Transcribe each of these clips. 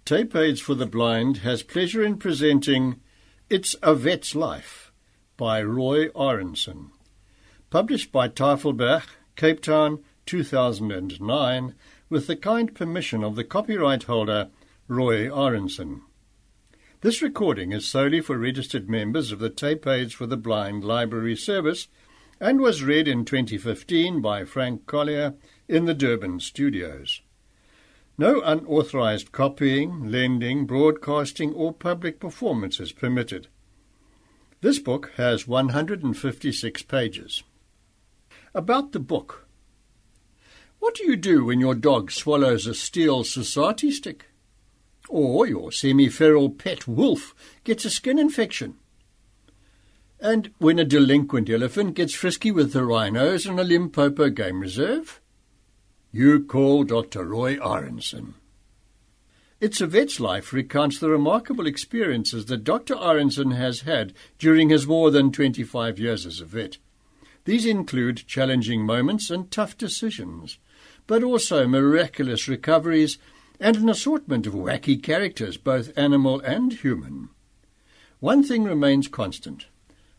Tape Aids for the Blind has pleasure in presenting It's a Vet's Life by Roy Aronson, published by Tafelberg, Cape Town, 2009, with the kind permission of the copyright holder, Roy Aronson. This recording is solely for registered members of the Tape Aids for the Blind Library Service and was read in 2015 by Frank Collier in the Durban studios. No unauthorized copying, lending, broadcasting or public performance is permitted. This book has 156 pages. About the book. What do you do when your dog swallows a steel society stick? Or your semi-feral pet wolf gets a skin infection? And when a delinquent elephant gets frisky with the rhinos in a Limpopo game reserve? You call Dr. Roy Aronson. It's a Vet's Life recounts the remarkable experiences that Dr. Aronson has had during his more than 25 years as a vet. These include challenging moments and tough decisions, but also miraculous recoveries and an assortment of wacky characters, both animal and human. One thing remains constant: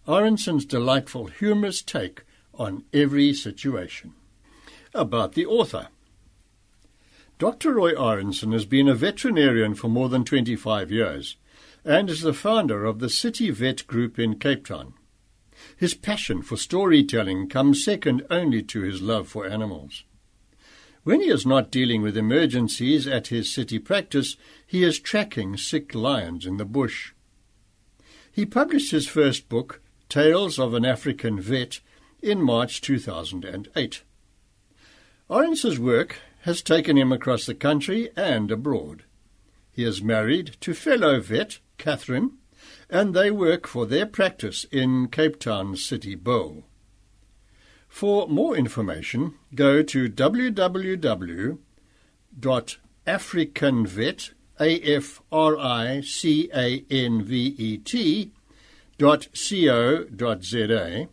Aronson's delightful, humorous take on every situation. About the author. Dr. Roy Aronson has been a veterinarian for more than 25 years and is the founder of the City Vet Group in Cape Town. His passion for storytelling comes second only to his love for animals. When he is not dealing with emergencies at his city practice, he is tracking sick lions in the bush. He published his first book, Tales of an African Vet, in March 2008. Aronson's work has taken him across the country and abroad. He is married to fellow vet, Catherine, and they work for their practice in Cape Town City Bowl. For more information, go to www.africanvet.co.za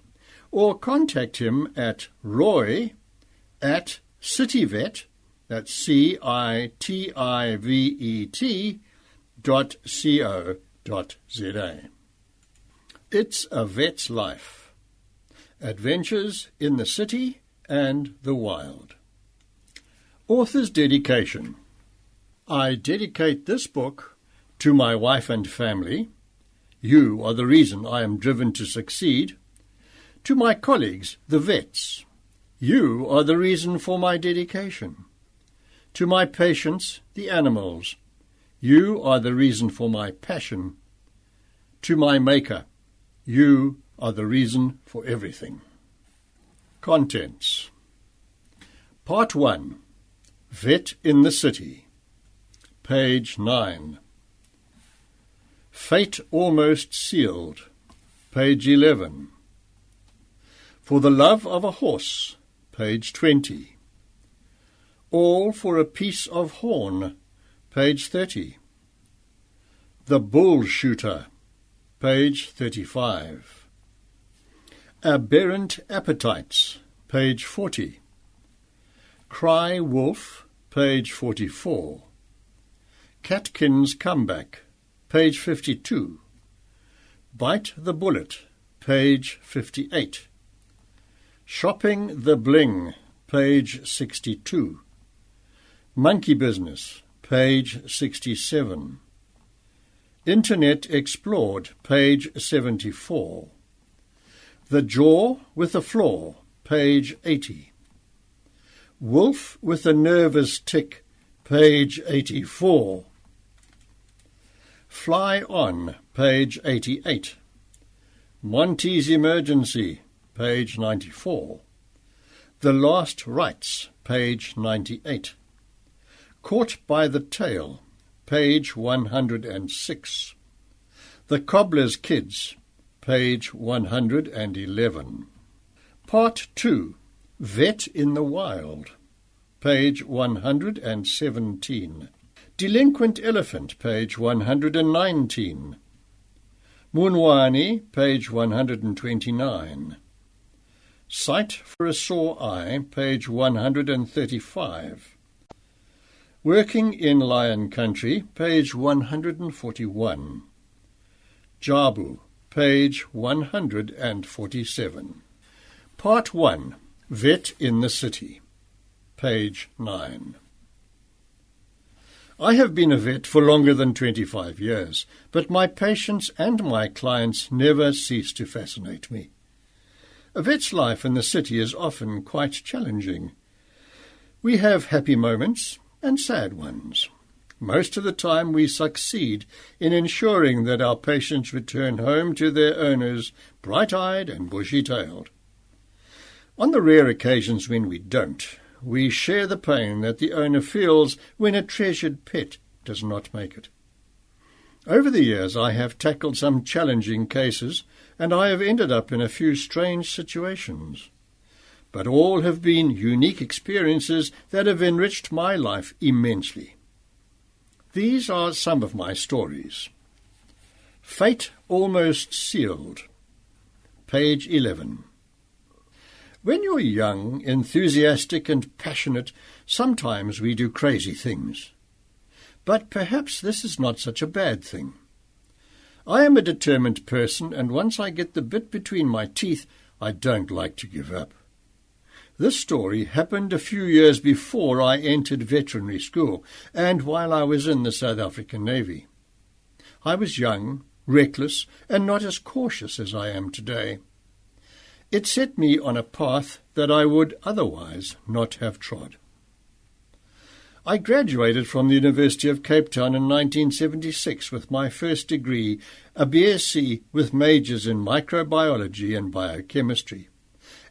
or contact him at roy@cityvet, that's cityvet.co.za. It's a Vet's Life. Adventures in the City and the Wild. Author's dedication. I dedicate this book to my wife and family. You are the reason I am driven to succeed. To my colleagues, the vets. You are the reason for my dedication. To my patients, the animals. You are the reason for my passion. To my Maker. You are the reason for everything. Contents. Part 1. Vet in the City. Page 9. Fate Almost Sealed. Page 11. For the Love of a Horse. Page 20. All for a Piece of Horn. Page 30. The Bull Shooter. Page 35. Aberrant Appetites. Page 40. Cry Wolf. Page 44. Catkin's Comeback. Page 52. Bite the Bullet. Page 58. Shopping the Bling. Page 62. Monkey Business. Page 67. Internet Explored. Page 74. The Jaw with a Flaw. Page 80. Wolf with a Nervous Tick. Page 84. Fly On. Page 88. Monty's Emergency. Page 94. The Last Rites. Page 98. Caught by the Tail. Page 106. The Cobbler's Kids. Page 111. Part 2. Vet in the Wild. Page 117. Delinquent Elephant. Page 119. Munwani. Page 129. Sight for a Sore Eye. Page 135. Working in Lion Country, page 141. Jabu, page 147. Part 1. Vet in the City, page 9. I have been a vet for longer than 25 years, but my patients and my clients never cease to fascinate me. A vet's life in the city is often quite challenging. We have happy moments and sad ones. Most of the time we succeed in ensuring that our patients return home to their owners bright-eyed and bushy-tailed. On the rare occasions when we don't, we share the pain that the owner feels when a treasured pet does not make it. Over the years I have tackled some challenging cases, and I have ended up in a few strange situations. But all have been unique experiences that have enriched my life immensely. These are some of my stories. Fate Almost Sealed, page 11. When you're young, enthusiastic and passionate, sometimes we do crazy things. But perhaps this is not such a bad thing. I am a determined person, and once I get the bit between my teeth, I don't like to give up. This story happened a few years before I entered veterinary school, and while I was in the South African Navy. I was young, reckless, and not as cautious as I am today. It set me on a path that I would otherwise not have trod. I graduated from the University of Cape Town in 1976 with my first degree, a BSc with majors in microbiology and biochemistry,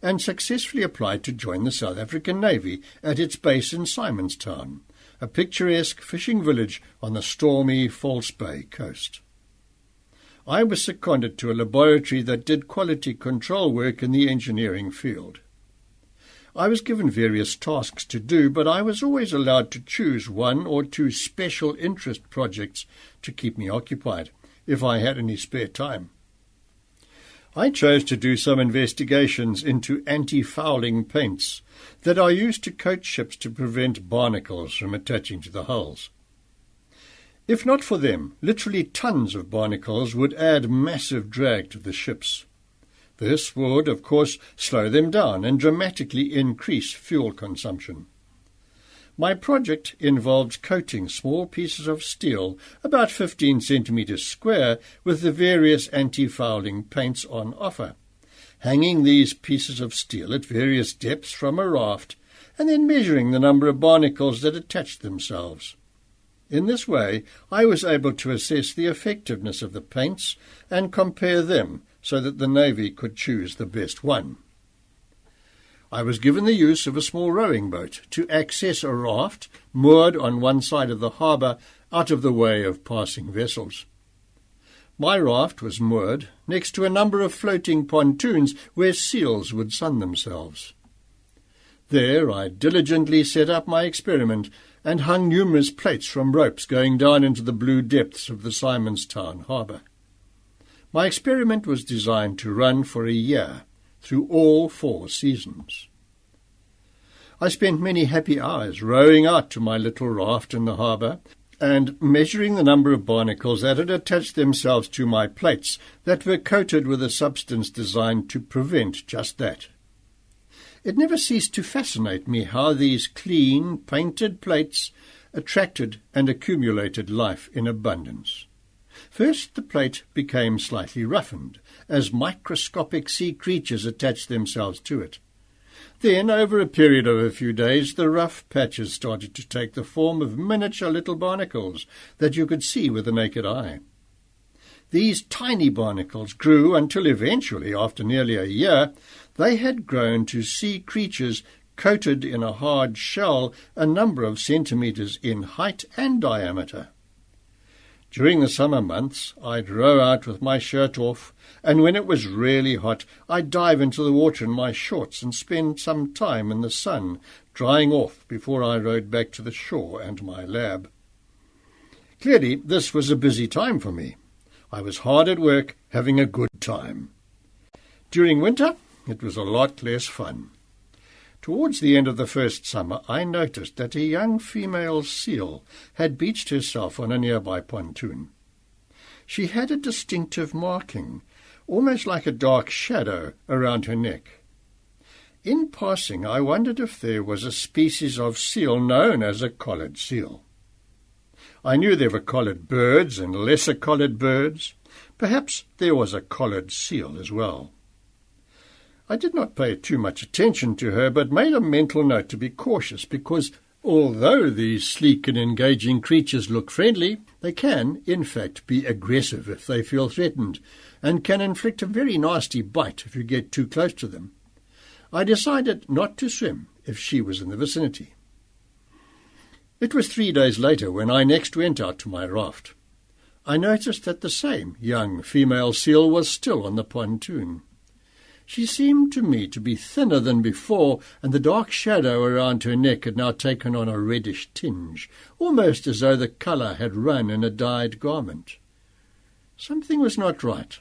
and successfully applied to join the South African Navy at its base in Simonstown, a picturesque fishing village on the stormy False Bay coast. I was seconded to a laboratory that did quality control work in the engineering field. I was given various tasks to do, but I was always allowed to choose one or two special interest projects to keep me occupied, if I had any spare time. I chose to do some investigations into anti-fouling paints that are used to coat ships to prevent barnacles from attaching to the hulls. If not for them, literally tons of barnacles would add massive drag to the ships. This would, of course, slow them down and dramatically increase fuel consumption. My project involved coating small pieces of steel, about 15 centimeters square, with the various anti-fouling paints on offer, hanging these pieces of steel at various depths from a raft, and then measuring the number of barnacles that attached themselves. In this way, I was able to assess the effectiveness of the paints and compare them so that the Navy could choose the best one. I was given the use of a small rowing boat to access a raft moored on one side of the harbour out of the way of passing vessels. My raft was moored next to a number of floating pontoons where seals would sun themselves. There I diligently set up my experiment and hung numerous plates from ropes going down into the blue depths of the Simonstown harbour. My experiment was designed to run for a year, through all 4 seasons. I spent many happy hours rowing out to my little raft in the harbour and measuring the number of barnacles that had attached themselves to my plates that were coated with a substance designed to prevent just that. It never ceased to fascinate me how these clean, painted plates attracted and accumulated life in abundance. First, the plate became slightly roughened, as microscopic sea creatures attached themselves to it. Then, over a period of a few days, the rough patches started to take the form of miniature little barnacles that you could see with the naked eye. These tiny barnacles grew until eventually, after nearly a year, they had grown to sea creatures coated in a hard shell a number of centimetres in height and diameter. During the summer months, I'd row out with my shirt off, and when it was really hot, I'd dive into the water in my shorts and spend some time in the sun, drying off before I rowed back to the shore and my lab. Clearly, this was a busy time for me. I was hard at work, having a good time. During winter, it was a lot less fun. Towards the end of the first summer, I noticed that a young female seal had beached herself on a nearby pontoon. She had a distinctive marking, almost like a dark shadow, around her neck. In passing, I wondered if there was a species of seal known as a collared seal. I knew there were collared birds and lesser collared birds. Perhaps there was a collared seal as well. I did not pay too much attention to her, but made a mental note to be cautious, because although these sleek and engaging creatures look friendly, they can, in fact, be aggressive if they feel threatened, and can inflict a very nasty bite if you get too close to them. I decided not to swim if she was in the vicinity. It was 3 days later when I next went out to my raft. I noticed that the same young female seal was still on the pontoon. She seemed to me to be thinner than before, and the dark shadow around her neck had now taken on a reddish tinge, almost as though the colour had run in a dyed garment. Something was not right.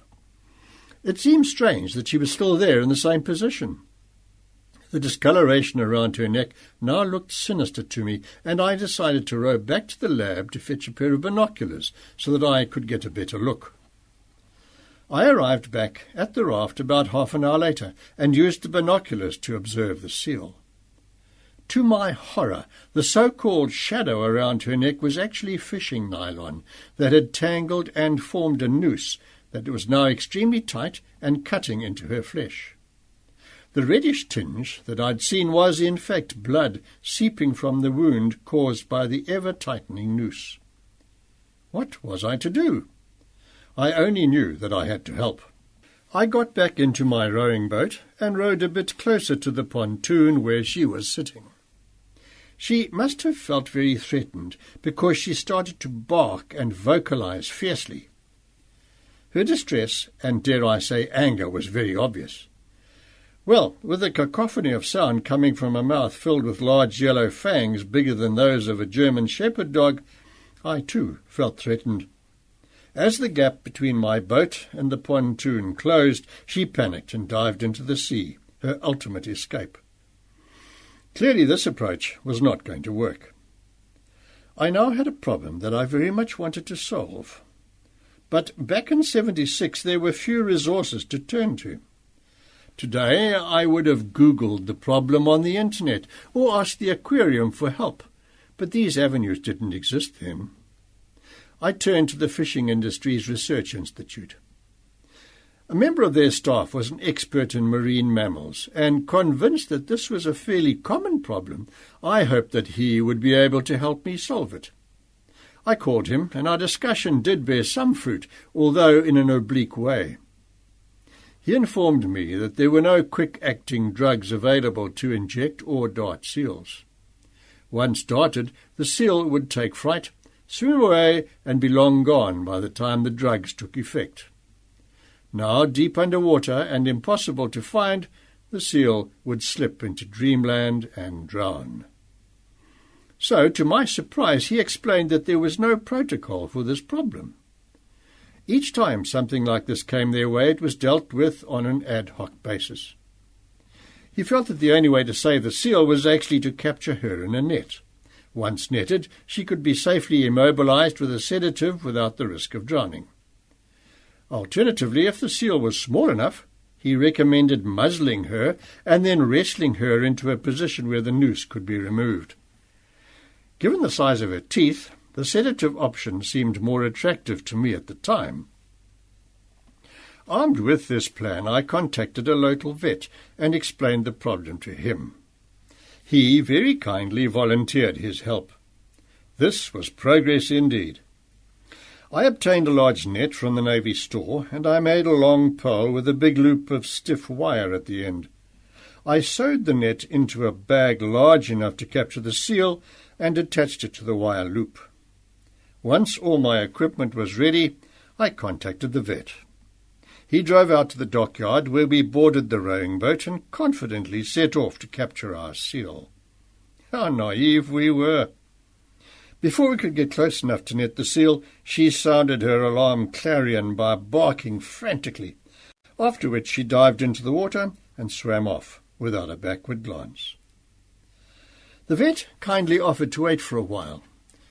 It seemed strange that she was still there in the same position. The discoloration around her neck now looked sinister to me, and I decided to row back to the lab to fetch a pair of binoculars so that I could get a better look. I arrived back at the raft about half an hour later and used the binoculars to observe the seal. To my horror, the so-called shadow around her neck was actually fishing nylon that had tangled and formed a noose that was now extremely tight and cutting into her flesh. The reddish tinge that I'd seen was, in fact, blood seeping from the wound caused by the ever-tightening noose. What was I to do? I only knew that I had to help. I got back into my rowing boat and rowed a bit closer to the pontoon where she was sitting. She must have felt very threatened, because she started to bark and vocalize fiercely. Her distress, and dare I say anger, was very obvious. Well, with a cacophony of sound coming from a mouth filled with large yellow fangs bigger than those of a German shepherd dog, I too felt threatened. As the gap between my boat and the pontoon closed, she panicked and dived into the sea, her ultimate escape. Clearly this approach was not going to work. I now had a problem that I very much wanted to solve. But back in '76 there were few resources to turn to. Today I would have Googled the problem on the internet or asked the aquarium for help, but these avenues didn't exist then. I turned to the Fishing Industries Research Institute. A member of their staff was an expert in marine mammals, and convinced that this was a fairly common problem, I hoped that he would be able to help me solve it. I called him, and our discussion did bear some fruit, although in an oblique way. He informed me that there were no quick-acting drugs available to inject or dart seals. Once darted, the seal would take fright, swim away, and be long gone by the time the drugs took effect. Now deep under water and impossible to find, the seal would slip into dreamland and drown. So, to my surprise, he explained that there was no protocol for this problem. Each time something like this came their way, it was dealt with on an ad hoc basis. He felt that the only way to save the seal was actually to capture her in a net. Once netted, she could be safely immobilized with a sedative without the risk of drowning. Alternatively, if the seal was small enough, he recommended muzzling her and then wrestling her into a position where the noose could be removed. Given the size of her teeth, the sedative option seemed more attractive to me at the time. Armed with this plan, I contacted a local vet and explained the problem to him. He very kindly volunteered his help. This was progress indeed. I obtained a large net from the Navy store, and I made a long pole with a big loop of stiff wire at the end. I sewed the net into a bag large enough to capture the seal and attached it to the wire loop. Once all my equipment was ready, I contacted the vet. He drove out to the dockyard where we boarded the rowing boat and confidently set off to capture our seal. How naive we were! Before we could get close enough to net the seal, she sounded her alarm clarion by barking frantically, after which she dived into the water and swam off without a backward glance. The vet kindly offered to wait for a while,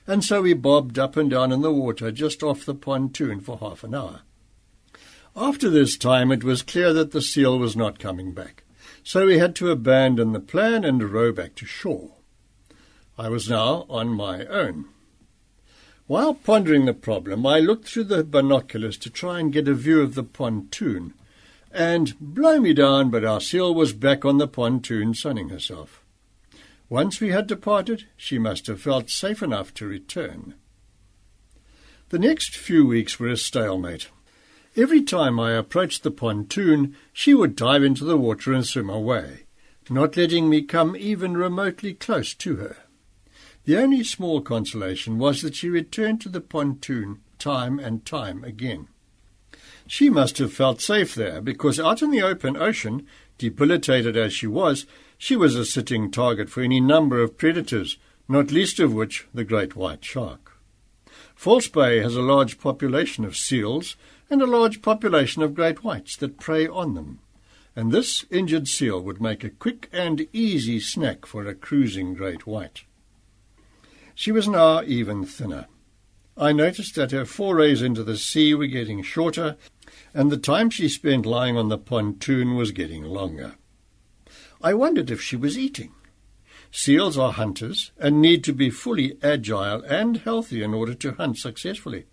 and so we bobbed up and down in the water just off the pontoon for half an hour. After this time it was clear that the seal was not coming back, so we had to abandon the plan and row back to shore. I was now on my own. While pondering the problem, I looked through the binoculars to try and get a view of the pontoon, and blow me down, but our seal was back on the pontoon sunning herself. Once we had departed, she must have felt safe enough to return. The next few weeks were a stalemate. Every time I approached the pontoon, she would dive into the water and swim away, not letting me come even remotely close to her. The only small consolation was that she returned to the pontoon time and time again. She must have felt safe there, because out in the open ocean, debilitated as she was a sitting target for any number of predators, not least of which the great white shark. False Bay has a large population of seals and a large population of great whites that prey on them, and this injured seal would make a quick and easy snack for a cruising great white. She was now even thinner. I noticed that her forays into the sea were getting shorter, and the time she spent lying on the pontoon was getting longer. I wondered if she was eating. Seals are hunters and need to be fully agile and healthy in order to hunt successfully.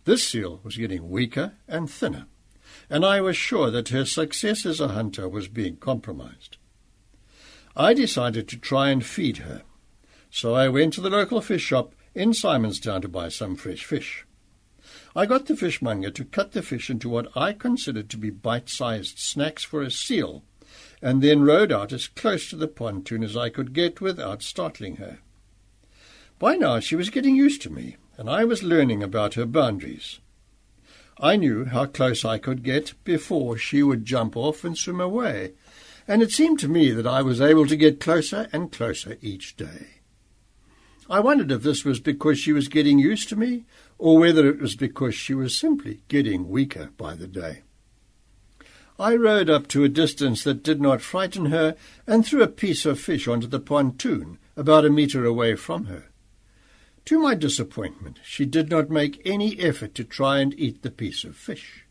This seal was getting weaker and thinner, and I was sure that her success as a hunter was being compromised. I decided to try and feed her, so I went to the local fish shop in Simonstown to buy some fresh fish. I got the fishmonger to cut the fish into what I considered to be bite-sized snacks for a seal, and then rowed out as close to the pontoon as I could get without startling her. By now she was getting used to me, and I was learning about her boundaries. I knew how close I could get before she would jump off and swim away, and it seemed to me that I was able to get closer and closer each day. I wondered if this was because she was getting used to me, or whether it was because she was simply getting weaker by the day. I rowed up to a distance that did not frighten her and threw a piece of fish onto the pontoon, about a metre away from her. To my disappointment, she did not make any effort to try and eat the piece of fish.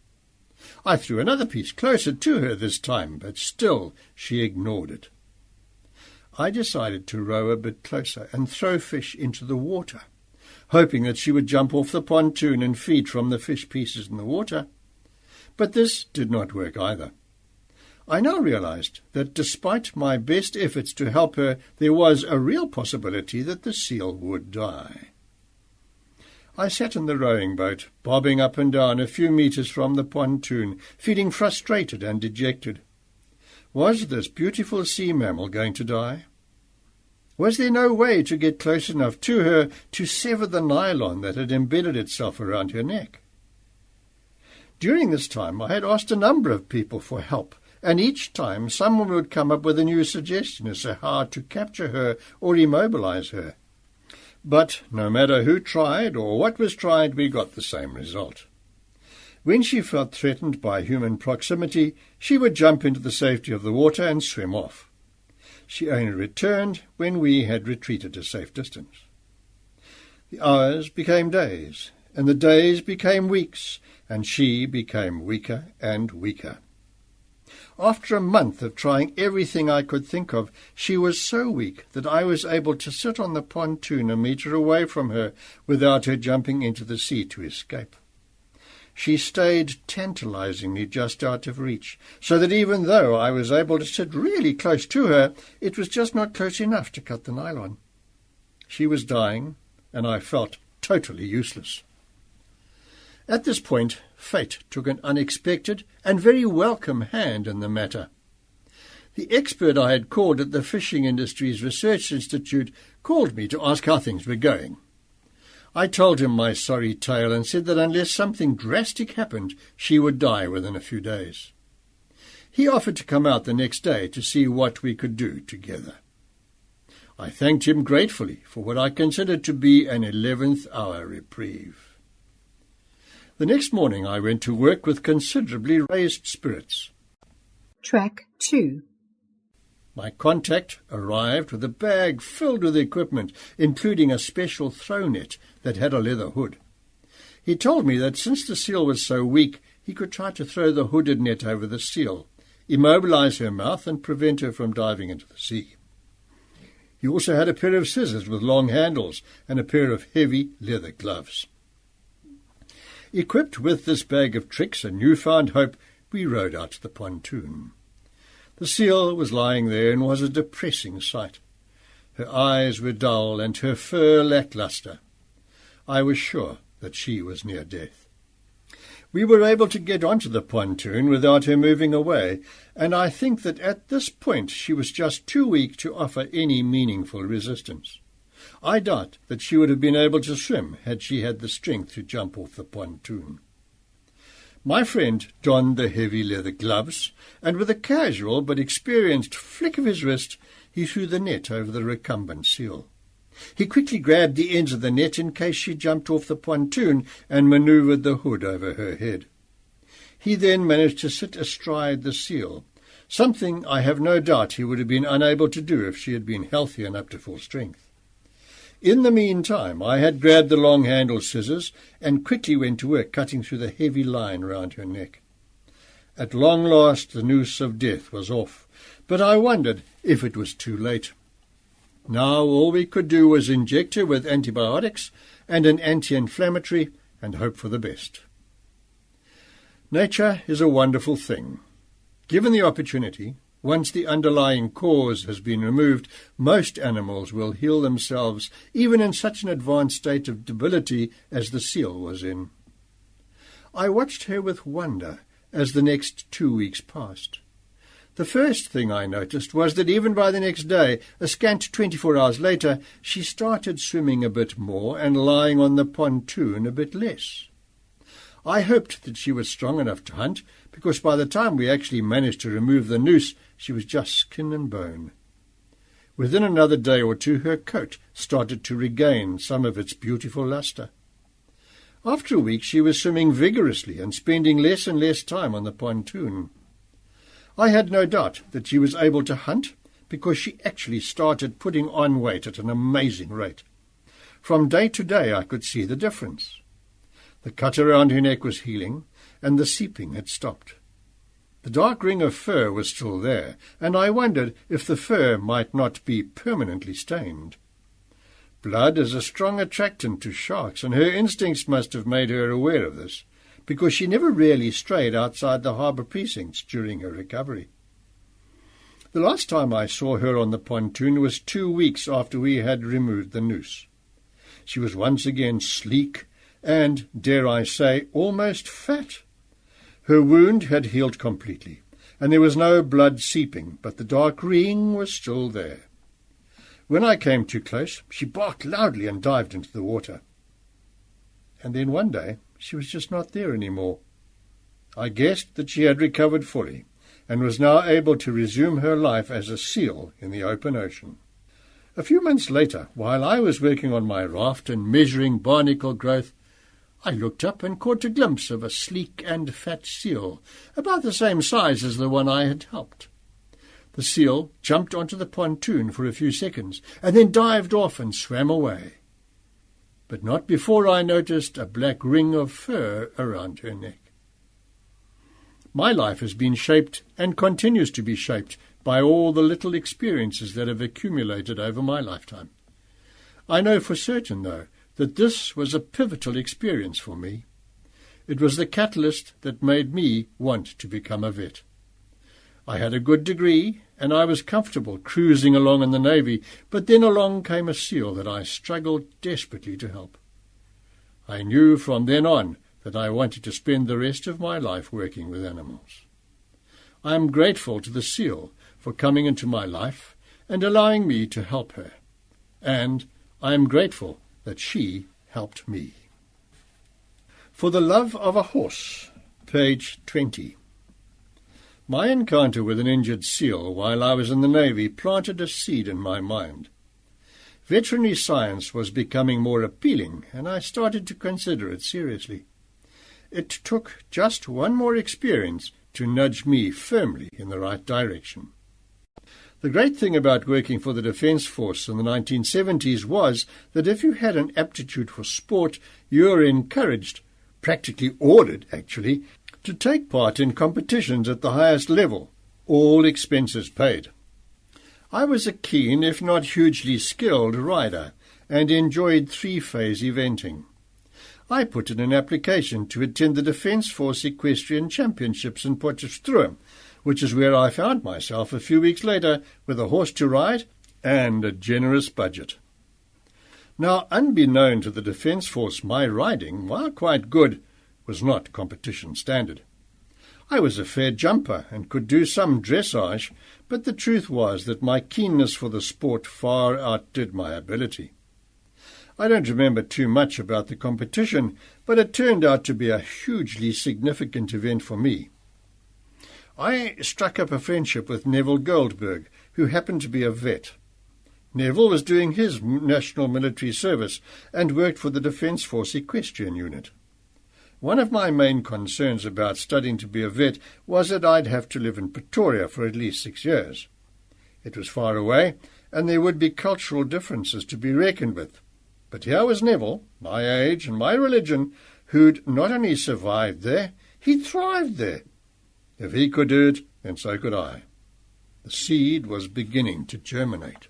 I threw another piece closer to her this time, but still she ignored it. I decided to row a bit closer and throw fish into the water, hoping that she would jump off the pontoon and feed from the fish pieces in the water. But this did not work either. I now realized that despite my best efforts to help her, there was a real possibility that the seal would die. I sat in the rowing boat, bobbing up and down a few metres from the pontoon, feeling frustrated and dejected. Was this beautiful sea mammal going to die? Was there no way to get close enough to her to sever the nylon that had embedded itself around her neck? During this time I had asked a number of people for help, and each time someone would come up with a new suggestion as to how to capture her or immobilize her. But no matter who tried or what was tried, we got the same result. When she felt threatened by human proximity, she would jump into the safety of the water and swim off. She only returned when we had retreated a safe distance. The hours became days, and the days became weeks, and she became weaker and weaker. After a month of trying everything I could think of, she was so weak that I was able to sit on the pontoon a metre away from her without her jumping into the sea to escape. She stayed tantalizingly just out of reach, so that even though I was able to sit really close to her, it was just not close enough to cut the nylon. She was dying, and I felt totally useless. At this point, fate took an unexpected and very welcome hand in the matter. The expert I had called at the Fishing Industries Research Institute called me to ask how things were going. I told him my sorry tale and said that unless something drastic happened, she would die within a few days. He offered to come out the next day to see what we could do together. I thanked him gratefully for what I considered to be an 11th-hour reprieve. The next morning I went to work with considerably raised spirits. Track 2. My contact arrived with a bag filled with equipment, including a special throw net that had a leather hood. He told me that since the seal was so weak, he could try to throw the hooded net over the seal, immobilize her mouth and prevent her from diving into the sea. He also had a pair of scissors with long handles and a pair of heavy leather gloves. Equipped with this bag of tricks and newfound hope, we rowed out to the pontoon. The seal was lying there and was a depressing sight. Her eyes were dull and her fur lacklustre. I was sure that she was near death. We were able to get onto the pontoon without her moving away, and I think that at this point she was just too weak to offer any meaningful resistance. I doubt that she would have been able to swim had she had the strength to jump off the pontoon. My friend donned the heavy leather gloves, and with a casual but experienced flick of his wrist, he threw the net over the recumbent seal. He quickly grabbed the ends of the net in case she jumped off the pontoon and manoeuvred the hood over her head. He then managed to sit astride the seal, something I have no doubt he would have been unable to do if she had been healthy and up to full strength. In the meantime, I had grabbed the long-handled scissors and quickly went to work cutting through the heavy line round her neck. At long last the noose of death was off, but I wondered if it was too late. Now all we could do was inject her with antibiotics and an anti-inflammatory and hope for the best. Nature is a wonderful thing. Given the opportunity, once the underlying cause has been removed, most animals will heal themselves, even in such an advanced state of debility as the seal was in. I watched her with wonder as the next 2 weeks passed. The first thing I noticed was that even by the next day, a scant 24 hours later, she started swimming a bit more and lying on the pontoon a bit less. I hoped that she was strong enough to hunt, because by the time we actually managed to remove the noose, she was just skin and bone. Within another day or two, her coat started to regain some of its beautiful lustre. After a week, she was swimming vigorously and spending less and less time on the pontoon. I had no doubt that she was able to hunt because she actually started putting on weight at an amazing rate. From day to day I could see the difference. The cut around her neck was healing, and the seeping had stopped. The dark ring of fur was still there, and I wondered if the fur might not be permanently stained. Blood is a strong attractant to sharks, and her instincts must have made her aware of this, because she never really strayed outside the harbour precincts during her recovery. The last time I saw her on the pontoon was 2 weeks after we had removed the noose. She was once again sleek and, dare I say, almost fat. Her wound had healed completely, and there was no blood seeping, but the dark ring was still there. When I came too close, she barked loudly and dived into the water. And then one day, she was just not there any more. I guessed that she had recovered fully, and was now able to resume her life as a seal in the open ocean. A few months later, while I was working on my raft and measuring barnacle growth, I looked up and caught a glimpse of a sleek and fat seal, about the same size as the one I had helped. The seal jumped onto the pontoon for a few seconds, and then dived off and swam away. But not before I noticed a black ring of fur around her neck. My life has been shaped and continues to be shaped by all the little experiences that have accumulated over my lifetime. I know for certain, though, that this was a pivotal experience for me. It was the catalyst that made me want to become a vet. I had a good degree, and I was comfortable cruising along in the Navy, but then along came a seal that I struggled desperately to help. I knew from then on that I wanted to spend the rest of my life working with animals. I am grateful to the seal for coming into my life and allowing me to help her, and I am grateful that she helped me. For the Love of a Horse, page 20. My encounter with an injured seal while I was in the Navy planted a seed in my mind. Veterinary science was becoming more appealing, and I started to consider it seriously. It took just one more experience to nudge me firmly in the right direction. The great thing about working for the Defence Force in the 1970s was that if you had an aptitude for sport, you were encouraged, practically ordered actually, to take part in competitions at the highest level, all expenses paid. I was a keen, if not hugely skilled, rider and enjoyed three-phase eventing. I put in an application to attend the Defence Force Equestrian Championships in Potchefstroom, which is where I found myself a few weeks later with a horse to ride and a generous budget. Now, unbeknown to the Defence Force, my riding, while quite good, was not competition standard. I was a fair jumper and could do some dressage, but the truth was that my keenness for the sport far outdid my ability. I don't remember too much about the competition, but it turned out to be a hugely significant event for me. I struck up a friendship with Neville Goldberg, who happened to be a vet. Neville was doing his national military service and worked for the Defence Force Equestrian Unit. One of my main concerns about studying to be a vet was that I'd have to live in Pretoria for at least 6 years. It was far away, and there would be cultural differences to be reckoned with. But here was Neville, my age and my religion, who'd not only survived there, he'd thrived there. If he could do it, then so could I. The seed was beginning to germinate.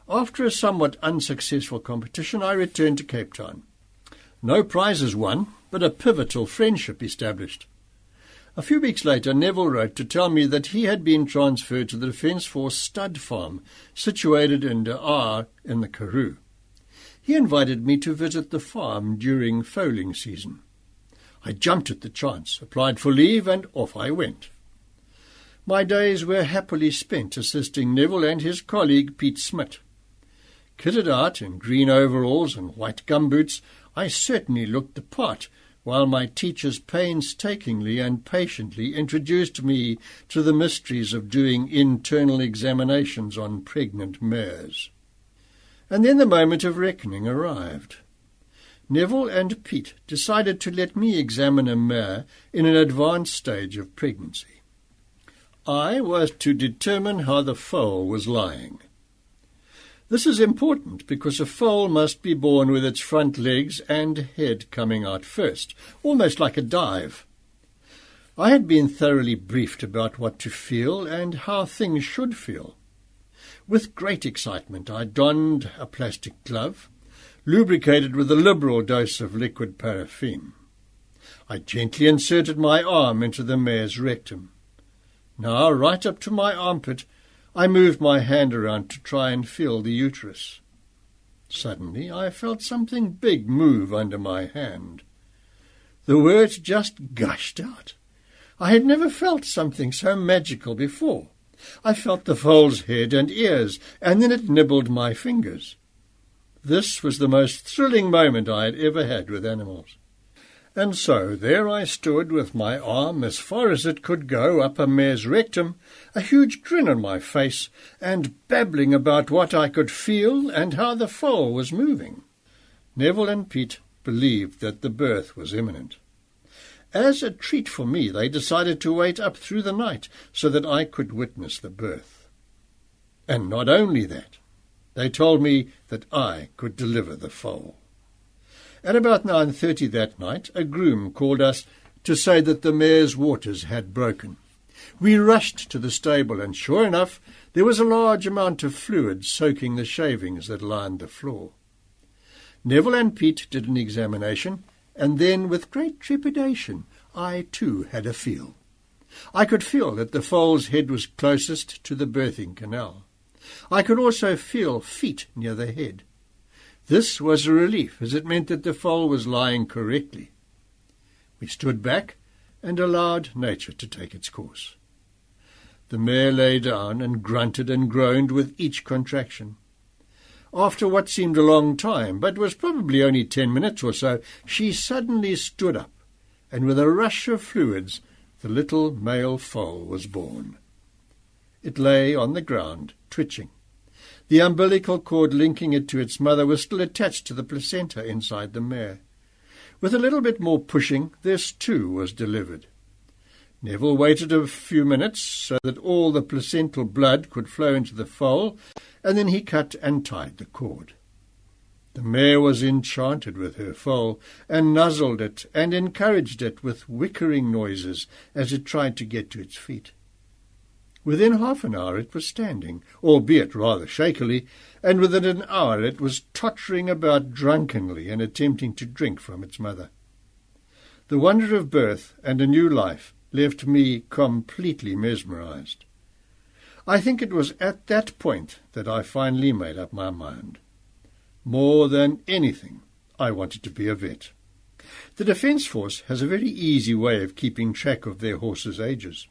After a somewhat unsuccessful competition, I returned to Cape Town. No prizes won, but a pivotal friendship established. A few weeks later, Neville wrote to tell me that he had been transferred to the Defence Force stud farm, situated in De Aar in the Karoo. He invited me to visit the farm during foaling season. I jumped at the chance, applied for leave, and off I went. My days were happily spent assisting Neville and his colleague Piet Smit. Kitted out in green overalls and white gumboots, I certainly looked the part, while my teachers painstakingly and patiently introduced me to the mysteries of doing internal examinations on pregnant mares. And then the moment of reckoning arrived. Neville and Piet decided to let me examine a mare in an advanced stage of pregnancy. I was to determine how the foal was lying. This is important because a foal must be born with its front legs and head coming out first, almost like a dive. I had been thoroughly briefed about what to feel and how things should feel. With great excitement, I donned a plastic glove, lubricated with a liberal dose of liquid paraffin. I gently inserted my arm into the mare's rectum. Now, right up to my armpit, I moved my hand around to try and feel the uterus. Suddenly, I felt something big move under my hand. The words just gushed out. I had never felt something so magical before. I felt the foal's head and ears, and then it nibbled my fingers. This was the most thrilling moment I had ever had with animals. And so there I stood with my arm as far as it could go up a mare's rectum, a huge grin on my face, and babbling about what I could feel and how the foal was moving. Neville and Piet believed that the birth was imminent. As a treat for me, they decided to wait up through the night so that I could witness the birth. And not only that, they told me that I could deliver the foal. At about 9:30 that night, a groom called us to say that the mare's waters had broken. We rushed to the stable, and sure enough, there was a large amount of fluid soaking the shavings that lined the floor. Neville and Piet did an examination, and then, with great trepidation, I too had a feel. I could feel that the foal's head was closest to the birthing canal. I could also feel feet near the head. This was a relief, as it meant that the foal was lying correctly. We stood back and allowed nature to take its course. The mare lay down and grunted and groaned with each contraction. After what seemed a long time, but was probably only 10 minutes or so, she suddenly stood up, and with a rush of fluids, the little male foal was born. It lay on the ground, twitching. The umbilical cord linking it to its mother was still attached to the placenta inside the mare. With a little bit more pushing, this too was delivered. Neville waited a few minutes so that all the placental blood could flow into the foal, and then he cut and tied the cord. The mare was enchanted with her foal, and nuzzled it and encouraged it with whickering noises as it tried to get to its feet. Within half an hour it was standing, albeit rather shakily, and within an hour it was tottering about drunkenly and attempting to drink from its mother. The wonder of birth and a new life left me completely mesmerized. I think it was at that point that I finally made up my mind. More than anything, I wanted to be a vet. The Defence Force has a very easy way of keeping track of their horses' ages.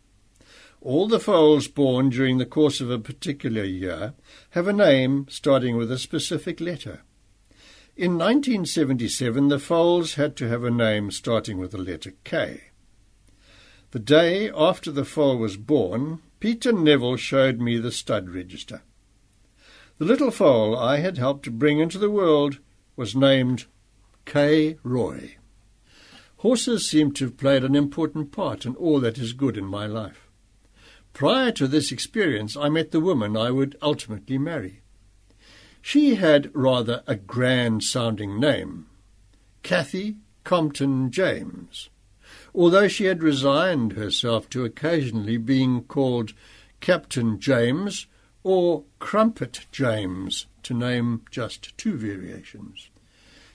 All the foals born during the course of a particular year have a name starting with a specific letter. In 1977, the foals had to have a name starting with the letter K. The day after the foal was born, Peter Neville showed me the stud register. The little foal I had helped to bring into the world was named K. Roy. Horses seem to have played an important part in all that is good in my life. Prior to this experience, I met the woman I would ultimately marry. She had rather a grand-sounding name, Cathy Compton James, although she had resigned herself to occasionally being called Captain James or Crumpet James, to name just two variations.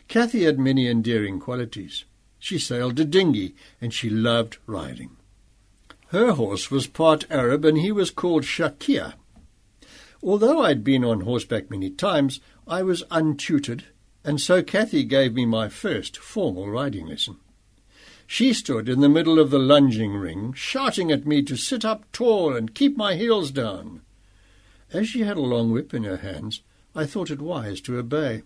Cathy had many endearing qualities. She sailed a dinghy, and she loved riding. Her horse was part Arab, and he was called Shakir. Although I'd been on horseback many times, I was untutored, and so Cathy gave me my first formal riding lesson. She stood in the middle of the lunging ring, shouting at me to sit up tall and keep my heels down. As she had a long whip in her hands, I thought it wise to obey.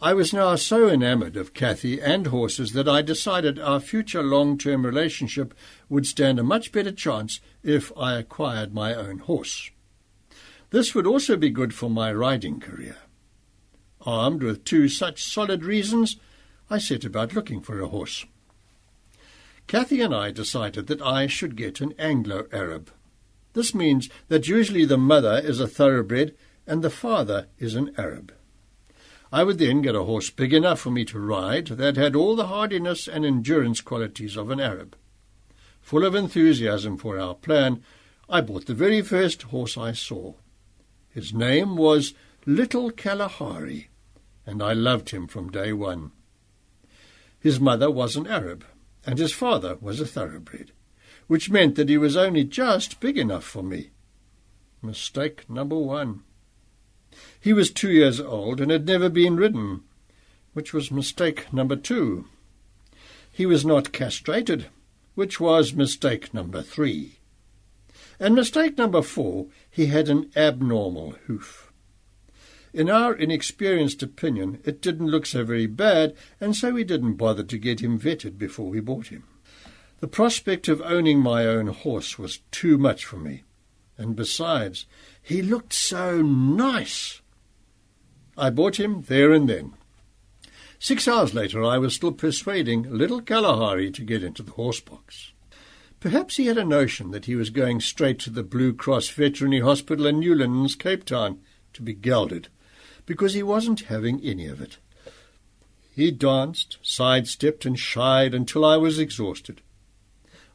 I was now so enamoured of Cathy and horses that I decided our future long-term relationship would stand a much better chance if I acquired my own horse. This would also be good for my riding career. Armed with two such solid reasons, I set about looking for a horse. Cathy and I decided that I should get an Anglo-Arab. This means that usually the mother is a thoroughbred and the father is an Arab. I would then get a horse big enough for me to ride that had all the hardiness and endurance qualities of an Arab. Full of enthusiasm for our plan, I bought the very first horse I saw. His name was Little Kalahari, and I loved him from day one. His mother was an Arab, and his father was a thoroughbred, which meant that he was only just big enough for me. Mistake number one. He was 2 years old and had never been ridden, which was mistake number 2. He was not castrated, which was mistake number 3. And mistake number 4, he had an abnormal hoof. In our inexperienced opinion, it didn't look so very bad, and so we didn't bother to get him vetted before we bought him. The prospect of owning my own horse was too much for me, and besides, he looked so nice. I bought him there and then. 6 hours later, I was still persuading Little Kalahari to get into the horse box. Perhaps he had a notion that he was going straight to the Blue Cross Veterinary Hospital in Newlands, Cape Town, to be gelded, because he wasn't having any of it. He danced, sidestepped, and shied until I was exhausted.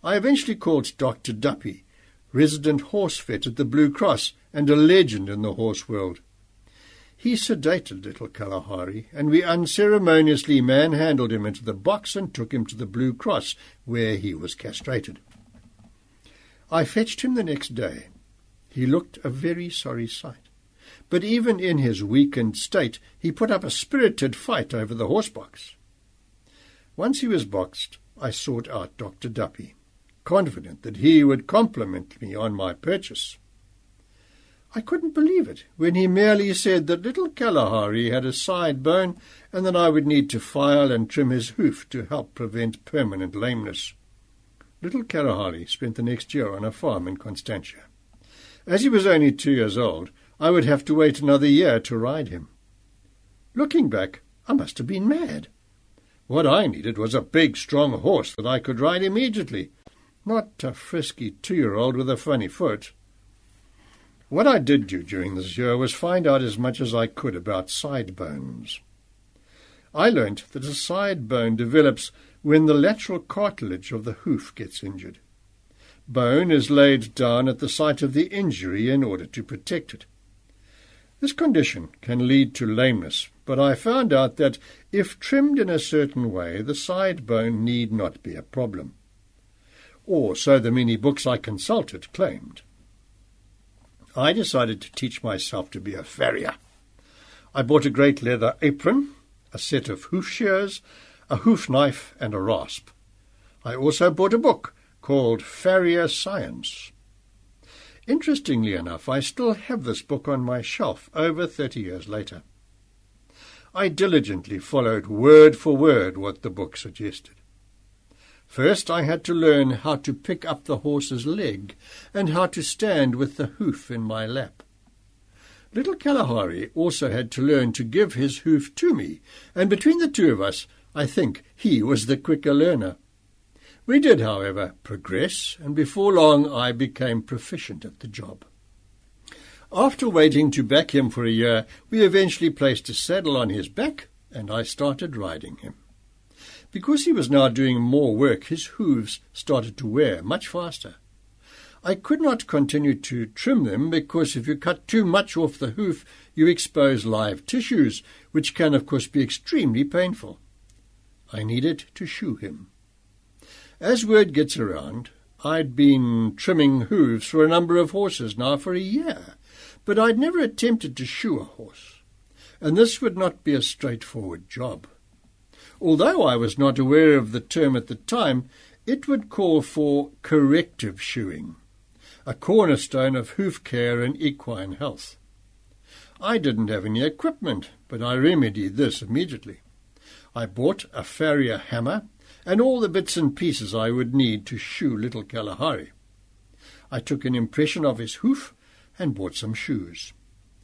I eventually called Dr. Duppy, resident horse vet at the Blue Cross and a legend in the horse world. He sedated Little Kalahari, and we unceremoniously manhandled him into the box and took him to the Blue Cross, where he was castrated. I fetched him the next day. He looked a very sorry sight, but even in his weakened state he put up a spirited fight over the horse box. Once he was boxed, I sought out Dr. Duppy, confident that he would compliment me on my purchase. I couldn't believe it when he merely said that Little Kalahari had a side bone and that I would need to file and trim his hoof to help prevent permanent lameness. Little Kalahari spent the next year on a farm in Constantia. As he was only 2 years old, I would have to wait another year to ride him. Looking back, I must have been mad. What I needed was a big, strong horse that I could ride immediately. not a frisky 2-year-old with a funny foot. What I did do during this year was find out as much as I could about side bones. I learnt that a side bone develops when the lateral cartilage of the hoof gets injured. Bone is laid down at the site of the injury in order to protect it. This condition can lead to lameness, but I found out that if trimmed in a certain way, the side bone need not be a problem. Or so the many books I consulted claimed. I decided to teach myself to be a farrier. I bought a great leather apron, a set of hoof shears, a hoof knife, and a rasp. I also bought a book called Farrier Science. Interestingly enough, I still have this book on my shelf over 30 years later. I diligently followed word for word what the book suggested. First, I had to learn how to pick up the horse's leg and how to stand with the hoof in my lap. Little Kalahari also had to learn to give his hoof to me, and between the two of us, I think he was the quicker learner. We did, however, progress, and before long I became proficient at the job. After waiting to back him for a year, we eventually placed a saddle on his back, and I started riding him. Because he was now doing more work, his hooves started to wear much faster. I could not continue to trim them because if you cut too much off the hoof, you expose live tissues, which can, of course, be extremely painful. I needed to shoe him. As word gets around, I'd been trimming hooves for a number of horses now for a year, but I'd never attempted to shoe a horse, and this would not be a straightforward job. Although I was not aware of the term at the time, it would call for corrective shoeing, a cornerstone of hoof care and equine health. I didn't have any equipment, but I remedied this immediately. I bought a farrier hammer and all the bits and pieces I would need to shoe little Kalahari. I took an impression of his hoof and bought some shoes.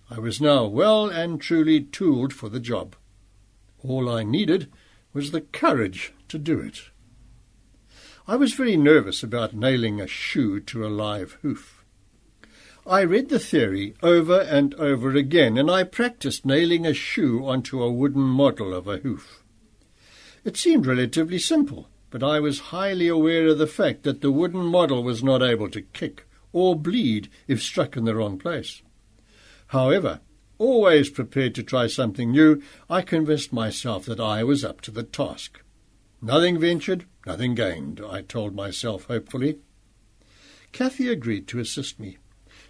I was now well and truly tooled for the job. All I needed was the courage to do it. I was very nervous about nailing a shoe to a live hoof. I read the theory over and over again, and I practiced nailing a shoe onto a wooden model of a hoof. It seemed relatively simple, but I was highly aware of the fact that the wooden model was not able to kick or bleed if struck in the wrong place. However, always prepared to try something new, I convinced myself that I was up to the task. Nothing ventured, nothing gained, I told myself hopefully. Kathy agreed to assist me.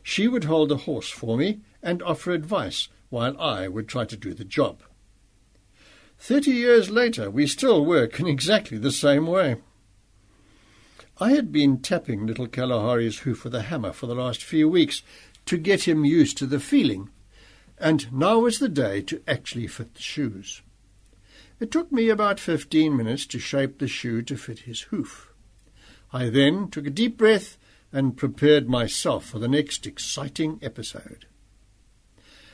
She would hold the horse for me and offer advice while I would try to do the job. 30 years later, we still work in exactly the same way. I had been tapping little Kalahari's hoof with a hammer for the last few weeks to get him used to the feeling, and now was the day to actually fit the shoes. It took me about 15 minutes to shape the shoe to fit his hoof. I then took a deep breath and prepared myself for the next exciting episode.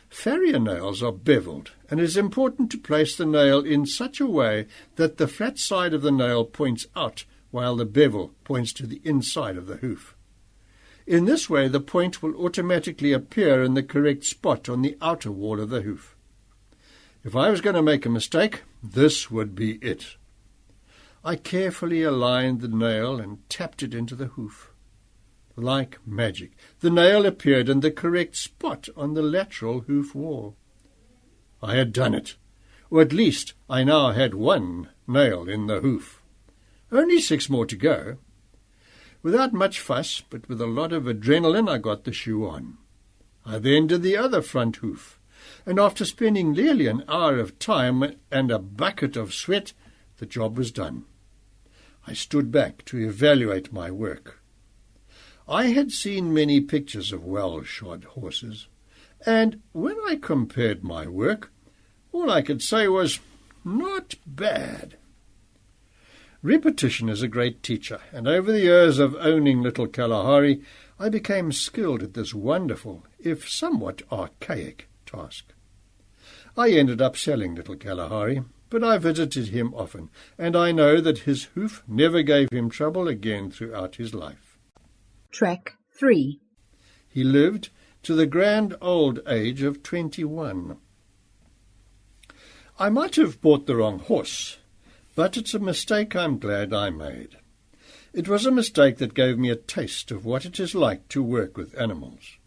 Farrier nails are beveled, and it is important to place the nail in such a way that the flat side of the nail points out while the bevel points to the inside of the hoof. In this way, the point will automatically appear in the correct spot on the outer wall of the hoof. If I was going to make a mistake, this would be it. I carefully aligned the nail and tapped it into the hoof. Like magic, the nail appeared in the correct spot on the lateral hoof wall. I had done it, or at least I now had one nail in the hoof. Only 6 more to go. Without much fuss, but with a lot of adrenaline, I got the shoe on. I then did the other front hoof, and after spending nearly an hour of time and a bucket of sweat, the job was done. I stood back to evaluate my work. I had seen many pictures of well-shod horses, and when I compared my work, all I could say was, not bad. Repetition is a great teacher, and over the years of owning little Kalahari, I became skilled at this wonderful, if somewhat archaic, task. I ended up selling little Kalahari, but I visited him often, and I know that his hoof never gave him trouble again throughout his life. Track 3. He lived to the grand old age of 21. I might have bought the wrong horse, but it's a mistake I'm glad I made. It was a mistake that gave me a taste of what it is like to work with animals.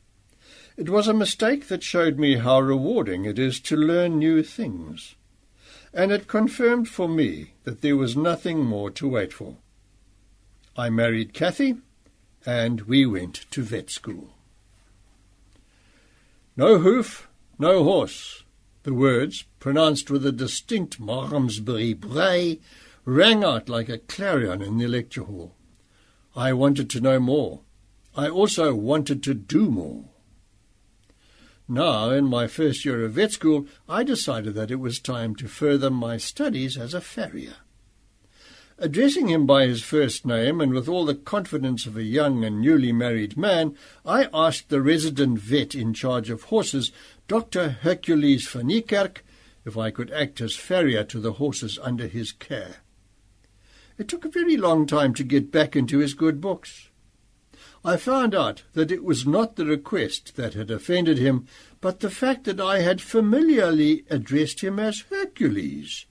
It was a mistake that showed me how rewarding it is to learn new things, and it confirmed for me that there was nothing more to wait for. I married Cathy, and we went to vet school. No hoof, no horse. The words, pronounced with a distinct Malmesbury bray, rang out like a clarion in the lecture hall. I wanted to know more. I also wanted to do more. Now, in my first year of vet school, I decided that it was time to further my studies as a farrier. Addressing him by his first name, and with all the confidence of a young and newly married man, I asked the resident vet in charge of horses, Dr. Hercules van Niekerk, if I could act as farrier to the horses under his care. It took a very long time to get back into his good books. I found out that it was not the request that had offended him, but the fact that I had familiarly addressed him as Hercules.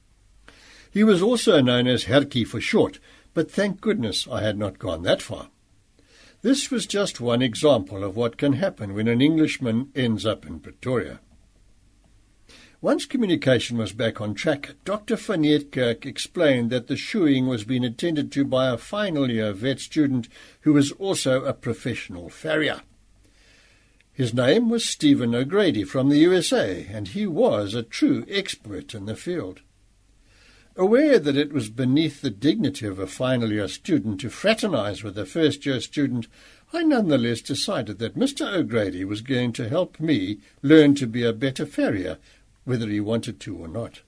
He was also known as Herky for short, but thank goodness I had not gone that far. This was just one example of what can happen when an Englishman ends up in Pretoria. Once communication was back on track, Dr. van Niekerk explained that the shoeing was being attended to by a final-year vet student who was also a professional farrier. His name was Stephen O'Grady from the USA, and he was a true expert in the field. Aware that it was beneath the dignity of a final-year student to fraternize with a first-year student, I nonetheless decided that Mr. O'Grady was going to help me learn to be a better farrier, whether he wanted to or not.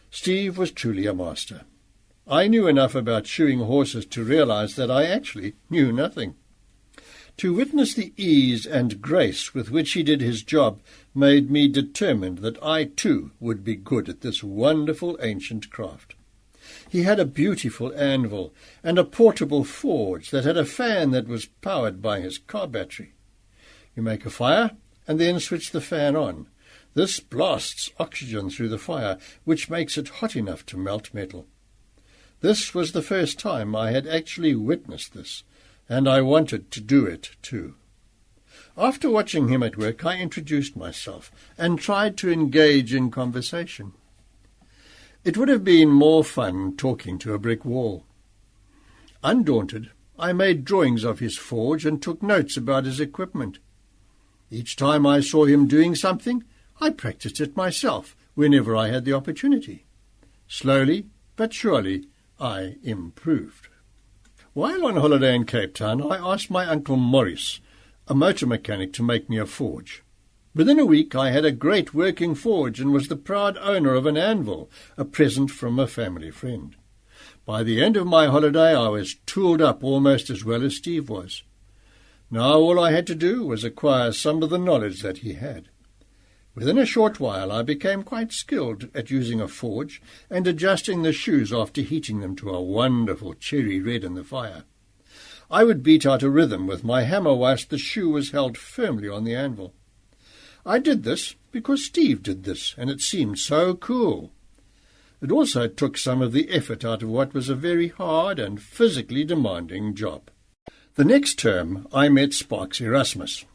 Steve was truly a master. I knew enough about shoeing horses to realize that I actually knew nothing. To witness the ease and grace with which he did his job made me determined that I too would be good at this wonderful ancient craft. He had a beautiful anvil and a portable forge that had a fan that was powered by his car battery. You make a fire and then switch the fan on. This blasts oxygen through the fire, which makes it hot enough to melt metal. This was the first time I had actually witnessed this, and I wanted to do it too. After watching him at work, I introduced myself and tried to engage in conversation. It would have been more fun talking to a brick wall. Undaunted, I made drawings of his forge and took notes about his equipment. Each time I saw him doing something, I practiced it myself whenever I had the opportunity. Slowly but surely, I improved. While on holiday in Cape Town, I asked my Uncle Maurice, a motor mechanic, to make me a forge. Within a week I had a great working forge and was the proud owner of an anvil, a present from a family friend. By the end of my holiday I was tooled up almost as well as Steve was. Now all I had to do was acquire some of the knowledge that he had. Within a short while I became quite skilled at using a forge and adjusting the shoes after heating them to a wonderful cherry red in the fire. I would beat out a rhythm with my hammer whilst the shoe was held firmly on the anvil. I did this because Steve did this, and it seemed so cool. It also took some of the effort out of what was a very hard and physically demanding job. The next term I met Sparks Erasmus.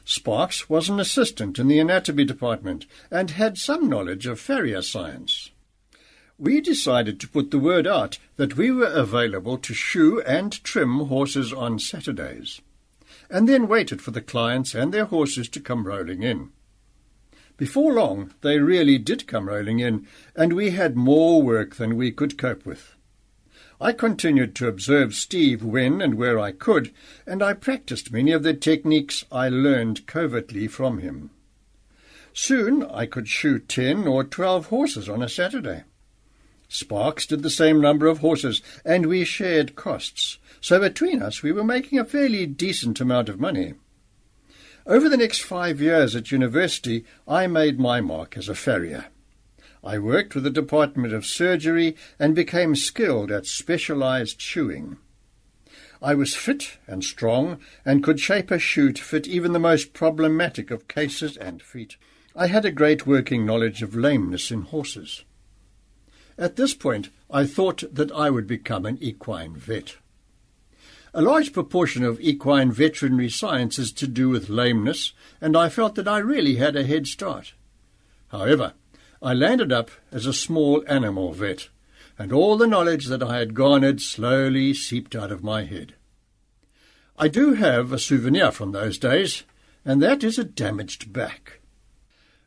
Sparks was an assistant in the anatomy department and had some knowledge of farrier science. We decided to put the word out that we were available to shoe and trim horses on Saturdays, and then waited for the clients and their horses to come rolling in. Before long, they really did come rolling in, and we had more work than we could cope with. I continued to observe Steve when and where I could, and I practiced many of the techniques I learned covertly from him. Soon I could shoe 10 or 12 horses on a Saturday. Sparks did the same number of horses, and we shared costs, so between us we were making a fairly decent amount of money. Over the next 5 years at university, I made my mark as a farrier. I worked with the Department of Surgery and became skilled at specialized shoeing. I was fit and strong and could shape a shoe to fit even the most problematic of cases and feet. I had a great working knowledge of lameness in horses. At this point, I thought that I would become an equine vet. A large proportion of equine veterinary science is to do with lameness, and I felt that I really had a head start. However, I landed up as a small animal vet, and all the knowledge that I had garnered slowly seeped out of my head. I do have a souvenir from those days, and that is a damaged back.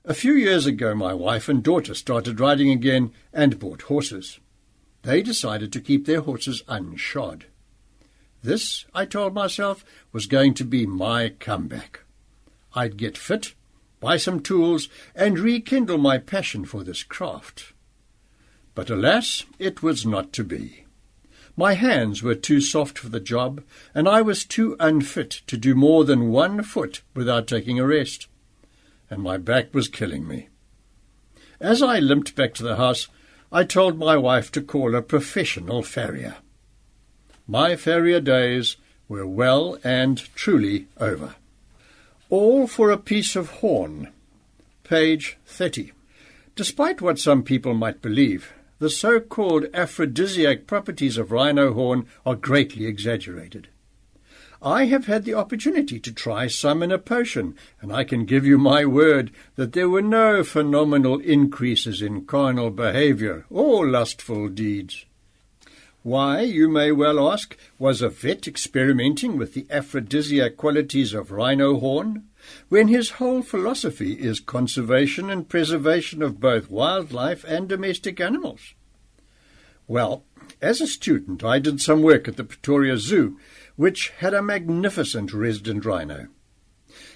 A few years ago, my wife and daughter started riding again and bought horses. They decided to keep their horses unshod. This, I told myself, was going to be my comeback. I'd get fit, buy some tools, and rekindle my passion for this craft. But alas, it was not to be. My hands were too soft for the job, and I was too unfit to do more than 1 foot without taking a rest, and my back was killing me. As I limped back to the house, I told my wife to call a professional farrier. My farrier days were well and truly over. All for a piece of horn. Page 30. Despite what some people might believe, the so-called aphrodisiac properties of rhino horn are greatly exaggerated. I have had the opportunity to try some in a potion, and I can give you my word that there were no phenomenal increases in carnal behavior or lustful deeds. Why, you may well ask, was a vet experimenting with the aphrodisiac qualities of rhino horn, when his whole philosophy is conservation and preservation of both wildlife and domestic animals? Well, as a student, I did some work at the Pretoria Zoo, which had a magnificent resident rhino.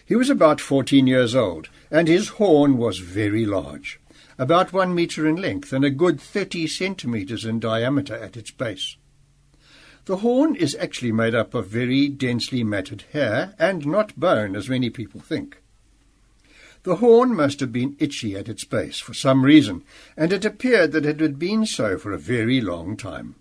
He was about 14 years old, and his horn was very large, about 1 metre in length and a good 30 centimetres in diameter at its base. The horn is actually made up of very densely matted hair and not bone, as many people think. The horn must have been itchy at its base for some reason, and it appeared that it had been so for a very long time.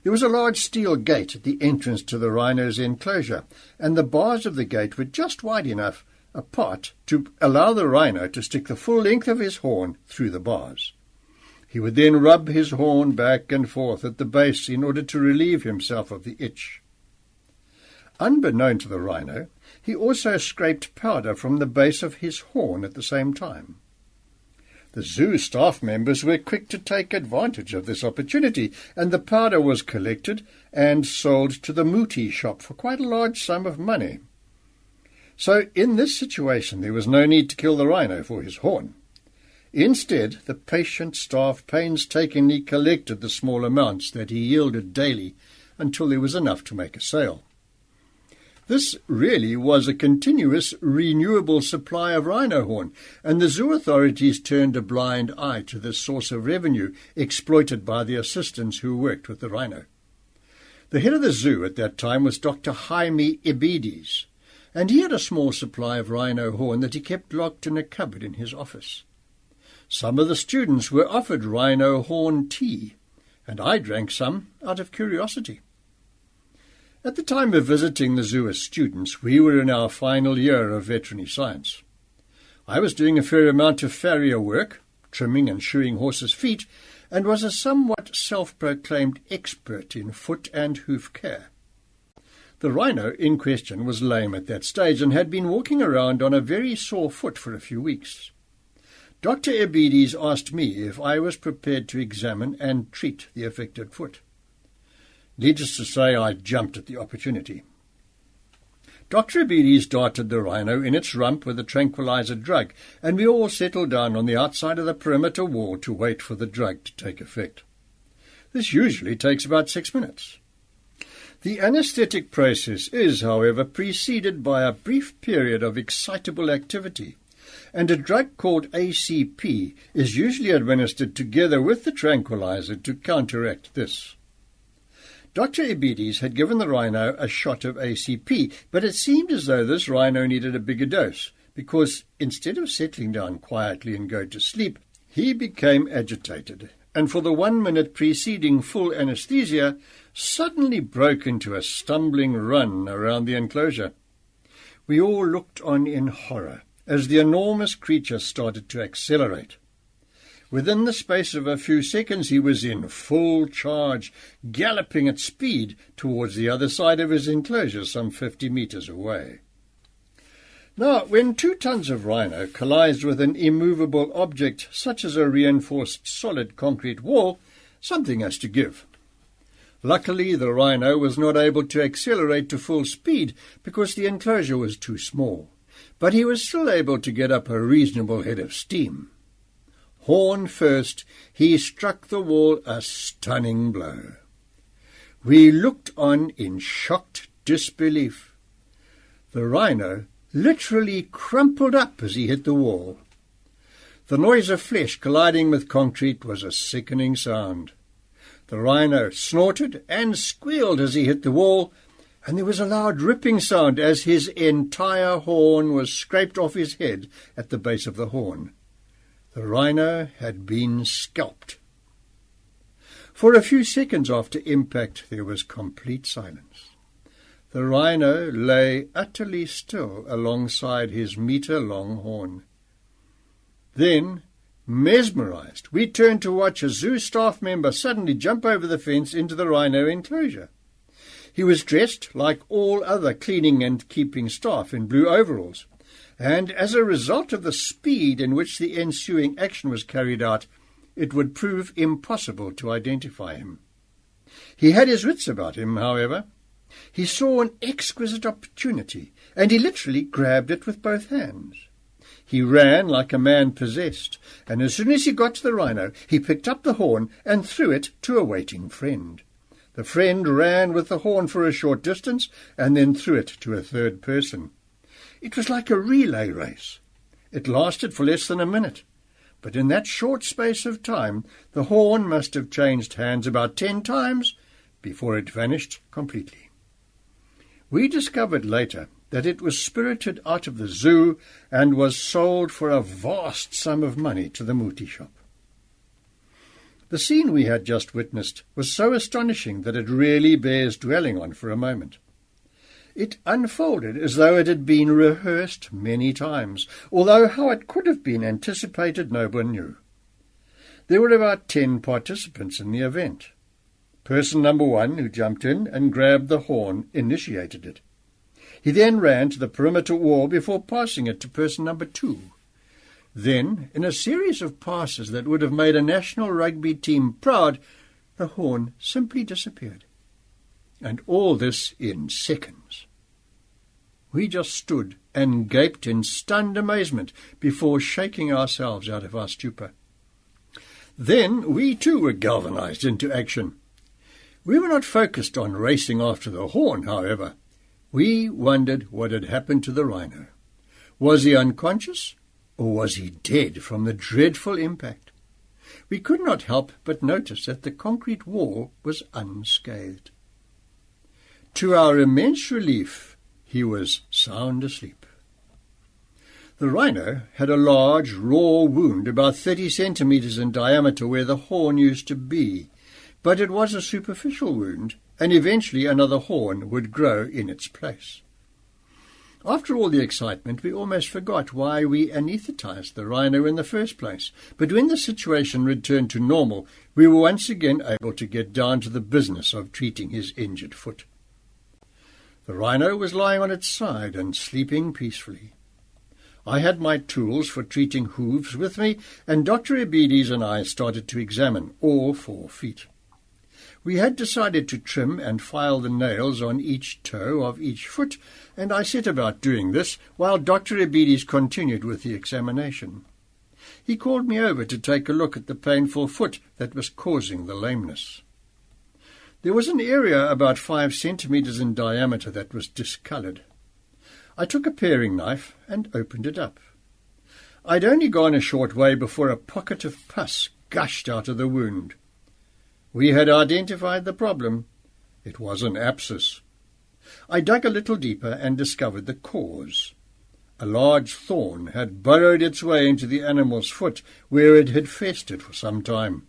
There was a large steel gate at the entrance to the rhino's enclosure, and the bars of the gate were just wide enough apart to allow the rhino to stick the full length of his horn through the bars. He would then rub his horn back and forth at the base in order to relieve himself of the itch. Unbeknown to the rhino, he also scraped powder from the base of his horn at the same time. The zoo staff members were quick to take advantage of this opportunity, and the powder was collected and sold to the Muti shop for quite a large sum of money. So in this situation there was no need to kill the rhino for his horn. Instead, the patient staff painstakingly collected the small amounts that he yielded daily until there was enough to make a sale. This really was a continuous, renewable supply of rhino horn, and the zoo authorities turned a blind eye to this source of revenue exploited by the assistants who worked with the rhino. The head of the zoo at that time was Dr. Jaime Ebides, and he had a small supply of rhino horn that he kept locked in a cupboard in his office. Some of the students were offered rhino horn tea, and I drank some out of curiosity. At the time of visiting the zoo as students, we were in our final year of veterinary science. I was doing a fair amount of farrier work, trimming and shoeing horses' feet, and was a somewhat self-proclaimed expert in foot and hoof care. The rhino in question was lame at that stage and had been walking around on a very sore foot for a few weeks. Dr. Ebides asked me if I was prepared to examine and treat the affected foot. Needless to say, I jumped at the opportunity. Dr. Ebides darted the rhino in its rump with a tranquilizer drug, and we all settled down on the outside of the perimeter wall to wait for the drug to take effect. This usually takes about 6 minutes. The anesthetic process is, however, preceded by a brief period of excitable activity, and a drug called ACP is usually administered together with the tranquilizer to counteract this. Dr. Ebides had given the rhino a shot of ACP, but it seemed as though this rhino needed a bigger dose, because instead of settling down quietly and going to sleep, He became agitated, and for the 1 minute preceding full anesthesia, suddenly broke into a stumbling run around the enclosure. We all looked on in horror as the enormous creature started to accelerate. Within the space of a few seconds he was in full charge, galloping at speed towards the other side of his enclosure, some 50 metres away. Now, when 2 tons of rhino collides with an immovable object such as a reinforced solid concrete wall, something has to give. Luckily, the rhino was not able to accelerate to full speed because the enclosure was too small, but he was still able to get up a reasonable head of steam. Horn first, he struck the wall a stunning blow. We looked on in shocked disbelief. The rhino literally crumpled up as he hit the wall. The noise of flesh colliding with concrete was a sickening sound. The rhino snorted and squealed as he hit the wall, and there was a loud ripping sound as his entire horn was scraped off his head at the base of the horn. The rhino had been scalped. For a few seconds after impact there was complete silence. The rhino lay utterly still alongside his metre-long horn. Then, mesmerized, we turned to watch a zoo staff member suddenly jump over the fence into the rhino enclosure. He was dressed like all other cleaning and keeping staff in blue overalls, and as a result of the speed in which the ensuing action was carried out, it would prove impossible to identify him. He had his wits about him, however. He saw an exquisite opportunity, and he literally grabbed it with both hands. He ran like a man possessed, and as soon as he got to the rhino, he picked up the horn and threw it to a waiting friend. The friend ran with the horn for a short distance and then threw it to a third person. It was like a relay race. It lasted for less than a minute, but in that short space of time the horn must have changed hands about 10 times before it vanished completely. We discovered later that it was spirited out of the zoo and was sold for a vast sum of money to the Muti shop. The scene we had just witnessed was so astonishing that it really bears dwelling on for a moment. It unfolded as though it had been rehearsed many times, although how it could have been anticipated no one knew. There were about 10 participants in the event. Person number 1, who jumped in and grabbed the horn, initiated it. He then ran to the perimeter wall before passing it to person number 2. Then, in a series of passes that would have made a national rugby team proud, the horn simply disappeared. And all this in seconds. We just stood and gaped in stunned amazement before shaking ourselves out of our stupor. Then we too were galvanized into action. We were not focused on racing after the horn, however. We wondered what had happened to the rhino. Was he unconscious, or was he dead from the dreadful impact? We could not help but notice that the concrete wall was unscathed. To our immense relief, he was sound asleep. The rhino had a large, raw wound about 30 centimetres in diameter where the horn used to be, but it was a superficial wound, and eventually another horn would grow in its place. After all the excitement, we almost forgot why we anaesthetized the rhino in the first place, but when the situation returned to normal, we were once again able to get down to the business of treating his injured foot. The rhino was lying on its side and sleeping peacefully. I had my tools for treating hooves with me, and Dr. Ebides and I started to examine all 4 feet. We had decided to trim and file the nails on each toe of each foot, and I set about doing this while Dr. Ebides continued with the examination. He called me over to take a look at the painful foot that was causing the lameness. There was an area about 5 centimetres in diameter that was discoloured. I took a paring knife and opened it up. I'd only gone a short way before a pocket of pus gushed out of the wound. We had identified the problem. It was an abscess. I dug a little deeper and discovered the cause. A large thorn had burrowed its way into the animal's foot, where it had festered for some time.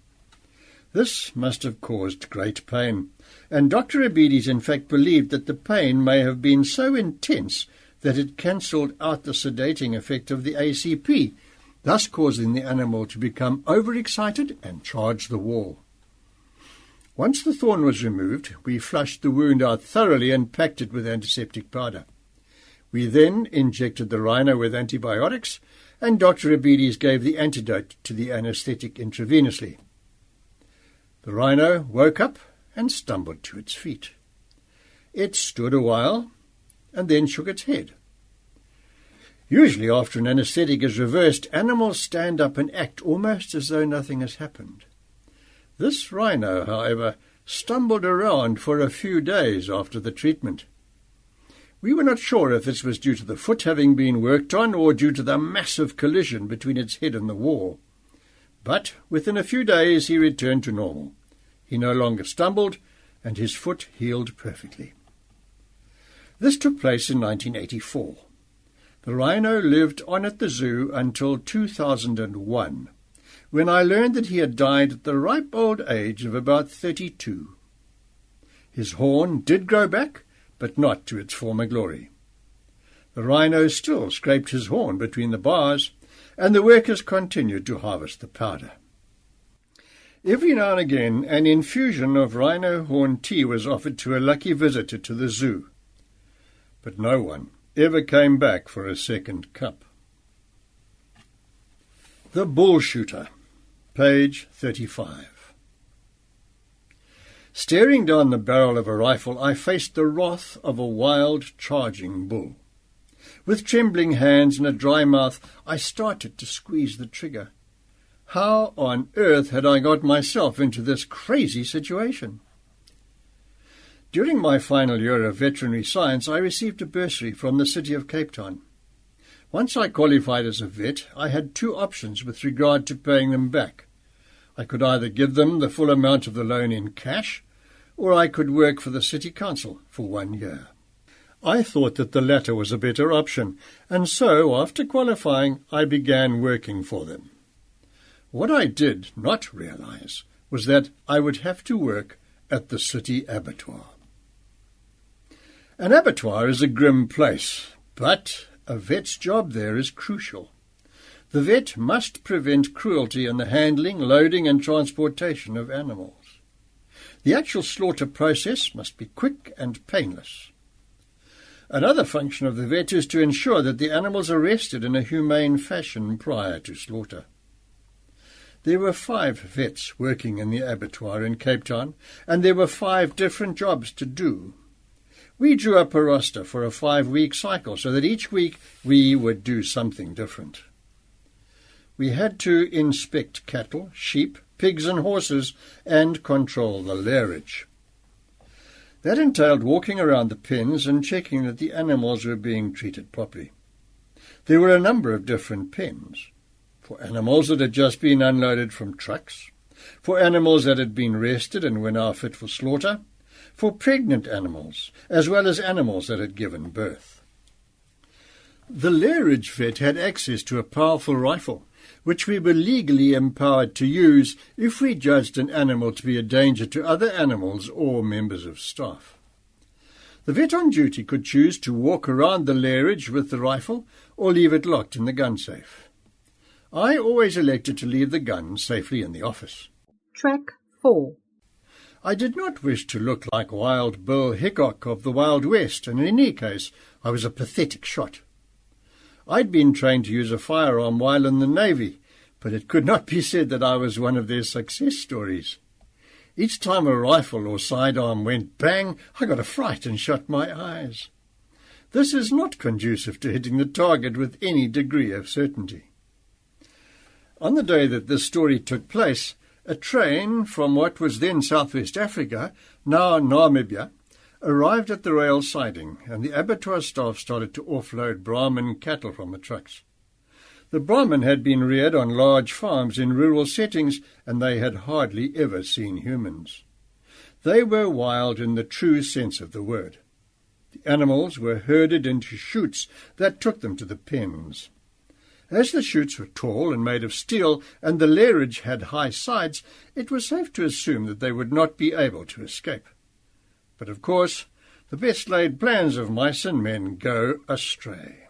This must have caused great pain, and Dr. Abides in fact believed that the pain may have been so intense that it cancelled out the sedating effect of the ACP, thus causing the animal to become overexcited and charge the wall. Once the thorn was removed, we flushed the wound out thoroughly and packed it with antiseptic powder. We then injected the rhino with antibiotics, and Dr. Abides gave the antidote to the anaesthetic intravenously. The rhino woke up and stumbled to its feet. It stood a while and then shook its head. Usually after an anaesthetic is reversed, animals stand up and act almost as though nothing has happened. This rhino, however, stumbled around for a few days after the treatment. We were not sure if this was due to the foot having been worked on or due to the massive collision between its head and the wall. But within a few days he returned to normal. He no longer stumbled, and his foot healed perfectly. This took place in 1984. The rhino lived on at the zoo until 2001, when I learned that he had died at the ripe old age of about 32. His horn did grow back, but not to its former glory. The rhino still scraped his horn between the bars, and the workers continued to harvest the powder. Every now and again an infusion of rhino horn tea was offered to a lucky visitor to the zoo, but no one ever came back for a second cup. The Bull Shooter, page 35. Staring down the barrel of a rifle, I faced the wrath of a wild, charging bull. With trembling hands and a dry mouth, I started to squeeze the trigger. How on earth had I got myself into this crazy situation? During my final year of veterinary science, I received a bursary from the city of Cape Town. Once I qualified as a vet, I had two options with regard to paying them back. I could either give them the full amount of the loan in cash, or I could work for the city council for 1 year. I thought that the latter was a better option, and so, after qualifying, I began working for them. What I did not realize was that I would have to work at the city abattoir. An abattoir is a grim place, but a vet's job there is crucial. The vet must prevent cruelty in the handling, loading and transportation of animals. The actual slaughter process must be quick and painless. Another function of the vet is to ensure that the animals are rested in a humane fashion prior to slaughter. There were 5 vets working in the abattoir in Cape Town, and there were 5 different jobs to do. We drew up a roster for a 5-week cycle so that each week we would do something different. We had to inspect cattle, sheep, pigs and horses and control the lairage. That entailed walking around the pens and checking that the animals were being treated properly. There were a number of different pens, for animals that had just been unloaded from trucks, for animals that had been rested and were now fit for slaughter, for pregnant animals, as well as animals that had given birth. The lairage vet had access to a powerful rifle, which we were legally empowered to use if we judged an animal to be a danger to other animals or members of staff. The vet on duty could choose to walk around the lairage with the rifle or leave it locked in the gun safe. I always elected to leave the gun safely in the office. Track 4. I did not wish to look like Wild Bill Hickok of the Wild West, and in any case I was a pathetic shot. I'd been trained to use a firearm while in the Navy, but it could not be said that I was one of their success stories. Each time a rifle or sidearm went bang, I got a fright and shut my eyes. This is not conducive to hitting the target with any degree of certainty. On the day that this story took place, a train from what was then Southwest Africa, now Namibia, arrived at the rail siding, and the abattoir staff started to offload Brahman cattle from the trucks. The Brahman had been reared on large farms in rural settings, and they had hardly ever seen humans. They were wild in the true sense of the word. The animals were herded into chutes that took them to the pens. As the chutes were tall and made of steel, and the lairage had high sides, it was safe to assume that they would not be able to escape. But of course, the best-laid plans of mice and men go astray.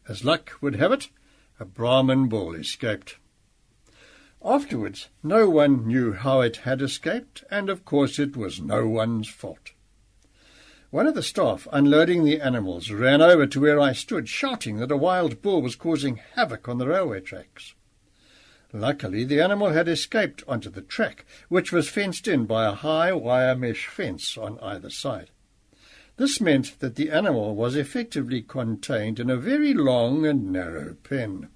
As luck would have it, a Brahmin bull escaped. Afterwards, no one knew how it had escaped, and of course it was no one's fault. One of the staff, unloading the animals, ran over to where I stood, shouting that a wild bull was causing havoc on the railway tracks. Luckily, the animal had escaped onto the track, which was fenced in by a high wire mesh fence on either side. This meant that the animal was effectively contained in a very long and narrow pen.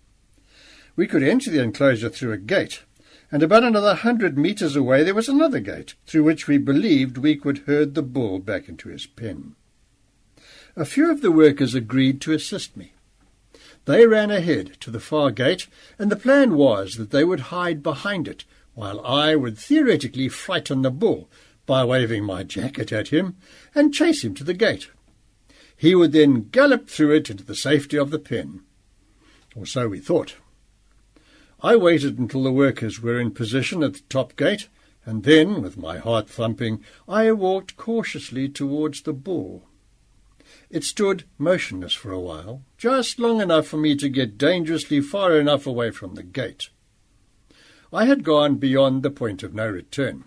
We could enter the enclosure through a gate, and about another 100 metres away there was another gate, through which we believed we could herd the bull back into his pen. A few of the workers agreed to assist me. They ran ahead to the far gate, and the plan was that they would hide behind it, while I would theoretically frighten the bull by waving my jacket at him and chase him to the gate. He would then gallop through it into the safety of the pen. Or so we thought. I waited until the workers were in position at the top gate, and then, with my heart thumping, I walked cautiously towards the bull. It stood motionless for a while, just long enough for me to get dangerously far enough away from the gate. I had gone beyond the point of no return.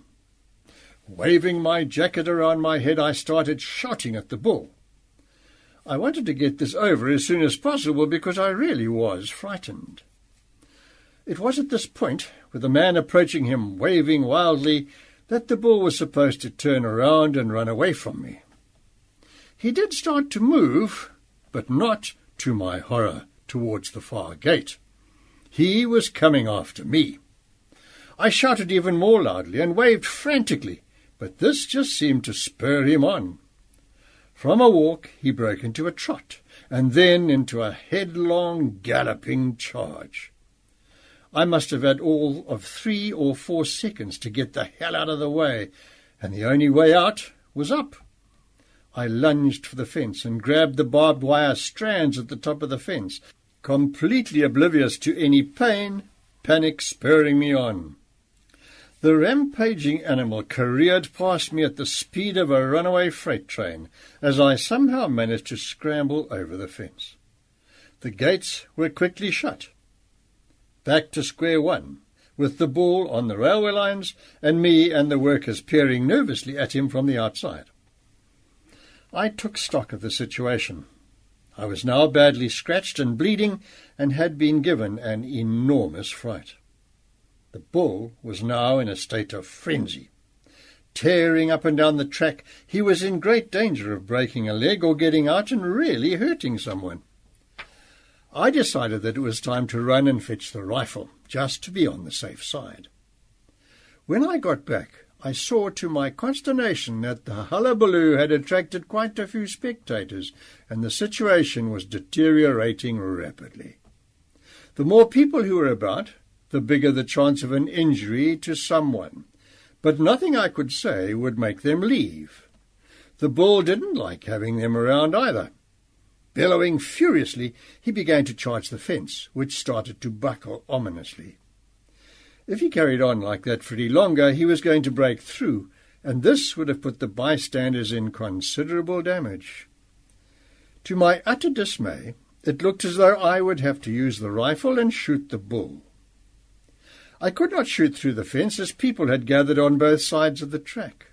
Waving my jacket around my head, I started shouting at the bull. I wanted to get this over as soon as possible because I really was frightened. It was at this point, with the man approaching him waving wildly, that the bull was supposed to turn around and run away from me. He did start to move, but not, to my horror, towards the far gate. He was coming after me. I shouted even more loudly and waved frantically, but this just seemed to spur him on. From a walk he broke into a trot, and then into a headlong galloping charge. I must have had all of 3 or 4 seconds to get the hell out of the way, and the only way out was up. I lunged for the fence and grabbed the barbed wire strands at the top of the fence, completely oblivious to any panic spurring me on. The rampaging animal careered past me at the speed of a runaway freight train, as I somehow managed to scramble over the fence. The gates were quickly shut. Back to square one, with the bull on the railway lines and me and the workers peering nervously at him from the outside. I took stock of the situation. I was now badly scratched and bleeding and had been given an enormous fright. The bull was now in a state of frenzy. Tearing up and down the track, he was in great danger of breaking a leg or getting out and really hurting someone. I decided that it was time to run and fetch the rifle, just to be on the safe side. When I got back, I saw to my consternation that the hullabaloo had attracted quite a few spectators, and the situation was deteriorating rapidly. The more people who were about, the bigger the chance of an injury to someone, but nothing I could say would make them leave. The bull didn't like having them around either. Bellowing furiously, he began to charge the fence, which started to buckle ominously. If he carried on like that for any longer, he was going to break through, and this would have put the bystanders in considerable damage. To my utter dismay, it looked as though I would have to use the rifle and shoot the bull. I could not shoot through the fence, as people had gathered on both sides of the track.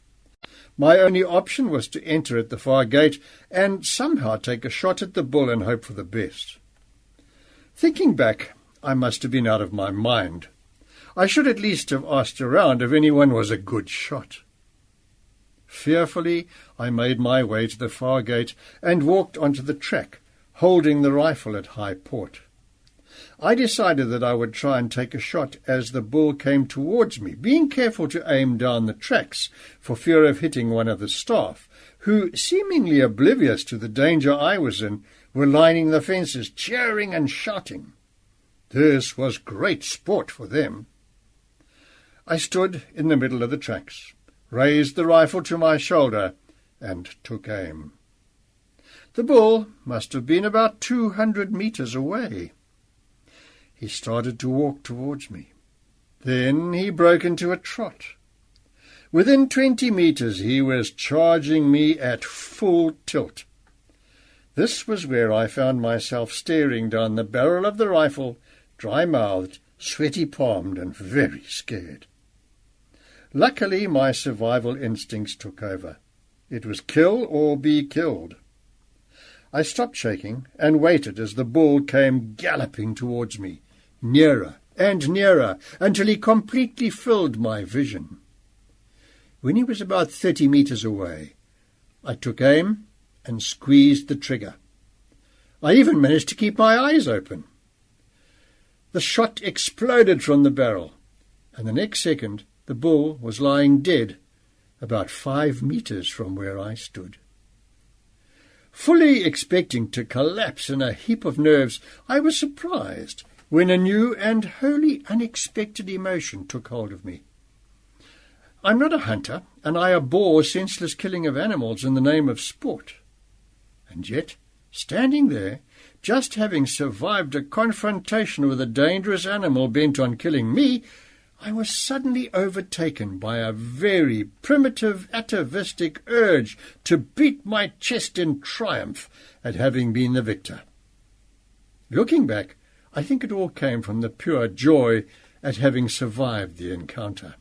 My only option was to enter at the far gate and somehow take a shot at the bull and hope for the best. Thinking back, I must have been out of my mind. I should at least have asked around if anyone was a good shot. Fearfully, I made my way to the far gate and walked onto the track, holding the rifle at high port. I decided that I would try and take a shot as the bull came towards me, being careful to aim down the tracks for fear of hitting one of the staff, who, seemingly oblivious to the danger I was in, were lining the fences, cheering and shouting. This was great sport for them. I stood in the middle of the tracks, raised the rifle to my shoulder, and took aim. The bull must have been about 200 metres away. He started to walk towards me. Then he broke into a trot. Within 20 metres he was charging me at full tilt. This was where I found myself staring down the barrel of the rifle, dry-mouthed, sweaty-palmed, and very scared. Luckily, my survival instincts took over. It was kill or be killed. I stopped shaking and waited as the bull came galloping towards me, nearer and nearer, until he completely filled my vision. When he was about 30 metres away, I took aim and squeezed the trigger. I even managed to keep my eyes open. The shot exploded from the barrel, and the next second the bull was lying dead about 5 metres from where I stood. Fully expecting to collapse in a heap of nerves, I was surprised when a new and wholly unexpected emotion took hold of me. I'm not a hunter, and I abhor senseless killing of animals in the name of sport. And yet, standing there, just having survived a confrontation with a dangerous animal bent on killing me, I was suddenly overtaken by a very primitive, atavistic urge to beat my chest in triumph at having been the victor. Looking back, I think it all came from the pure joy at having survived the encounter.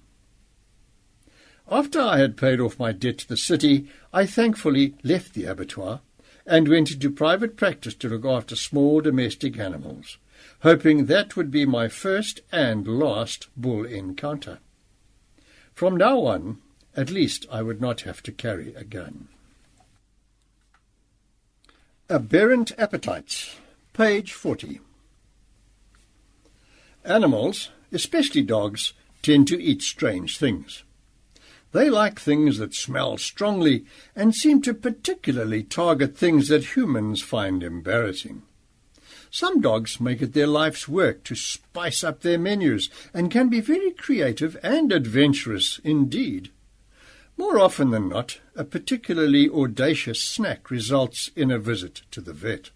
After I had paid off my debt to the city, I thankfully left the abattoir and went into private practice to look after small domestic animals, hoping that would be my first and last bull encounter. From now on, at least I would not have to carry a gun. Aberrant Appetites, page 40. Animals, especially dogs, tend to eat strange things. They like things that smell strongly and seem to particularly target things that humans find embarrassing. Some dogs make it their life's work to spice up their menus and can be very creative and adventurous indeed. More often than not, a particularly audacious snack results in a visit to the vet.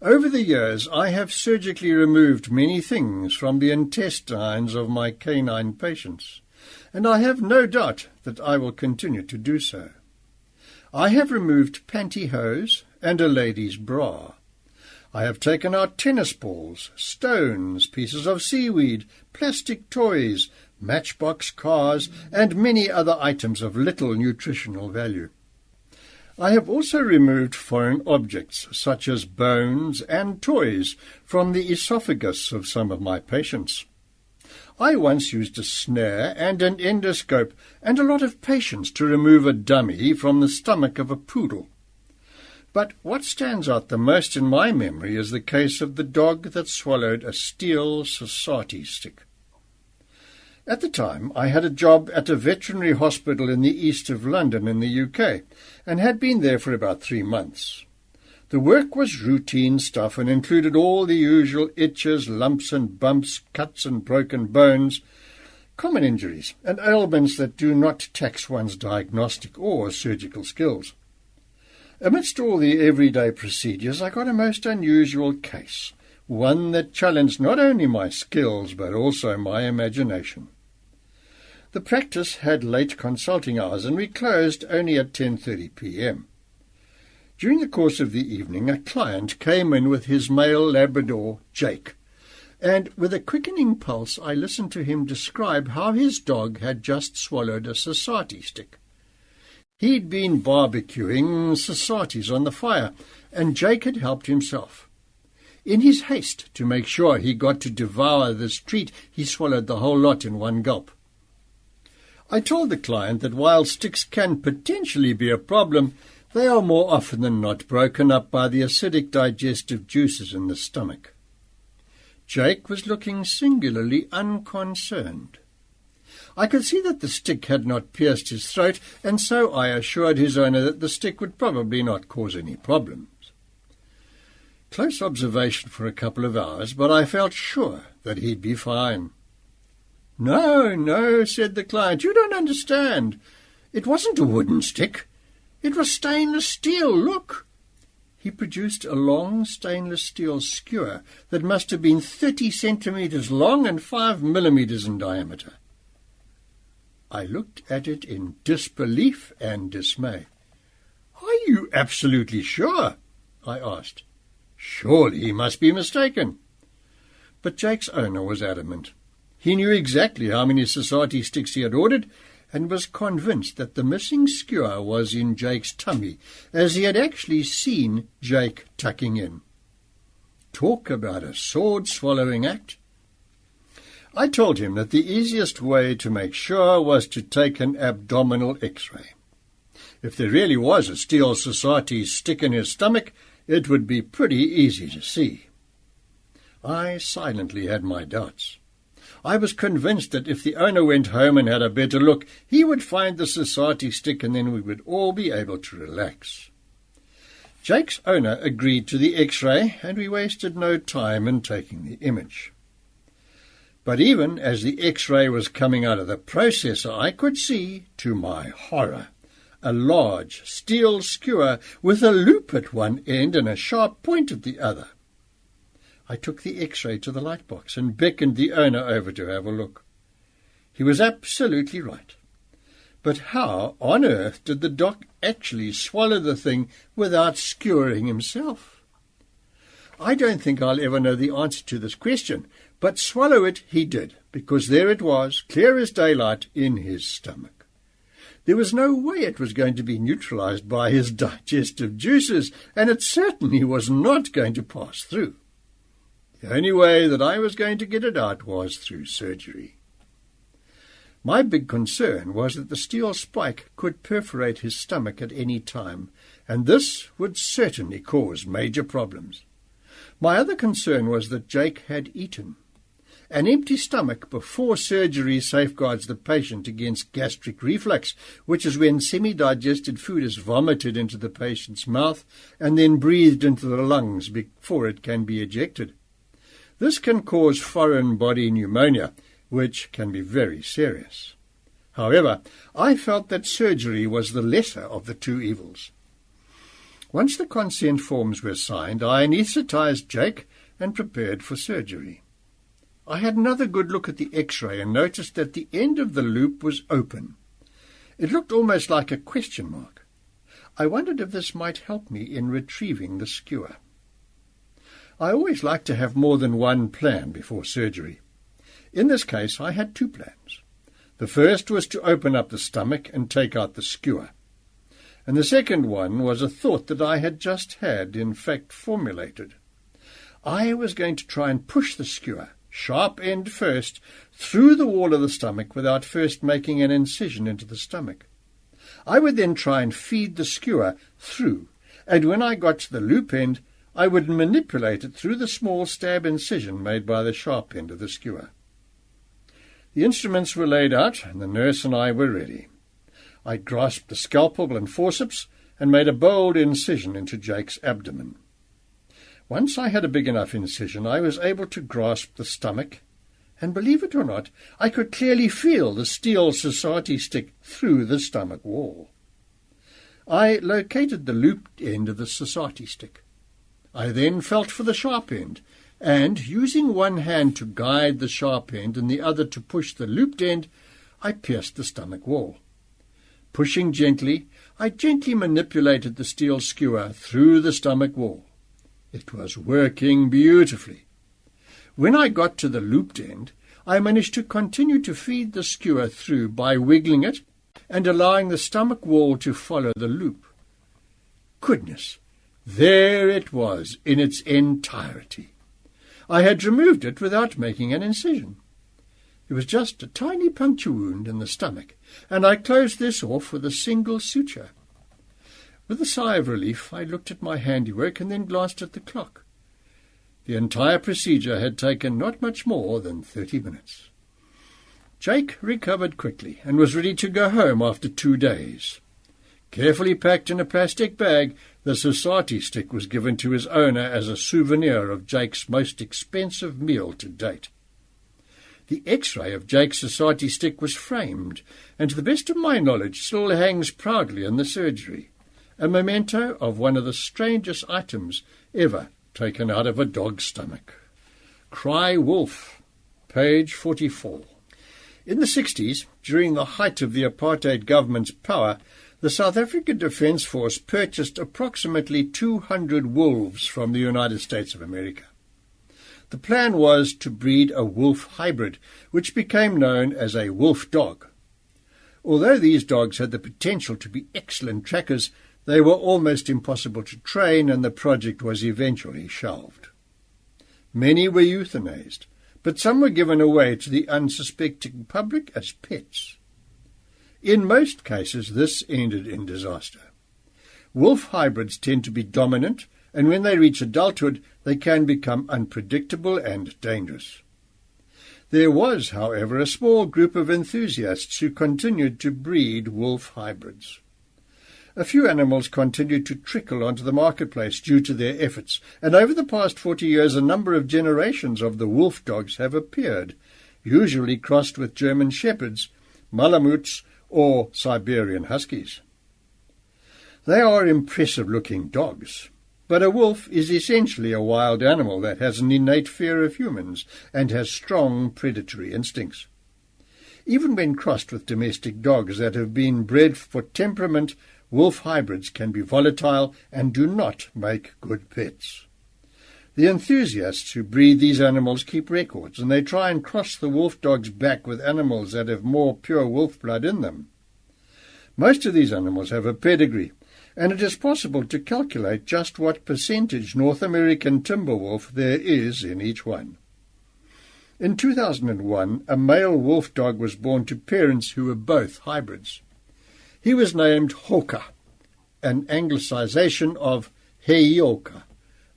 Over the years, I have surgically removed many things from the intestines of my canine patients, and I have no doubt that I will continue to do so. I have removed pantyhose and a lady's bra. I have taken out tennis balls, stones, pieces of seaweed, plastic toys, matchbox cars, and many other items of little nutritional value. I have also removed foreign objects, such as bones and toys, from the esophagus of some of my patients. I once used a snare and an endoscope and a lot of patience to remove a dummy from the stomach of a poodle. But what stands out the most in my memory is the case of the dog that swallowed a steel society stick. At the time, I had a job at a veterinary hospital in the east of London in the UK, and had been there for about 3 months. The work was routine stuff and included all the usual itches, lumps and bumps, cuts and broken bones, common injuries, and ailments that do not tax one's diagnostic or surgical skills. Amidst all the everyday procedures, I got a most unusual case, one that challenged not only my skills but also my imagination. The practice had late consulting hours, and we closed only at 10:30 p.m. During the course of the evening, a client came in with his male Labrador, Jake, and with a quickening pulse I listened to him describe how his dog had just swallowed a society stick. He'd been barbecuing societies on the fire, and Jake had helped himself. In his haste to make sure he got to devour this treat, he swallowed the whole lot in one gulp. I told the client that while sticks can potentially be a problem, they are more often than not broken up by the acidic digestive juices in the stomach. Jake was looking singularly unconcerned. I could see that the stick had not pierced his throat, and so I assured his owner that the stick would probably not cause any problems. Close observation for a couple of hours, but I felt sure that he'd be fine. No, said the client, you don't understand. It wasn't a wooden stick. It was stainless steel, look. he produced a long stainless steel skewer that must have been 30 centimetres long and 5 millimetres in diameter. I looked at it in disbelief and dismay. "Are you absolutely sure?" I asked. Surely he must be mistaken. But Jake's owner was adamant. He knew exactly how many society sticks he had ordered, and was convinced that the missing skewer was in Jake's tummy, as he had actually seen Jake tucking in. Talk about a sword-swallowing act. I told him that the easiest way to make sure was to take an abdominal X-ray. If there really was a steel society stick in his stomach, it would be pretty easy to see. I silently had my doubts. I was convinced that if the owner went home and had a better look, he would find the society stick, and then we would all be able to relax. Jake's owner agreed to the X-ray, and we wasted no time in taking the image. But even as the X-ray was coming out of the processor, I could see, to my horror, a large steel skewer with a loop at one end and a sharp point at the other. I took the X-ray to the light box and beckoned the owner over to have a look. He was absolutely right. But how on earth did the doc actually swallow the thing without skewering himself? I don't think I'll ever know the answer to this question, but swallow it he did, because there it was, clear as daylight, in his stomach. There was no way it was going to be neutralized by his digestive juices, and it certainly was not going to pass through. The only way that I was going to get it out was through surgery. My big concern was that the steel spike could perforate his stomach at any time, and this would certainly cause major problems. My other concern was that Jake had eaten. An empty stomach before surgery safeguards the patient against gastric reflux, which is when semi-digested food is vomited into the patient's mouth and then breathed into the lungs before it can be ejected. This can cause foreign body pneumonia, which can be very serious. However, I felt that surgery was the lesser of the two evils. Once the consent forms were signed, I anaesthetized Jake and prepared for surgery. I had another good look at the X-ray and noticed that the end of the loop was open. It looked almost like a question mark. I wondered if this might help me in retrieving the skewer. I always like to have more than one plan before surgery. In this case, I had two plans. The first was to open up the stomach and take out the skewer. And the second one was a thought that I had just had, in fact, formulated. I was going to try and push the skewer, sharp end first, through the wall of the stomach without first making an incision into the stomach. I would then try and feed the skewer through, and when I got to the loop end, I would manipulate it through the small stab incision made by the sharp end of the skewer. The instruments were laid out, and the nurse and I were ready. I grasped the scalpel and forceps and made a bold incision into Jake's abdomen. Once I had a big enough incision, I was able to grasp the stomach, and believe it or not, I could clearly feel the steel society stick through the stomach wall. I located the looped end of the society stick. I then felt for the sharp end, and, using one hand to guide the sharp end and the other to push the looped end, I pierced the stomach wall. Pushing gently, I gently manipulated the steel skewer through the stomach wall. It was working beautifully. When I got to the looped end, I managed to continue to feed the skewer through by wiggling it and allowing the stomach wall to follow the loop. Goodness! There it was in its entirety. I had removed it without making an incision. There was just a tiny puncture wound in the stomach, and I closed this off with a single suture. With a sigh of relief, I looked at my handiwork and then glanced at the clock. The entire procedure had taken not much more than 30 minutes. Jake recovered quickly and was ready to go home after 2 days. Carefully packed in a plastic bag, the society stick was given to his owner as a souvenir of Jake's most expensive meal to date. The X-ray of Jake's society stick was framed, and to the best of my knowledge still hangs proudly in the surgery. a memento of one of the strangest items ever taken out of a dog's stomach. Cry Wolf, page 44. In the 60s, during the height of the apartheid government's power, the South African Defence Force purchased approximately 200 wolves from the United States of America. The plan was to breed a wolf hybrid, which became known as a wolf dog. Although these dogs had the potential to be excellent trackers, they were almost impossible to train, and the project was eventually shelved. Many were euthanized, but some were given away to the unsuspecting public as pets. In most cases, this ended in disaster. Wolf hybrids tend to be dominant, and when they reach adulthood, they can become unpredictable and dangerous. There was, however, a small group of enthusiasts who continued to breed wolf hybrids. A few animals continued to trickle onto the marketplace due to their efforts, and over the past 40 years a number of generations of the wolf dogs have appeared, usually crossed with German shepherds, Malamutes, or Siberian huskies. They are impressive-looking dogs, but a wolf is essentially a wild animal that has an innate fear of humans and has strong predatory instincts. Even when crossed with domestic dogs that have been bred for temperament, wolf hybrids can be volatile and do not make good pets. The enthusiasts who breed these animals keep records, and they try and cross the wolf dogs back with animals that have more pure wolf blood in them. Most of these animals have a pedigree, and it is possible to calculate just what percentage North American timber wolf there is in each one. In 2001, a male wolf dog was born to parents who were both hybrids. He was named Hoka, an anglicization of Heyoka,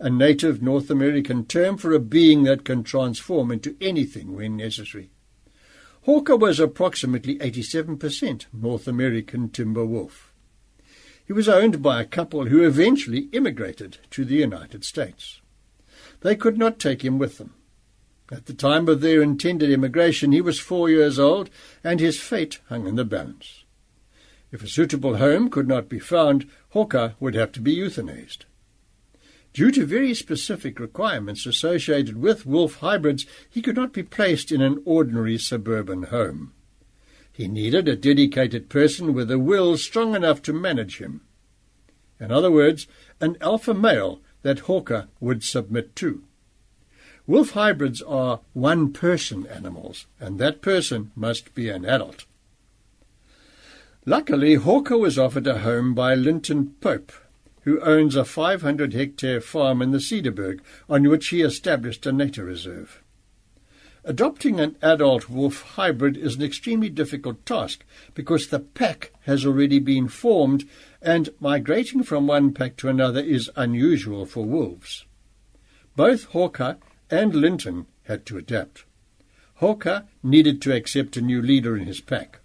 a native North American term for a being that can transform into anything when necessary. Hoka was approximately 87% North American timber wolf. He was owned by a couple who eventually immigrated to the United States. They could not take him with them. At the time of their intended immigration, he was 4 years old, and his fate hung in the balance. If a suitable home could not be found, Hoka would have to be euthanized. Due to very specific requirements associated with wolf hybrids, he could not be placed in an ordinary suburban home. He needed a dedicated person with a will strong enough to manage him. In other words, an alpha male that Hoka would submit to. Wolf hybrids are one-person animals, and that person must be an adult. Luckily, Hoka was offered a home by Linton Pope, who owns a 500-hectare farm in the Cederberg, on which he established a nature reserve. Adopting an adult wolf hybrid is an extremely difficult task because the pack has already been formed, and migrating from one pack to another is unusual for wolves. Both Hoka and Linton had to adapt. Hoka needed to accept a new leader in his pack.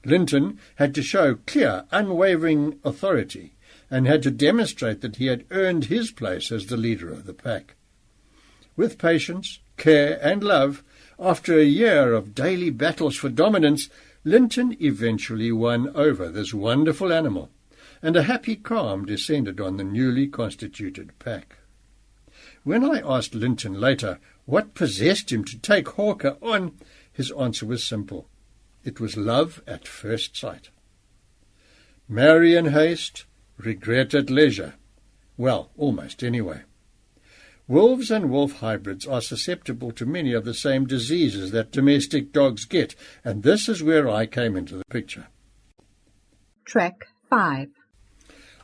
Linton had to show clear, unwavering authority and had to demonstrate that he had earned his place as the leader of the pack. With patience, care, and love, after a year of daily battles for dominance, Linton eventually won over this wonderful animal, and a happy calm descended on the newly constituted pack. When I asked Linton later what possessed him to take Hoka on, his answer was simple. It was love at first sight. Marry in haste, regret at leisure. Well, almost anyway. Wolves and wolf hybrids are susceptible to many of the same diseases that domestic dogs get, and this is where I came into the picture. Track 5.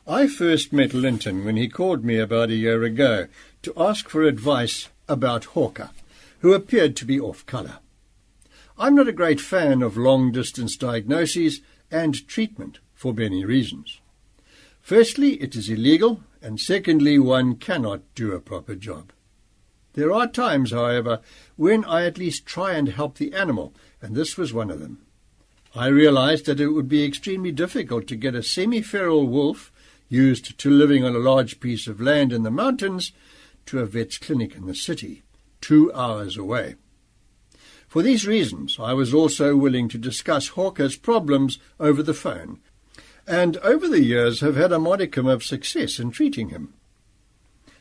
I first met Linton when he called me about a year ago to ask for advice about Hoka, who appeared to be off colour. I'm not a great fan of long-distance diagnoses and treatment for many reasons. Firstly, it is illegal, and secondly, one cannot do a proper job. There are times, however, when I at least try and help the animal, and this was one of them. I realized that it would be extremely difficult to get a semi-feral wolf, used to living on a large piece of land in the mountains, to a vet's clinic in the city, 2 hours away. For these reasons, I was also willing to discuss Hoka's problems over the phone, and over the years have had a modicum of success in treating him.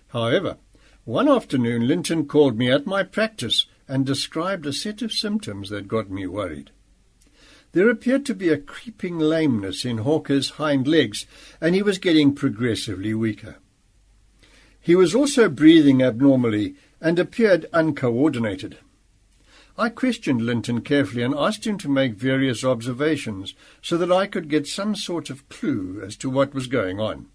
However, one afternoon Linton called me at my practice and described a set of symptoms that got me worried. There appeared to be a creeping lameness in Hawker's hind legs, and he was getting progressively weaker. He was also breathing abnormally and appeared uncoordinated. I questioned Linton carefully and asked him to make various observations so that I could get some sort of clue as to what was going on.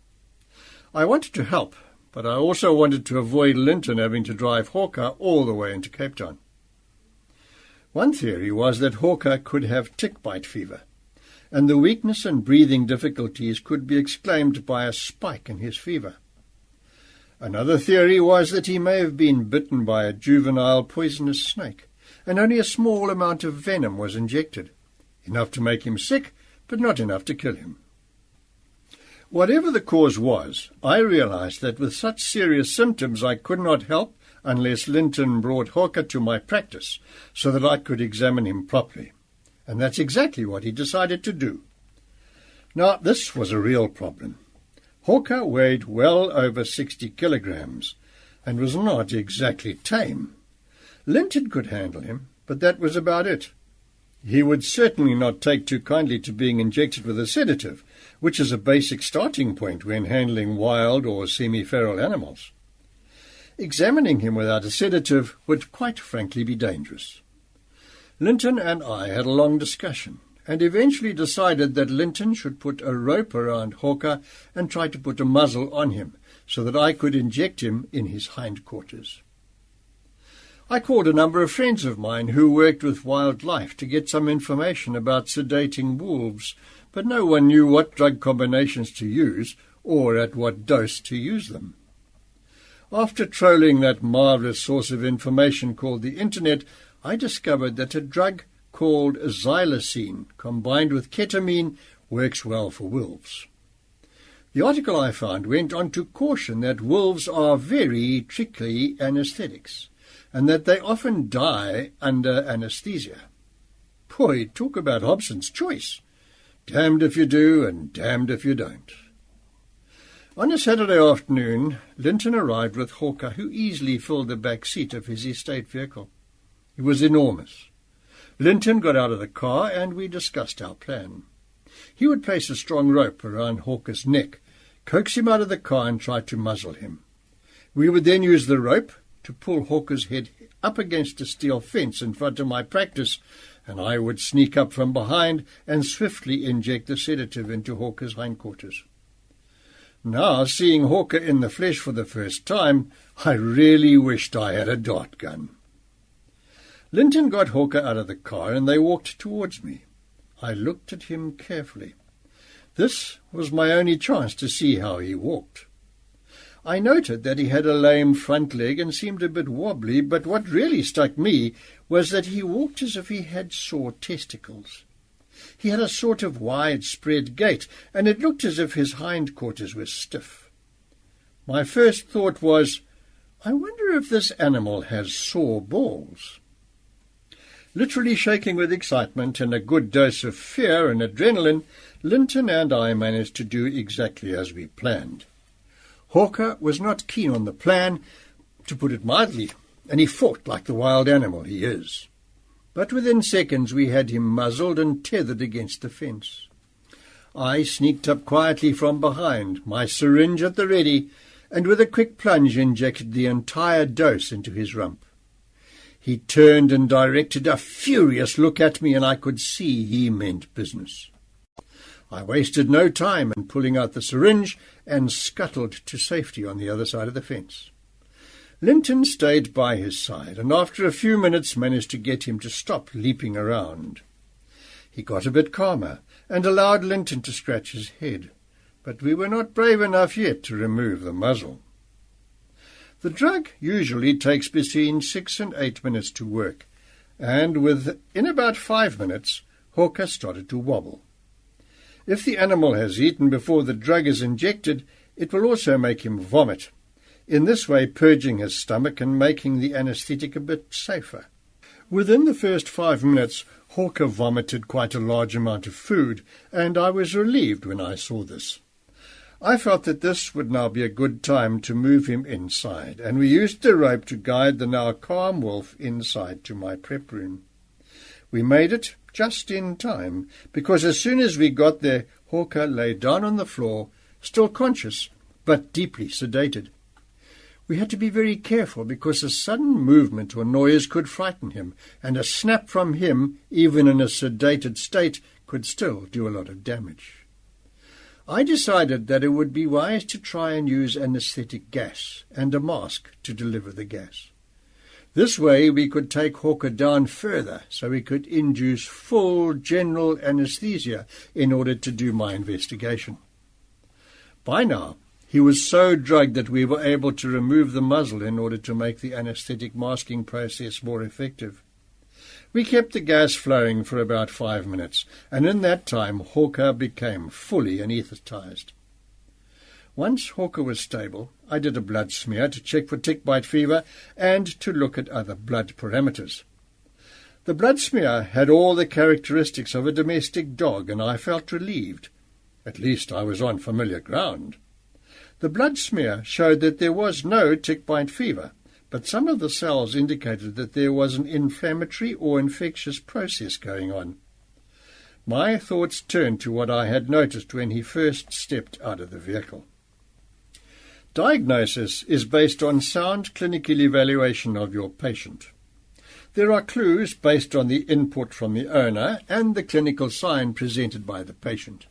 I wanted to help, but I also wanted to avoid Linton having to drive Hawker all the way into Cape Town. One theory was that Hawker could have tick bite fever, and the weakness and breathing difficulties could be explained by a spike in his fever. Another theory was that he may have been bitten by a juvenile poisonous snake, and only a small amount of venom was injected, enough to make him sick, but not enough to kill him. Whatever the cause was, I realized that with such serious symptoms I could not help unless Linton brought Hawker to my practice so that I could examine him properly, and that's exactly what he decided to do. Now, this was a real problem. Hawker weighed well over 60 kilograms and was not exactly tame. Linton could handle him, but that was about it. He would certainly not take too kindly to being injected with a sedative, which is a basic starting point when handling wild or semi-feral animals. Examining him without a sedative would quite frankly be dangerous. Linton and I had a long discussion, and eventually decided that Linton should put a rope around Hawker and try to put a muzzle on him, so that I could inject him in his hindquarters. I called a number of friends of mine who worked with wildlife to get some information about sedating wolves, but no one knew what drug combinations to use or at what dose to use them. After trolling that marvelous source of information called the Internet, I discovered that a drug called xylazine, combined with ketamine, works well for wolves. The article I found went on to caution that wolves are very tricky anesthetics, and that they often die under anesthesia. Boy, talk about Hobson's choice. Damned if you do and damned if you don't. On a Saturday afternoon, Linton arrived with Hawker, who easily filled the back seat of his estate vehicle. It was enormous. Linton got out of the car and we discussed our plan. He would place a strong rope around Hawker's neck, coax him out of the car and try to muzzle him. We would then use the rope to pull Hawker's head up against a steel fence in front of my practice, and I would sneak up from behind and swiftly inject the sedative into Hawker's hindquarters. Now, seeing Hawker in the flesh for the first time, I really wished I had a dart gun. Linton got Hawker out of the car and they walked towards me. I looked at him carefully. This was my only chance to see how he walked. I noted that he had a lame front leg and seemed a bit wobbly, but what really struck me was that he walked as if he had sore testicles. He had a sort of widespread gait, and it looked as if his hindquarters were stiff. My first thought was, I wonder if this animal has sore balls. Literally shaking with excitement and a good dose of fear and adrenaline, Linton and I managed to do exactly as we planned. Hawker was not keen on the plan, to put it mildly, and he fought like the wild animal he is. But within seconds we had him muzzled and tethered against the fence. I sneaked up quietly from behind, my syringe at the ready, and with a quick plunge injected the entire dose into his rump. He turned and directed a furious look at me, and I could see he meant business. I wasted no time in pulling out the syringe and scuttled to safety on the other side of the fence. Linton stayed by his side, and after a few minutes managed to get him to stop leaping around. He got a bit calmer and allowed Linton to scratch his head, but we were not brave enough yet to remove the muzzle. The drug usually takes between 6 and 8 minutes to work, and within about 5 minutes, Hawker started to wobble. If the animal has eaten before the drug is injected, it will also make him vomit, in this way purging his stomach and making the anesthetic a bit safer. Within the first 5 minutes, Hawker vomited quite a large amount of food, and I was relieved when I saw this. I felt that this would now be a good time to move him inside, and we used the rope to guide the now calm wolf inside to my prep room. We made it just in time, because as soon as we got there, Hawker lay down on the floor, still conscious, but deeply sedated. We had to be very careful, because a sudden movement or noise could frighten him, and a snap from him, even in a sedated state, could still do a lot of damage. I decided that it would be wise to try and use anesthetic gas and a mask to deliver the gas. This way we could take Hawker down further, so we could induce full general anesthesia in order to do my investigation. By now, he was so drugged that we were able to remove the muzzle in order to make the anesthetic masking process more effective. We kept the gas flowing for about 5 minutes, and in that time Hawker became fully anaesthetized. Once Hawker was stable, I did a blood smear to check for tick bite fever and to look at other blood parameters. The blood smear had all the characteristics of a domestic dog, and I felt relieved. At least I was on familiar ground. The blood smear showed that there was no tick bite fever, but some of the cells indicated that there was an inflammatory or infectious process going on. My thoughts turned to what I had noticed when he first stepped out of the vehicle. Diagnosis is based on sound clinical evaluation of your patient. There are clues based on the input from the owner and the clinical sign presented by the patient.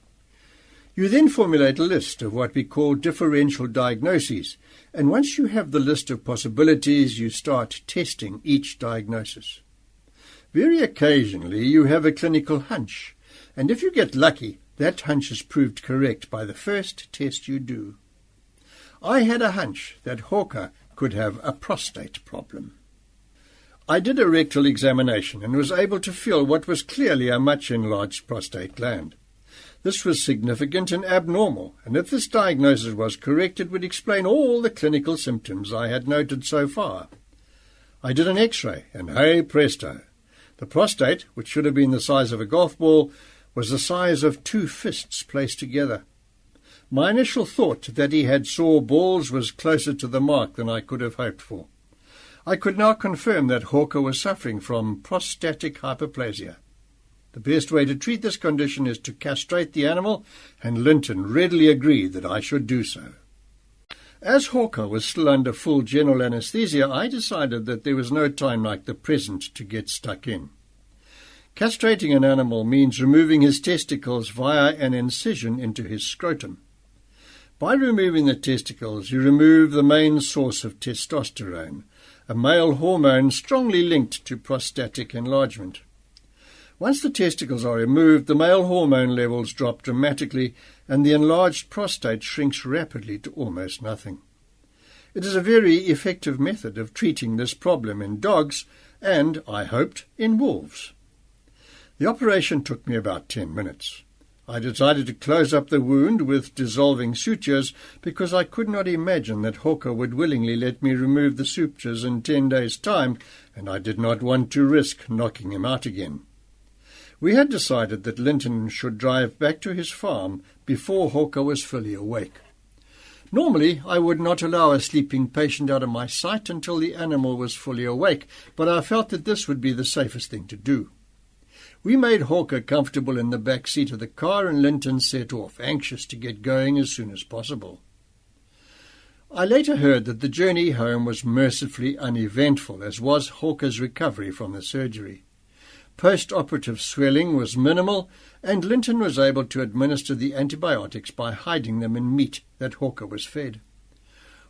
You then formulate a list of what we call differential diagnoses, and once you have the list of possibilities, you start testing each diagnosis. Very occasionally you have a clinical hunch, and if you get lucky, that hunch is proved correct by the first test you do. I had a hunch that Hawker could have a prostate problem. I did a rectal examination and was able to feel what was clearly a much enlarged prostate gland. This was significant and abnormal, and if this diagnosis was correct, it would explain all the clinical symptoms I had noted so far. I did an X-ray, and hey presto! The prostate, which should have been the size of a golf ball, was the size of 2 fists placed together. My initial thought that he had sore balls was closer to the mark than I could have hoped for. I could now confirm that Hawker was suffering from prostatic hyperplasia. The best way to treat this condition is to castrate the animal, and Linton readily agreed that I should do so. As Hawker was still under full general anesthesia, I decided that there was no time like the present to get stuck in. Castrating an animal means removing his testicles via an incision into his scrotum. By removing the testicles, you remove the main source of testosterone, a male hormone strongly linked to prostatic enlargement. Once the testicles are removed, the male hormone levels drop dramatically, and the enlarged prostate shrinks rapidly to almost nothing. It is a very effective method of treating this problem in dogs and, I hoped, in wolves. The operation took me about 10 minutes. I decided to close up the wound with dissolving sutures because I could not imagine that Hawker would willingly let me remove the sutures in 10 days' time, and I did not want to risk knocking him out again. We had decided that Linton should drive back to his farm before Hawker was fully awake. Normally, I would not allow a sleeping patient out of my sight until the animal was fully awake, but I felt that this would be the safest thing to do. We made Hawker comfortable in the back seat of the car, and Linton set off, anxious to get going as soon as possible. I later heard that the journey home was mercifully uneventful, as was Hawker's recovery from the surgery. Post-operative swelling was minimal, and Linton was able to administer the antibiotics by hiding them in meat that Hawker was fed.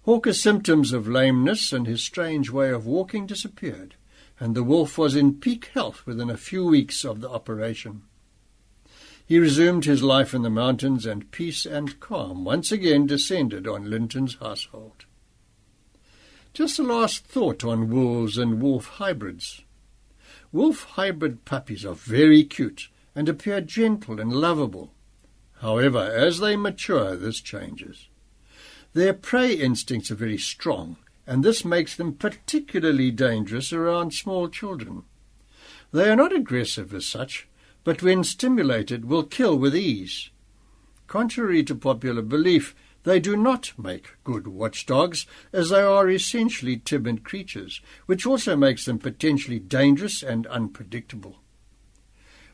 Hawker's symptoms of lameness and his strange way of walking disappeared, and the wolf was in peak health within a few weeks of the operation. He resumed his life in the mountains, and peace and calm once again descended on Linton's household. Just a last thought on wolves and wolf hybrids. Wolf hybrid puppies are very cute and appear gentle and lovable. However, as they mature, this changes. Their prey instincts are very strong, and this makes them particularly dangerous around small children. They are not aggressive as such, but when stimulated will kill with ease. Contrary to popular belief, they do not make good watchdogs, as they are essentially timid creatures, which also makes them potentially dangerous and unpredictable.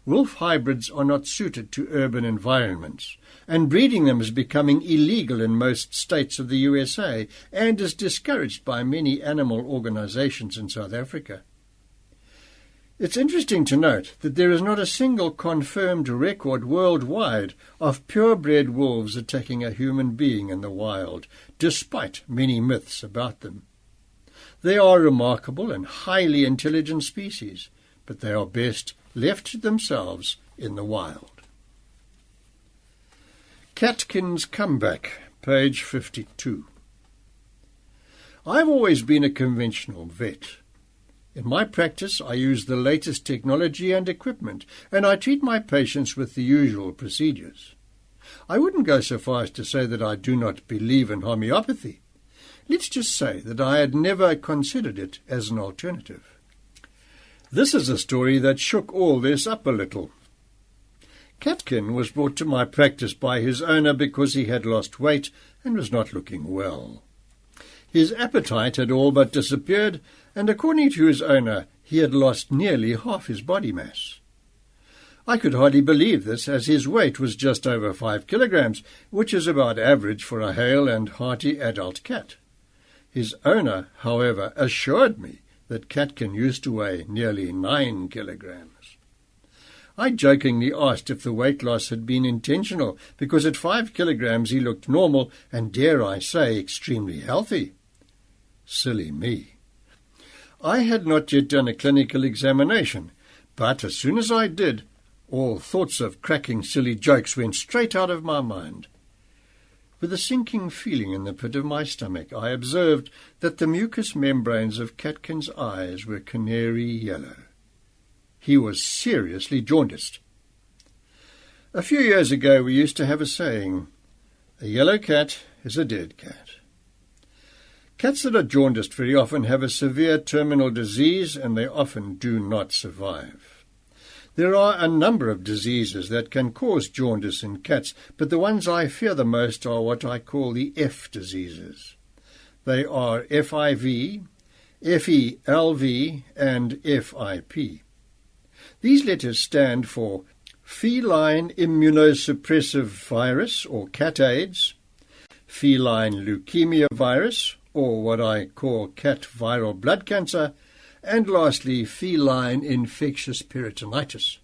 Wolf hybrids are not suited to urban environments, and breeding them is becoming illegal in most states of the USA and is discouraged by many animal organizations in South Africa. It's interesting to note that there is not a single confirmed record worldwide of purebred wolves attacking a human being in the wild, despite many myths about them. They are remarkable and highly intelligent species, but they are best left to themselves in the wild. Catkin's Comeback, page 52. I've always been a conventional vet. In my practice, I use the latest technology and equipment, and I treat my patients with the usual procedures. I wouldn't go so far as to say that I do not believe in homeopathy. Let's just say that I had never considered it as an alternative. This is a story that shook all this up a little. Catkin was brought to my practice by his owner because he had lost weight and was not looking well. His appetite had all but disappeared, and according to his owner, he had lost nearly half his body mass. I could hardly believe this, as his weight was just over 5 kilograms, which is about average for a hale and hearty adult cat. His owner, however, assured me that Catkin used to weigh nearly 9 kilograms. I jokingly asked if the weight loss had been intentional, because at 5 kilograms he looked normal and, dare I say, extremely healthy. Silly me. I had not yet done a clinical examination, but as soon as I did, all thoughts of cracking silly jokes went straight out of my mind. With a sinking feeling in the pit of my stomach, I observed that the mucous membranes of Catkin's eyes were canary yellow. He was seriously jaundiced. A few years ago we used to have a saying, "A yellow cat is a dead cat." Cats that are jaundiced very often have a severe terminal disease, and they often do not survive. There are a number of diseases that can cause jaundice in cats, but the ones I fear the most are what I call the F diseases. They are FIV, FELV, and FIP. These letters stand for feline immunosuppressive virus, or cat AIDS, feline leukemia virus, or what I call cat viral blood cancer, and lastly, feline infectious peritonitis.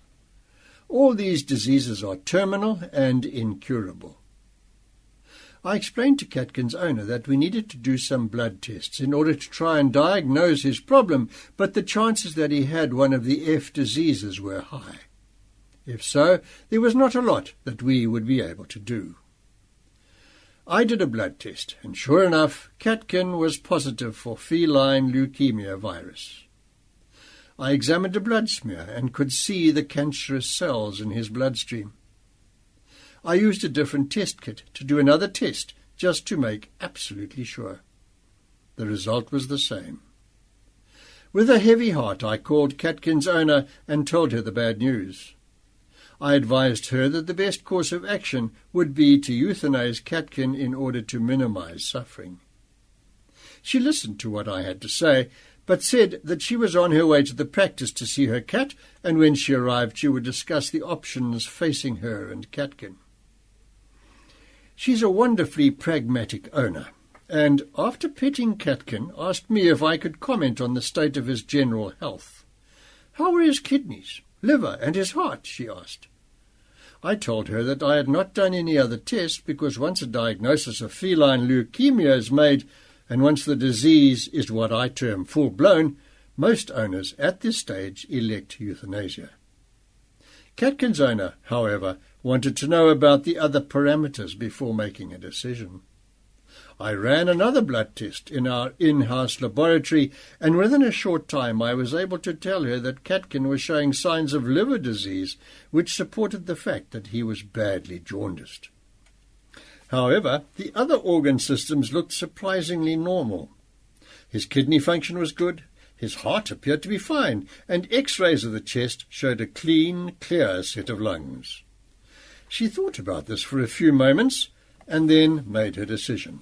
All these diseases are terminal and incurable. I explained to Catkin's owner that we needed to do some blood tests in order to try and diagnose his problem, but the chances that he had one of the F diseases were high. If so, there was not a lot that we would be able to do. I did a blood test, and sure enough, Catkin was positive for feline leukemia virus. I examined a blood smear and could see the cancerous cells in his bloodstream. I used a different test kit to do another test, just to make absolutely sure. The result was the same. With a heavy heart, I called Catkin's owner and told her the bad news. I advised her that the best course of action would be to euthanize Catkin in order to minimize suffering. She listened to what I had to say, but said that she was on her way to the practice to see her cat, and when she arrived she would discuss the options facing her and Catkin. She's a wonderfully pragmatic owner, and after petting Catkin, asked me if I could comment on the state of his general health. How were his kidneys, liver, and his heart, she asked. I told her that I had not done any other tests because once a diagnosis of feline leukemia is made, and once the disease is what I term full-blown, most owners at this stage elect euthanasia. Catkin's owner, however, wanted to know about the other parameters before making a decision. I ran another blood test in our in-house laboratory, and within a short time I was able to tell her that Catkin was showing signs of liver disease, which supported the fact that he was badly jaundiced. However, the other organ systems looked surprisingly normal. His kidney function was good, His heart appeared to be fine, and X-rays of the chest showed a clean, clear set of lungs. She thought about this for a few moments, and then made her decision.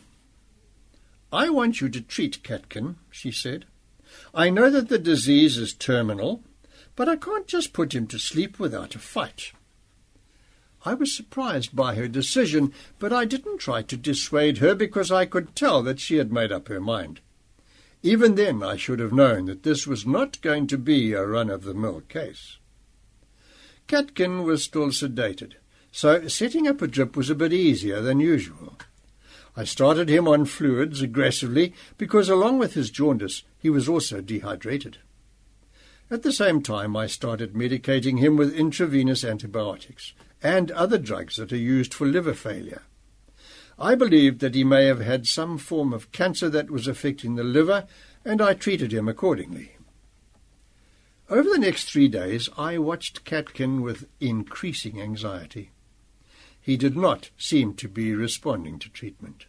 "I want you to treat Catkin," she said. "I know that the disease is terminal, but I can't just put him to sleep without a fight." I was surprised by her decision, but I didn't try to dissuade her because I could tell that she had made up her mind. Even then I should have known that this was not going to be a run-of-the-mill case. Catkin was still sedated, so setting up a drip was a bit easier than usual. I started him on fluids aggressively because along with his jaundice he was also dehydrated. At the same time I started medicating him with intravenous antibiotics and other drugs that are used for liver failure. I believed that he may have had some form of cancer that was affecting the liver, and I treated him accordingly. Over the next 3 days I watched Catkin with increasing anxiety. He did not seem to be responding to treatment.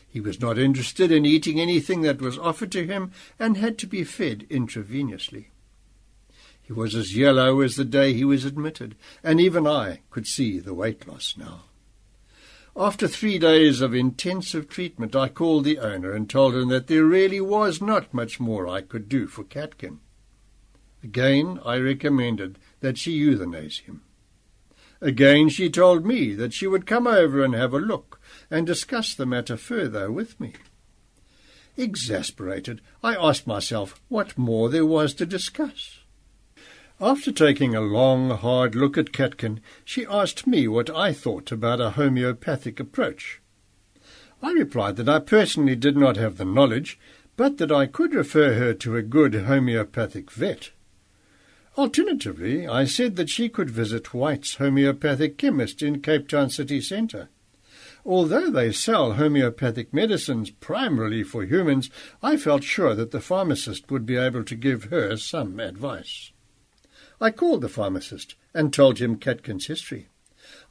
He was not interested in eating anything that was offered to him and had to be fed intravenously. He was as yellow as the day he was admitted, and even I could see the weight loss now. After 3 days of intensive treatment, I called the owner and told him that there really was not much more I could do for Catkin. Again, I recommended that she euthanize him. Again, she told me that she would come over and have a look and discuss the matter further with me. Exasperated, I asked myself what more there was to discuss. After taking a long, hard look at Catkin, she asked me what I thought about a homeopathic approach. I replied that I personally did not have the knowledge, but that I could refer her to a good homeopathic vet. Alternatively, I said that she could visit White's homeopathic chemist in Cape Town city centre. Although they sell homeopathic medicines primarily for humans, I felt sure that the pharmacist would be able to give her some advice. I called the pharmacist and told him Catkin's history.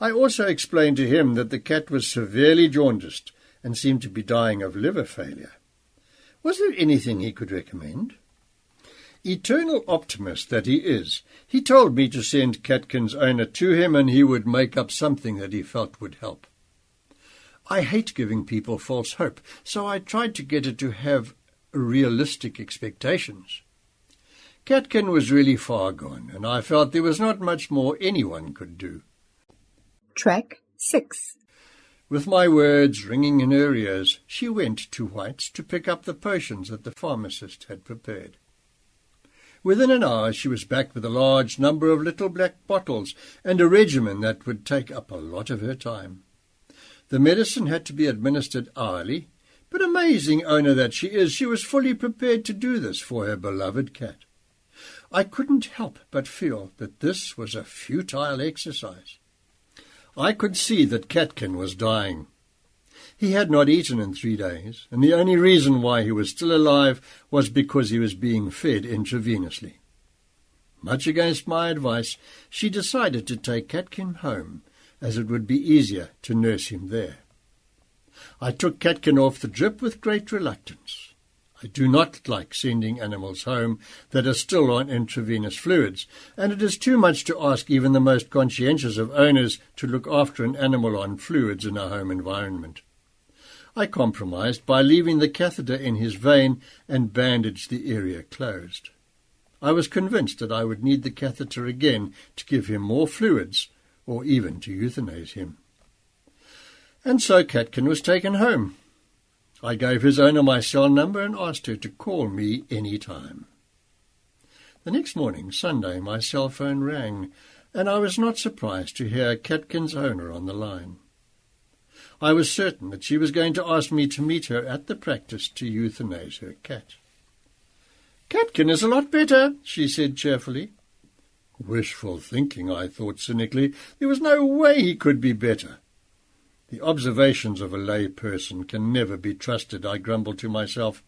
I also explained to him that the cat was severely jaundiced and seemed to be dying of liver failure. Was there anything he could recommend? Eternal optimist that he is, he told me to send Catkin's owner to him and he would make up something that he felt would help. I hate giving people false hope, so I tried to get her to have realistic expectations. Catkin was really far gone, and I felt there was not much more anyone could do. Track 6. With my words ringing in her ears, she went to White's to pick up the potions that the pharmacist had prepared. Within an hour she was back with a large number of little black bottles and a regimen that would take up a lot of her time. The medicine had to be administered hourly, but amazing owner that she was fully prepared to do this for her beloved cat. I couldn't help but feel that this was a futile exercise. I could see that Catkin was dying. He had not eaten in 3 days, and the only reason why he was still alive was because he was being fed intravenously. Much against my advice, she decided to take Catkin home, as it would be easier to nurse him there. I took Catkin off the drip with great reluctance. I do not like sending animals home that are still on intravenous fluids, and it is too much to ask even the most conscientious of owners to look after an animal on fluids in a home environment. I compromised by leaving the catheter in his vein and bandaged the area closed. I was convinced that I would need the catheter again to give him more fluids, or even to euthanize him. And so Catkin was taken home. I gave his owner my cell number and asked her to call me any time. The next morning, Sunday, my cell phone rang, and I was not surprised to hear Catkin's owner on the line. I was certain that she was going to ask me to meet her at the practice to euthanize her cat. "Catkin is a lot better," she said cheerfully. Wishful thinking, I thought cynically. There was no way he could be better. The observations of a lay person can never be trusted, I grumbled to myself.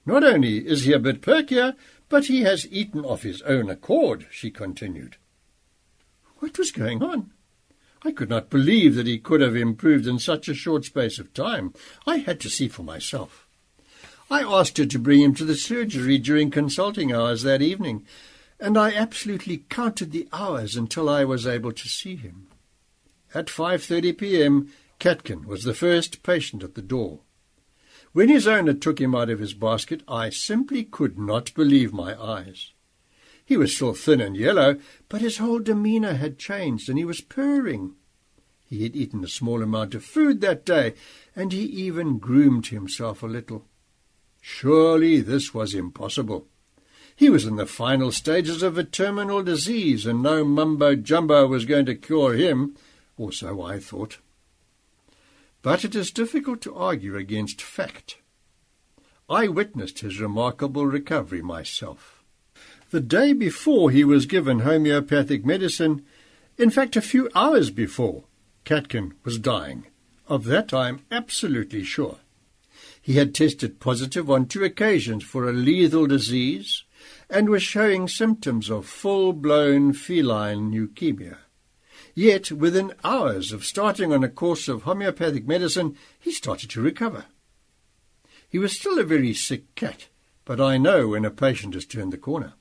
Not only is he a bit perkier, but he has eaten of his own accord, she continued. What was going on? I could not believe that he could have improved in such a short space of time. I had to see for myself. I asked her to bring him to the surgery during consulting hours that evening, and I absolutely counted the hours until I was able to see him. At 5:30 p.m, Catkin was the first patient at the door. When his owner took him out of his basket, I simply could not believe my eyes. He was still thin and yellow, but his whole demeanour had changed, and he was purring. He had eaten a small amount of food that day, and he even groomed himself a little. Surely this was impossible. He was in the final stages of a terminal disease, and no mumbo-jumbo was going to cure him, or so I thought. But it is difficult to argue against fact. I witnessed his remarkable recovery myself. The day before he was given homeopathic medicine, in fact a few hours before, Catkin was dying. Of that I am absolutely sure. He had tested positive on 2 occasions for a lethal disease and was showing symptoms of full-blown feline leukemia. Yet, within hours of starting on a course of homeopathic medicine, he started to recover. He was still a very sick cat, but I know when a patient has turned the corner.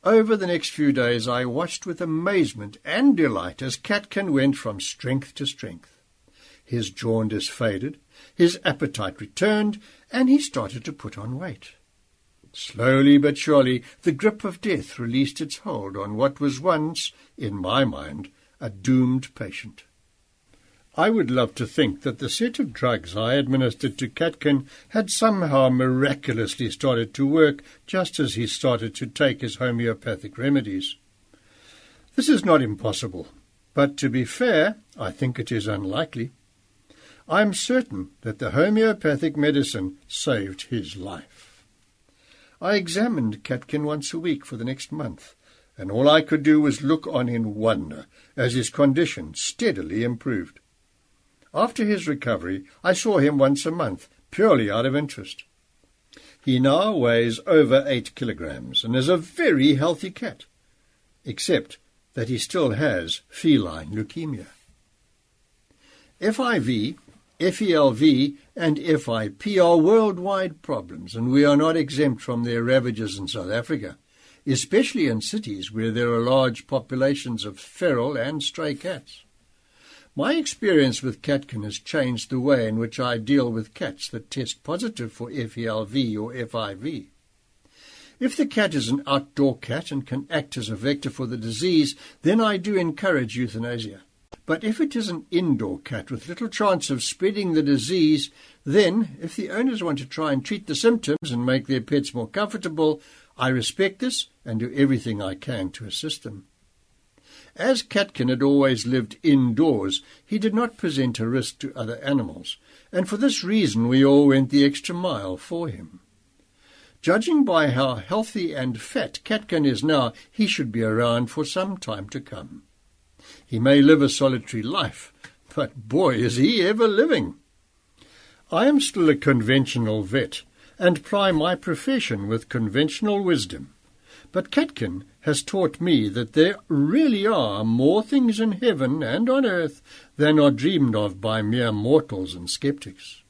Over the next few days I watched with amazement and delight as Catkin went from strength to strength. His jaundice faded, his appetite returned, and he started to put on weight. Slowly but surely the grip of death released its hold on what was once, in my mind, a doomed patient. I would love to think that the set of drugs I administered to Catkin had somehow miraculously started to work just as he started to take his homeopathic remedies. This is not impossible, but to be fair, I think it is unlikely. I am certain that the homeopathic medicine saved his life. I examined Catkin once a week for the next month, and all I could do was look on in wonder as his condition steadily improved. After his recovery, I saw him once a month, purely out of interest. He now weighs over 8 kilograms and is a very healthy cat, except that he still has feline leukemia. FIV, FELV and FIP are worldwide problems, and we are not exempt from their ravages in South Africa, especially in cities where there are large populations of feral and stray cats. My experience with Catkin has changed the way in which I deal with cats that test positive for FELV or FIV. If the cat is an outdoor cat and can act as a vector for the disease, then I do encourage euthanasia. But if it is an indoor cat with little chance of spreading the disease, then, if the owners want to try and treat the symptoms and make their pets more comfortable, I respect this and do everything I can to assist them. As Catkin had always lived indoors, he did not present a risk to other animals, and for this reason we all went the extra mile for him. Judging by how healthy and fat Catkin is now, he should be around for some time to come. He may live a solitary life, but boy, is he ever living! I am still a conventional vet, and ply my profession with conventional wisdom. But Catkin has taught me that there really are more things in heaven and on earth than are dreamed of by mere mortals and skeptics.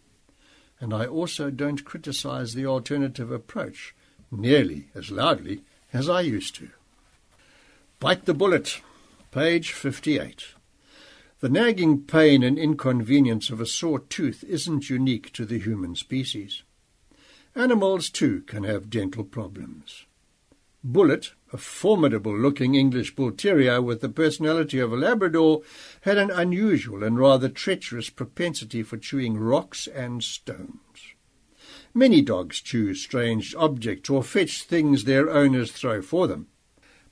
And I also don't criticize the alternative approach nearly as loudly as I used to. Bite the bullet, page 58. The nagging pain and inconvenience of a sore tooth isn't unique to the human species. Animals, too, can have dental problems. Bullet, a formidable-looking English bull terrier with the personality of a Labrador, had an unusual and rather treacherous propensity for chewing rocks and stones. Many dogs chew strange objects or fetch things their owners throw for them.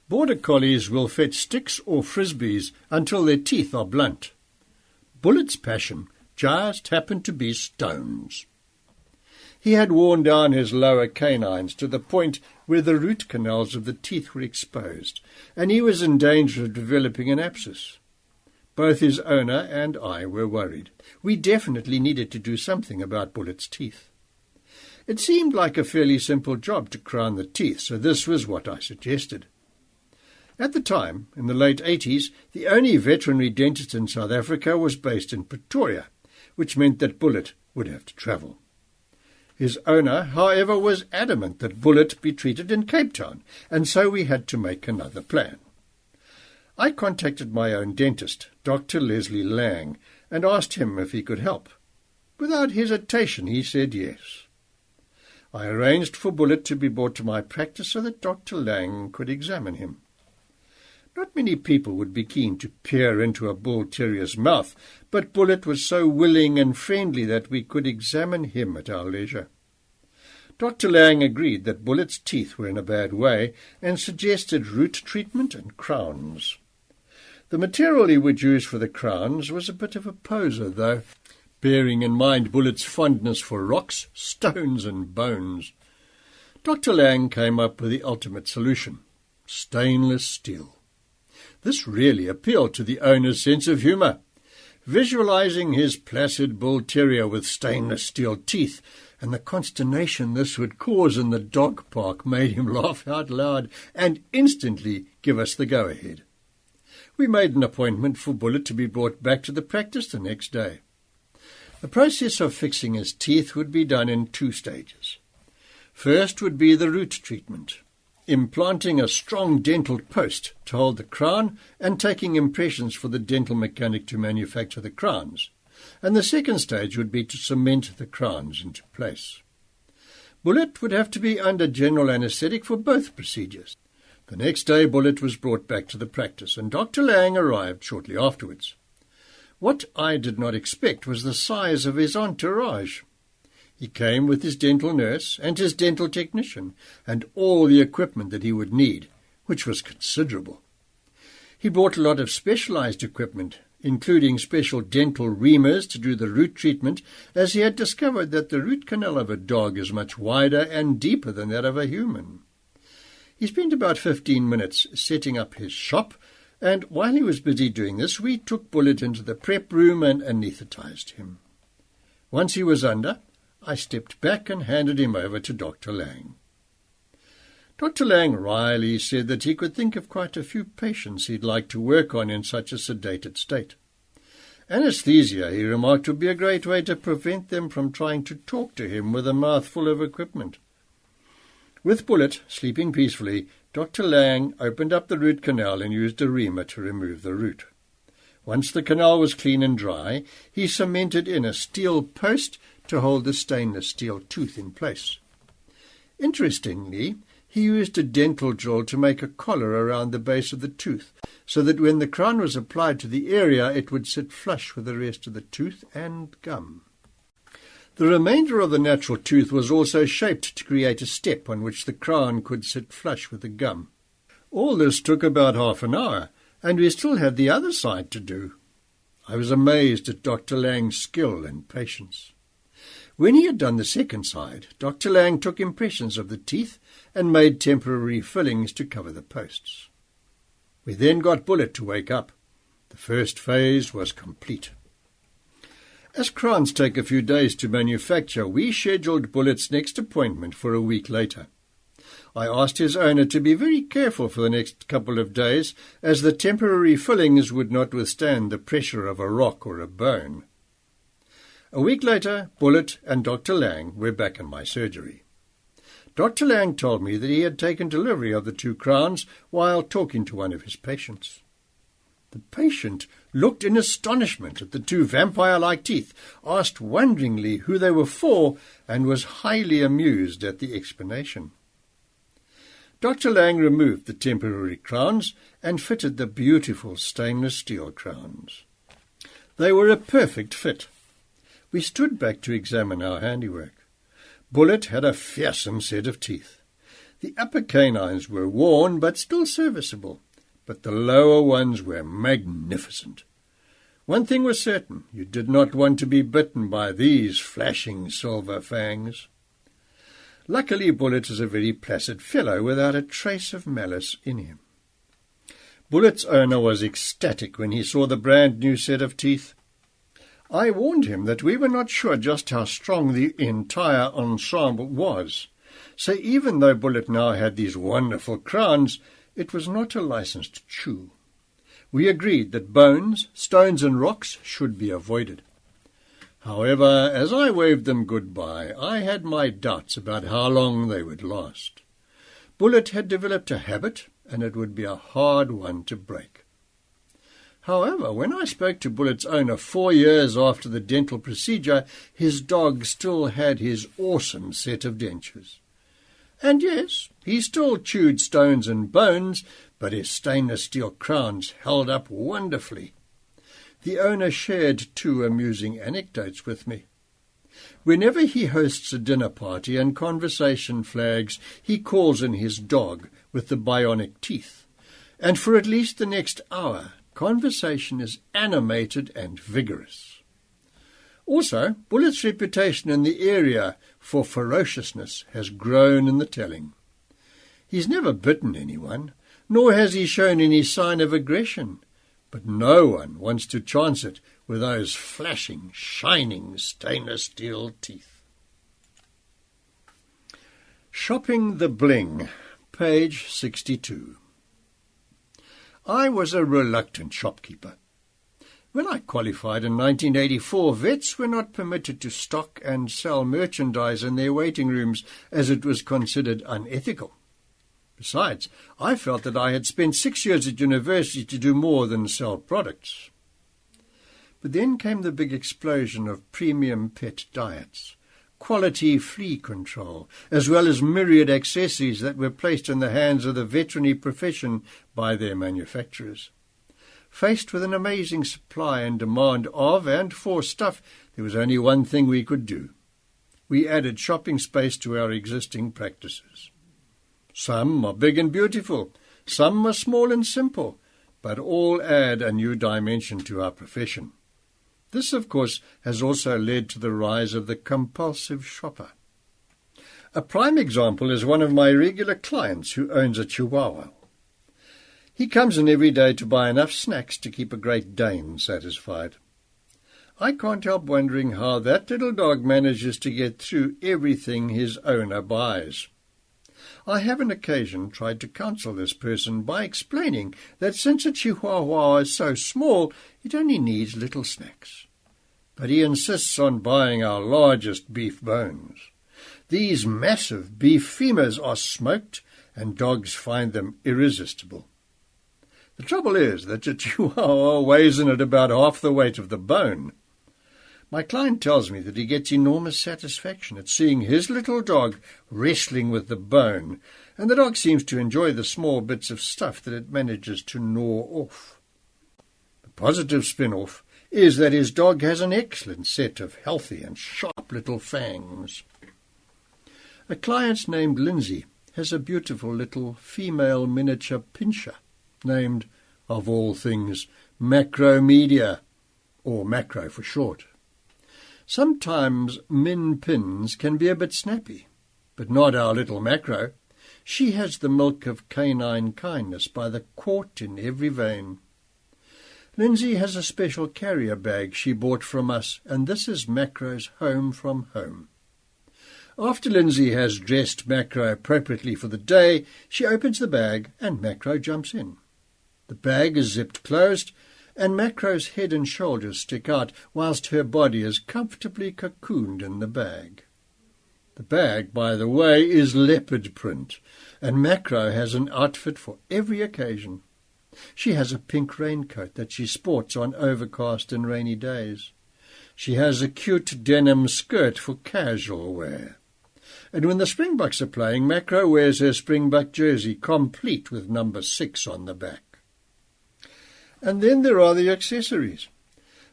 Border collies will fetch sticks or frisbees until their teeth are blunt. Bullet's passion just happened to be stones. He had worn down his lower canines to the point where the root canals of the teeth were exposed, and he was in danger of developing an abscess. Both his owner and I were worried. We definitely needed to do something about Bullet's teeth. It seemed like a fairly simple job to crown the teeth, so this was what I suggested. At the time, in the late 80s, the only veterinary dentist in South Africa was based in Pretoria, which meant that Bullet would have to travel. His owner, however, was adamant that Bullet be treated in Cape Town, and so we had to make another plan. I contacted my own dentist, Dr. Leslie Lang, and asked him if he could help. Without hesitation, he said yes. I arranged for Bullet to be brought to my practice so that Dr. Lang could examine him. Not many people would be keen to peer into a bull terrier's mouth, but Bullet was so willing and friendly that we could examine him at our leisure. Dr. Lang agreed that Bullet's teeth were in a bad way and suggested root treatment and crowns. The material he would use for the crowns was a bit of a poser, though, bearing in mind Bullet's fondness for rocks, stones and bones. Dr. Lang came up with the ultimate solution: stainless steel. This really appealed to the owner's sense of humour. Visualizing his placid bull terrier with stainless steel teeth and the consternation this would cause in the dog park made him laugh out loud and instantly give us the go-ahead. We made an appointment for Bullet to be brought back to the practice the next day. The process of fixing his teeth would be done in 2 stages. First would be the root treatment, implanting a strong dental post to hold the crown and taking impressions for the dental mechanic to manufacture the crowns. And the second stage would be to cement the crowns into place. Bullet would have to be under general anaesthetic for both procedures. The next day Bullet was brought back to the practice, and Dr. Lang arrived shortly afterwards. What I did not expect was the size of his entourage. He came with his dental nurse and his dental technician, and all the equipment that he would need, which was considerable. He brought a lot of specialized equipment, including special dental reamers to do the root treatment, as he had discovered that the root canal of a dog is much wider and deeper than that of a human. He spent about 15 minutes setting up his shop, and while he was busy doing this, we took Bullet into the prep room and anaesthetized him. Once he was under, I stepped back and handed him over to Dr. Lang. Dr. Lang wryly said that he could think of quite a few patients he'd like to work on in such a sedated state. Anesthesia, he remarked, would be a great way to prevent them from trying to talk to him with a mouthful of equipment. With Bullet sleeping peacefully, Dr. Lang opened up the root canal and used a reamer to remove the root. Once the canal was clean and dry, he cemented in a steel post to hold the stainless steel tooth in place. Interestingly, he used a dental drill to make a collar around the base of the tooth, so that when the crown was applied to the area, it would sit flush with the rest of the tooth and gum. The remainder of the natural tooth was also shaped to create a step on which the crown could sit flush with the gum. All this took about half an hour, and we still had the other side to do. I was amazed at Dr. Lang's skill and patience. When he had done the second side, Dr. Lang took impressions of the teeth and made temporary fillings to cover the posts. We then got Bullet to wake up. The first phase was complete. As crowns take a few days to manufacture, we scheduled Bullet's next appointment for a week later. I asked his owner to be very careful for the next couple of days, as the temporary fillings would not withstand the pressure of a rock or a bone. A week later, Bullet and Dr. Lang were back in my surgery. Dr. Lang told me that he had taken delivery of the 2 crowns while talking to one of his patients. The patient looked in astonishment at the 2 vampire-like teeth, asked wonderingly who they were for, and was highly amused at the explanation. Dr. Lang removed the temporary crowns and fitted the beautiful stainless steel crowns. They were a perfect fit. We stood back to examine our handiwork. Bullet had a fearsome set of teeth. The upper canines were worn but still serviceable, but the lower ones were magnificent. One thing was certain: you did not want to be bitten by these flashing silver fangs. Luckily, Bullet is a very placid fellow without a trace of malice in him. Bullet's owner was ecstatic when he saw the brand-new set of teeth. I warned him that we were not sure just how strong the entire ensemble was, so even though Bullet now had these wonderful crowns, it was not a license to chew. We agreed that bones, stones and rocks should be avoided. However, as I waved them goodbye, I had my doubts about how long they would last. Bullet had developed a habit, and it would be a hard one to break. However, when I spoke to Bullet's owner 4 years after the dental procedure, his dog still had his awesome set of dentures. And yes, he still chewed stones and bones, but his stainless steel crowns held up wonderfully. The owner shared 2 amusing anecdotes with me. Whenever he hosts a dinner party and conversation flags, he calls in his dog with the bionic teeth, and for at least the next hour, conversation is animated and vigorous. Also, Bullet's reputation in the area for ferociousness has grown in the telling. He's never bitten anyone, nor has he shown any sign of aggression, but no one wants to chance it with those flashing, shining stainless steel teeth. Shopping the Bling, page 62. I was a reluctant shopkeeper. When I qualified in 1984, vets were not permitted to stock and sell merchandise in their waiting rooms, as it was considered unethical. Besides, I felt that I had spent 6 years at university to do more than sell products. But then came the big explosion of premium pet diets, quality flea control, as well as myriad accessories that were placed in the hands of the veterinary profession by their manufacturers. Faced with an amazing supply and demand of and for stuff, there was only one thing we could do. We added shopping space to our existing practices. Some are big and beautiful, some are small and simple, but all add a new dimension to our profession. This, of course, has also led to the rise of the compulsive shopper. A prime example is one of my regular clients who owns a Chihuahua. He comes in every day to buy enough snacks to keep a Great Dane satisfied. I can't help wondering how that little dog manages to get through everything his owner buys. I have on occasion tried to counsel this person by explaining that since a Chihuahua is so small, it only needs little snacks. But he insists on buying our largest beef bones. These massive beef femurs are smoked, and dogs find them irresistible. The trouble is that a Chihuahua weighs in at about half the weight of the bone. My client tells me that he gets enormous satisfaction at seeing his little dog wrestling with the bone, and the dog seems to enjoy the small bits of stuff that it manages to gnaw off. The positive spin-off is that his dog has an excellent set of healthy and sharp little fangs. A client named Lindsay has a beautiful little female miniature pinscher named, of all things, Macromedia, or Macro for short. Sometimes Min Pins can be a bit snappy, but not our little Macro. She has the milk of canine kindness by the quart in every vein. Lindsay has a special carrier bag she bought from us, and this is Macro's home from home. After Lindsay has dressed Macro appropriately for the day, she opens the bag and Macro jumps in. The bag is zipped closed, and Macro's head and shoulders stick out, whilst her body is comfortably cocooned in the bag. The bag, by the way, is leopard print, and Macro has an outfit for every occasion. She has a pink raincoat that she sports on overcast and rainy days. She has a cute denim skirt for casual wear. And when the Springboks are playing, Macro wears her Springbok jersey, complete with number 6 on the back. And then there are the accessories.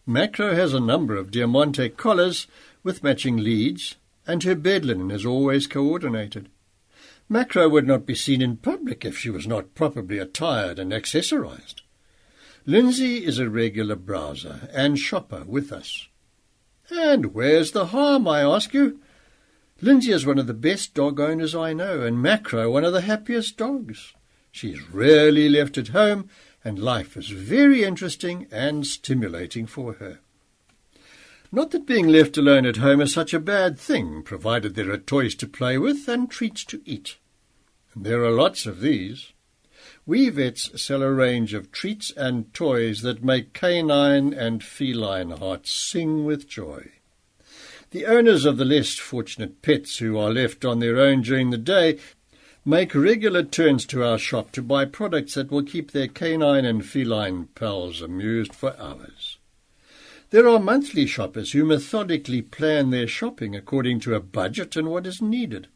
Macro has a number of Diamante collars with matching leads, and her bed linen is always coordinated. Macro would not be seen in public if she was not properly attired and accessorized. Lindsay is a regular browser and shopper with us. And where's the harm, I ask you? Lindsay is one of the best dog owners I know, and Macro one of the happiest dogs. She's rarely left at home, and life is very interesting and stimulating for her. Not that being left alone at home is such a bad thing, provided there are toys to play with and treats to eat. And there are lots of these. We vets sell a range of treats and toys that make canine and feline hearts sing with joy. The owners of the less fortunate pets who are left on their own during the day make regular turns to our shop to buy products that will keep their canine and feline pals amused for hours. There are monthly shoppers who methodically plan their shopping according to a budget and what is needed.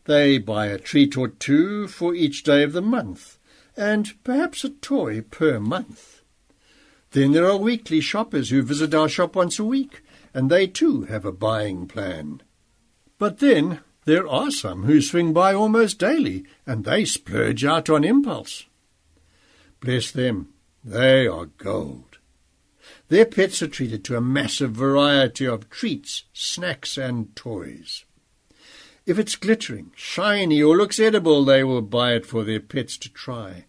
They buy a treat or two for each day of the month, and perhaps a toy per month. Then there are weekly shoppers who visit our shop once a week, and they too have a buying plan. But then there are some who swing by almost daily, and they splurge out on impulse. Bless them, they are gold. Their pets are treated to a massive variety of treats, snacks and toys. If it's glittering, shiny or looks edible, they will buy it for their pets to try.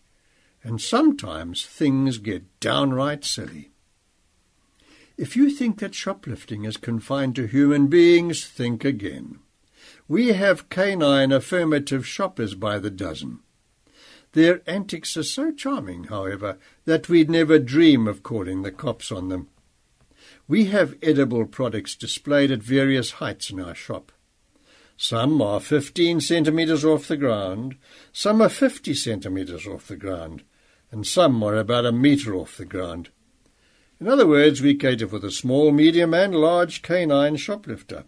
And sometimes things get downright silly. If you think that shoplifting is confined to human beings, think again. We have canine affirmative shoppers by the dozen. Their antics are so charming, however, that we'd never dream of calling the cops on them. We have edible products displayed at various heights in our shop. Some are 15 centimetres off the ground, some are 50 centimetres off the ground, and some are about a metre off the ground. In other words, we cater for the small, medium and large canine shoplifter.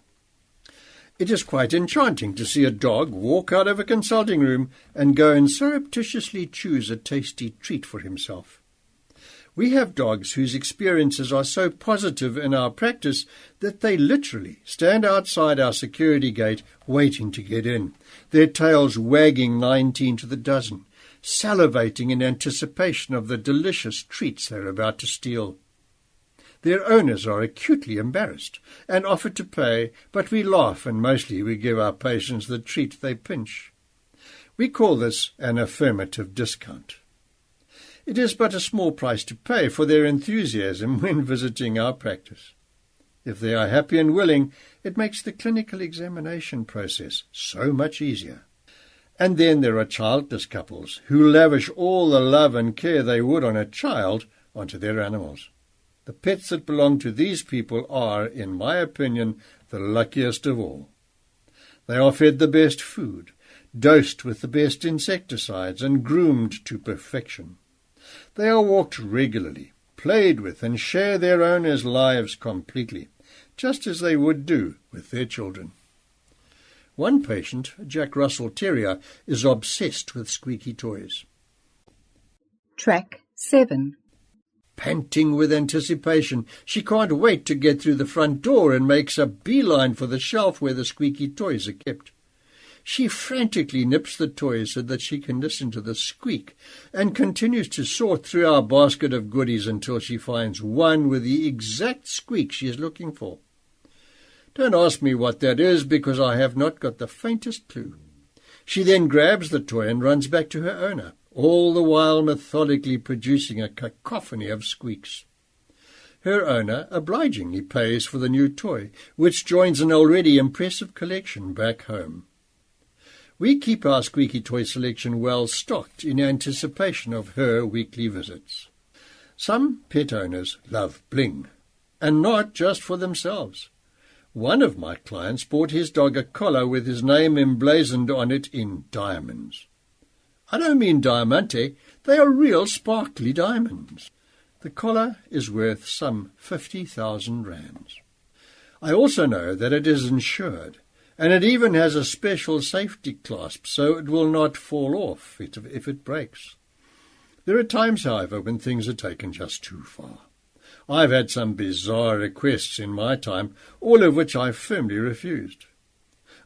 It is quite enchanting to see a dog walk out of a consulting room and go and surreptitiously choose a tasty treat for himself. We have dogs whose experiences are so positive in our practice that they literally stand outside our security gate waiting to get in, their tails wagging 19 to the dozen, salivating in anticipation of the delicious treats they're about to steal. Their owners are acutely embarrassed and offer to pay, but we laugh and mostly we give our patients the treat they pinch. We call this an affirmative discount. It is but a small price to pay for their enthusiasm when visiting our practice. If they are happy and willing, it makes the clinical examination process so much easier. And then there are childless couples who lavish all the love and care they would on a child onto their animals. The pets that belong to these people are, in my opinion, the luckiest of all. They are fed the best food, dosed with the best insecticides, and groomed to perfection. They are walked regularly, played with, and share their owners' lives completely, just as they would do with their children. One patient, a Jack Russell Terrier, is obsessed with squeaky toys. Track 7. Panting with anticipation, she can't wait to get through the front door and makes a beeline for the shelf where the squeaky toys are kept. She frantically nips the toys so that she can listen to the squeak and continues to sort through our basket of goodies until she finds one with the exact squeak she is looking for. Don't ask me what that is, because I have not got the faintest clue. She then grabs the toy and runs back to her owner, all the while methodically producing a cacophony of squeaks. Her owner obligingly pays for the new toy, which joins an already impressive collection back home. We keep our squeaky toy selection well stocked in anticipation of her weekly visits. Some pet owners love bling, and not just for themselves. One of my clients bought his dog a collar with his name emblazoned on it in diamonds. I don't mean diamante, they are real sparkly diamonds. The collar is worth some 50,000 rands. I also know that it is insured, and it even has a special safety clasp so it will not fall off if it breaks. There are times, however, when things are taken just too far. I've had some bizarre requests in my time, all of which I firmly refused.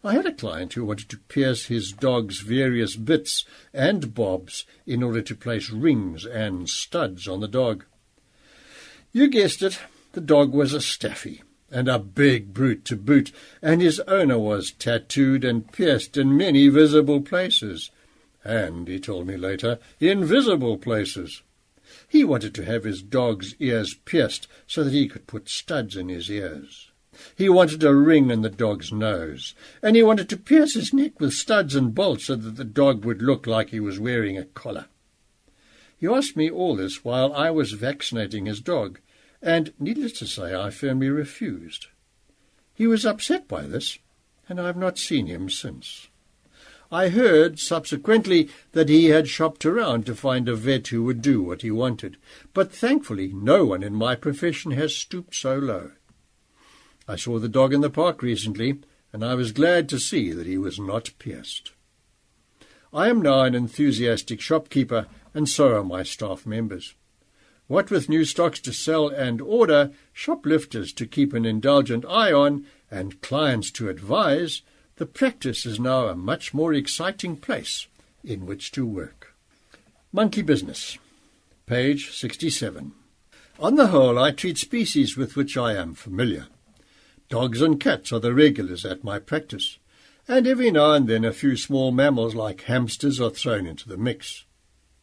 I had a client who wanted to pierce his dog's various bits and bobs in order to place rings and studs on the dog. You guessed it, the dog was a staffy, and a big brute to boot, and his owner was tattooed and pierced in many visible places, and, he told me later, invisible places. He wanted to have his dog's ears pierced so that he could put studs in his ears. He wanted a ring in the dog's nose, and he wanted to pierce his neck with studs and bolts so that the dog would look like he was wearing a collar. He asked me all this while I was vaccinating his dog, and, needless to say, I firmly refused. He was upset by this, and I have not seen him since. I heard subsequently that he had shopped around to find a vet who would do what he wanted, but thankfully no one in my profession has stooped so low. I saw the dog in the park recently, and I was glad to see that he was not pierced. I am now an enthusiastic shopkeeper, and so are my staff members. What with new stocks to sell and order, shoplifters to keep an indulgent eye on, and clients to advise, the practice is now a much more exciting place in which to work. Monkey business. Page 67. On the whole, I treat species with which I am familiar. Dogs and cats are the regulars at my practice, and every now and then a few small mammals like hamsters are thrown into the mix.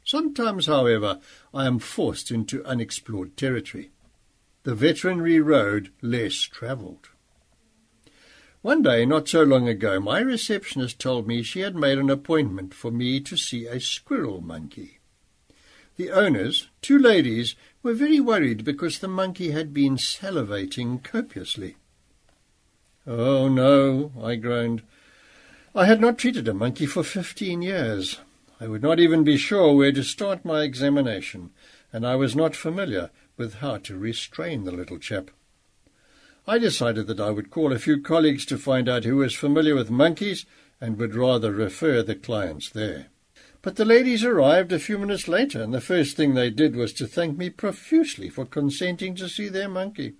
Sometimes, however, I am forced into unexplored territory, the veterinary road less travelled. One day, not so long ago, my receptionist told me she had made an appointment for me to see a squirrel monkey. The owners, 2 ladies, were very worried because the monkey had been salivating copiously. "Oh, no," I groaned. I had not treated a monkey for 15 years. I would not even be sure where to start my examination, and I was not familiar with how to restrain the little chap. I decided that I would call a few colleagues to find out who was familiar with monkeys and would rather refer the clients there. But the ladies arrived a few minutes later, and the first thing they did was to thank me profusely for consenting to see their monkey.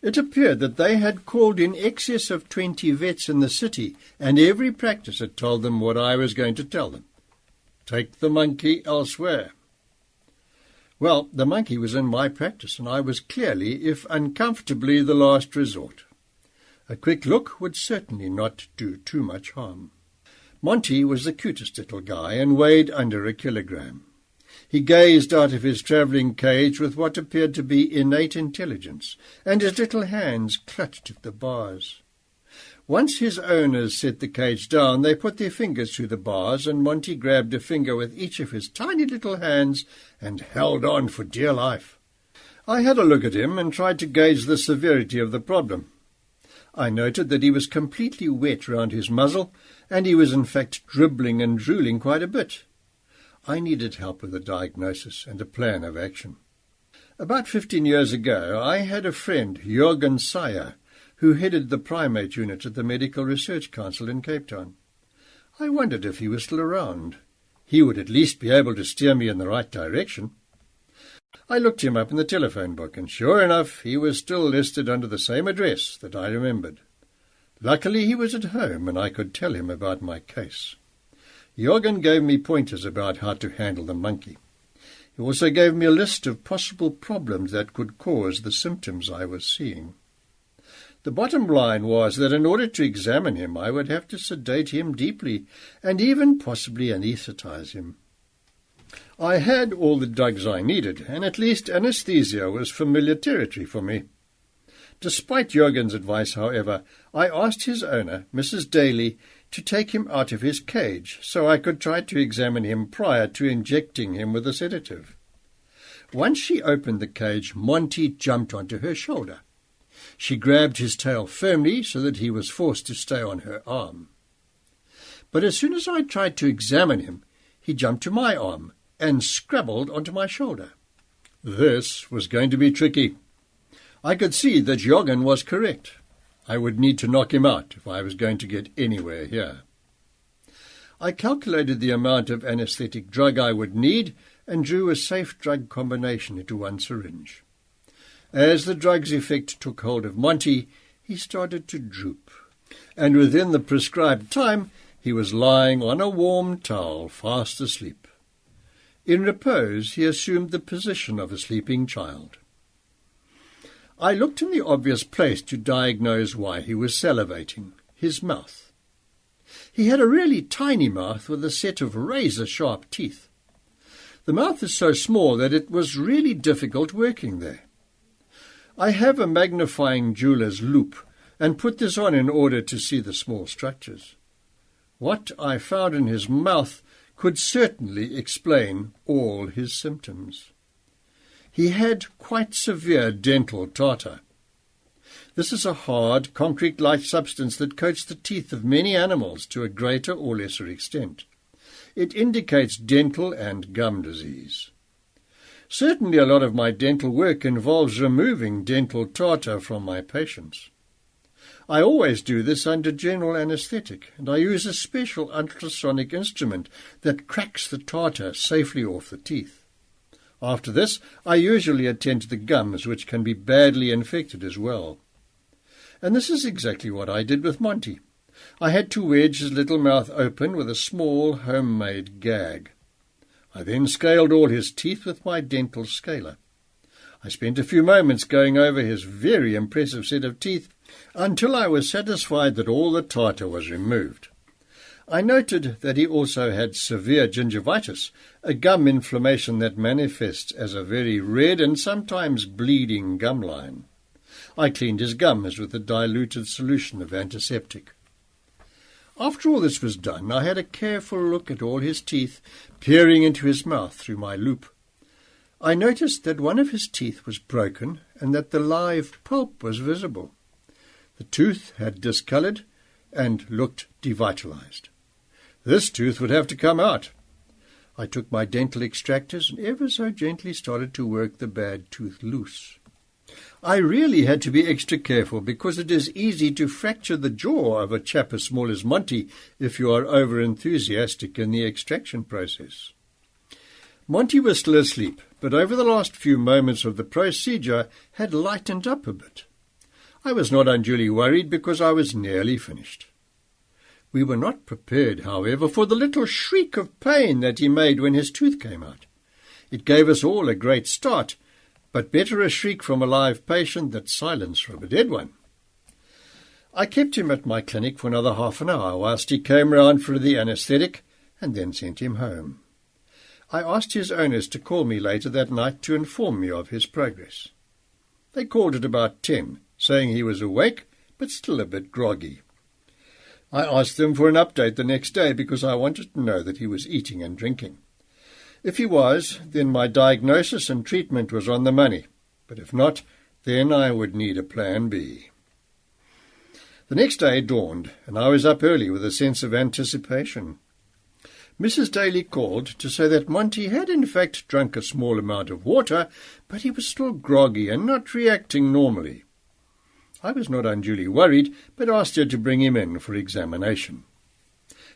It appeared that they had called in excess of 20 vets in the city, and every practice had told them what I was going to tell them. Take the monkey elsewhere. Well, the monkey was in my practice, and I was clearly, if uncomfortably, the last resort. A quick look would certainly not do too much harm. Monty was the cutest little guy and weighed under a kilogram. He gazed out of his travelling cage with what appeared to be innate intelligence, and his little hands clutched at the bars. Once his owners set the cage down, they put their fingers through the bars, and Monty grabbed a finger with each of his tiny little hands and held on for dear life. I had a look at him and tried to gauge the severity of the problem. I noted that he was completely wet round his muzzle, and he was in fact dribbling and drooling quite a bit. I needed help with a diagnosis and a plan of action. About 15 years ago, I had a friend, Jürgen Sayer, who headed the primate unit at the Medical Research Council in Cape Town. I wondered if he was still around. He would at least be able to steer me in the right direction. I looked him up in the telephone book, and sure enough, he was still listed under the same address that I remembered. Luckily, he was at home, and I could tell him about my case. Jürgen gave me pointers about how to handle the monkey. He also gave me a list of possible problems that could cause the symptoms I was seeing. The bottom line was that in order to examine him, I would have to sedate him deeply and even possibly anesthetize him. I had all the drugs I needed, and at least anesthesia was familiar territory for me. Despite Jürgen's advice, however, I asked his owner, Mrs. Daly, to take him out of his cage so I could try to examine him prior to injecting him with a sedative. Once she opened the cage, Monty jumped onto her shoulder. She grabbed his tail firmly so that he was forced to stay on her arm. But as soon as I tried to examine him, he jumped to my arm and scrabbled onto my shoulder. This was going to be tricky. I could see that Jürgen was correct. I would need to knock him out if I was going to get anywhere here. I calculated the amount of anesthetic drug I would need and drew a safe drug combination into one syringe. As the drug's effect took hold of Monty, he started to droop, and within the prescribed time he was lying on a warm towel, fast asleep. In repose, he assumed the position of a sleeping child. I looked in the obvious place to diagnose why he was salivating, his mouth. He had a really tiny mouth with a set of razor-sharp teeth. The mouth is so small that it was really difficult working there. I have a magnifying jeweler's loupe and put this on in order to see the small structures. What I found in his mouth could certainly explain all his symptoms. He had quite severe dental tartar. This is a hard, concrete-like substance that coats the teeth of many animals to a greater or lesser extent. It indicates dental and gum disease. Certainly a lot of my dental work involves removing dental tartar from my patients. I always do this under general anesthetic, and I use a special ultrasonic instrument that cracks the tartar safely off the teeth. After this, I usually attend to the gums, which can be badly infected as well. And this is exactly what I did with Monty. I had to wedge his little mouth open with a small homemade gag. I then scaled all his teeth with my dental scaler. I spent a few moments going over his very impressive set of teeth until I was satisfied that all the tartar was removed. I noted that he also had severe gingivitis, a gum inflammation that manifests as a very red and sometimes bleeding gum line. I cleaned his gums with a diluted solution of antiseptic. After all this was done, I had a careful look at all his teeth, peering into his mouth through my loupe. I noticed that one of his teeth was broken and that the live pulp was visible. The tooth had discoloured and looked devitalized. This tooth would have to come out. I took my dental extractors and ever so gently started to work the bad tooth loose. I really had to be extra careful because it is easy to fracture the jaw of a chap as small as Monty if you are over-enthusiastic in the extraction process. Monty was still asleep, but over the last few moments of the procedure had lightened up a bit. I was not unduly worried because I was nearly finished. We were not prepared, however, for the little shriek of pain that he made when his tooth came out. It gave us all a great start, but better a shriek from a live patient than silence from a dead one. I kept him at my clinic for another half an hour whilst he came round for the anaesthetic and then sent him home. I asked his owners to call me later that night to inform me of his progress. They called at about 10, saying he was awake but still a bit groggy. I asked them for an update the next day because I wanted to know that he was eating and drinking. If he was, then my diagnosis and treatment was on the money, but if not, then I would need a plan B. The next day dawned, and I was up early with a sense of anticipation. Mrs. Daly called to say that Monty had in fact drunk a small amount of water, but he was still groggy and not reacting normally. I was not unduly worried, but asked her to bring him in for examination.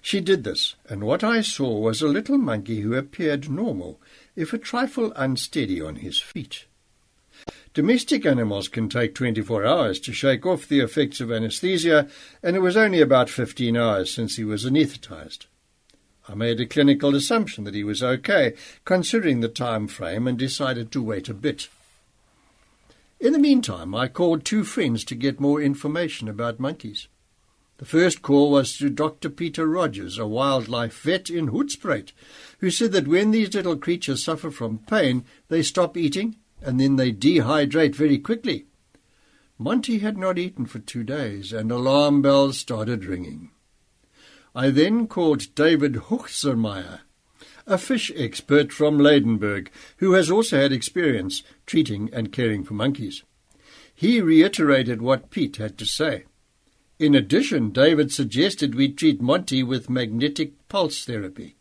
She did this, and what I saw was a little monkey who appeared normal, if a trifle unsteady on his feet. Domestic animals can take 24 hours to shake off the effects of anesthesia, and it was only about 15 hours since he was anaesthetized. I made a clinical assumption that he was okay, considering the time frame, and decided to wait a bit. In the meantime, I called 2 friends to get more information about monkeys. The first call was to Dr. Peter Rogers, a wildlife vet in Hoedspruit, who said that when these little creatures suffer from pain, they stop eating and then they dehydrate very quickly. Monty had not eaten for 2 days, and alarm bells started ringing. I then called David Hochzermeyer, a fish expert from Leidenburg, who has also had experience treating and caring for monkeys. He reiterated what Pete had to say. In addition, David suggested we treat Monty with magnetic pulse therapy.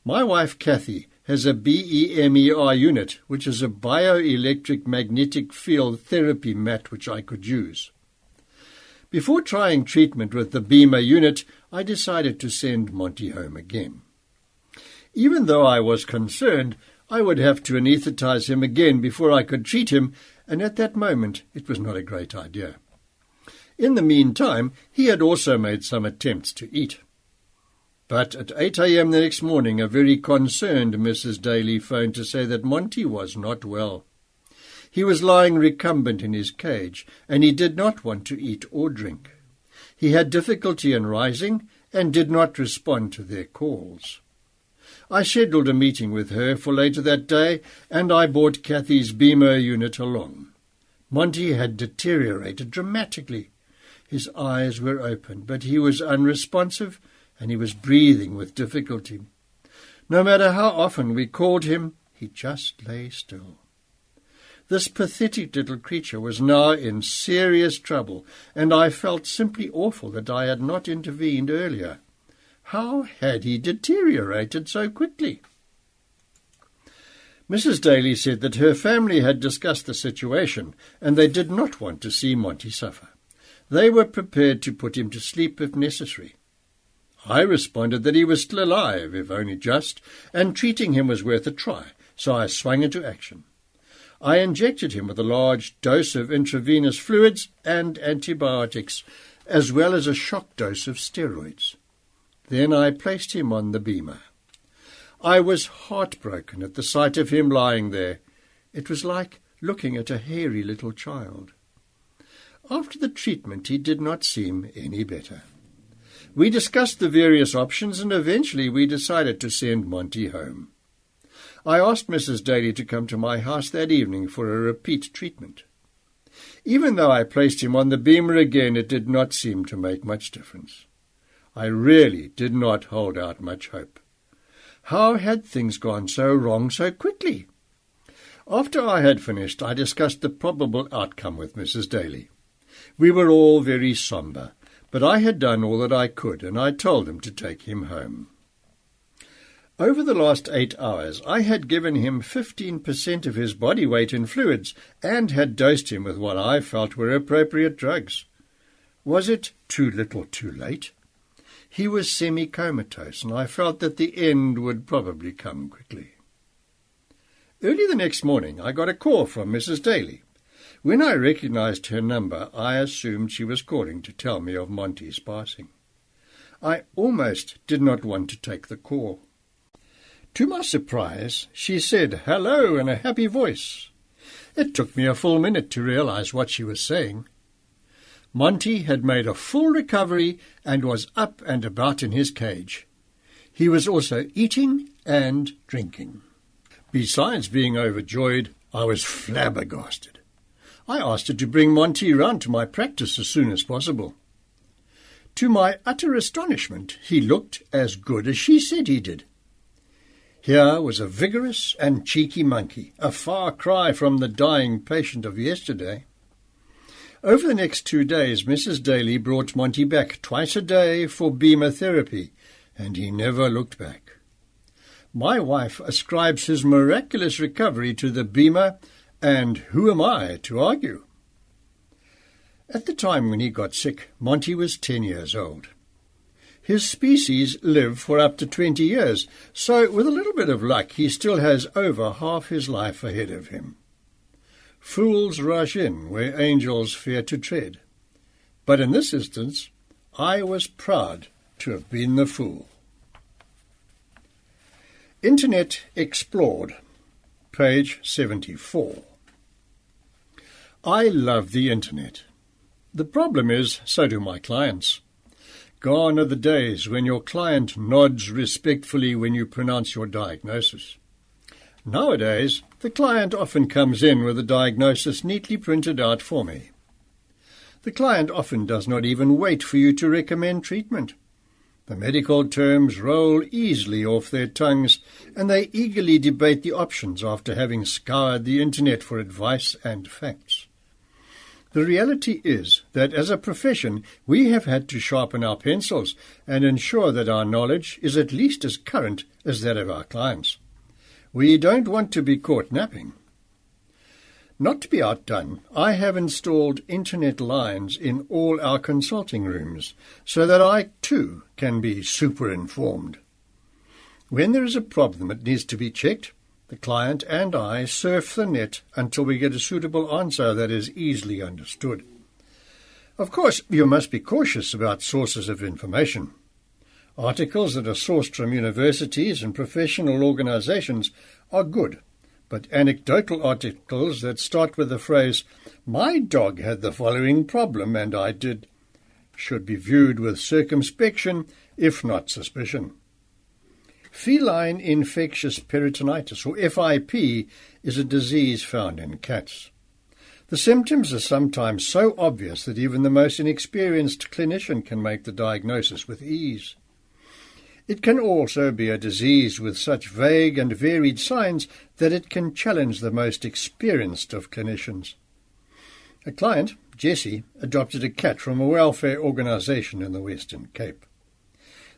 My wife, Kathy, has a BEMER unit, which is a bioelectric magnetic field therapy mat which I could use. Before trying treatment with the BEMER unit, I decided to send Monty home again. Even though I was concerned, I would have to anaesthetize him again before I could treat him, and at that moment it was not a great idea. In the meantime, he had also made some attempts to eat. But at 8 a.m. the next morning, a very concerned Mrs. Daly phoned to say that Monty was not well. He was lying recumbent in his cage, and he did not want to eat or drink. He had difficulty in rising and did not respond to their calls. I scheduled a meeting with her for later that day, and I brought Kathy's BEMER unit along. Monty had deteriorated dramatically. His eyes were open, but he was unresponsive, and he was breathing with difficulty. No matter how often we called him, he just lay still. This pathetic little creature was now in serious trouble, and I felt simply awful that I had not intervened earlier. How had he deteriorated so quickly? Mrs. Daly said that her family had discussed the situation, and they did not want to see Monty suffer. They were prepared to put him to sleep if necessary. I responded that he was still alive, if only just, and treating him was worth a try, so I swung into action. I injected him with a large dose of intravenous fluids and antibiotics, as well as a shock dose of steroids. Then I placed him on the beamer. I was heartbroken at the sight of him lying there. It was like looking at a hairy little child. After the treatment, he did not seem any better. We discussed the various options, and eventually we decided to send Monty home. I asked Mrs. Daly to come to my house that evening for a repeat treatment. Even though I placed him on the beamer again, it did not seem to make much difference. I really did not hold out much hope. How had things gone so wrong so quickly? After I had finished, I discussed the probable outcome with Mrs. Daly. We were all very sombre, but I had done all that I could, and I told them to take him home. Over the last 8 hours, I had given him 15% of his body weight in fluids and had dosed him with what I felt were appropriate drugs. Was it too little too late? He was semi-comatose, and I felt that the end would probably come quickly. Early the next morning, I got a call from Mrs. Daly. When I recognized her number, I assumed she was calling to tell me of Monty's passing. I almost did not want to take the call. To my surprise, she said hello in a happy voice. It took me a full minute to realize what she was saying. Monty had made a full recovery and was up and about in his cage. He was also eating and drinking. Besides being overjoyed, I was flabbergasted. I asked her to bring Monty round to my practice as soon as possible. To my utter astonishment, he looked as good as she said he did. Here was a vigorous and cheeky monkey, a far cry from the dying patient of yesterday. Over the next 2 days, Mrs. Daly brought Monty back twice a day for beamer therapy, and he never looked back. My wife ascribes his miraculous recovery to the beamer, and who am I to argue? At the time when he got sick, Monty was 10 years old. His species live for up to 20 years, so with a little bit of luck, he still has over half his life ahead of him. Fools rush in where angels fear to tread. But in this instance, I was proud to have been the fool. Internet Explored, page 74. I love the Internet. The problem is, so do my clients. Gone are the days when your client nods respectfully when you pronounce your diagnosis. Nowadays, the client often comes in with a diagnosis neatly printed out for me. The client often does not even wait for you to recommend treatment. The medical terms roll easily off their tongues, and they eagerly debate the options after having scoured the Internet for advice and facts. The reality is that as a profession, we have had to sharpen our pencils and ensure that our knowledge is at least as current as that of our clients. We don't want to be caught napping. Not to be outdone, I have installed Internet lines in all our consulting rooms so that I, too, can be super-informed. When there is a problem that needs to be checked, the client and I surf the net until we get a suitable answer that is easily understood. Of course, you must be cautious about sources of information. Articles that are sourced from universities and professional organizations are good, but anecdotal articles that start with the phrase, "My dog had the following problem and I did," should be viewed with circumspection, if not suspicion. Feline infectious peritonitis, or FIP, is a disease found in cats. The symptoms are sometimes so obvious that even the most inexperienced clinician can make the diagnosis with ease. It can also be a disease with such vague and varied signs that it can challenge the most experienced of clinicians. A client, Jessie, adopted a cat from a welfare organisation in the Western Cape.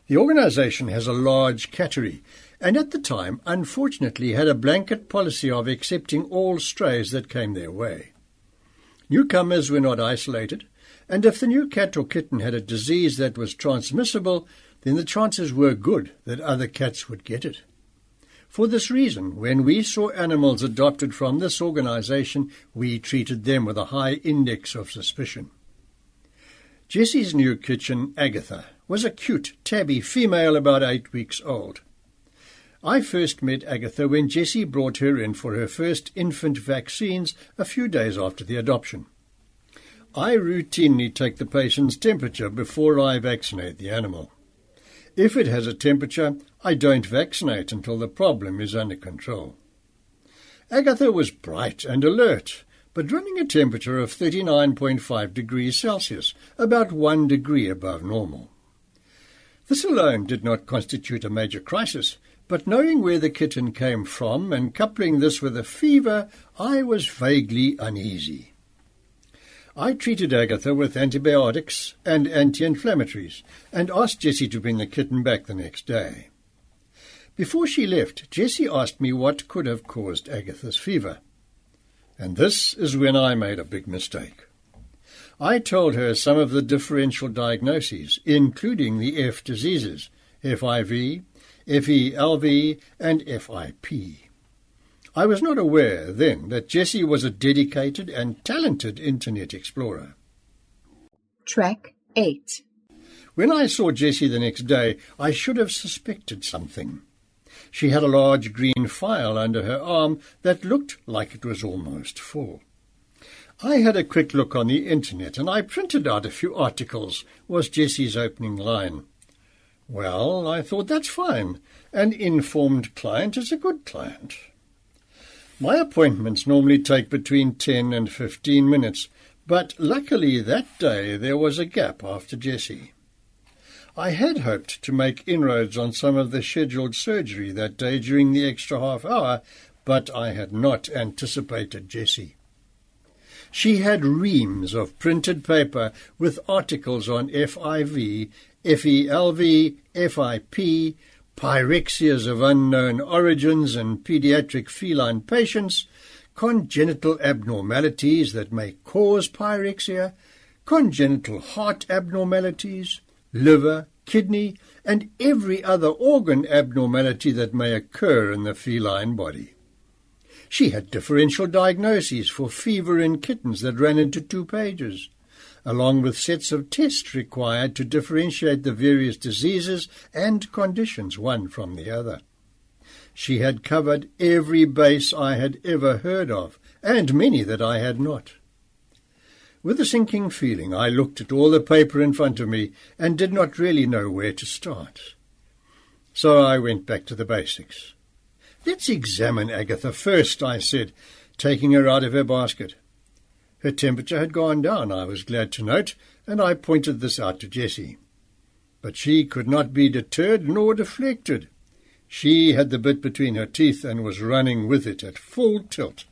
The organisation has a large cattery, and at the time, unfortunately, had a blanket policy of accepting all strays that came their way. Newcomers were not isolated, and if the new cat or kitten had a disease that was transmissible, then the chances were good that other cats would get it. For this reason, when we saw animals adopted from this organisation, we treated them with a high index of suspicion. Jessie's new kitten, Agatha, was a cute, tabby female about 8 weeks old. I first met Agatha when Jessie brought her in for her first infant vaccines a few days after the adoption. I routinely take the patient's temperature before I vaccinate the animal. If it has a temperature, I don't vaccinate until the problem is under control. Agatha was bright and alert, but running a temperature of 39.5 degrees Celsius, about 1 degree above normal. This alone did not constitute a major crisis, but knowing where the kitten came from and coupling this with a fever, I was vaguely uneasy. I treated Agatha with antibiotics and anti-inflammatories and asked Jessie to bring the kitten back the next day. Before she left, Jessie asked me what could have caused Agatha's fever. And this is when I made a big mistake. I told her some of the differential diagnoses, including the F diseases, FIV, FELV, and FIP. I was not aware then that Jessie was a dedicated and talented Internet explorer. Track 8. When I saw Jessie the next day, I should have suspected something. She had a large green file under her arm that looked like it was almost full. I had a quick look on the Internet, and I printed out a few articles, was Jessie's opening line. Well, I thought, that's fine. An informed client is a good client. My appointments normally take between 10 and 15 minutes, but luckily that day there was a gap after Jessie. I had hoped to make inroads on some of the scheduled surgery that day during the extra half hour, but I had not anticipated Jessie. She had reams of printed paper with articles on FIV, FELV, FIP, pyrexias of unknown origins in pediatric feline patients, congenital abnormalities that may cause pyrexia, congenital heart abnormalities, liver, kidney, and every other organ abnormality that may occur in the feline body. She had differential diagnoses for fever in kittens that ran into 2 pages, along with sets of tests required to differentiate the various diseases and conditions one from the other. She had covered every base I had ever heard of, and many that I had not. With a sinking feeling, I looked at all the paper in front of me and did not really know where to start. So I went back to the basics. Let's examine Agatha first, I said, taking her out of her basket. Her temperature had gone down, I was glad to note, and I pointed this out to Jessie. But she could not be deterred nor deflected. She had the bit between her teeth and was running with it at full tilt.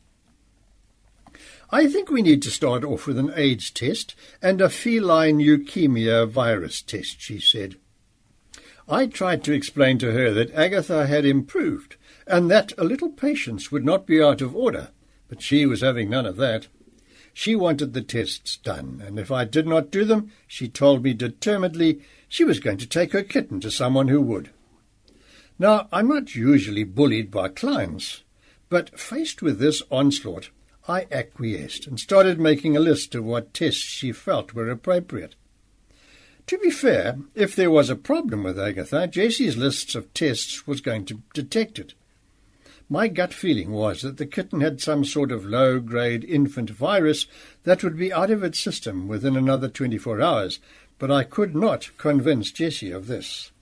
I think we need to start off with an AIDS test and a feline leukemia virus test, she said. I tried to explain to her that Agatha had improved and that a little patience would not be out of order, but she was having none of that. She wanted the tests done, and if I did not do them, she told me determinedly she was going to take her kitten to someone who would. Now, I'm not usually bullied by clients, but faced with this onslaught, I acquiesced and started making a list of what tests she felt were appropriate. To be fair, if there was a problem with Agatha, Jessie's lists of tests was going to detect it. My gut feeling was that the kitten had some sort of low-grade infant virus that would be out of its system within another 24 hours, but I could not convince Jessie of this.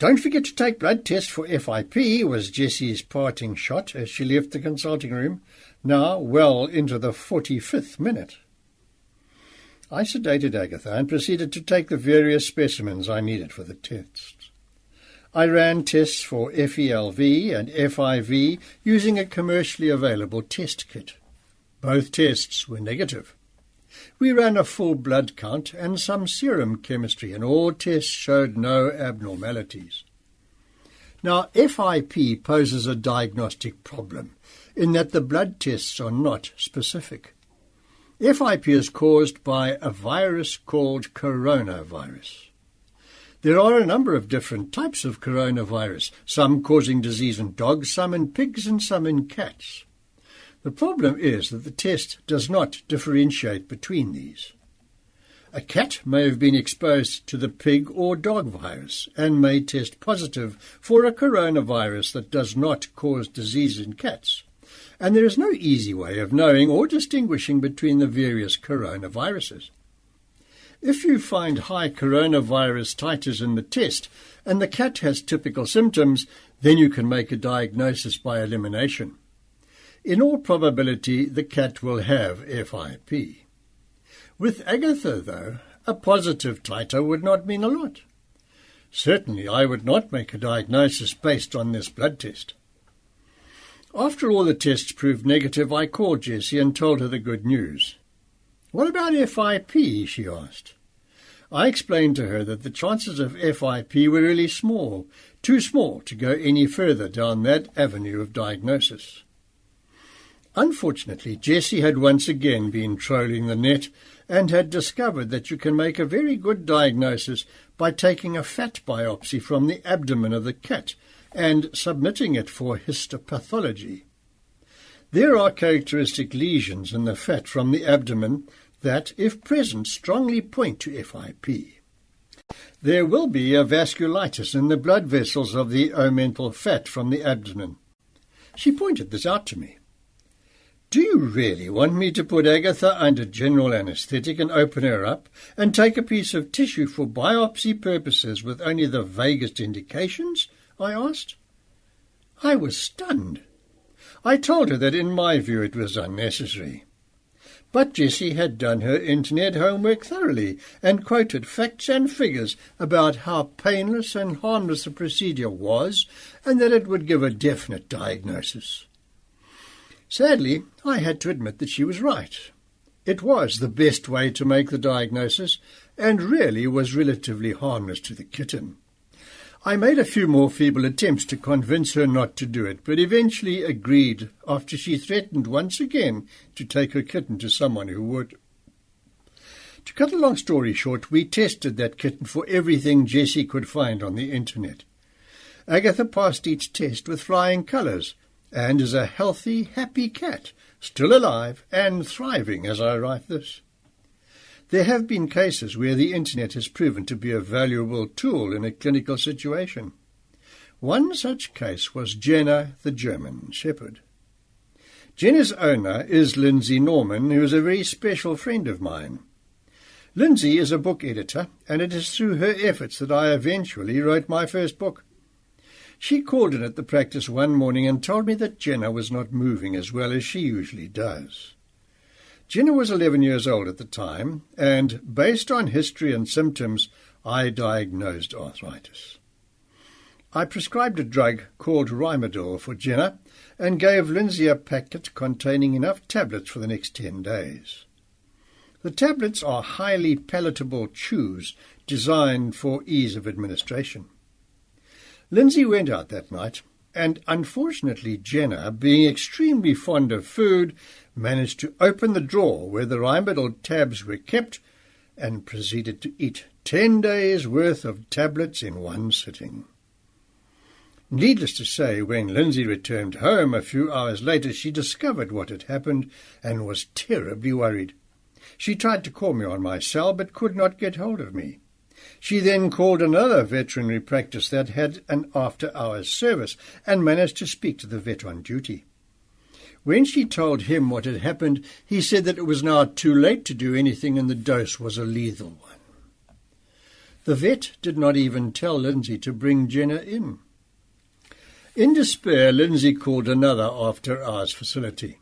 Don't forget to take blood tests for FIP, was Jessie's parting shot as she left the consulting room, now well into the 45th minute. I sedated Agatha and proceeded to take the various specimens I needed for the tests. I ran tests for FELV and FIV using a commercially available test kit. Both tests were negative. We ran a full blood count and some serum chemistry, and all tests showed no abnormalities. Now, FIP poses a diagnostic problem in that the blood tests are not specific. FIP is caused by a virus called coronavirus. There are a number of different types of coronavirus, some causing disease in dogs, some in pigs, and some in cats. The problem is that the test does not differentiate between these. A cat may have been exposed to the pig or dog virus and may test positive for a coronavirus that does not cause disease in cats. And there is no easy way of knowing or distinguishing between the various coronaviruses. If you find high coronavirus titers in the test and the cat has typical symptoms, then you can make a diagnosis by elimination. In all probability, the cat will have FIP. With Agatha, though, a positive titer would not mean a lot. Certainly, I would not make a diagnosis based on this blood test. After all the tests proved negative, I called Jessie and told her the good news. "What about FIP?" she asked. I explained to her that the chances of FIP were really small, too small to go any further down that avenue of diagnosis. Unfortunately, Jessie had once again been trolling the net and had discovered that you can make a very good diagnosis by taking a fat biopsy from the abdomen of the cat and submitting it for histopathology. There are characteristic lesions in the fat from the abdomen that, if present, strongly point to FIP. There will be a vasculitis in the blood vessels of the omental fat from the abdomen. She pointed this out to me. "Do you really want me to put Agatha under general anaesthetic and open her up and take a piece of tissue for biopsy purposes with only the vaguest indications?" I asked. I was stunned. I told her that in my view it was unnecessary. But Jessie had done her internet homework thoroughly and quoted facts and figures about how painless and harmless the procedure was and that it would give a definite diagnosis. Sadly, I had to admit that she was right. It was the best way to make the diagnosis and really was relatively harmless to the kitten. I made a few more feeble attempts to convince her not to do it, but eventually agreed after she threatened once again to take her kitten to someone who would. To cut a long story short, we tested that kitten for everything Jessie could find on the internet. Agatha passed each test with flying colours and is a healthy, happy cat, still alive and thriving as I write this. There have been cases where the internet has proven to be a valuable tool in a clinical situation. One such case was Jenna, the German Shepherd. Jenna's owner is Lindsay Norman, who is a very special friend of mine. Lindsay is a book editor, and it is through her efforts that I eventually wrote my first book. She called in at the practice one morning and told me that Jenna was not moving as well as she usually does. Jenna was 11 years old at the time, and based on history and symptoms, I diagnosed arthritis. I prescribed a drug called Rimadyl for Jenna and gave Lindsay a packet containing enough tablets for the next 10 days. The tablets are highly palatable chews designed for ease of administration. Lindsay went out that night, and unfortunately Jenna, being extremely fond of food, managed to open the drawer where the Rimadyl tabs were kept and proceeded to eat 10 days' worth of tablets in one sitting. Needless to say, when Lindsay returned home a few hours later, she discovered what had happened and was terribly worried. She tried to call me on my cell but could not get hold of me. She then called another veterinary practice that had an after-hours service and managed to speak to the vet on duty. When she told him what had happened, he said that it was now too late to do anything and the dose was a lethal one. The vet did not even tell Lindsay to bring Jenna in. In despair, Lindsay called another after-hours facility.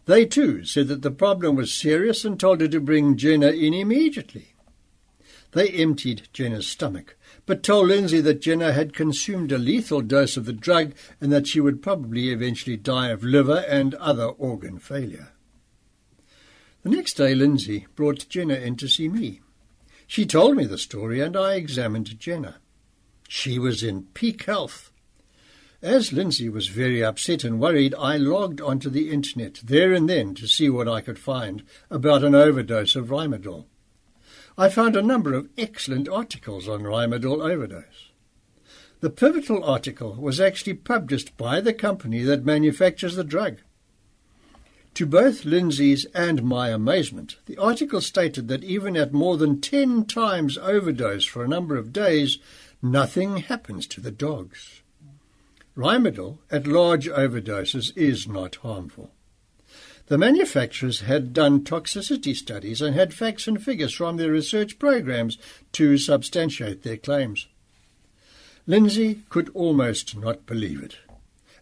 They too said that the problem was serious and told her to bring Jenna in immediately. They emptied Jenna's stomach, but told Lindsay that Jenna had consumed a lethal dose of the drug and that she would probably eventually die of liver and other organ failure. The next day Lindsay brought Jenna in to see me. She told me the story and I examined Jenna. She was in peak health. As Lindsay was very upset and worried, I logged onto the internet there and then to see what I could find about an overdose of Rimadyl. I found a number of excellent articles on Rimadyl overdose. The pivotal article was actually published by the company that manufactures the drug. To both Lindsay's and my amazement, the article stated that even at more than 10 times overdose for a number of days, nothing happens to the dogs. Rimadyl at large overdoses is not harmful. The manufacturers had done toxicity studies and had facts and figures from their research programs to substantiate their claims. Lindsay could almost not believe it.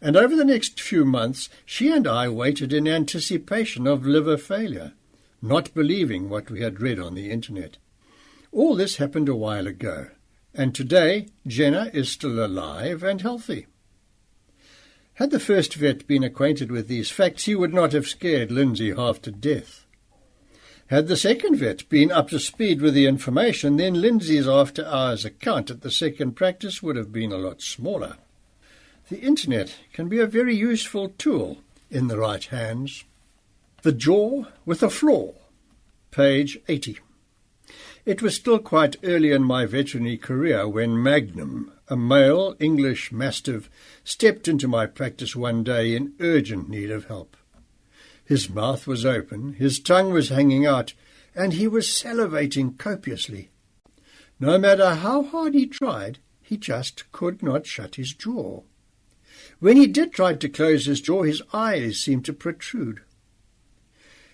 And over the next few months, she and I waited in anticipation of liver failure, not believing what we had read on the internet. All this happened a while ago, and today Jenna is still alive and healthy. Had the first vet been acquainted with these facts, he would not have scared Lindsay half to death. Had the second vet been up to speed with the information, then Lindsay's after-hours account at the second practice would have been a lot smaller. The internet can be a very useful tool in the right hands. The Jaw with a Flaw, page 80. It was still quite early in my veterinary career when Magnum, a male English Mastiff, stepped into my practice one day in urgent need of help. His mouth was open, his tongue was hanging out, and he was salivating copiously. No matter how hard he tried, he just could not shut his jaw. When he did try to close his jaw, his eyes seemed to protrude.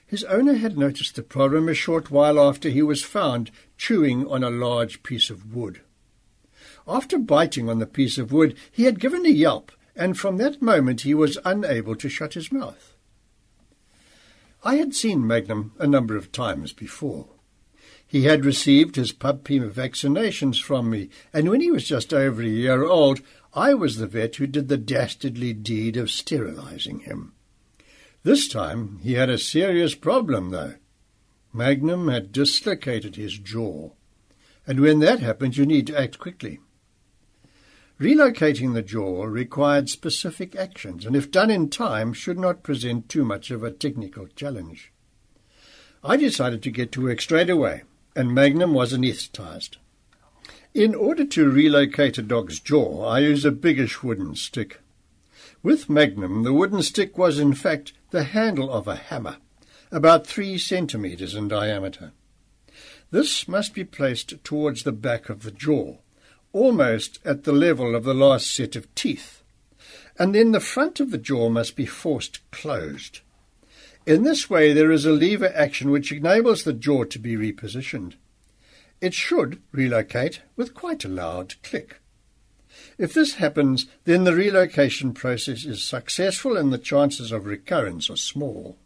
His owner had noticed the problem a short while after he was found chewing on a large piece of wood. After biting on the piece of wood, he had given a yelp, and from that moment he was unable to shut his mouth. I had seen Magnum a number of times before. He had received his puppy vaccinations from me, and when he was just over a year old, I was the vet who did the dastardly deed of sterilizing him. This time he had a serious problem, though. Magnum had dislocated his jaw, and when that happens you need to act quickly. Relocating the jaw required specific actions, and if done in time should not present too much of a technical challenge. I decided to get to work straight away, and Magnum was anaesthetized. In order to relocate a dog's jaw, I used a biggish wooden stick. With Magnum, the wooden stick was in fact the handle of a hammer, about 3 centimeters in diameter. This must be placed towards the back of the jaw, almost at the level of the last set of teeth, and then the front of the jaw must be forced closed. In this way there is a lever action which enables the jaw to be repositioned. It should relocate with quite a loud click. If this happens, then the relocation process is successful and the chances of recurrence are small.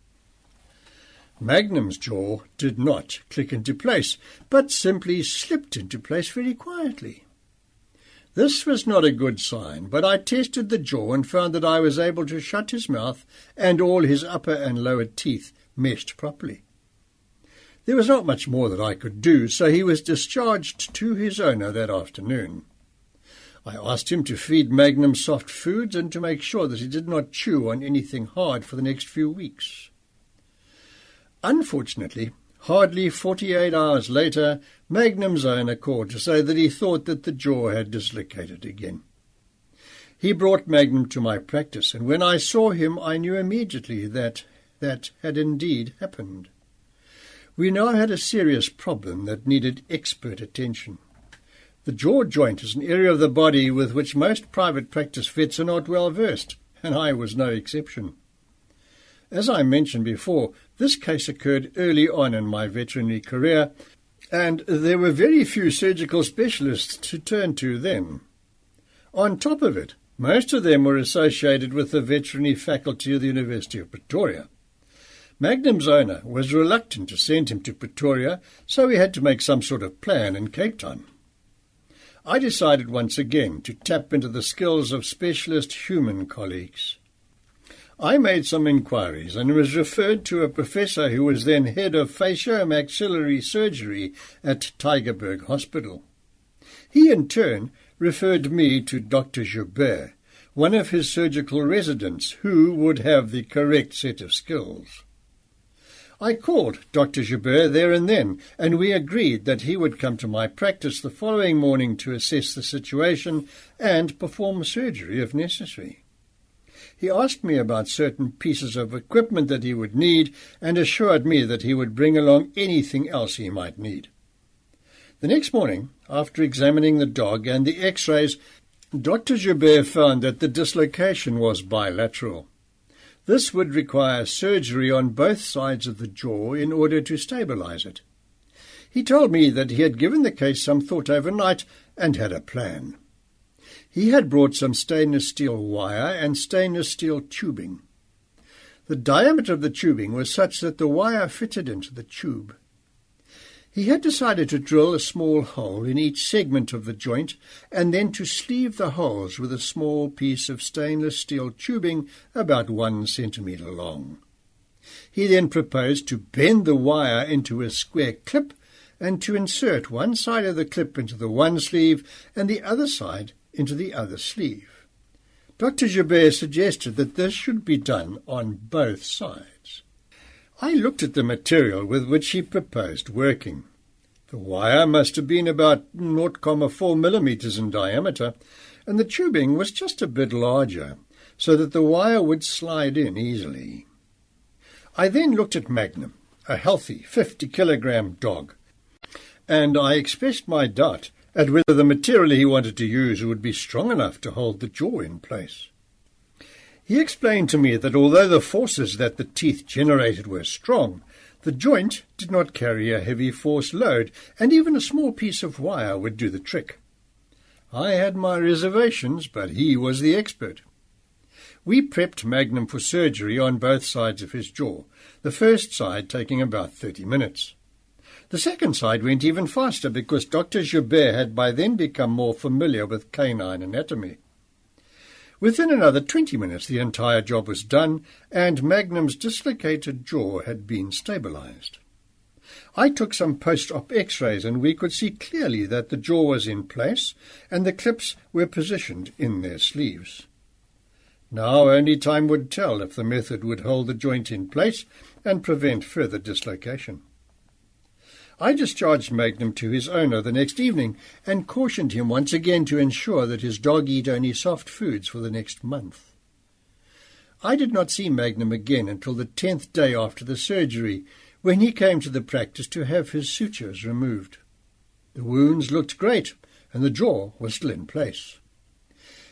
Magnum's jaw did not click into place, but simply slipped into place very quietly. This was not a good sign, but I tested the jaw and found that I was able to shut his mouth and all his upper and lower teeth meshed properly. There was not much more that I could do, so he was discharged to his owner that afternoon. I asked him to feed Magnum soft foods and to make sure that he did not chew on anything hard for the next few weeks. Unfortunately, hardly 48 hours later, Magnum's owner called to say that he thought that the jaw had dislocated again. He brought Magnum to my practice, and when I saw him I knew immediately that had indeed happened. We now had a serious problem that needed expert attention. The jaw joint is an area of the body with which most private practice vets are not well versed, and I was no exception. As I mentioned before, this case occurred early on in my veterinary career, and there were very few surgical specialists to turn to then. On top of it, most of them were associated with the veterinary faculty of the University of Pretoria. Magnum's owner was reluctant to send him to Pretoria, so we had to make some sort of plan in Cape Town. I decided once again to tap into the skills of specialist human colleagues. I made some inquiries and was referred to a professor who was then head of facial-maxillary surgery at Tygerberg Hospital. He in turn referred me to Dr. Joubert, one of his surgical residents who would have the correct set of skills. I called Dr. Joubert there and then, and we agreed that he would come to my practice the following morning to assess the situation and perform surgery if necessary. He asked me about certain pieces of equipment that he would need and assured me that he would bring along anything else he might need. The next morning, after examining the dog and the X-rays, Dr. Joubert found that the dislocation was bilateral. This would require surgery on both sides of the jaw in order to stabilize it. He told me that he had given the case some thought overnight and had a plan. He had brought some stainless steel wire and stainless steel tubing. The diameter of the tubing was such that the wire fitted into the tube. He had decided to drill a small hole in each segment of the joint and then to sleeve the holes with a small piece of stainless steel tubing about 1 centimetre long. He then proposed to bend the wire into a square clip and to insert one side of the clip into the one sleeve and the other side into the other sleeve. Dr. Joubert suggested that this should be done on both sides. I looked at the material with which he proposed working. The wire must have been about 0.4 millimetres in diameter, and the tubing was just a bit larger, so that the wire would slide in easily. I then looked at Magnum, a healthy 50-kilogram dog, and I expressed my doubt at whether the material he wanted to use would be strong enough to hold the jaw in place. He explained to me that although the forces that the teeth generated were strong, the joint did not carry a heavy force load, and even a small piece of wire would do the trick. I had my reservations, but he was the expert. We prepped Magnum for surgery on both sides of his jaw, the first side taking about 30 minutes. The second side went even faster because Dr. Joubert had by then become more familiar with canine anatomy. Within another 20 minutes the entire job was done, and Magnum's dislocated jaw had been stabilized. I took some post-op X-rays, and we could see clearly that the jaw was in place and the clips were positioned in their sleeves. Now only time would tell if the method would hold the joint in place and prevent further dislocation. I discharged Magnum to his owner the next evening and cautioned him once again to ensure that his dog eat only soft foods for the next month. I did not see Magnum again until the 10th day after the surgery, when he came to the practice to have his sutures removed. The wounds looked great, and the jaw was still in place.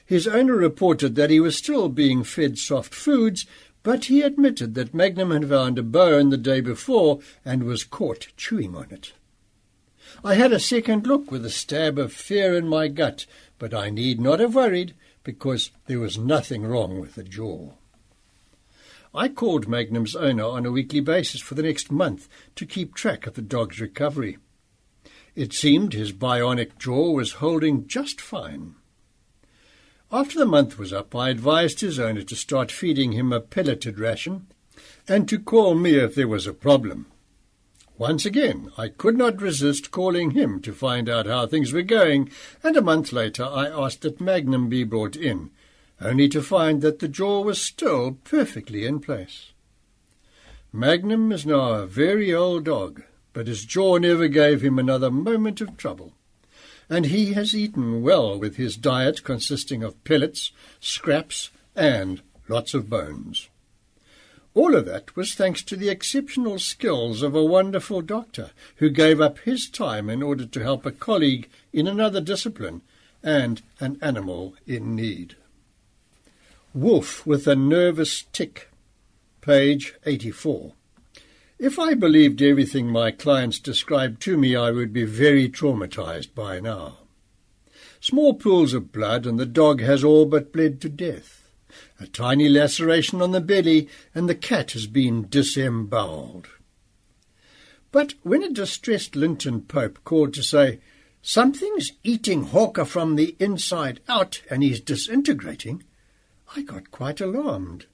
His owner reported that he was still being fed soft foods, but he admitted that Magnum had found a bone the day before and was caught chewing on it. I had a second look with a stab of fear in my gut, but I need not have worried because there was nothing wrong with the jaw. I called Magnum's owner on a weekly basis for the next month to keep track of the dog's recovery. It seemed his bionic jaw was holding just fine. After the month was up, I advised his owner to start feeding him a pelleted ration and to call me if there was a problem. Once again, I could not resist calling him to find out how things were going, and a month later I asked that Magnum be brought in, only to find that the jaw was still perfectly in place. Magnum is now a very old dog, but his jaw never gave him another moment of trouble, and he has eaten well with his diet consisting of pellets, scraps, and lots of bones. All of that was thanks to the exceptional skills of a wonderful doctor who gave up his time in order to help a colleague in another discipline and an animal in need. Wolf with a nervous tick, page 84. If I believed everything my clients described to me, I would be very traumatized by now. Small pools of blood, and the dog has all but bled to death. a tiny laceration on the belly, and the cat has been disemboweled. But when a distressed Linton Pope called to say, "Something's eating Hawker from the inside out and he's disintegrating," I got quite alarmed.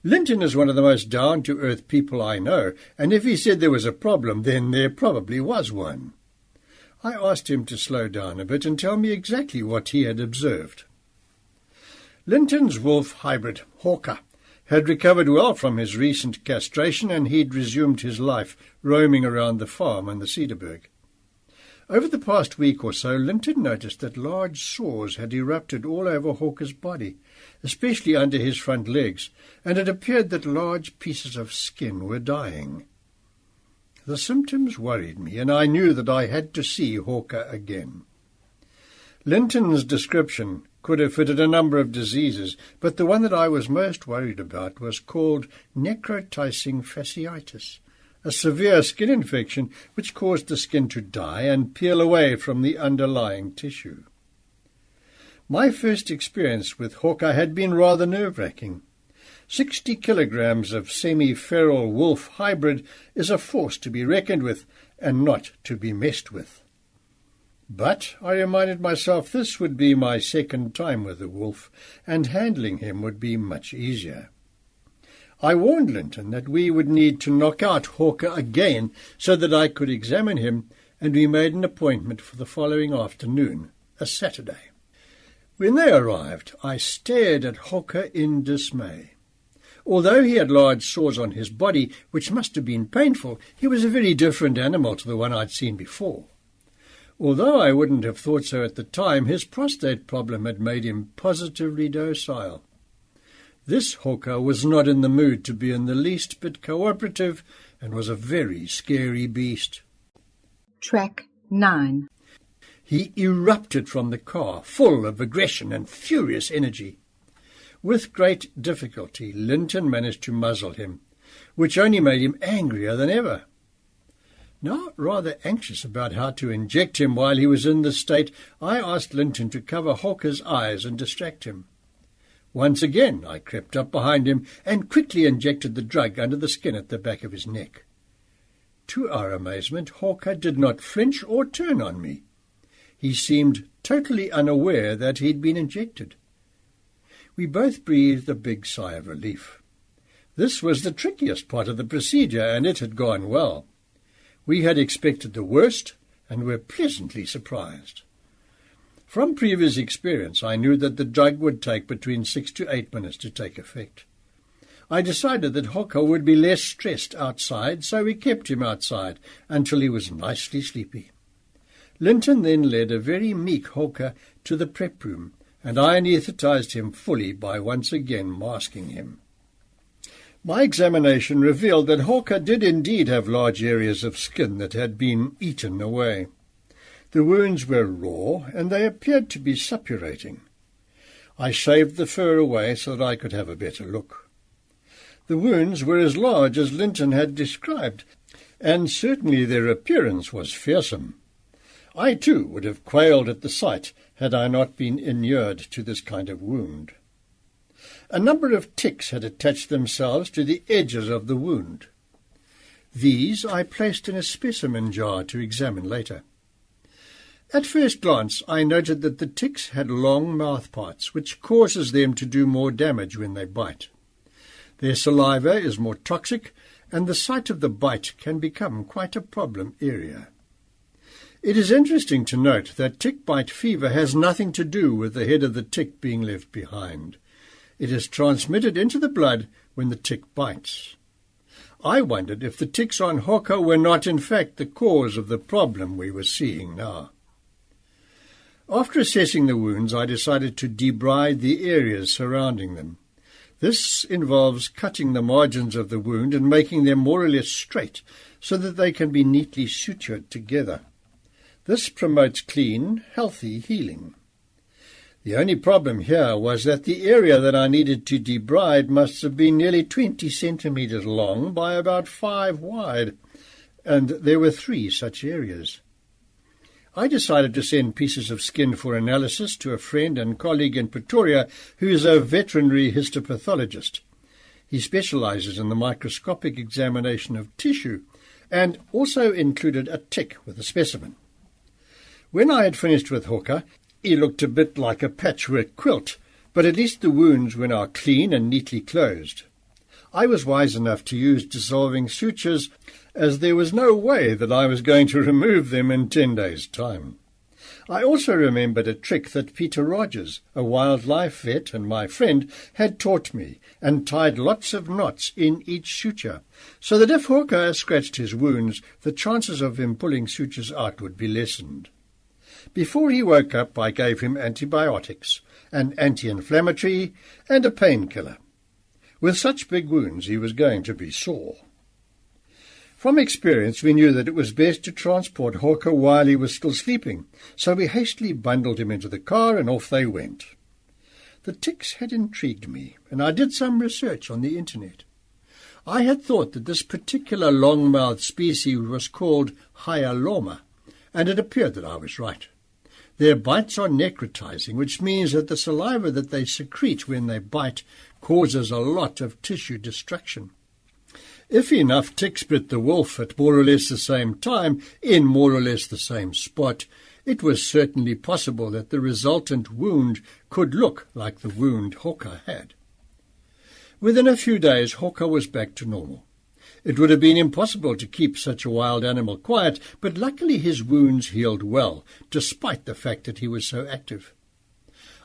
Linton is one of the most down-to-earth people I know, and if he said there was a problem, then there probably was one. I asked him to slow down a bit and tell me exactly what he had observed. Linton's wolf hybrid, Hawker, had recovered well from his recent castration, and he'd resumed his life roaming around the farm and the Cedarburg. Over the past week or so, Linton noticed that large sores had erupted all over Hawker's body, especially under his front legs, and it appeared that large pieces of skin were dying. The symptoms worried me, and I knew that I had to see Hawker again. Linton's description could have fitted a number of diseases, but the one that I was most worried about was called necrotizing fasciitis, a severe skin infection which caused the skin to die and peel away from the underlying tissue. My first experience with Hawker had been rather nerve-wracking. 60 kilograms of semi-feral wolf hybrid is a force to be reckoned with and not to be messed with. But I reminded myself this would be my second time with the wolf, and handling him would be much easier. I warned Linton that we would need to knock out Hawker again so that I could examine him, and we made an appointment for the following afternoon, a Saturday. When they arrived, I stared at Hawker in dismay. Although he had large sores on his body, which must have been painful, he was a very different animal to the one I'd seen before. Although I wouldn't have thought so at the time, his prostate problem had made him positively docile. This Hawker was not in the mood to be in the least bit cooperative and was a very scary beast. Track 9. He erupted from the car, full of aggression and furious energy. With great difficulty, Linton managed to muzzle him, which only made him angrier than ever. Now, rather anxious about how to inject him while he was in this state, I asked Linton to cover Hawker's eyes and distract him. Once again I crept up behind him and quickly injected the drug under the skin at the back of his neck. To our amazement, Hawker did not flinch or turn on me. He seemed totally unaware that he'd been injected. We both breathed a big sigh of relief. This was the trickiest part of the procedure, and it had gone well. We had expected the worst and were pleasantly surprised. From previous experience, I knew that the drug would take between 6 to 8 minutes to take effect. I decided that Hawker would be less stressed outside, so we kept him outside until he was nicely sleepy. Linton then led a very meek Hawker to the prep room, and I anaesthetized him fully by once again masking him. My examination revealed that Hawker did indeed have large areas of skin that had been eaten away. The wounds were raw, and they appeared to be suppurating. I shaved the fur away so that I could have a better look. The wounds were as large as Linton had described, and certainly their appearance was fearsome. I, too, would have quailed at the sight had I not been inured to this kind of wound. A number of ticks had attached themselves to the edges of the wound. These I placed in a specimen jar to examine later. At first glance, I noted that the ticks had long mouthparts, which causes them to do more damage when they bite. Their saliva is more toxic, and the site of the bite can become quite a problem area. It is interesting to note that tick bite fever has nothing to do with the head of the tick being left behind. It is transmitted into the blood when the tick bites. I wondered if the ticks on Hawker were not in fact the cause of the problem we were seeing now. After assessing the wounds, I decided to debride the areas surrounding them. This involves cutting the margins of the wound and making them more or less straight so that they can be neatly sutured together. This promotes clean, healthy healing. The only problem here was that the area that I needed to debride must have been nearly 20 centimetres long by about 5 wide, and there were 3 such areas. I decided to send pieces of skin for analysis to a friend and colleague in Pretoria who is a veterinary histopathologist. He specializes in the microscopic examination of tissue and also included a tick with a specimen. When I had finished with Hawker, he looked a bit like a patchwork quilt, but at least the wounds were now clean and neatly closed. I was wise enough to use dissolving sutures, as there was no way that I was going to remove them in 10 days' time. I also remembered a trick that Peter Rogers, a wildlife vet and my friend, had taught me, and tied lots of knots in each suture, so that if Hawker scratched his wounds, the chances of him pulling sutures out would be lessened. Before he woke up, I gave him antibiotics, an anti-inflammatory, and a painkiller. With such big wounds, he was going to be sore. From experience, we knew that it was best to transport Hawker while he was still sleeping, so we hastily bundled him into the car and off they went. The ticks had intrigued me, and I did some research on the internet. I had thought that this particular long-mouthed species was called hyaloma, and it appeared that I was right. Their bites are necrotizing, which means that the saliva that they secrete when they bite causes a lot of tissue destruction. If enough ticks bit the wolf at more or less the same time, in more or less the same spot, it was certainly possible that the resultant wound could look like the wound Hawker had. Within a few days, Hawker was back to normal. It would have been impossible to keep such a wild animal quiet, but luckily his wounds healed well, despite the fact that he was so active.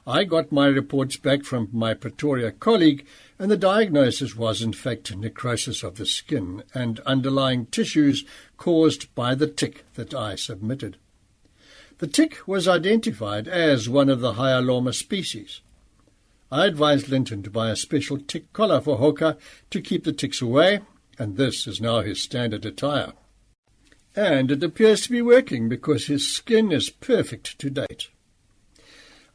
I got my reports back from my Pretoria colleague, and the diagnosis was in fact necrosis of the skin and underlying tissues caused by the tick that I submitted. The tick was identified as one of the hyaloma species. I advised Linton to buy a special tick collar for Hawker to keep the ticks away, and this is now his standard attire. And it appears to be working because his skin is perfect to date.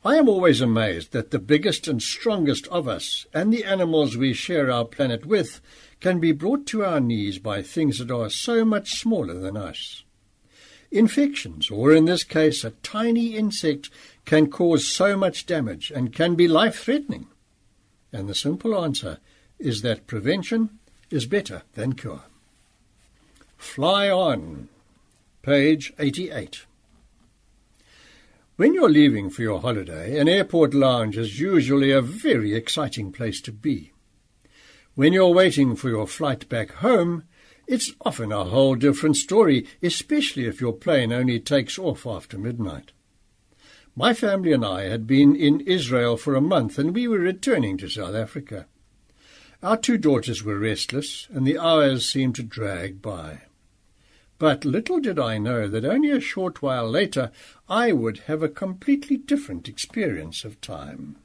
I am always amazed that the biggest and strongest of us, and the animals we share our planet with, can be brought to our knees by things that are so much smaller than us. Infections, or in this case a tiny insect, can cause so much damage and can be life-threatening. And the simple answer is that prevention is better than cure. Fly on. Page 88. When you're leaving for your holiday, an airport lounge is usually a very exciting place to be. When you're waiting for your flight back home, it's often a whole different story, especially if your plane only takes off after midnight. My family and I had been in Israel for a month, and we were returning to South Africa. Our 2 daughters were restless, and the hours seemed to drag by. But little did I know that only a short while later I would have a completely different experience of time.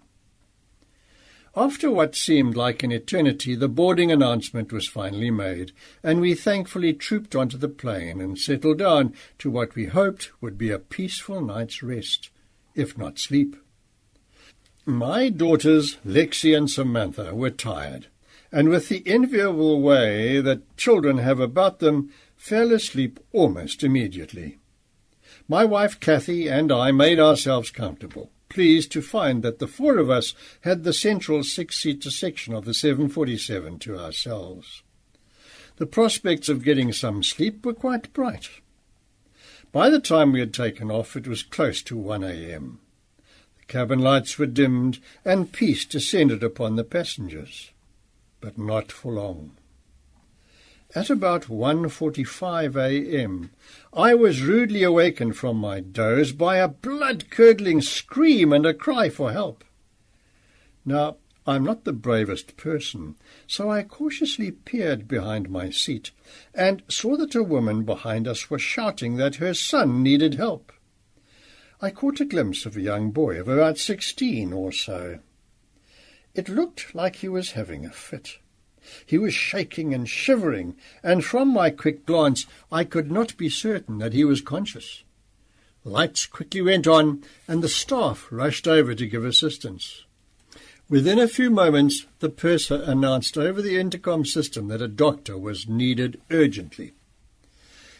After what seemed like an eternity, the boarding announcement was finally made, and we thankfully trooped onto the plane and settled down to what we hoped would be a peaceful night's rest, if not sleep. My daughters, Lexi and Samantha, were tired, and with the enviable way that children have about them, fell asleep almost immediately. My wife Kathy and I made ourselves comfortable, pleased to find that the 4 of us had the central 6-seater section of the 747 to ourselves. The prospects of getting some sleep were quite bright. By the time we had taken off, it was close to 1 a.m. The cabin lights were dimmed, and peace descended upon the passengers, but not for long. At about 1:45 a.m., I was rudely awakened from my doze by a blood-curdling scream and a cry for help. Now, I'm not the bravest person, so I cautiously peered behind my seat and saw that a woman behind us was shouting that her son needed help. I caught a glimpse of a young boy of about 16 or so. It looked like he was having a fit. He was shaking and shivering, and from my quick glance I could not be certain that he was conscious. Lights quickly went on, and the staff rushed over to give assistance. Within a few moments, the purser announced over the intercom system that a doctor was needed urgently.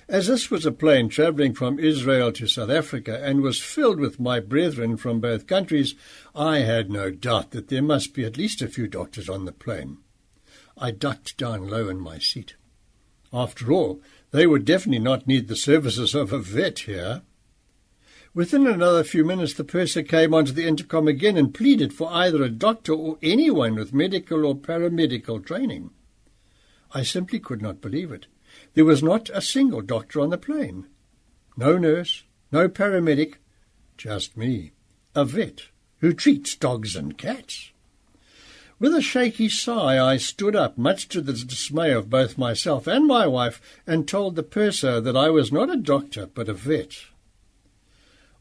As this was a plane travelling from Israel to South Africa and was filled with my brethren from both countries, I had no doubt that there must be at least a few doctors on the plane. I ducked down low in my seat. After all, they would definitely not need the services of a vet here. Within another few minutes, the purser came onto the intercom again and pleaded for either a doctor or anyone with medical or paramedical training. I simply could not believe it. There was not a single doctor on the plane. No nurse, no paramedic, just me, a vet who treats dogs and cats. With a shaky sigh, I stood up, much to the dismay of both myself and my wife, and told the purser that I was not a doctor, but a vet.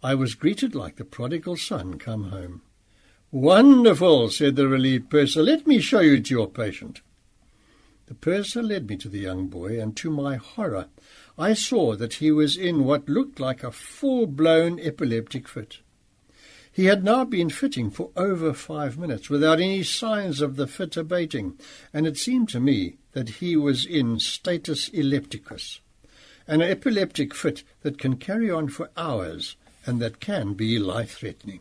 I was greeted like the prodigal son come home. "Wonderful," said the relieved purser. "Let me show you to your patient." The purser led me to the young boy, and to my horror, I saw that he was in what looked like a full-blown epileptic fit. He had now been fitting for over 5 minutes without any signs of the fit abating, and it seemed to me that he was in status epilepticus, an epileptic fit that can carry on for hours and that can be life-threatening.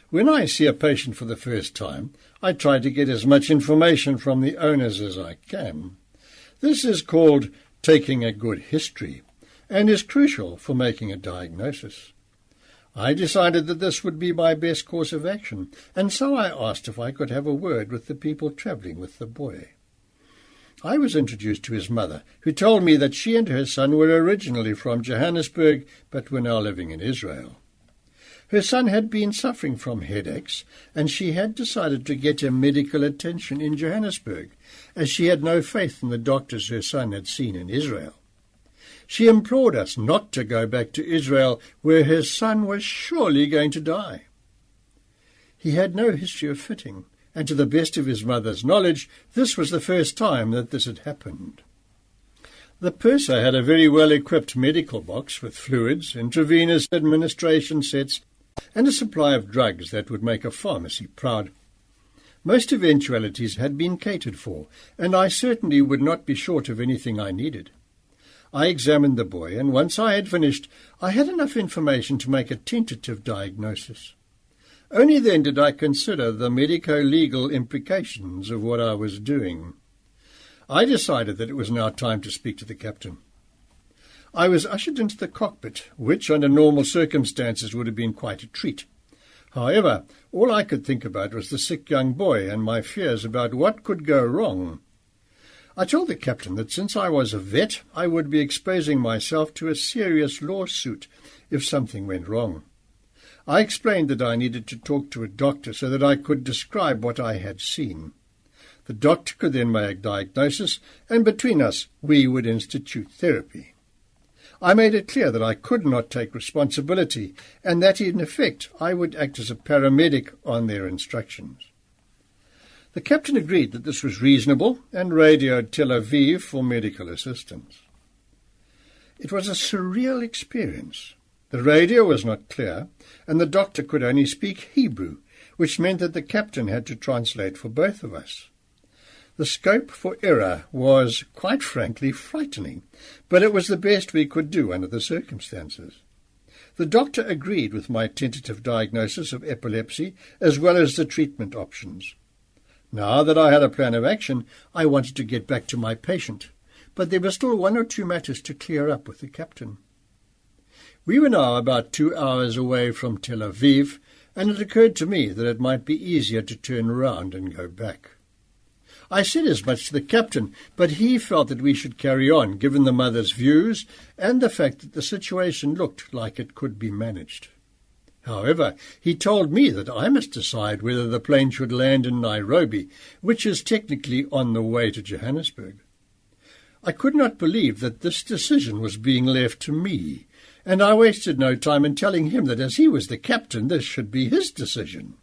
When I see a patient for the first time, I try to get as much information from the owners as I can. This is called taking a good history and is crucial for making a diagnosis. I decided that this would be my best course of action, and so I asked if I could have a word with the people travelling with the boy. I was introduced to his mother, who told me that she and her son were originally from Johannesburg, but were now living in Israel. Her son had been suffering from headaches, and she had decided to get him medical attention in Johannesburg, as she had no faith in the doctors her son had seen in Israel. She implored us not to go back to Israel, where her son was surely going to die. He had no history of fitting, and to the best of his mother's knowledge, this was the first time that this had happened. The purser had a very well-equipped medical box with fluids, intravenous administration sets, and a supply of drugs that would make a pharmacy proud. Most eventualities had been catered for, and I certainly would not be short of anything I needed. I examined the boy, and once I had finished, I had enough information to make a tentative diagnosis. Only then did I consider the medico-legal implications of what I was doing. I decided that it was now time to speak to the captain. I was ushered into the cockpit, which under normal circumstances would have been quite a treat. However, all I could think about was the sick young boy and my fears about what could go wrong. I told the captain that since I was a vet, I would be exposing myself to a serious lawsuit if something went wrong. I explained that I needed to talk to a doctor so that I could describe what I had seen. The doctor could then make a diagnosis, and between us we would institute therapy. I made it clear that I could not take responsibility, and that in effect I would act as a paramedic on their instructions. The captain agreed that this was reasonable and radioed Tel Aviv for medical assistance. It was a surreal experience. The radio was not clear, and the doctor could only speak Hebrew, which meant that the captain had to translate for both of us. The scope for error was, quite frankly, frightening, but it was the best we could do under the circumstances. The doctor agreed with my tentative diagnosis of epilepsy, as well as the treatment options. Now that I had a plan of action, I wanted to get back to my patient, but there were still 1 or 2 matters to clear up with the captain. We were now about 2 hours away from Tel Aviv, and it occurred to me that it might be easier to turn round and go back. I said as much to the captain, but he felt that we should carry on, given the mother's views and the fact that the situation looked like it could be managed. However, he told me that I must decide whether the plane should land in Nairobi, which is technically on the way to Johannesburg. I could not believe that this decision was being left to me, and I wasted no time in telling him that as he was the captain, this should be his decision.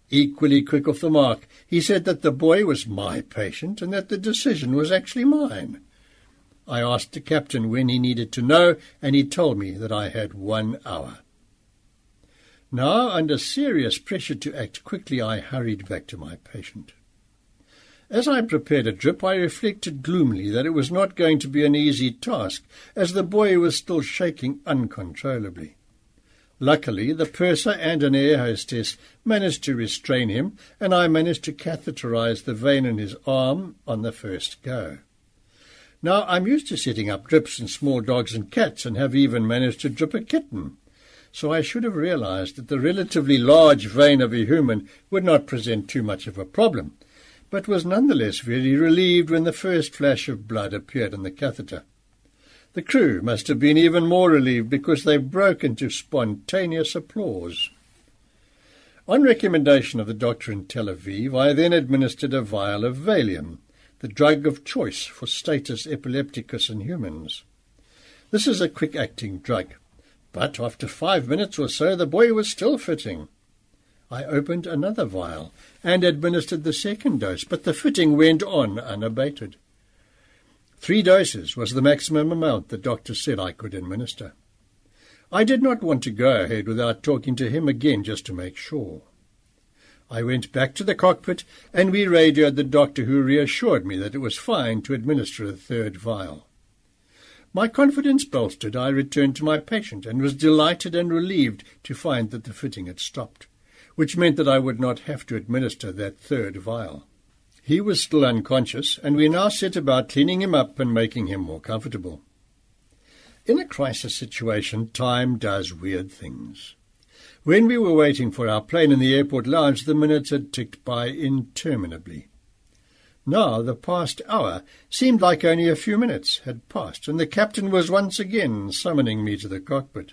Equally quick off the mark, he said that the boy was my patient and that the decision was actually mine. I asked the captain when he needed to know, and he told me that I had 1 hour. Now, under serious pressure to act quickly, I hurried back to my patient. As I prepared a drip, I reflected gloomily that it was not going to be an easy task, as the boy was still shaking uncontrollably. Luckily, the purser and an air hostess managed to restrain him, and I managed to catheterize the vein in his arm on the first go. Now, I'm used to setting up drips in small dogs and cats, and have even managed to drip a kitten, so I should have realized that the relatively large vein of a human would not present too much of a problem, but was nonetheless very relieved when the first flash of blood appeared in the catheter. The crew must have been even more relieved, because they broke into spontaneous applause. On recommendation of the doctor in Tel Aviv, I then administered a vial of Valium, the drug of choice for status epilepticus in humans. This is a quick-acting drug, but after 5 minutes or so the boy was still fitting. I opened another vial and administered the second dose, but the fitting went on unabated. 3 doses was the maximum amount the doctor said I could administer. I did not want to go ahead without talking to him again just to make sure. I went back to the cockpit and we radioed the doctor, who reassured me that it was fine to administer a third vial. My confidence bolstered, I returned to my patient and was delighted and relieved to find that the fitting had stopped, which meant that I would not have to administer that third vial. He was still unconscious, and we now set about cleaning him up and making him more comfortable. In a crisis situation, time does weird things. When we were waiting for our plane in the airport lounge, the minutes had ticked by interminably. Now the past hour seemed like only a few minutes had passed, and the captain was once again summoning me to the cockpit.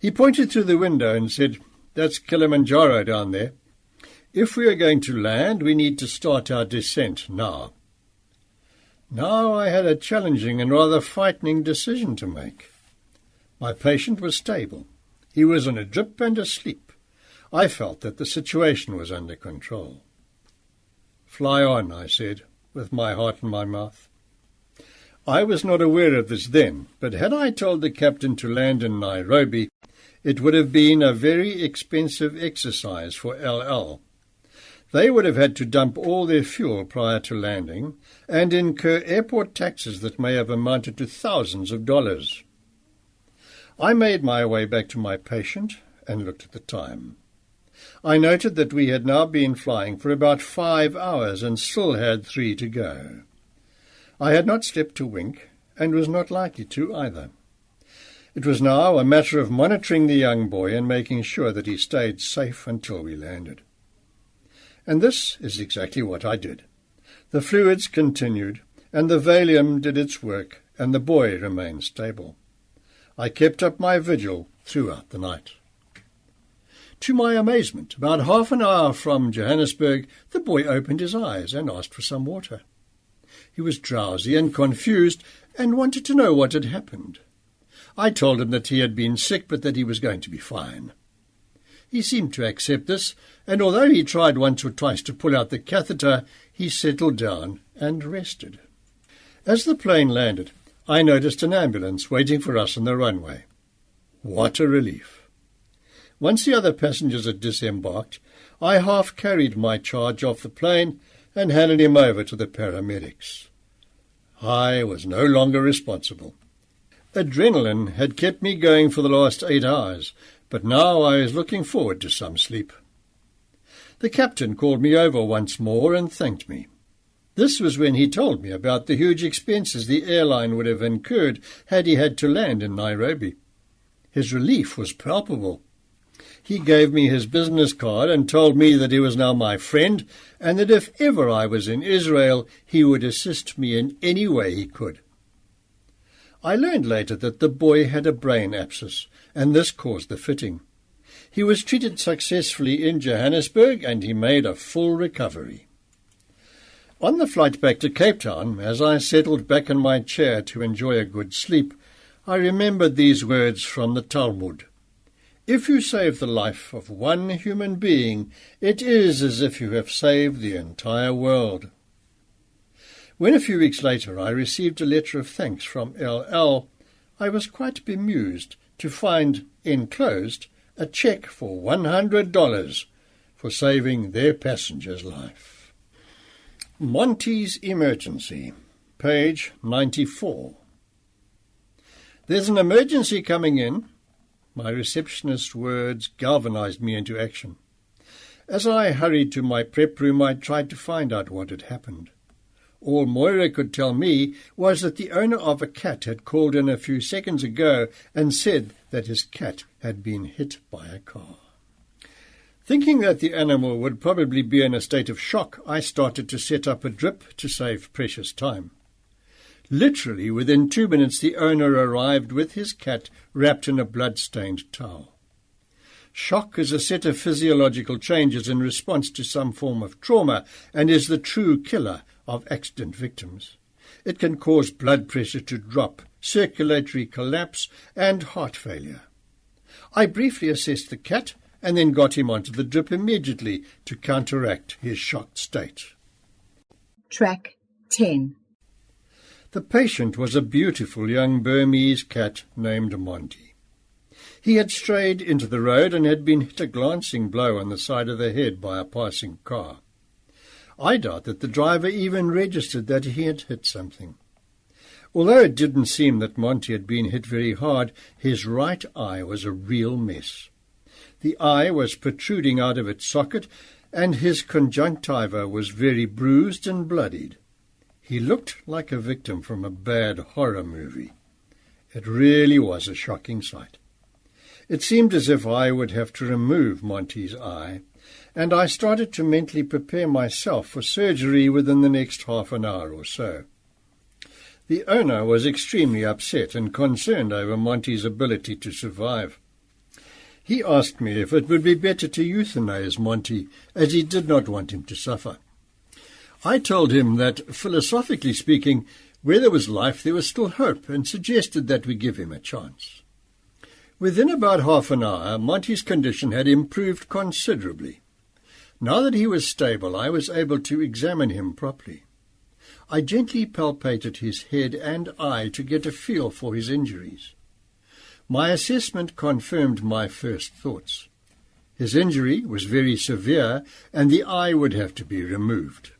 He pointed through the window and said, "That's Kilimanjaro down there. If we are going to land, we need to start our descent now." Now I had a challenging and rather frightening decision to make. My patient was stable. He was on a drip and asleep. I felt that the situation was under control. "Fly on," I said, with my heart in my mouth. I was not aware of this then, but had I told the captain to land in Nairobi, it would have been a very expensive exercise for LL. They would have had to dump all their fuel prior to landing and incur airport taxes that may have amounted to thousands of dollars. I made my way back to my patient and looked at the time. I noted that we had now been flying for about 5 hours and still had 3 to go. I had not slept a wink and was not likely to either. It was now a matter of monitoring the young boy and making sure that he stayed safe until we landed. And this is exactly what I did. The fluids continued, and the Valium did its work, and the boy remained stable. I kept up my vigil throughout the night. To my amazement, about half an hour from Johannesburg, the boy opened his eyes and asked for some water. He was drowsy and confused and wanted to know what had happened. I told him that he had been sick, but that he was going to be fine. He seemed to accept this, and although he tried once or twice to pull out the catheter, he settled down and rested. As the plane landed, I noticed an ambulance waiting for us on the runway. What a relief! Once the other passengers had disembarked, I half-carried my charge off the plane and handed him over to the paramedics. I was no longer responsible. Adrenaline had kept me going for the last 8 hours, but now I was looking forward to some sleep. The captain called me over once more and thanked me. This was when he told me about the huge expenses the airline would have incurred had he had to land in Nairobi. His relief was palpable. He gave me his business card and told me that he was now my friend, and that if ever I was in Israel, he would assist me in any way he could. I learned later that the boy had a brain abscess, and this caused the fitting. He was treated successfully in Johannesburg, and he made a full recovery. On the flight back to Cape Town, as I settled back in my chair to enjoy a good sleep, I remembered these words from the Talmud. If you save the life of one human being, it is as if you have saved the entire world. When a few weeks later I received a letter of thanks from LL, I was quite bemused to find, enclosed, a check for $100 for saving their passenger's life. Monty's Emergency, page 94. There's an emergency coming in. My receptionist's words galvanized me into action. As I hurried to my prep room, I tried to find out what had happened. All Moira could tell me was that the owner of a cat had called in a few seconds ago and said that his cat had been hit by a car. Thinking that the animal would probably be in a state of shock, I started to set up a drip to save precious time. Literally within 2 minutes the owner arrived with his cat wrapped in a blood-stained towel. Shock is a set of physiological changes in response to some form of trauma and is the true killer of accident victims. It can cause blood pressure to drop, circulatory collapse, and heart failure. I briefly assessed the cat and then got him onto the drip immediately to counteract his shocked state. Track 10. The patient was a beautiful young Burmese cat named Monty. He had strayed into the road and had been hit a glancing blow on the side of the head by a passing car. I doubt that the driver even registered that he had hit something. Although it didn't seem that Monty had been hit very hard, his right eye was a real mess. The eye was protruding out of its socket, and his conjunctiva was very bruised and bloodied. He looked like a victim from a bad horror movie. It really was a shocking sight. It seemed as if I would have to remove Monty's eye, and I started to mentally prepare myself for surgery within the next half an hour or so. The owner was extremely upset and concerned over Monty's ability to survive. He asked me if it would be better to euthanize Monty, as he did not want him to suffer. I told him that, philosophically speaking, where there was life there was still hope, and suggested that we give him a chance. Within about half an hour, Monty's condition had improved considerably. Now that he was stable, I was able to examine him properly. I gently palpated his head and eye to get a feel for his injuries. My assessment confirmed my first thoughts. His injury was very severe, and the eye would have to be removed.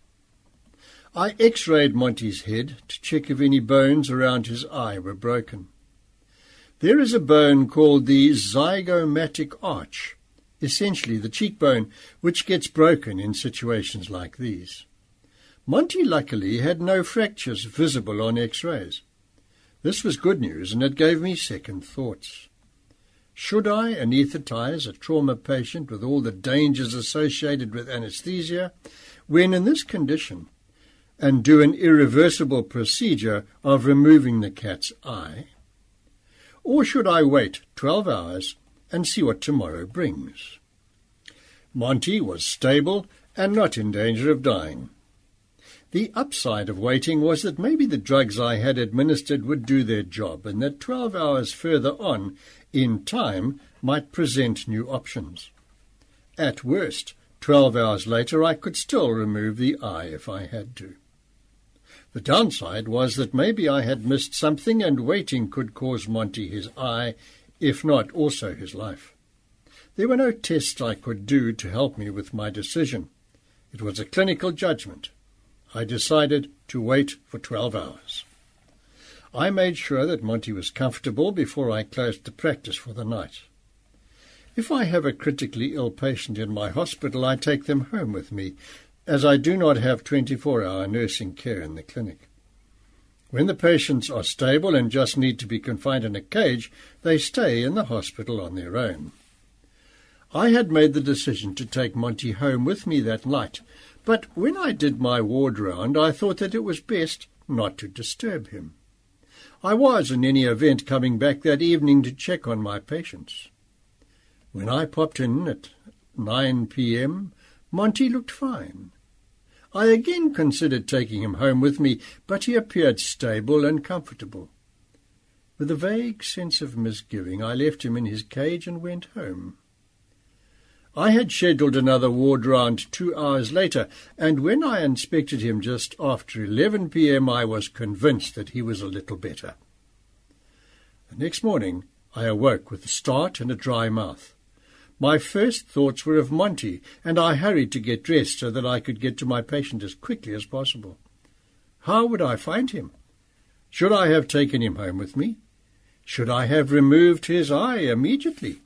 I x-rayed Monty's head to check if any bones around his eye were broken. There is a bone called the zygomatic arch, essentially the cheekbone, which gets broken in situations like these. Monty luckily had no fractures visible on x-rays. This was good news, and it gave me second thoughts. Should I anaesthetize a trauma patient with all the dangers associated with anesthesia, when in this condition, and do an irreversible procedure of removing the cat's eye? Or should I wait 12 hours and see what tomorrow brings? Monty was stable and not in danger of dying. The upside of waiting was that maybe the drugs I had administered would do their job, and that 12 hours further on, in time, might present new options. At worst, 12 hours later I could still remove the eye if I had to. The downside was that maybe I had missed something, and waiting could cause Monty his eye, if not also his life. There were no tests I could do to help me with my decision. It was a clinical judgment. I decided to wait for 12 hours. I made sure that Monty was comfortable before I closed the practice for the night. If I have a critically ill patient in my hospital, I take them home with me, as I do not have 24-hour nursing care in the clinic. When the patients are stable and just need to be confined in a cage, they stay in the hospital on their own. I had made the decision to take Monty home with me that night, but when I did my ward round, I thought that it was best not to disturb him. I was, in any event, coming back that evening to check on my patients. When I popped in at 9 p.m., Monty looked fine. I again considered taking him home with me, but he appeared stable and comfortable. With a vague sense of misgiving, I left him in his cage and went home. I had scheduled another ward round 2 hours later, and when I inspected him just after 11 p.m., I was convinced that he was a little better. The next morning, I awoke with a start and a dry mouth. My first thoughts were of Monty, and I hurried to get dressed so that I could get to my patient as quickly as possible. How would I find him? Should I have taken him home with me? Should I have removed his eye immediately?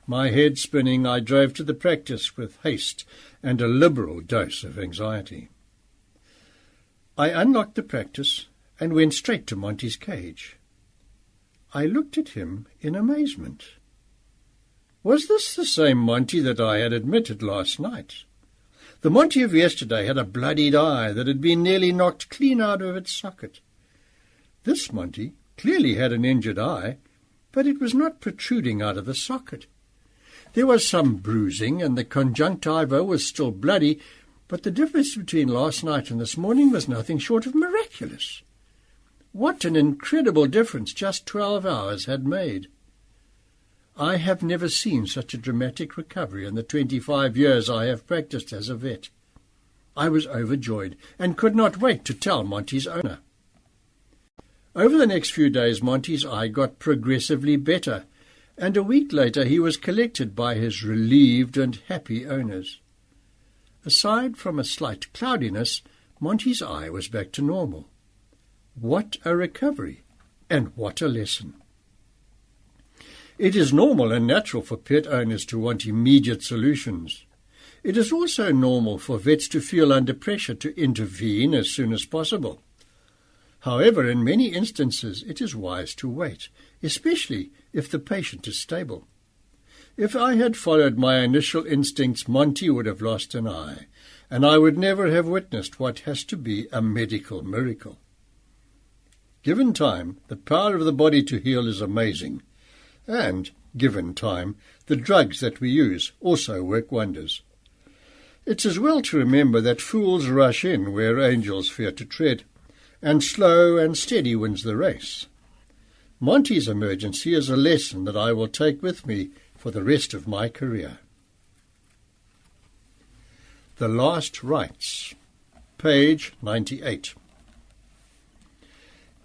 My head spinning, I drove to the practice with haste and a liberal dose of anxiety. I unlocked the practice and went straight to Monty's cage. I looked at him in amazement. Was this the same Monty that I had admitted last night? The Monty of yesterday had a bloodied eye that had been nearly knocked clean out of its socket. This Monty clearly had an injured eye, but it was not protruding out of the socket. There was some bruising, and the conjunctiva was still bloody, but the difference between last night and this morning was nothing short of miraculous. What an incredible difference just 12 hours had made! I have never seen such a dramatic recovery in the 25 years I have practiced as a vet. I was overjoyed and could not wait to tell Monty's owner. Over the next few days, Monty's eye got progressively better, and a week later he was collected by his relieved and happy owners. Aside from a slight cloudiness, Monty's eye was back to normal. What a recovery, and what a lesson! It is normal and natural for pet owners to want immediate solutions. It is also normal for vets to feel under pressure to intervene as soon as possible. However, in many instances it is wise to wait, especially if the patient is stable. If I had followed my initial instincts, Monty would have lost an eye, and I would never have witnessed what has to be a medical miracle. Given time, the power of the body to heal is amazing, and, given time, the drugs that we use also work wonders. It's as well to remember that fools rush in where angels fear to tread, and slow and steady wins the race. Monty's emergency is a lesson that I will take with me for the rest of my career. The Last Rites, page 98.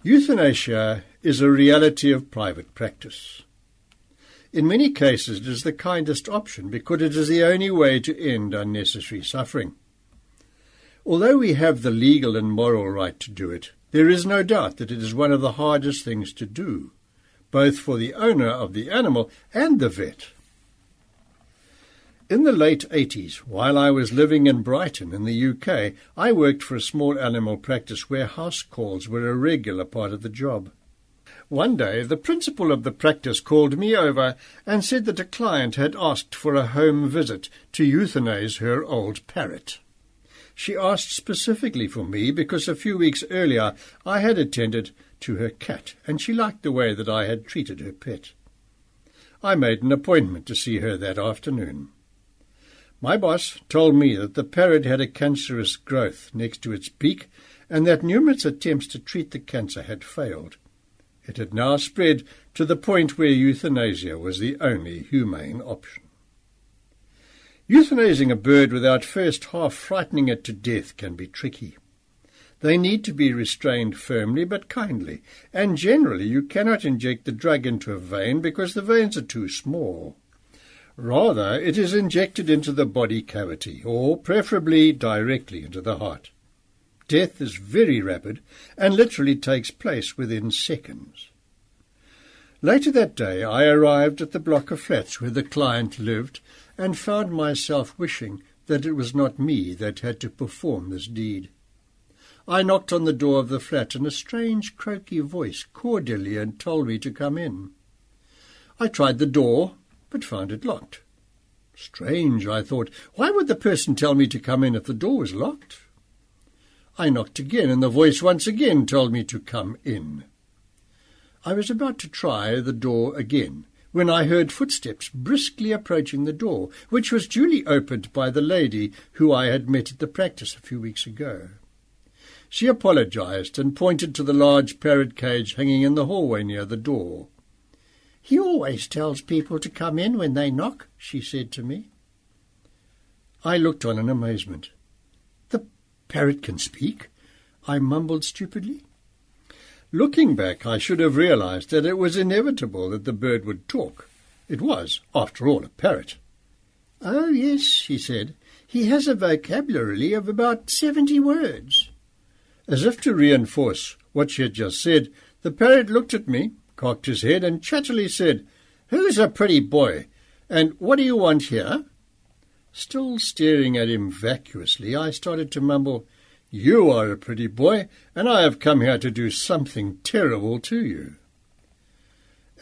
Euthanasia is a reality of private practice. In many cases it is the kindest option because it is the only way to end unnecessary suffering. Although we have the legal and moral right to do it, there is no doubt that it is one of the hardest things to do, both for the owner of the animal and the vet. In the late 80s, while I was living in Brighton in the UK, I worked for a small animal practice where house calls were a regular part of the job. One day, the principal of the practice called me over and said that a client had asked for a home visit to euthanize her old parrot. She asked specifically for me because a few weeks earlier I had attended to her cat, and she liked the way that I had treated her pet. I made an appointment to see her that afternoon. My boss told me that the parrot had a cancerous growth next to its beak and that numerous attempts to treat the cancer had failed. It had now spread to the point where euthanasia was the only humane option. Euthanizing a bird without first half frightening it to death can be tricky. They need to be restrained firmly but kindly, and generally you cannot inject the drug into a vein because the veins are too small. Rather, it is injected into the body cavity, or preferably directly into the heart. Death is very rapid and literally takes place within seconds. Later that day I arrived at the block of flats where the client lived and found myself wishing that it was not me that had to perform this deed. I knocked on the door of the flat and a strange croaky voice cordially told me to come in. I tried the door but found it locked. Strange, I thought. Why would the person tell me to come in if the door was locked? I knocked again, and the voice once again told me to come in. I was about to try the door again, when I heard footsteps briskly approaching the door, which was duly opened by the lady who I had met at the practice a few weeks ago. She apologized and pointed to the large parrot cage hanging in the hallway near the door. "He always tells people to come in when they knock," she said to me. I looked on in amazement. "The parrot can speak?" I mumbled stupidly. Looking back, I should have realized that it was inevitable that the bird would talk. It was, after all, a parrot. "Oh, yes," she said. "He has a vocabulary of about 70 words." As if to reinforce what she had just said, the parrot looked at me, cocked his head, and chattily said, "Who's a pretty boy, and what do you want here?" Still staring at him vacuously, I started to mumble, "You are a pretty boy, and I have come here to do something terrible to you."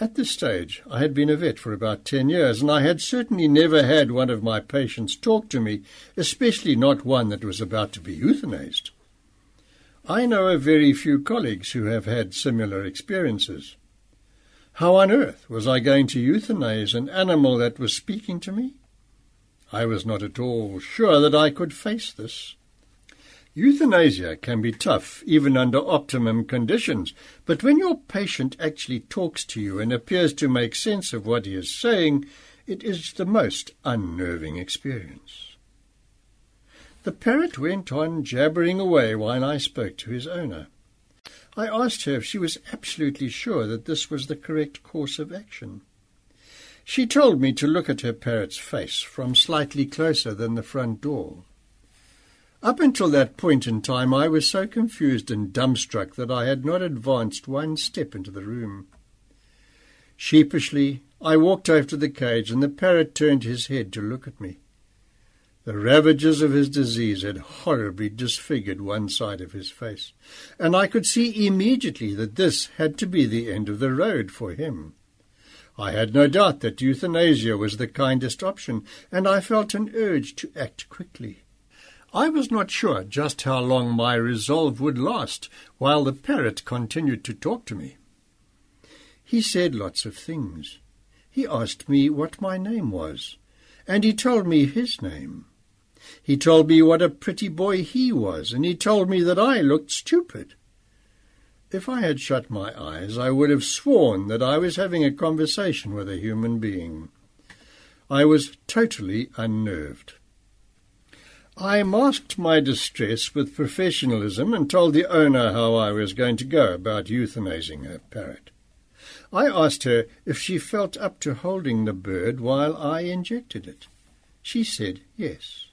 At this stage, I had been a vet for about 10 years, and I had certainly never had one of my patients talk to me, especially not one that was about to be euthanized. I know of very few colleagues who have had similar experiences. How on earth was I going to euthanize an animal that was speaking to me? I was not at all sure that I could face this. Euthanasia can be tough, even under optimum conditions, but when your patient actually talks to you and appears to make sense of what he is saying, it is the most unnerving experience. The parrot went on jabbering away while I spoke to his owner. I asked her if she was absolutely sure that this was the correct course of action. She told me to look at her parrot's face from slightly closer than the front door. Up until that point in time, I was so confused and dumbstruck that I had not advanced one step into the room. Sheepishly, I walked over to the cage, and the parrot turned his head to look at me. The ravages of his disease had horribly disfigured one side of his face, and I could see immediately that this had to be the end of the road for him. I had no doubt that euthanasia was the kindest option, and I felt an urge to act quickly. I was not sure just how long my resolve would last while the parrot continued to talk to me. He said lots of things. He asked me what my name was, and he told me his name. He told me what a pretty boy he was, and he told me that I looked stupid. If I had shut my eyes, I would have sworn that I was having a conversation with a human being. I was totally unnerved. I masked my distress with professionalism and told the owner how I was going to go about euthanizing her parrot. I asked her if she felt up to holding the bird while I injected it. She said yes.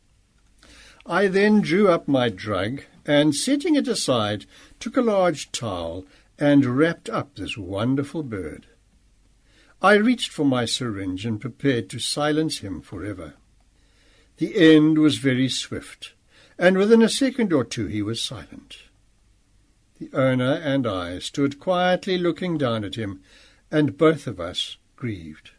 I then drew up my drug and, setting it aside, took a large towel and wrapped up this wonderful bird. I reached for my syringe and prepared to silence him forever. The end was very swift, and within a second or two he was silent. The owner and I stood quietly looking down at him, and both of us grieved.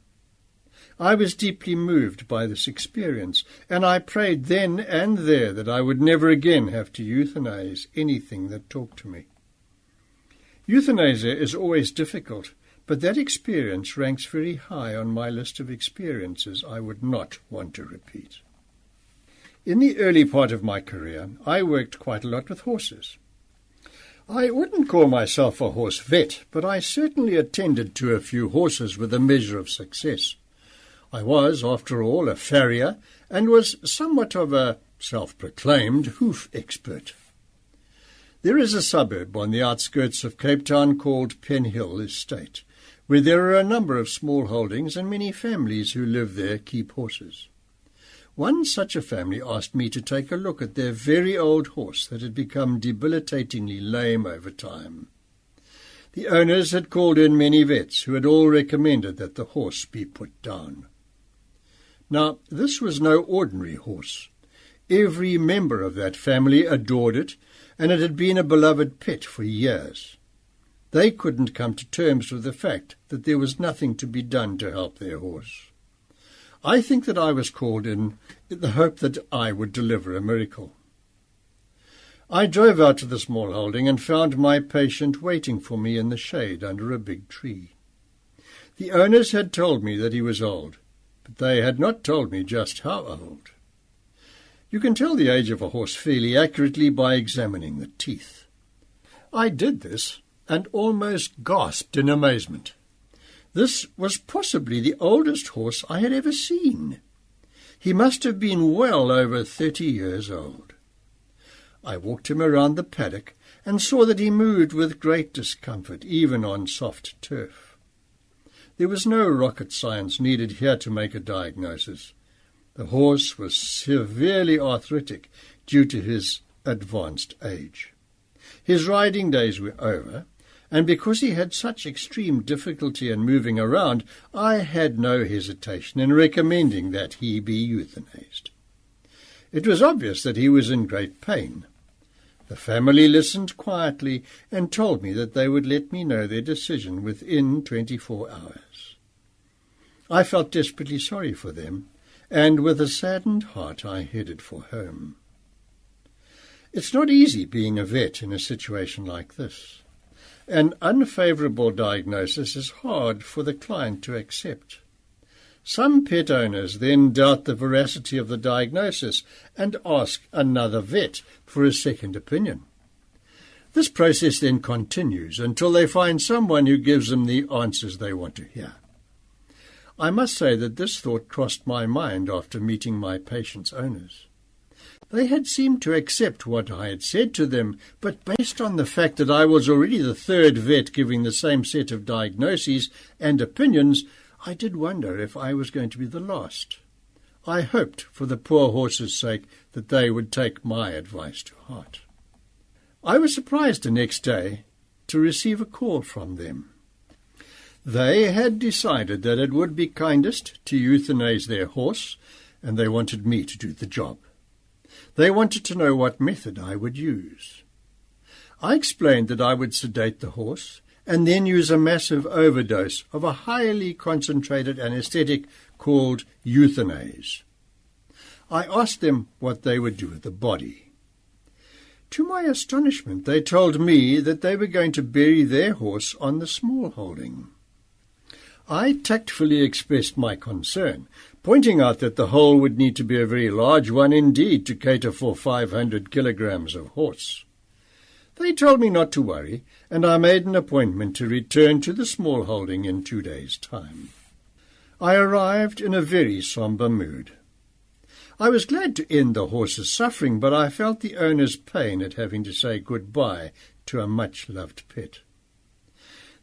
I was deeply moved by this experience, and I prayed then and there that I would never again have to euthanize anything that talked to me. Euthanasia is always difficult, but that experience ranks very high on my list of experiences I would not want to repeat. In the early part of my career, I worked quite a lot with horses. I wouldn't call myself a horse vet, but I certainly attended to a few horses with a measure of success. I was, after all, a farrier, and was somewhat of a self-proclaimed hoof expert. There is a suburb on the outskirts of Cape Town called Penhill Estate, where there are a number of small holdings, and many families who live there keep horses. One such a family asked me to take a look at their very old horse that had become debilitatingly lame over time. The owners had called in many vets who had all recommended that the horse be put down. Now, this was no ordinary horse. Every member of that family adored it, and it had been a beloved pet for years. They couldn't come to terms with the fact that there was nothing to be done to help their horse. I think that I was called in the hope that I would deliver a miracle. I drove out to the small holding and found my patient waiting for me in the shade under a big tree. The owners had told me that he was old, but they had not told me just how old. You can tell the age of a horse fairly accurately by examining the teeth. I did this and almost gasped in amazement. This was possibly the oldest horse I had ever seen. He must have been well over 30 years old. I walked him around the paddock and saw that he moved with great discomfort, even on soft turf. There was no rocket science needed here to make a diagnosis. The horse was severely arthritic due to his advanced age. His riding days were over, and because he had such extreme difficulty in moving around, I had no hesitation in recommending that he be euthanized. It was obvious that he was in great pain. The family listened quietly and told me that they would let me know their decision within 24 hours. I felt desperately sorry for them, and with a saddened heart I headed for home. It's not easy being a vet in a situation like this. An unfavourable diagnosis is hard for the client to accept. Some pet owners then doubt the veracity of the diagnosis and ask another vet for a second opinion. This process then continues until they find someone who gives them the answers they want to hear. I must say that this thought crossed my mind after meeting my patients' owners. They had seemed to accept what I had said to them, but based on the fact that I was already the third vet giving the same set of diagnoses and opinions, I did wonder if I was going to be the last. I hoped, for the poor horse's sake, that they would take my advice to heart. I was surprised the next day to receive a call from them. They had decided that it would be kindest to euthanize their horse, and they wanted me to do the job. They wanted to know what method I would use. I explained that I would sedate the horse and then use a massive overdose of a highly concentrated anesthetic called euthanase. I asked them what they would do with the body. To my astonishment, they told me that they were going to bury their horse on the small holding. I tactfully expressed my concern, pointing out that the hole would need to be a very large one indeed to cater for 500 kilograms of horse. They told me not to worry, and I made an appointment to return to the small holding in 2 days' time. I arrived in a very sombre mood. I was glad to end the horse's suffering, but I felt the owner's pain at having to say goodbye to a much-loved pet.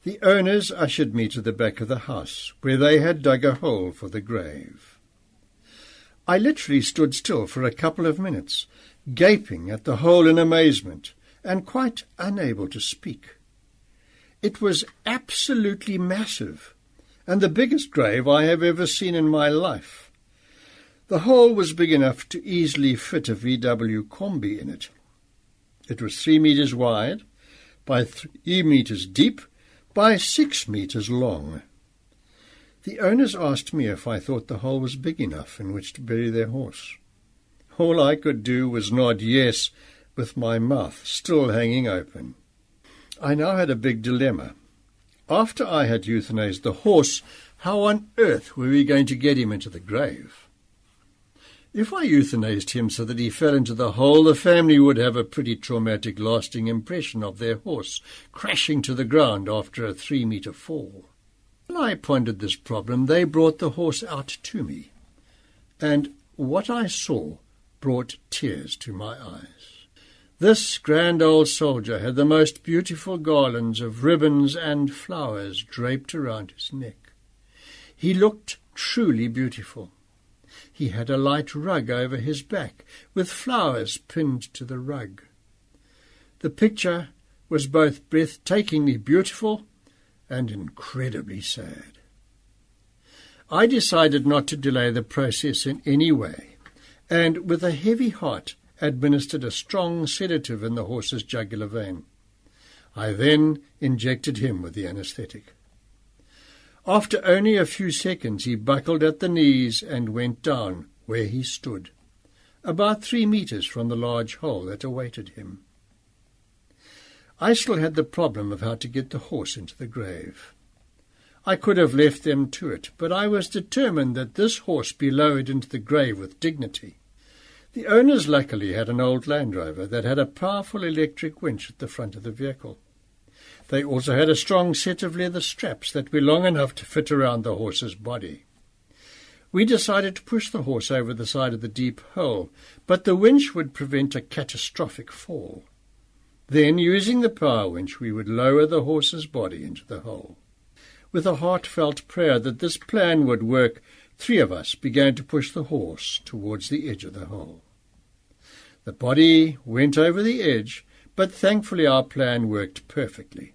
The owners ushered me to the back of the house, where they had dug a hole for the grave. I literally stood still for a couple of minutes, gaping at the hole in amazement, and quite unable to speak. It was absolutely massive, and the biggest grave I have ever seen in my life. The hole was big enough to easily fit a VW Combi in it. It was 3 meters wide, by 3 meters deep, by 6 meters long. The owners asked me if I thought the hole was big enough in which to bury their horse. All I could do was nod yes, with my mouth still hanging open. I now had a big dilemma. After I had euthanized the horse, how on earth were we going to get him into the grave? If I euthanized him so that he fell into the hole, the family would have a pretty traumatic lasting impression of their horse crashing to the ground after a 3-meter fall. When I pondered this problem, they brought the horse out to me, and what I saw brought tears to my eyes. This grand old soldier had the most beautiful garlands of ribbons and flowers draped around his neck. He looked truly beautiful. He had a light rug over his back, with flowers pinned to the rug. The picture was both breathtakingly beautiful and incredibly sad. I decided not to delay the process in any way, and with a heavy heart administered a strong sedative in the horse's jugular vein. I then injected him with the anesthetic. After only a few seconds, he buckled at the knees and went down where he stood, about 3 meters from the large hole that awaited him. I still had the problem of how to get the horse into the grave. I could have left them to it, but I was determined that this horse be lowered into the grave with dignity. The owners luckily had an old Land Rover that had a powerful electric winch at the front of the vehicle. They also had a strong set of leather straps that were long enough to fit around the horse's body. We decided to push the horse over the side of the deep hole, but the winch would prevent a catastrophic fall. Then, using the power winch, we would lower the horse's body into the hole. with a heartfelt prayer that this plan would work, 3 of us began to push the horse towards the edge of the hole. The body went over the edge, but thankfully our plan worked perfectly.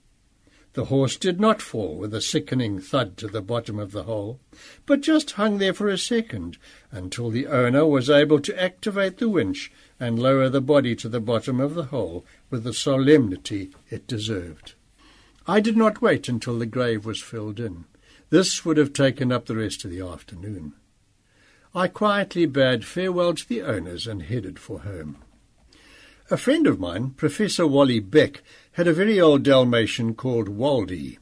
The horse did not fall with a sickening thud to the bottom of the hole, but just hung there for a second until the owner was able to activate the winch and lower the body to the bottom of the hole with the solemnity it deserved. I did not wait until the grave was filled in. This would have taken up the rest of the afternoon. I quietly bade farewell to the owners and headed for home. A friend of mine, Professor Wally Beck, had a very old Dalmatian called Waldy.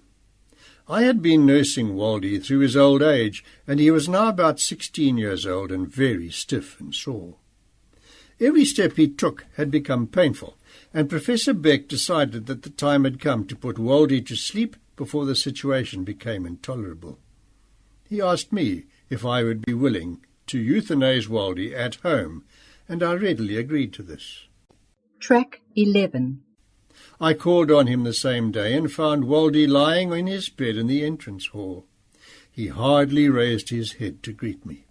I had been nursing Waldy through his old age, and he was now about 16 years old and very stiff and sore. Every step he took had become painful, and Professor Beck decided that the time had come to put Waldy to sleep before the situation became intolerable. He asked me if I would be willing to euthanize Waldy at home, and I readily agreed to this. Track 11. I called on him the same day and found Waldy lying in his bed in the entrance hall. He hardly raised his head to greet me.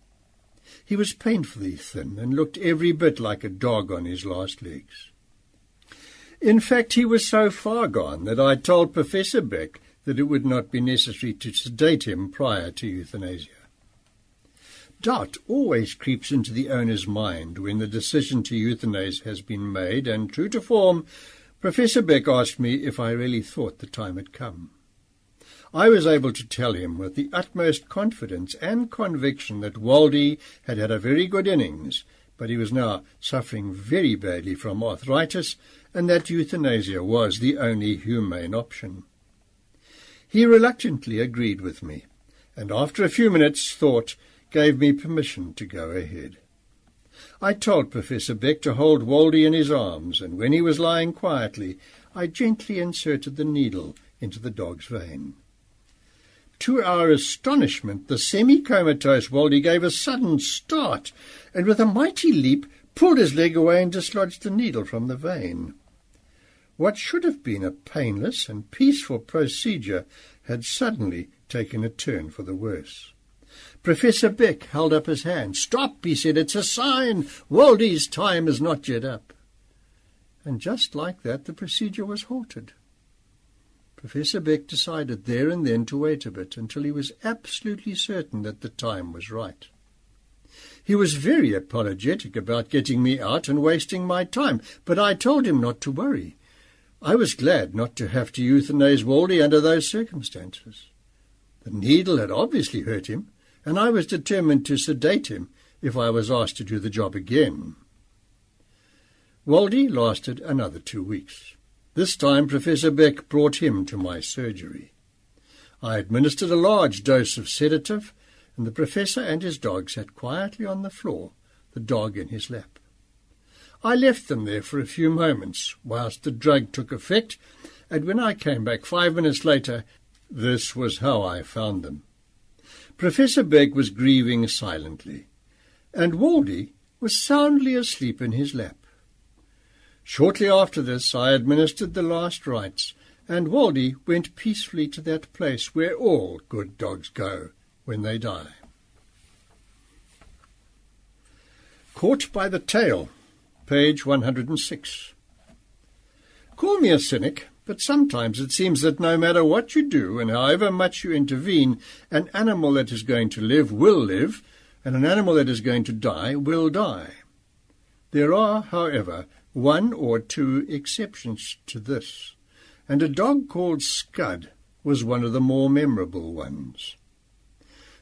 He was painfully thin and looked every bit like a dog on his last legs. In fact, he was so far gone that I told Professor Beck that it would not be necessary to sedate him prior to euthanasia. Doubt always creeps into the owner's mind when the decision to euthanize has been made, and true to form, Professor Beck asked me if I really thought the time had come. I was able to tell him with the utmost confidence and conviction that Waldy had had a very good innings, but he was now suffering very badly from arthritis, and that euthanasia was the only humane option. He reluctantly agreed with me, and after a few minutes' thought gave me permission to go ahead. I told Professor Beck to hold Waldy in his arms, and when he was lying quietly, I gently inserted the needle into the dog's vein. To our astonishment, the semi-comatose Waldy gave a sudden start, and with a mighty leap pulled his leg away and dislodged the needle from the vein. What should have been a painless and peaceful procedure had suddenly taken a turn for the worse. Professor Beck held up his hand. "Stop," he said, "it's a sign. Waldy's time is not yet up." And just like that, the procedure was halted. Professor Beck decided there and then to wait a bit until he was absolutely certain that the time was right. He was very apologetic about getting me out and wasting my time, but I told him not to worry. I was glad not to have to euthanize Waldy under those circumstances. The needle had obviously hurt him, and I was determined to sedate him if I was asked to do the job again. Waldy lasted another 2 weeks. This time Professor Beck brought him to my surgery. I administered a large dose of sedative, and the professor and his dog sat quietly on the floor, the dog in his lap. I left them there for a few moments whilst the drug took effect, and when I came back 5 minutes later, this was how I found them. Professor Beck was grieving silently, and Waldy was soundly asleep in his lap. Shortly after this, I administered the last rites, and Waldy went peacefully to that place where all good dogs go when they die. Caught by the Tail, page 106. Call me a cynic, but sometimes it seems that no matter what you do and however much you intervene, an animal that is going to live will live, and an animal that is going to die will die. There are, however, 1 or 2 exceptions to this, and a dog called Scud was one of the more memorable ones.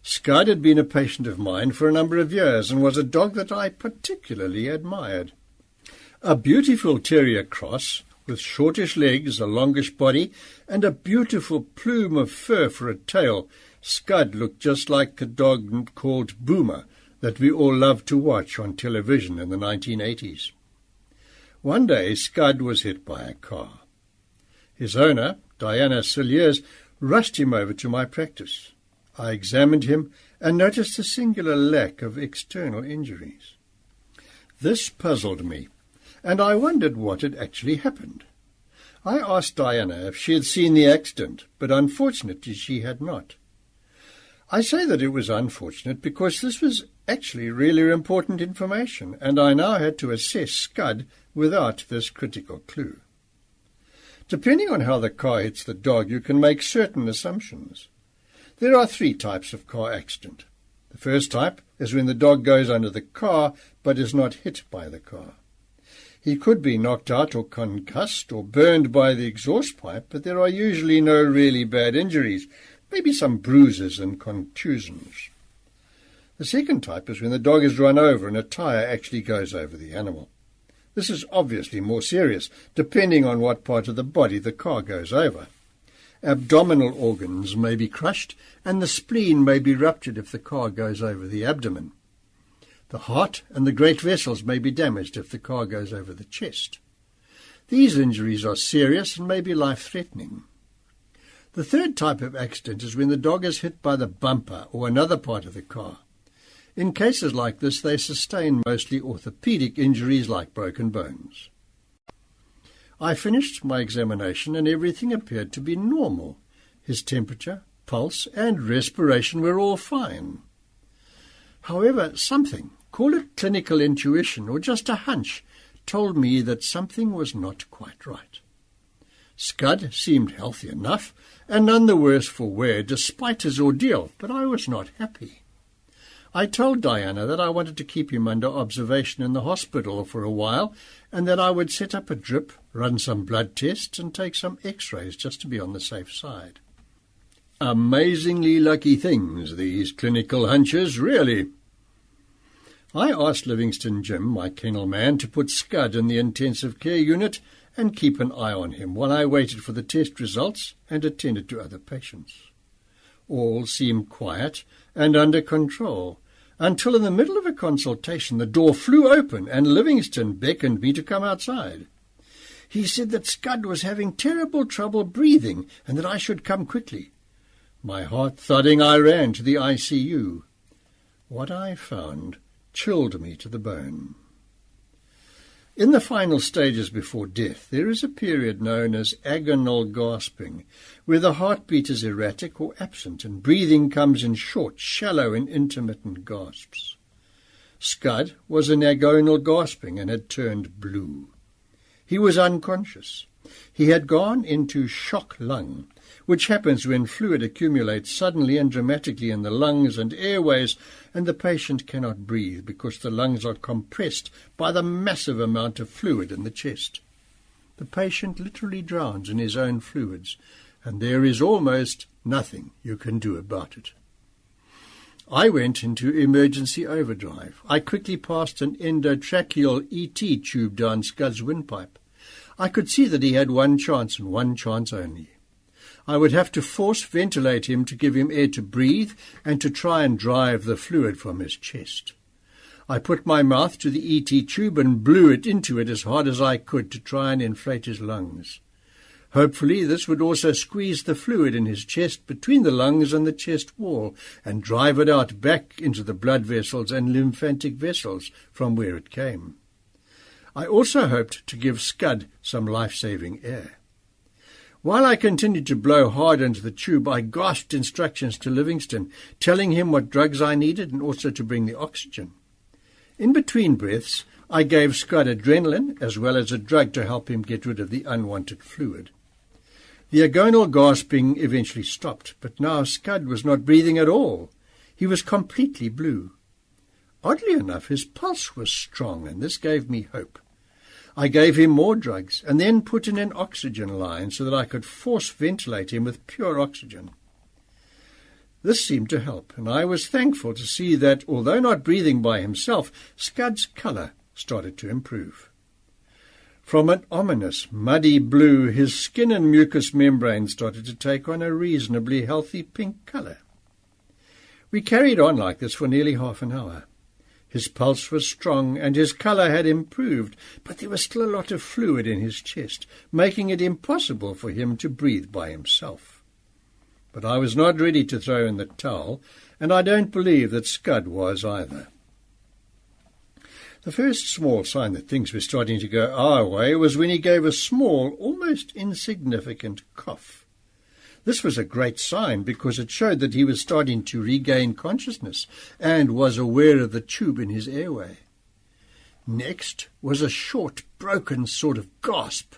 Scud had been a patient of mine for a number of years and was a dog that I particularly admired. A beautiful terrier cross, with shortish legs, a longish body, and a beautiful plume of fur for a tail, Scud looked just like a dog called Boomer that we all loved to watch on television in the 1980s. One day Scud was hit by a car. His owner, Diana Cilliers, rushed him over to my practice. I examined him and noticed a singular lack of external injuries. This puzzled me, and I wondered what had actually happened. I asked Diana if she had seen the accident, but unfortunately she had not. I say that it was unfortunate because this was actually really important information, and I now had to assess Scud without this critical clue. Depending on how the car hits the dog, you can make certain assumptions. There are 3 types of car accident. The first type is when the dog goes under the car but is not hit by the car. He could be knocked out or concussed or burned by the exhaust pipe, but there are usually no really bad injuries, maybe some bruises and contusions. The second type is when the dog is run over and a tyre actually goes over the animal. This is obviously more serious, depending on what part of the body the car goes over. Abdominal organs may be crushed, and the spleen may be ruptured if the car goes over the abdomen. The heart and the great vessels may be damaged if the car goes over the chest. These injuries are serious and may be life-threatening. The third type of accident is when the dog is hit by the bumper or another part of the car. In cases like this, they sustain mostly orthopedic injuries like broken bones. I finished my examination and everything appeared to be normal. His temperature, pulse, and respiration were all fine. However, something, call it clinical intuition or just a hunch, told me that something was not quite right. Scud seemed healthy enough and none the worse for wear despite his ordeal, but I was not happy. I told Diana that I wanted to keep him under observation in the hospital for a while and that I would set up a drip, run some blood tests and take some x-rays just to be on the safe side. Amazingly lucky things, these clinical hunches, really. I asked Livingston Jim, my kennel man, to put Scud in the intensive care unit and keep an eye on him while I waited for the test results and attended to other patients. All seemed quiet and under control, until in the middle of a consultation the door flew open and Livingston beckoned me to come outside. He said that Scud was having terrible trouble breathing and that I should come quickly. My heart thudding, I ran to the ICU. What I found chilled me to the bone. In the final stages before death, there is a period known as agonal gasping, where the heartbeat is erratic or absent and breathing comes in short, shallow and intermittent gasps. Scud was in agonal gasping and had turned blue. He was unconscious. He had gone into shock lung, which happens when fluid accumulates suddenly and dramatically in the lungs and airways, and the patient cannot breathe because the lungs are compressed by the massive amount of fluid in the chest. The patient literally drowns in his own fluids, and there is almost nothing you can do about it. I went into emergency overdrive. I quickly passed an endotracheal ET tube down Scud's windpipe. I could see that he had one chance and one chance only. I would have to force ventilate him to give him air to breathe and to try and drive the fluid from his chest. I put my mouth to the ET tube and blew it into it as hard as I could to try and inflate his lungs. Hopefully this would also squeeze the fluid in his chest between the lungs and the chest wall and drive it out back into the blood vessels and lymphatic vessels from where it came. I also hoped to give Scud some life-saving air. While I continued to blow hard into the tube, I gasped instructions to Livingston, telling him what drugs I needed and also to bring the oxygen. In between breaths, I gave Scud adrenaline as well as a drug to help him get rid of the unwanted fluid. The agonal gasping eventually stopped, but now Scud was not breathing at all. He was completely blue. Oddly enough, his pulse was strong, and this gave me hope. I gave him more drugs and then put in an oxygen line so that I could force ventilate him with pure oxygen. This seemed to help, and I was thankful to see that, although not breathing by himself, Scud's colour started to improve. From an ominous, muddy blue, his skin and mucous membrane started to take on a reasonably healthy pink colour. We carried on like this for nearly half an hour. His pulse was strong and his colour had improved, but there was still a lot of fluid in his chest, making it impossible for him to breathe by himself. But I was not ready to throw in the towel, and I don't believe that Scud was either. The first small sign that things were starting to go our way was when he gave a small, almost insignificant cough. This was a great sign because it showed that he was starting to regain consciousness and was aware of the tube in his airway. Next was a short, broken sort of gasp.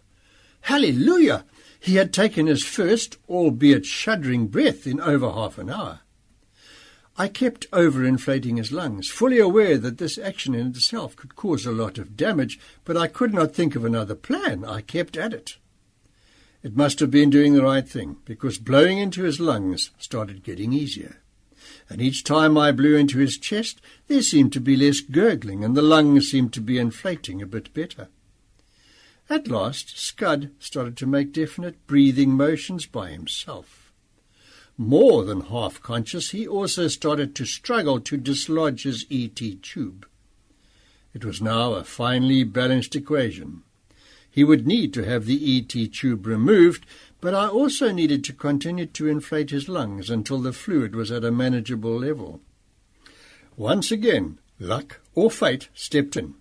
Hallelujah! He had taken his first, albeit shuddering, breath in over half an hour. I kept overinflating his lungs, fully aware that this action in itself could cause a lot of damage, but I could not think of another plan. I kept at it. It must have been doing the right thing, because blowing into his lungs started getting easier. And each time I blew into his chest, there seemed to be less gurgling, and the lungs seemed to be inflating a bit better. At last, Scud started to make definite breathing motions by himself. More than half conscious, he also started to struggle to dislodge his ET tube. It was now a finely balanced equation. He would need to have the ET tube removed, but I also needed to continue to inflate his lungs until the fluid was at a manageable level. Once again, luck or fate stepped in.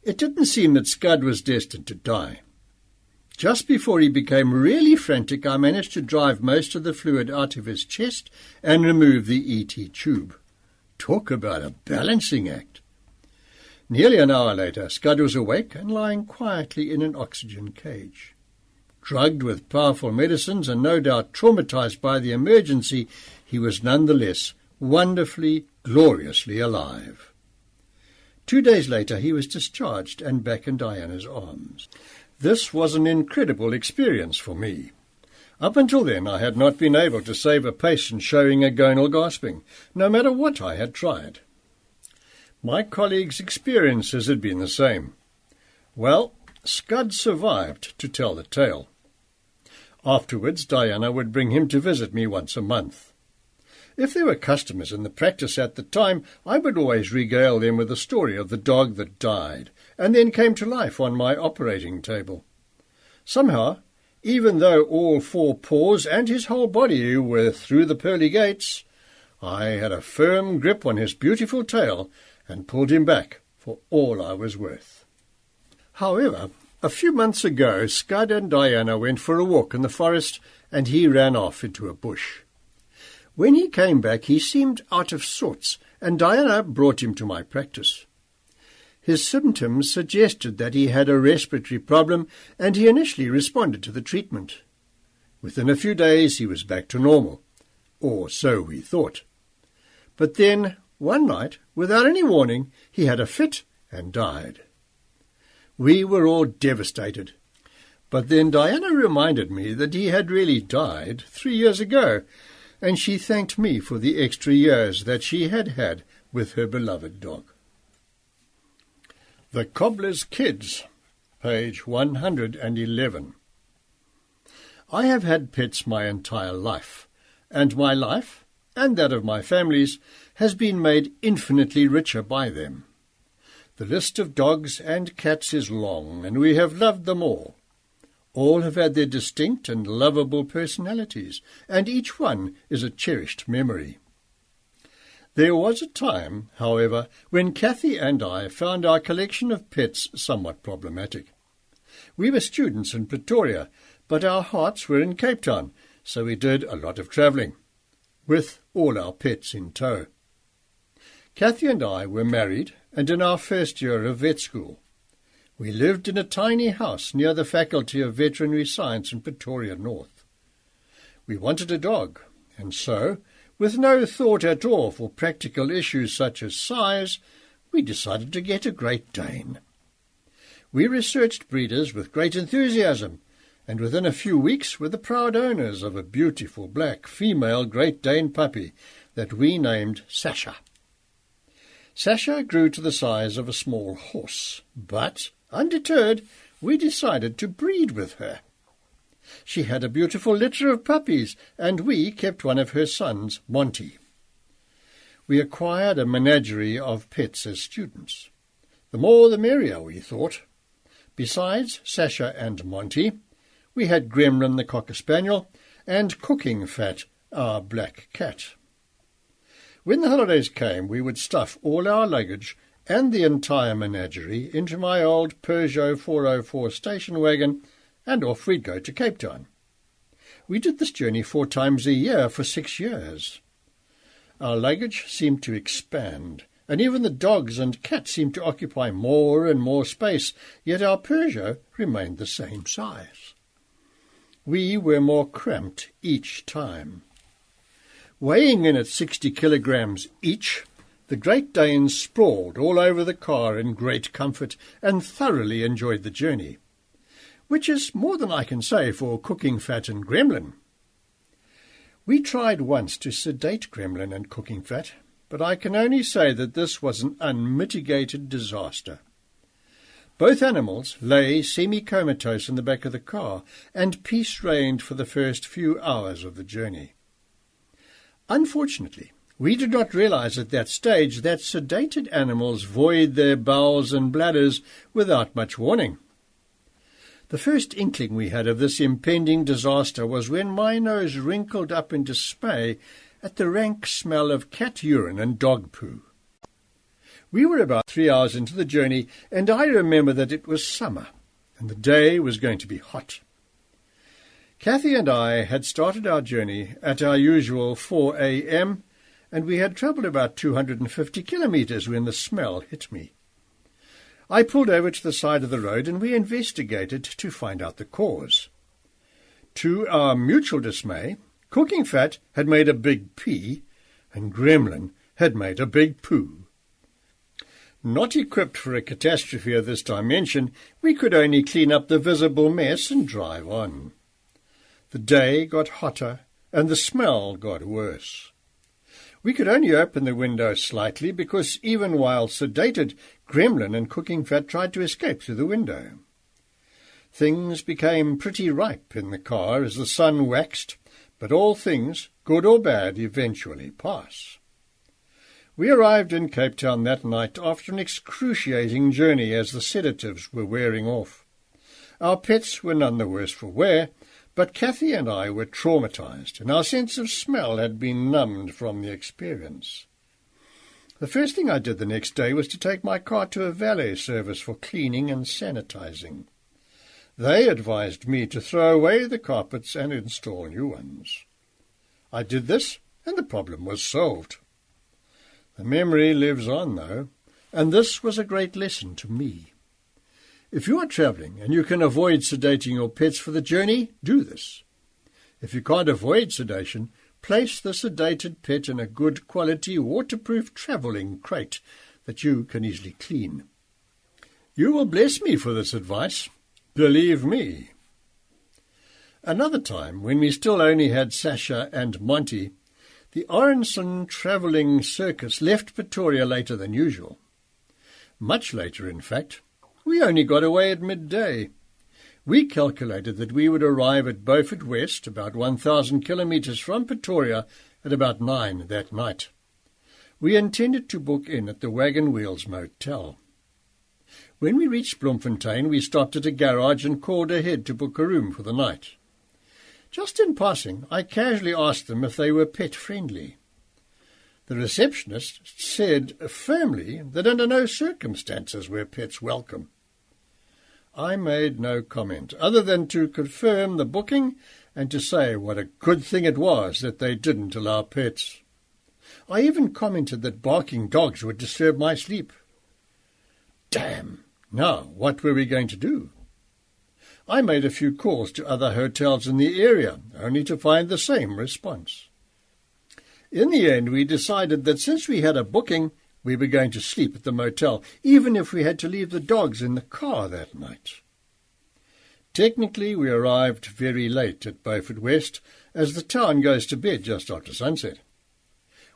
It didn't seem that Scud was destined to die. Just before he became really frantic, I managed to drive most of the fluid out of his chest and remove the ET tube. Talk about a balancing act. Nearly an hour later, Scud was awake and lying quietly in an oxygen cage. Drugged with powerful medicines and no doubt traumatized by the emergency, he was nonetheless wonderfully, gloriously alive. 2 days later, he was discharged and back in Diana's arms. This was an incredible experience for me. Up until then, I had not been able to save a patient showing agonal gasping, no matter what I had tried. My colleagues' experiences had been the same. Well, Scud survived to tell the tale. Afterwards, Diana would bring him to visit me once a month. If there were customers in the practice at the time, I would always regale them with the story of the dog that died, and then came to life on my operating table. Somehow, even though all 4 paws and his whole body were through the pearly gates, I had a firm grip on his beautiful tail and pulled him back for all I was worth. However, a few months ago, Scud and Diana went for a walk in the forest, and he ran off into a bush. When he came back, he seemed out of sorts, and Diana brought him to my practice. His symptoms suggested that he had a respiratory problem, and he initially responded to the treatment. Within a few days, he was back to normal, or so we thought. But then, one night, without any warning, he had a fit and died. We were all devastated. But then Diana reminded me that he had really died 3 years ago, and she thanked me for the extra years that she had had with her beloved dog. The Cobbler's Kids, page 111. I have had pets my entire life, and my life, and that of my family's, has been made infinitely richer by them. The list of dogs and cats is long, and we have loved them all. All have had their distinct and lovable personalities, and each one is a cherished memory. There was a time, however, when Kathy and I found our collection of pets somewhat problematic. We were students in Pretoria, but our hearts were in Cape Town, so we did a lot of travelling, with all our pets in tow. Kathy and I were married and in our first year of vet school. We lived in a tiny house near the Faculty of Veterinary Science in Pretoria North. We wanted a dog, and so, with no thought at all for practical issues such as size, we decided to get a Great Dane. We researched breeders with great enthusiasm, and within a few weeks were the proud owners of a beautiful black female Great Dane puppy that we named Sasha. Sasha grew to the size of a small horse, but, undeterred, we decided to breed with her. She had a beautiful litter of puppies, and we kept one of her sons, Monty. We acquired a menagerie of pets as students. The more the merrier, we thought. Besides Sasha and Monty, we had Gremlin the Cocker Spaniel and Cooking Fat, our black cat. When the holidays came, we would stuff all our luggage and the entire menagerie into my old Peugeot 404 station wagon, and off we'd go to Cape Town. We did this journey 4 times a year for 6 years. Our luggage seemed to expand, and even the dogs and cats seemed to occupy more and more space, yet our Peugeot remained the same size. We were more cramped each time. Weighing in at 60 kilograms each, the Great Danes sprawled all over the car in great comfort and thoroughly enjoyed the journey, which is more than I can say for Cooking Fat and Gremlin. We tried once to sedate Gremlin and Cooking Fat, but I can only say that this was an unmitigated disaster. Both animals lay semi-comatose in the back of the car, and peace reigned for the first few hours of the journey. Unfortunately, we did not realize at that stage that sedated animals void their bowels and bladders without much warning. The first inkling we had of this impending disaster was when my nose wrinkled up in dismay at the rank smell of cat urine and dog poo. We were about 3 hours into the journey, and I remember that it was summer, and the day was going to be hot. Kathy and I had started our journey at our usual 4 a.m., and we had travelled about 250 kilometres when the smell hit me. I pulled over to the side of the road, and we investigated to find out the cause. To our mutual dismay, Cooking Fat had made a big pee, and Gremlin had made a big poo. Not equipped for a catastrophe of this dimension, we could only clean up the visible mess and drive on. The day got hotter, and the smell got worse. We could only open the window slightly because even while sedated, Gremlin and Cooking Fat tried to escape through the window. Things became pretty ripe in the car as the sun waxed, but all things, good or bad, eventually pass. We arrived in Cape Town that night after an excruciating journey as the sedatives were wearing off. Our pets were none the worse for wear, but Kathy and I were traumatized, and our sense of smell had been numbed from the experience. The first thing I did the next day was to take my car to a valet service for cleaning and sanitizing. They advised me to throw away the carpets and install new ones. I did this, and the problem was solved. The memory lives on, though, and this was a great lesson to me. If you are travelling and you can avoid sedating your pets for the journey, do this. If you can't avoid sedation, place the sedated pet in a good quality waterproof travelling crate that you can easily clean. You will bless me for this advice. Believe me. Another time, when we still only had Sasha and Monty, the Aronson travelling circus left Pretoria later than usual. Much later, in fact. We only got away at midday. We calculated that we would arrive at Beaufort West, about 1,000 kilometres from Pretoria, at about 9 that night. We intended to book in at the Wagon Wheels Motel. When we reached Bloemfontein, we stopped at a garage and called ahead to book a room for the night. Just in passing, I casually asked them if they were pet-friendly. The receptionist said firmly that under no circumstances were pets welcome. I made no comment, other than to confirm the booking and to say what a good thing it was that they didn't allow pets. I even commented that barking dogs would disturb my sleep. Damn! Now, what were we going to do? I made a few calls to other hotels in the area, only to find the same response. In the end, we decided that since we had a booking, we were going to sleep at the motel, even if we had to leave the dogs in the car that night. Technically, we arrived very late at Beaufort West, as the town goes to bed just after sunset.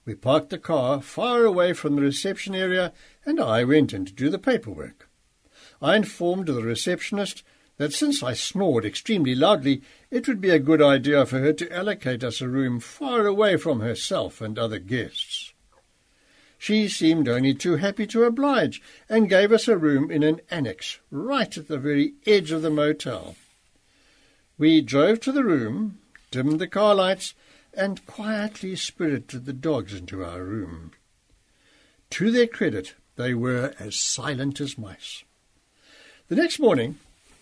We parked the car far away from the reception area, and I went in to do the paperwork. I informed the receptionist that since I snored extremely loudly, it would be a good idea for her to allocate us a room far away from herself and other guests. She seemed only too happy to oblige, and gave us a room in an annex, right at the very edge of the motel. We drove to the room, dimmed the car lights, and quietly spirited the dogs into our room. To their credit, They were as silent as mice. The next morning,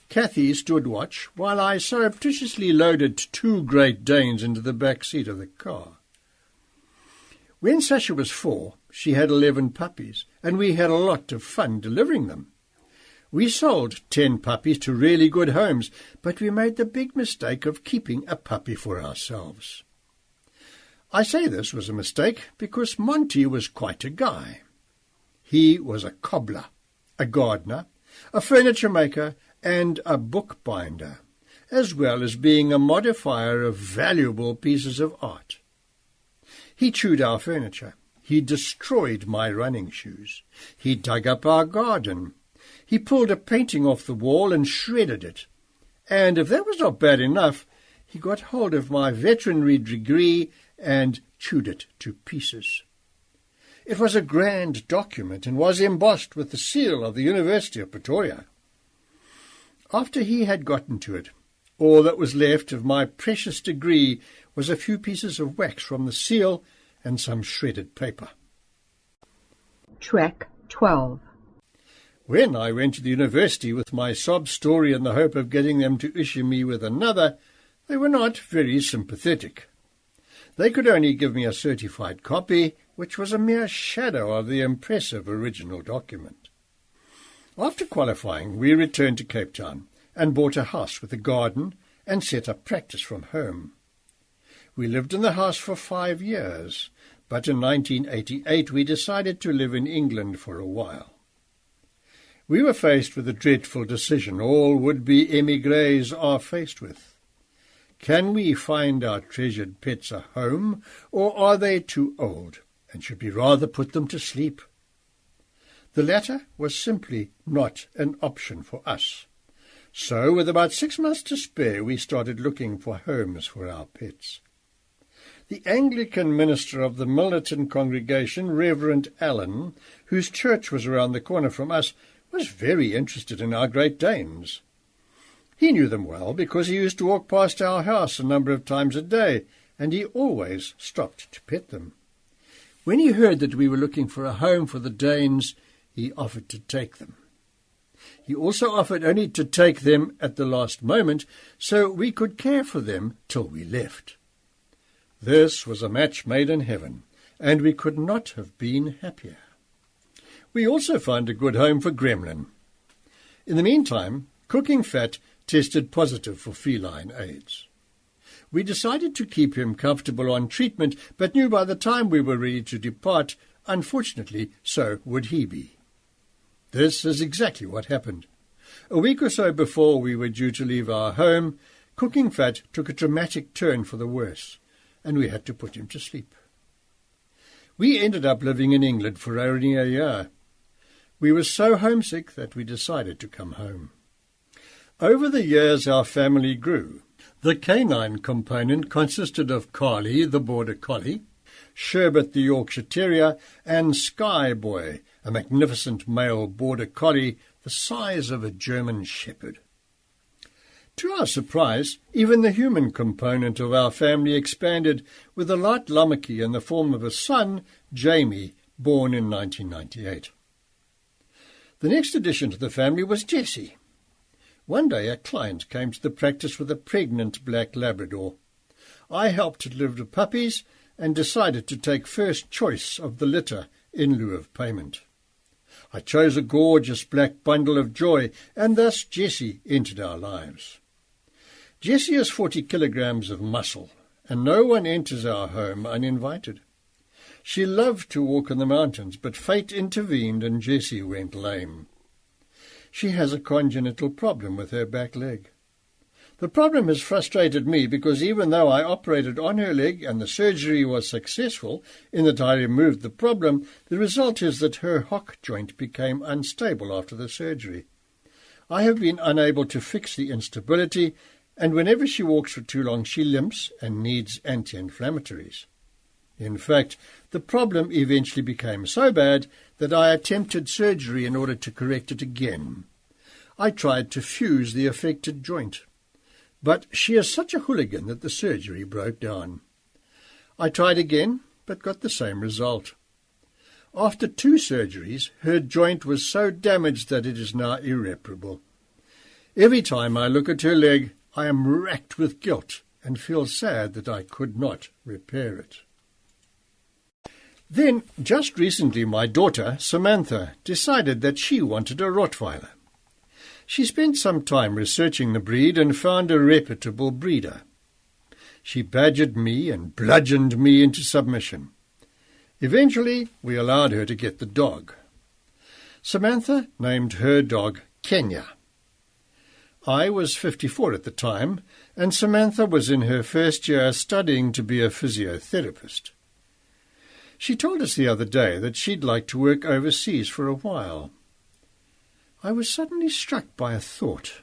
Cathy stood watch while I surreptitiously loaded 2 Great Danes into the back seat of the car. When Sasha was 4, she had 11 puppies, and we had a lot of fun delivering them. We sold 10 puppies to really good homes, but we made the big mistake of keeping a puppy for ourselves. I say this was a mistake because Monty was quite a guy. He was a cobbler, a gardener, a furniture maker, and a bookbinder, as well as being a modifier of valuable pieces of art. He chewed our furniture. He destroyed my running shoes. He dug up our garden. He pulled a painting off the wall and shredded it. And if that was not bad enough, he got hold of my veterinary degree and chewed it to pieces. It was a grand document and was embossed with the seal of the University of Pretoria. After he had gotten to it, all that was left of my precious degree was a few pieces of wax from the seal and some shredded paper. Track 12. When I went to the university with my sob story in the hope of getting them to issue me with another, they were not very sympathetic. They could only give me a certified copy, which was a mere shadow of the impressive original document. After qualifying, we returned to Cape Town and bought a house with a garden and set up practice from home. We lived in the house for 5 years, but in 1988 we decided to live in England for a while. We were faced with a dreadful decision all would-be émigrés are faced with. Can we find our treasured pets a home, or are they too old, and should we rather put them to sleep? The latter was simply not an option for us. So, with about 6 months to spare, we started looking for homes for our pets. The Anglican minister of the Milnerton congregation, Reverend Allen, whose church was around the corner from us, was very interested in our Great Danes. He knew them well because he used to walk past our house a number of times a day, and he always stopped to pet them. When he heard that we were looking for a home for the Danes, he offered to take them. He also offered only to take them at the last moment, so we could care for them till we left. This was a match made in heaven, and we could not have been happier. We also found a good home for Gremlin. In the meantime, Cooking Fat tested positive for feline AIDS. We decided to keep him comfortable on treatment, but knew by the time we were ready to depart, unfortunately, so would he be. This is exactly what happened. A week or so before we were due to leave our home, Cooking Fat took a dramatic turn for the worse, and we had to put him to sleep. We ended up living in England for only a year. We were so homesick that we decided to come home. Over the years our family grew. The canine component consisted of Carly, the Border Collie, Sherbet, the Yorkshire Terrier, and Sky Boy, a magnificent male Border Collie the size of a German Shepherd. To our surprise, even the human component of our family expanded with a light lammerkie in the form of a son, Jamie, born in 1998. The next addition to the family was Jessie. One day a client came to the practice with a pregnant black Labrador. I helped deliver the puppies and decided to take first choice of the litter in lieu of payment. I chose a gorgeous black bundle of joy, and thus Jessie entered our lives. Jessie is 40 kilograms of muscle, and no one enters our home uninvited. She loved to walk in the mountains, but fate intervened and Jessie went lame. She has a congenital problem with her back leg. The problem has frustrated me because even though I operated on her leg and the surgery was successful in that I removed the problem, the result is that her hock joint became unstable after the surgery. I have been unable to fix the instability, and whenever she walks for too long she limps and needs anti-inflammatories. In fact, the problem eventually became so bad that I attempted surgery in order to correct it again. I tried to fuse the affected joint, but she is such a hooligan that the surgery broke down. I tried again, but got the same result. After 2 surgeries, her joint was so damaged that it is now irreparable. Every time I look at her leg, I am racked with guilt and feel sad that I could not repair it. Then, just recently, my daughter, Samantha, decided that she wanted a Rottweiler. She spent some time researching the breed and found a reputable breeder. She badgered me and bludgeoned me into submission. Eventually, we allowed her to get the dog. Samantha named her dog Kenya. I was 54 at the time, and Samantha was in her first year studying to be a physiotherapist. She told us the other day that she'd like to work overseas for a while. I was suddenly struck by a thought.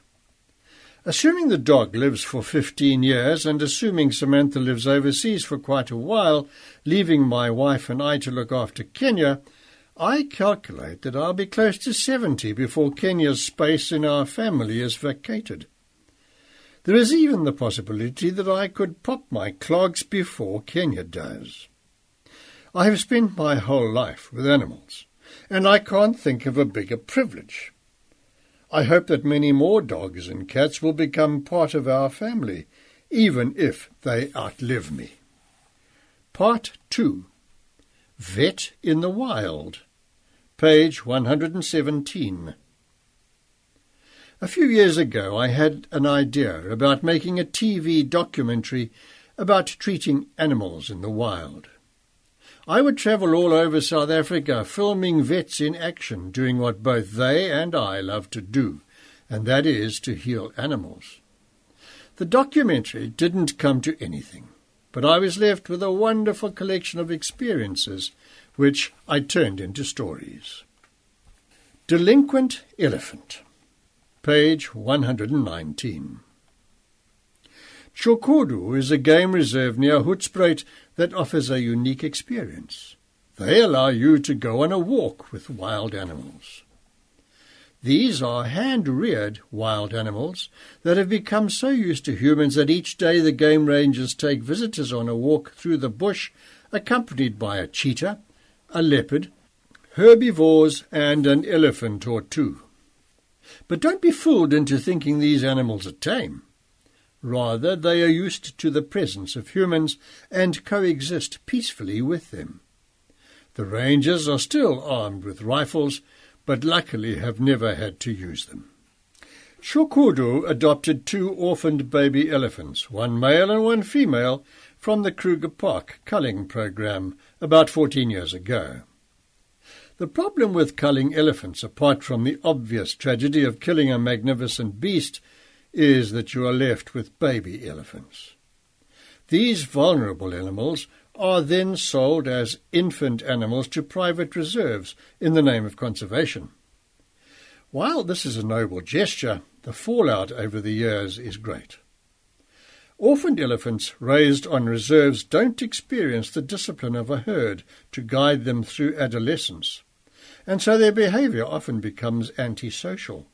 Assuming the dog lives for 15 years and assuming Samantha lives overseas for quite a while, leaving my wife and I to look after Kenya, I calculate that I'll be close to 70 before Kenya's space in our family is vacated. There is even the possibility that I could pop my clogs before Kenya does. I have spent my whole life with animals, and I can't think of a bigger privilege. I hope that many more dogs and cats will become part of our family, even if they outlive me. Part 2. Vet in the Wild, page 117. A few years ago I had an idea about making a TV documentary about treating animals in the wild. I would travel all over South Africa filming vets in action, doing what both they and I love to do, and that is to heal animals. The documentary didn't come to anything, but I was left with a wonderful collection of experiences, which I turned into stories. Delinquent Elephant, page 119. Chokodu is a game reserve near Hoedspruit that offers a unique experience. They allow you to go on a walk with wild animals. These are hand-reared wild animals that have become so used to humans that each day the game rangers take visitors on a walk through the bush, accompanied by a cheetah, a leopard, herbivores, and an elephant or 2. But don't be fooled into thinking these animals are tame. Rather, they are used to the presence of humans and coexist peacefully with them. The rangers are still armed with rifles, but luckily have never had to use them. Chokodu adopted 2 orphaned baby elephants, 1 male and 1 female, from the Kruger Park culling program about 14 years ago. The problem with culling elephants, apart from the obvious tragedy of killing a magnificent beast, is that you are left with baby elephants. These vulnerable animals are then sold as infant animals to private reserves in the name of conservation. While this is a noble gesture, the fallout over the years is great. Orphaned elephants raised on reserves don't experience the discipline of a herd to guide them through adolescence, and so their behavior often becomes antisocial,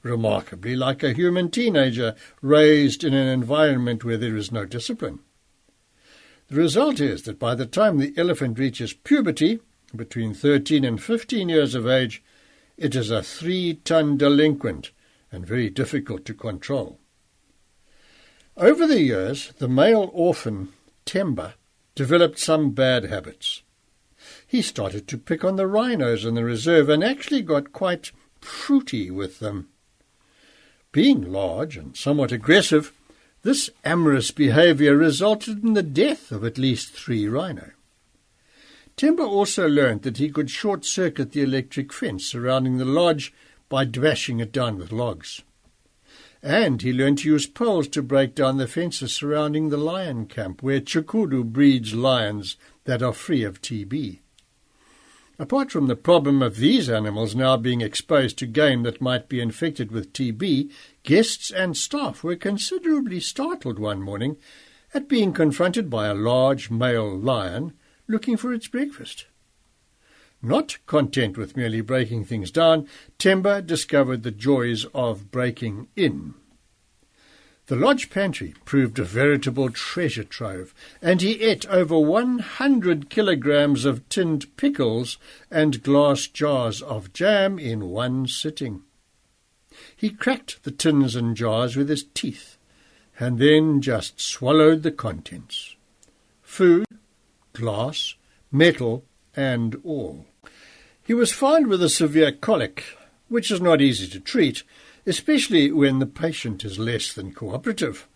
remarkably like a human teenager raised in an environment where there is no discipline. The result is that by the time the elephant reaches puberty, between 13 and 15 years of age, it is a 3-ton delinquent and very difficult to control. Over the years, the male orphan, Temba, developed some bad habits. He started to pick on the rhinos in the reserve and actually got quite fruity with them. Being large and somewhat aggressive, this amorous behaviour resulted in the death of at least 3 rhino. Temba also learned that he could short-circuit the electric fence surrounding the lodge by dashing it down with logs. And he learned to use poles to break down the fences surrounding the lion camp, where Chokodu breeds lions that are free of TB. Apart from the problem of these animals now being exposed to game that might be infected with TB, guests and staff were considerably startled one morning at being confronted by a large male lion looking for its breakfast. Not content with merely breaking things down, Temba discovered the joys of breaking in. The lodge pantry proved a veritable treasure trove, and he ate over 100 kilograms of tinned pickles and glass jars of jam in one sitting. He cracked the tins and jars with his teeth, and then just swallowed the contents. Food, glass, metal, and all. He was found with a severe colic, which is not easy to treat, especially when the patient is less than cooperative.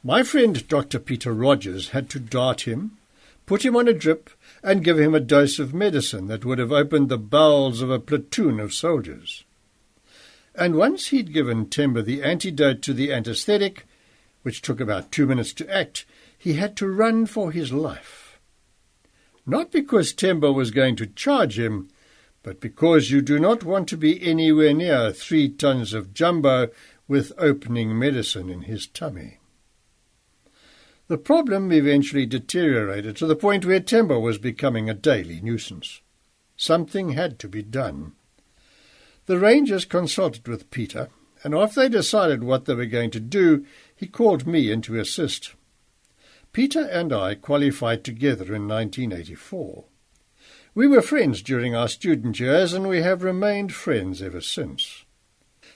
My friend Dr. Peter Rogers had to dart him, put him on a drip, and give him a dose of medicine that would have opened the bowels of a platoon of soldiers. And once he'd given Temba the antidote to the anaesthetic, which took about 2 minutes to act, he had to run for his life. Not because Temba was going to charge him, but because you do not want to be anywhere near 3 tons of jumbo with opening medicine in his tummy. The problem eventually deteriorated to the point where Temba was becoming a daily nuisance. Something had to be done. The rangers consulted with Peter, and after they decided what they were going to do, he called me in to assist. Peter and I qualified together in 1984. We were friends during our student years, and we have remained friends ever since.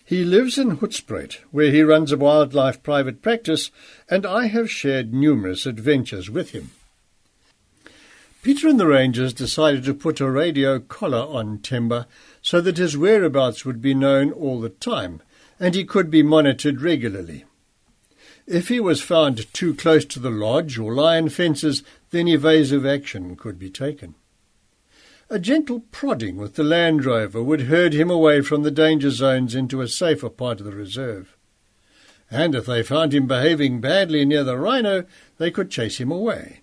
He lives in Hoedspruit, where he runs a wildlife private practice, and I have shared numerous adventures with him. Peter and the rangers decided to put a radio collar on Temba so that his whereabouts would be known all the time, and he could be monitored regularly. If he was found too close to the lodge or lion fences, then evasive action could be taken. A gentle prodding with the Land Rover would herd him away from the danger zones into a safer part of the reserve. And if they found him behaving badly near the rhino, they could chase him away.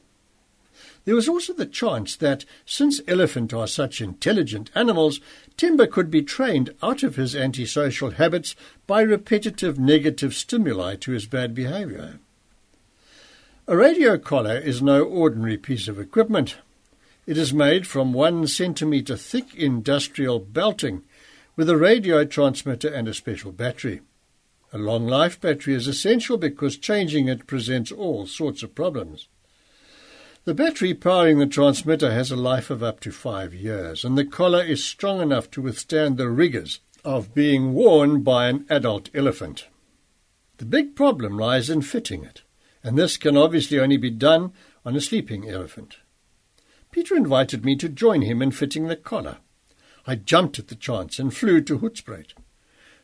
There was also the chance that, since elephants are such intelligent animals, Temba could be trained out of his antisocial habits by repetitive negative stimuli to his bad behaviour. A radio collar is no ordinary piece of equipment. It is made from 1 centimetre thick industrial belting with a radio transmitter and a special battery. A long-life battery is essential because changing it presents all sorts of problems. The battery powering the transmitter has a life of up to 5 years, and the collar is strong enough to withstand the rigours of being worn by an adult elephant. The big problem lies in fitting it, and this can obviously only be done on a sleeping elephant. Peter invited me to join him in fitting the collar. I jumped at the chance and flew to Hoedspruit.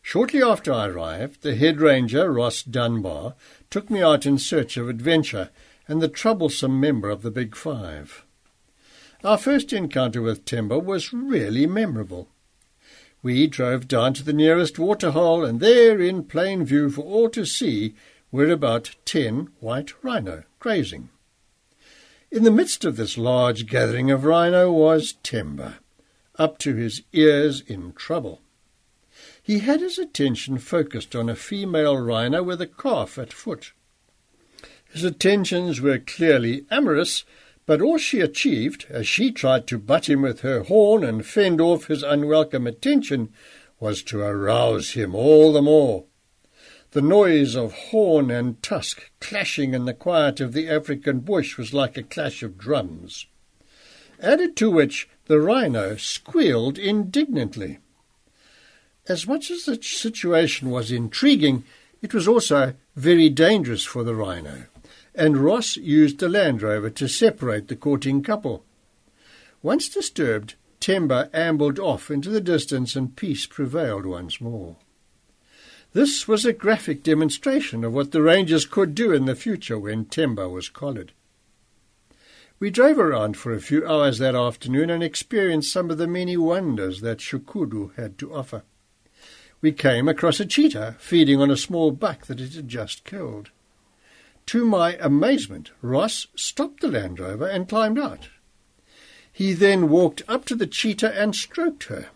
Shortly after I arrived, the head ranger, Ross Dunbar, took me out in search of adventure and the troublesome member of the Big Five. Our first encounter with Temba was really memorable. We drove down to the nearest waterhole, and there, in plain view for all to see, were about 10 white rhino grazing. In the midst of this large gathering of rhino was Temba, up to his ears in trouble. He had his attention focused on a female rhino with a calf at foot. His attentions were clearly amorous, but all she achieved, as she tried to butt him with her horn and fend off his unwelcome attention, was to arouse him all the more. The noise of horn and tusk clashing in the quiet of the African bush was like a clash of drums, added to which the rhino squealed indignantly. As much as the situation was intriguing, it was also very dangerous for the rhino, and Ross used the Land Rover to separate the courting couple. Once disturbed, Temba ambled off into the distance and peace prevailed once more. This was a graphic demonstration of what the rangers could do in the future when Temba was collared. We drove around for a few hours that afternoon and experienced some of the many wonders that Shukuru had to offer. We came across a cheetah feeding on a small buck that it had just killed. To my amazement, Ross stopped the Land Rover and climbed out. He then walked up to the cheetah and stroked her.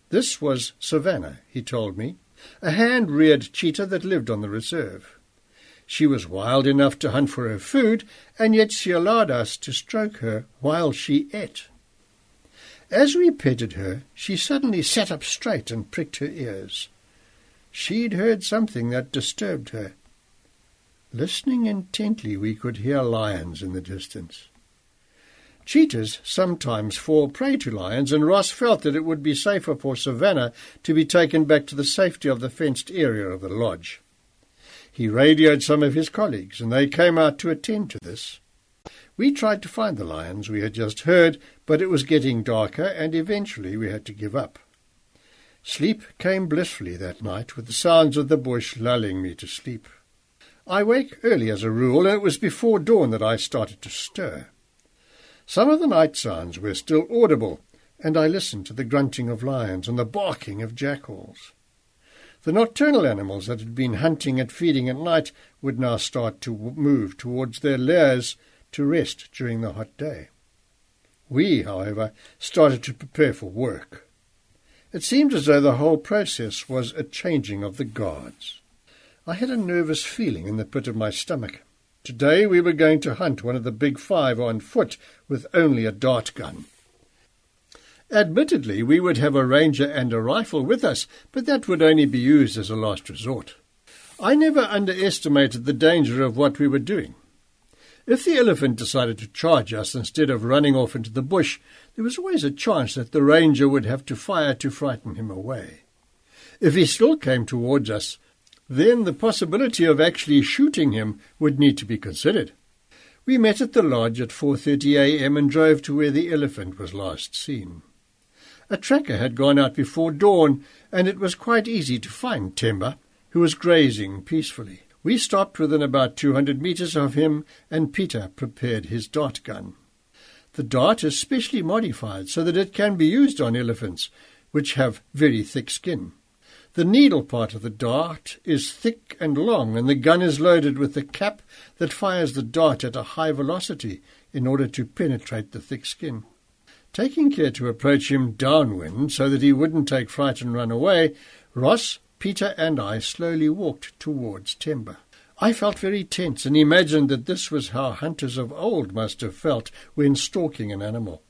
This was Savannah, he told me, a hand-reared cheetah that lived on the reserve. She was wild enough to hunt for her food, and yet she allowed us to stroke her while she ate. As we petted her, she suddenly sat up straight and pricked her ears. She'd heard something that disturbed her. Listening intently, we could hear lions in the distance. Cheetahs sometimes fall prey to lions, and Ross felt that it would be safer for Savannah to be taken back to the safety of the fenced area of the lodge. He radioed some of his colleagues, and they came out to attend to this. We tried to find the lions we had just heard, but it was getting darker, and eventually we had to give up. Sleep came blissfully that night, with the sounds of the bush lulling me to sleep. I wake early as a rule, and it was before dawn that I started to stir. Some of the night sounds were still audible, and I listened to the grunting of lions and the barking of jackals. The nocturnal animals that had been hunting and feeding at night would now start to move towards their lairs to rest during the hot day. We, however, started to prepare for work. It seemed as though the whole process was a changing of the guards. I had a nervous feeling in the pit of my stomach. Today we were going to hunt one of the big five on foot with only a dart gun. Admittedly, we would have a ranger and a rifle with us, but that would only be used as a last resort. I never underestimated the danger of what we were doing. If the elephant decided to charge us instead of running off into the bush, there was always a chance that the ranger would have to fire to frighten him away. If he still came towards us, then the possibility of actually shooting him would need to be considered. We met at the lodge at 4:30 a.m. and drove to where the elephant was last seen. A tracker had gone out before dawn, and it was quite easy to find Temba, who was grazing peacefully. We stopped within about 200 meters of him, and Peter prepared his dart gun. The dart is specially modified so that it can be used on elephants, which have very thick skin. The needle part of the dart is thick and long, and the gun is loaded with a cap that fires the dart at a high velocity in order to penetrate the thick skin. Taking care to approach him downwind so that he wouldn't take fright and run away, Ross, Peter and I slowly walked towards Temba. I felt very tense and imagined that this was how hunters of old must have felt when stalking an animal.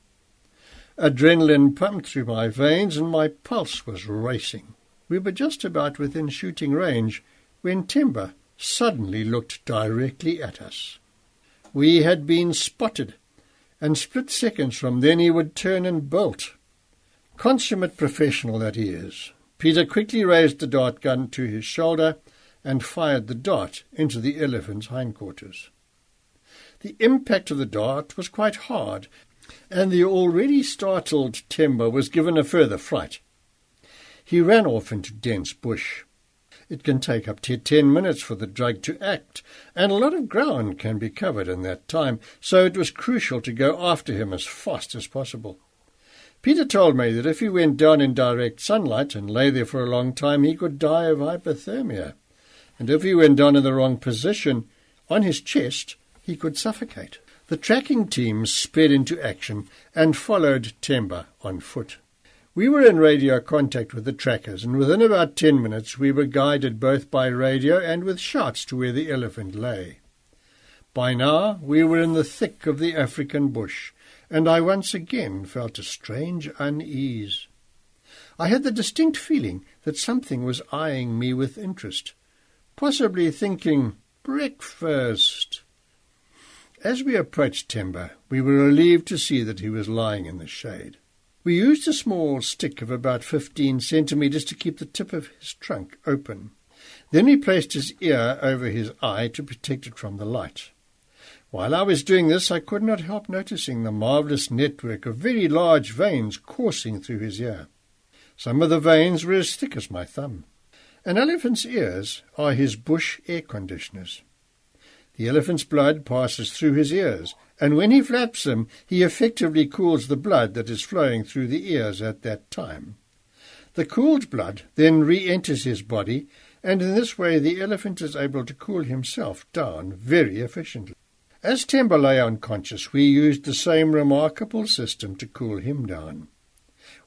Adrenaline pumped through my veins and my pulse was racing. We were just about within shooting range when Temba suddenly looked directly at us. We had been spotted, and split seconds from then he would turn and bolt. Consummate professional that he is, Peter quickly raised the dart gun to his shoulder and fired the dart into the elephant's hindquarters. The impact of the dart was quite hard, and the already startled Temba was given a further fright. He ran off into dense bush. It can take up to 10 minutes for the drug to act, and a lot of ground can be covered in that time, so it was crucial to go after him as fast as possible. Peter told me that if he went down in direct sunlight and lay there for a long time, he could die of hypothermia, and if he went down in the wrong position, on his chest, he could suffocate. The tracking team sped into action and followed Temba on foot. We were in radio contact with the trackers, and within about 10 minutes we were guided both by radio and with shouts to where the elephant lay. By now we were in the thick of the African bush, and I once again felt a strange unease. I had the distinct feeling that something was eyeing me with interest, possibly thinking, breakfast. As we approached Temba, we were relieved to see that he was lying in the shade. We used a small stick of about 15 centimeters to keep the tip of his trunk open. Then we placed his ear over his eye to protect it from the light. While I was doing this, I could not help noticing the marvellous network of very large veins coursing through his ear. Some of the veins were as thick as my thumb. An elephant's ears are his bush air conditioners. The elephant's blood passes through his ears, and when he flaps them, he effectively cools the blood that is flowing through the ears at that time. The cooled blood then re-enters his body, and in this way the elephant is able to cool himself down very efficiently. As Temba lay unconscious, we used the same remarkable system to cool him down.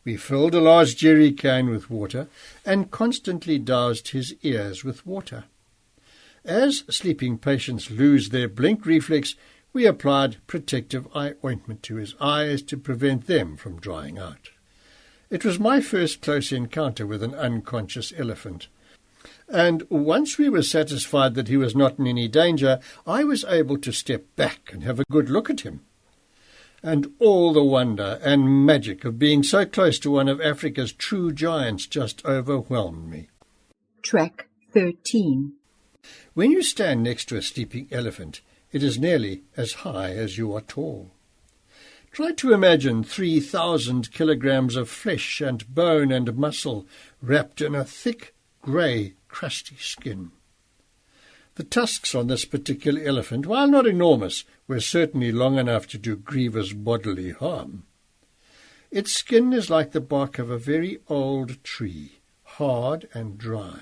We filled a large jerry can with water and constantly doused his ears with water. As sleeping patients lose their blink reflex, we applied protective eye ointment to his eyes to prevent them from drying out. It was my first close encounter with an unconscious elephant. and once we were satisfied that he was not in any danger, I was able to step back and have a good look at him. And all the wonder and magic of being so close to one of Africa's true giants just overwhelmed me. Track 13. When you stand next to a sleeping elephant, it is nearly as high as you are tall. Try to imagine 3,000 kilograms of flesh and bone and muscle wrapped in a thick, grey, crusty skin. The tusks on this particular elephant, while not enormous, were certainly long enough to do grievous bodily harm. Its skin is like the bark of a very old tree, hard and dry.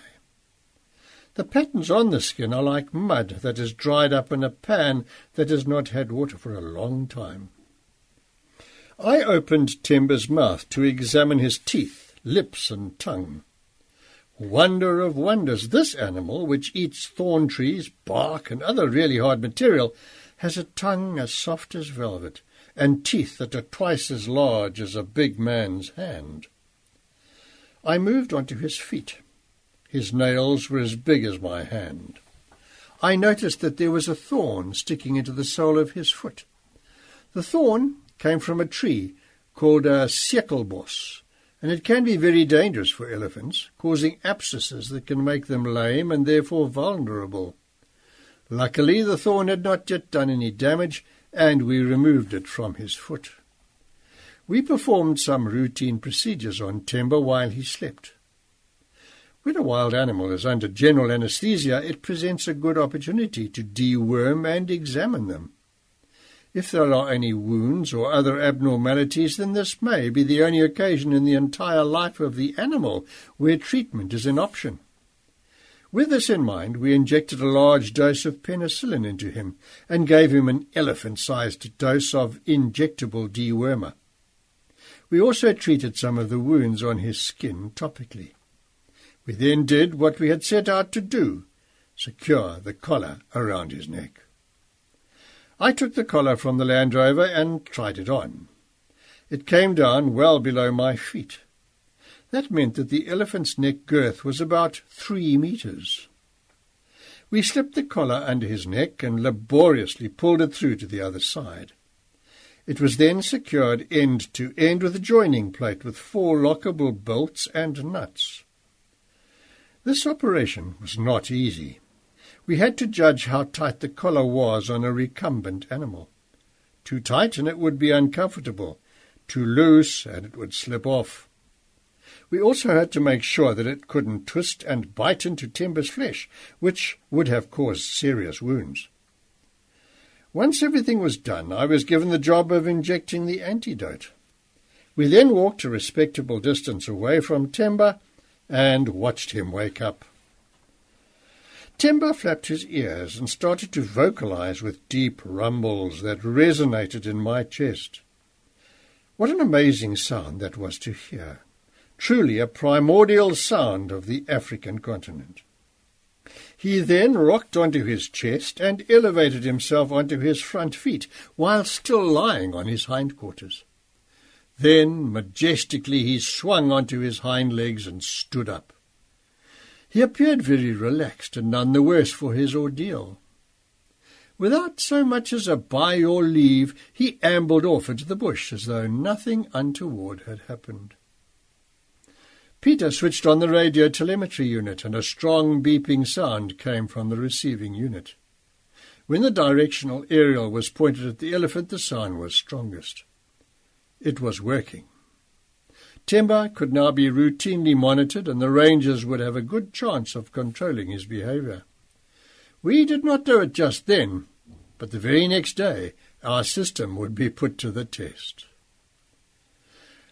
The patterns on the skin are like mud that is dried up in a pan that has not had water for a long time. I opened Timber's mouth to examine his teeth, lips and tongue. Wonder of wonders, this animal, which eats thorn trees, bark and other really hard material, has a tongue as soft as velvet and teeth that are twice as large as a big man's hand. I moved on to his feet. His nails were as big as my hand. I noticed that there was a thorn sticking into the sole of his foot. The thorn came from a tree called a sekelbos, and it can be very dangerous for elephants, causing abscesses that can make them lame and therefore vulnerable. Luckily, the thorn had not yet done any damage, and we removed it from his foot. We performed some routine procedures on Timber while he slept. When a wild animal is under general anesthesia, it presents a good opportunity to deworm and examine them. If there are any wounds or other abnormalities, then this may be the only occasion in the entire life of the animal where treatment is an option. With this in mind, we injected a large dose of penicillin into him and gave him an elephant-sized dose of injectable dewormer. We also treated some of the wounds on his skin topically. We then did what we had set out to do, secure the collar around his neck. I took the collar from the Land Rover and tried it on. It came down well below my feet. That meant that the elephant's neck girth was about 3 meters. We slipped the collar under his neck and laboriously pulled it through to the other side. It was then secured end to end with a joining plate with 4 lockable bolts and nuts. This operation was not easy. We had to judge how tight the collar was on a recumbent animal. Too tight and it would be uncomfortable. Too loose and it would slip off. We also had to make sure that it couldn't twist and bite into Timber's flesh, which would have caused serious wounds. Once everything was done, I was given the job of injecting the antidote. We then walked a respectable distance away from Timber and watched him wake up. Timber flapped his ears and started to vocalize with deep rumbles that resonated in my chest. What an amazing sound that was to hear! Truly a primordial sound of the African continent. He then rocked onto his chest and elevated himself onto his front feet while still lying on his hindquarters. Then, majestically, he swung onto his hind legs and stood up. He appeared very relaxed and none the worse for his ordeal. Without so much as a by your leave, he ambled off into the bush as though nothing untoward had happened. Peter switched on the radio telemetry unit, and a strong beeping sound came from the receiving unit. When the directional aerial was pointed at the elephant, the sound was strongest. It was working. Timber could now be routinely monitored, and the rangers would have a good chance of controlling his behaviour. We did not know it just then, but the very next day our system would be put to the test.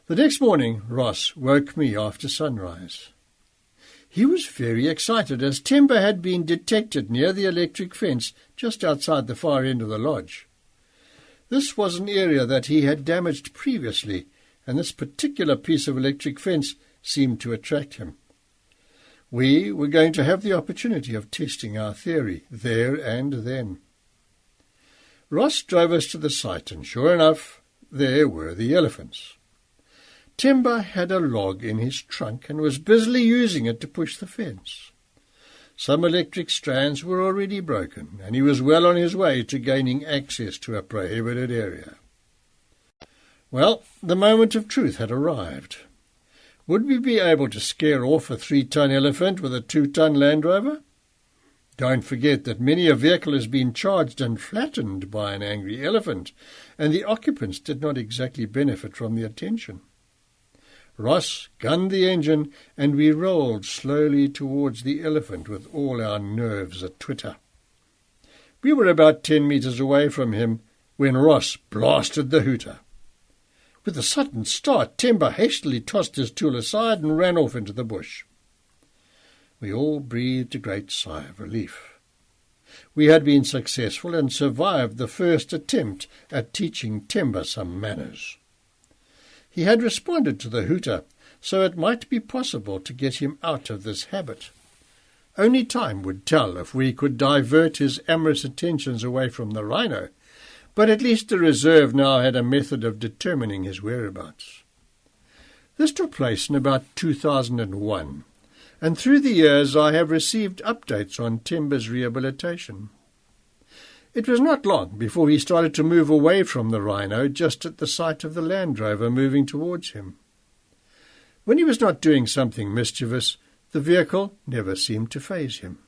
The next morning Ross woke me after sunrise. He was very excited, as Timber had been detected near the electric fence just outside the far end of the lodge. This was an area that he had damaged previously, and this particular piece of electric fence seemed to attract him. We were going to have the opportunity of testing our theory there and then. Ross drove us to the site, and sure enough, there were the elephants. Timber had a log in his trunk and was busily using it to push the fence. Some electric strands were already broken, and he was well on his way to gaining access to a prohibited area. Well, the moment of truth had arrived. Would we be able to scare off a 3-ton elephant with a 2-ton Land Rover? Don't forget that many a vehicle has been charged and flattened by an angry elephant, and the occupants did not exactly benefit from the attention. Ross gunned the engine, and we rolled slowly towards the elephant with all our nerves a-twitter. We were about 10 metres away from him when Ross blasted the hooter. With a sudden start, Timber hastily tossed his tool aside and ran off into the bush. We all breathed a great sigh of relief. We had been successful and survived the first attempt at teaching Timber some manners. He had responded to the hooter, so it might be possible to get him out of this habit. Only time would tell if we could divert his amorous attentions away from the rhino, but at least the reserve now had a method of determining his whereabouts. This took place in about 2001, and through the years I have received updates on Timber's rehabilitation. It was not long before he started to move away from the rhino just at the sight of the Land Rover moving towards him. When he was not doing something mischievous, the vehicle never seemed to faze him.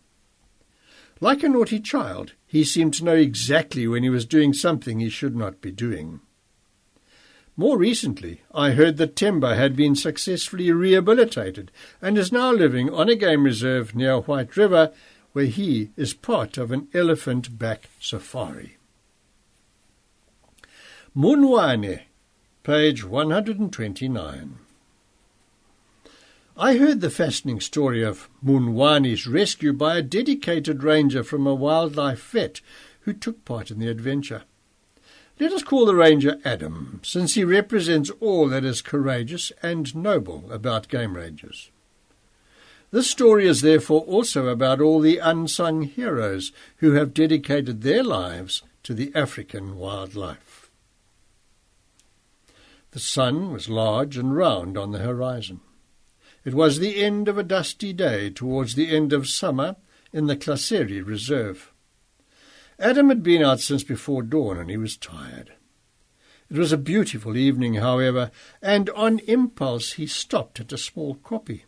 Like a naughty child, he seemed to know exactly when he was doing something he should not be doing. More recently, I heard that Timber had been successfully rehabilitated and is now living on a game reserve near White River, where he is part of an elephant-back safari. Munwane, page 129. I heard the fascinating story of Munwane's rescue by a dedicated ranger from a wildlife vet who took part in the adventure. Let us call the ranger Adam, since he represents all that is courageous and noble about game rangers. This story is therefore also about all the unsung heroes who have dedicated their lives to the African wildlife. The sun was large and round on the horizon. It was the end of a dusty day towards the end of summer in the Klaseri Reserve. Adam had been out since before dawn and he was tired. It was a beautiful evening, however, and on impulse he stopped at a small kopje.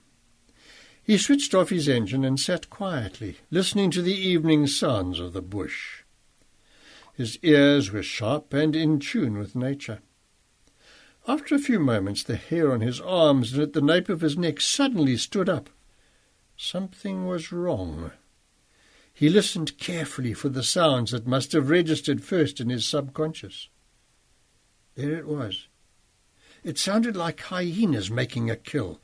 He switched off his engine and sat quietly, listening to the evening sounds of the bush. His ears were sharp and in tune with nature. After a few moments, the hair on his arms and at the nape of his neck suddenly stood up. Something was wrong. He listened carefully for the sounds that must have registered first in his subconscious. There it was. It sounded like hyenas making a kill.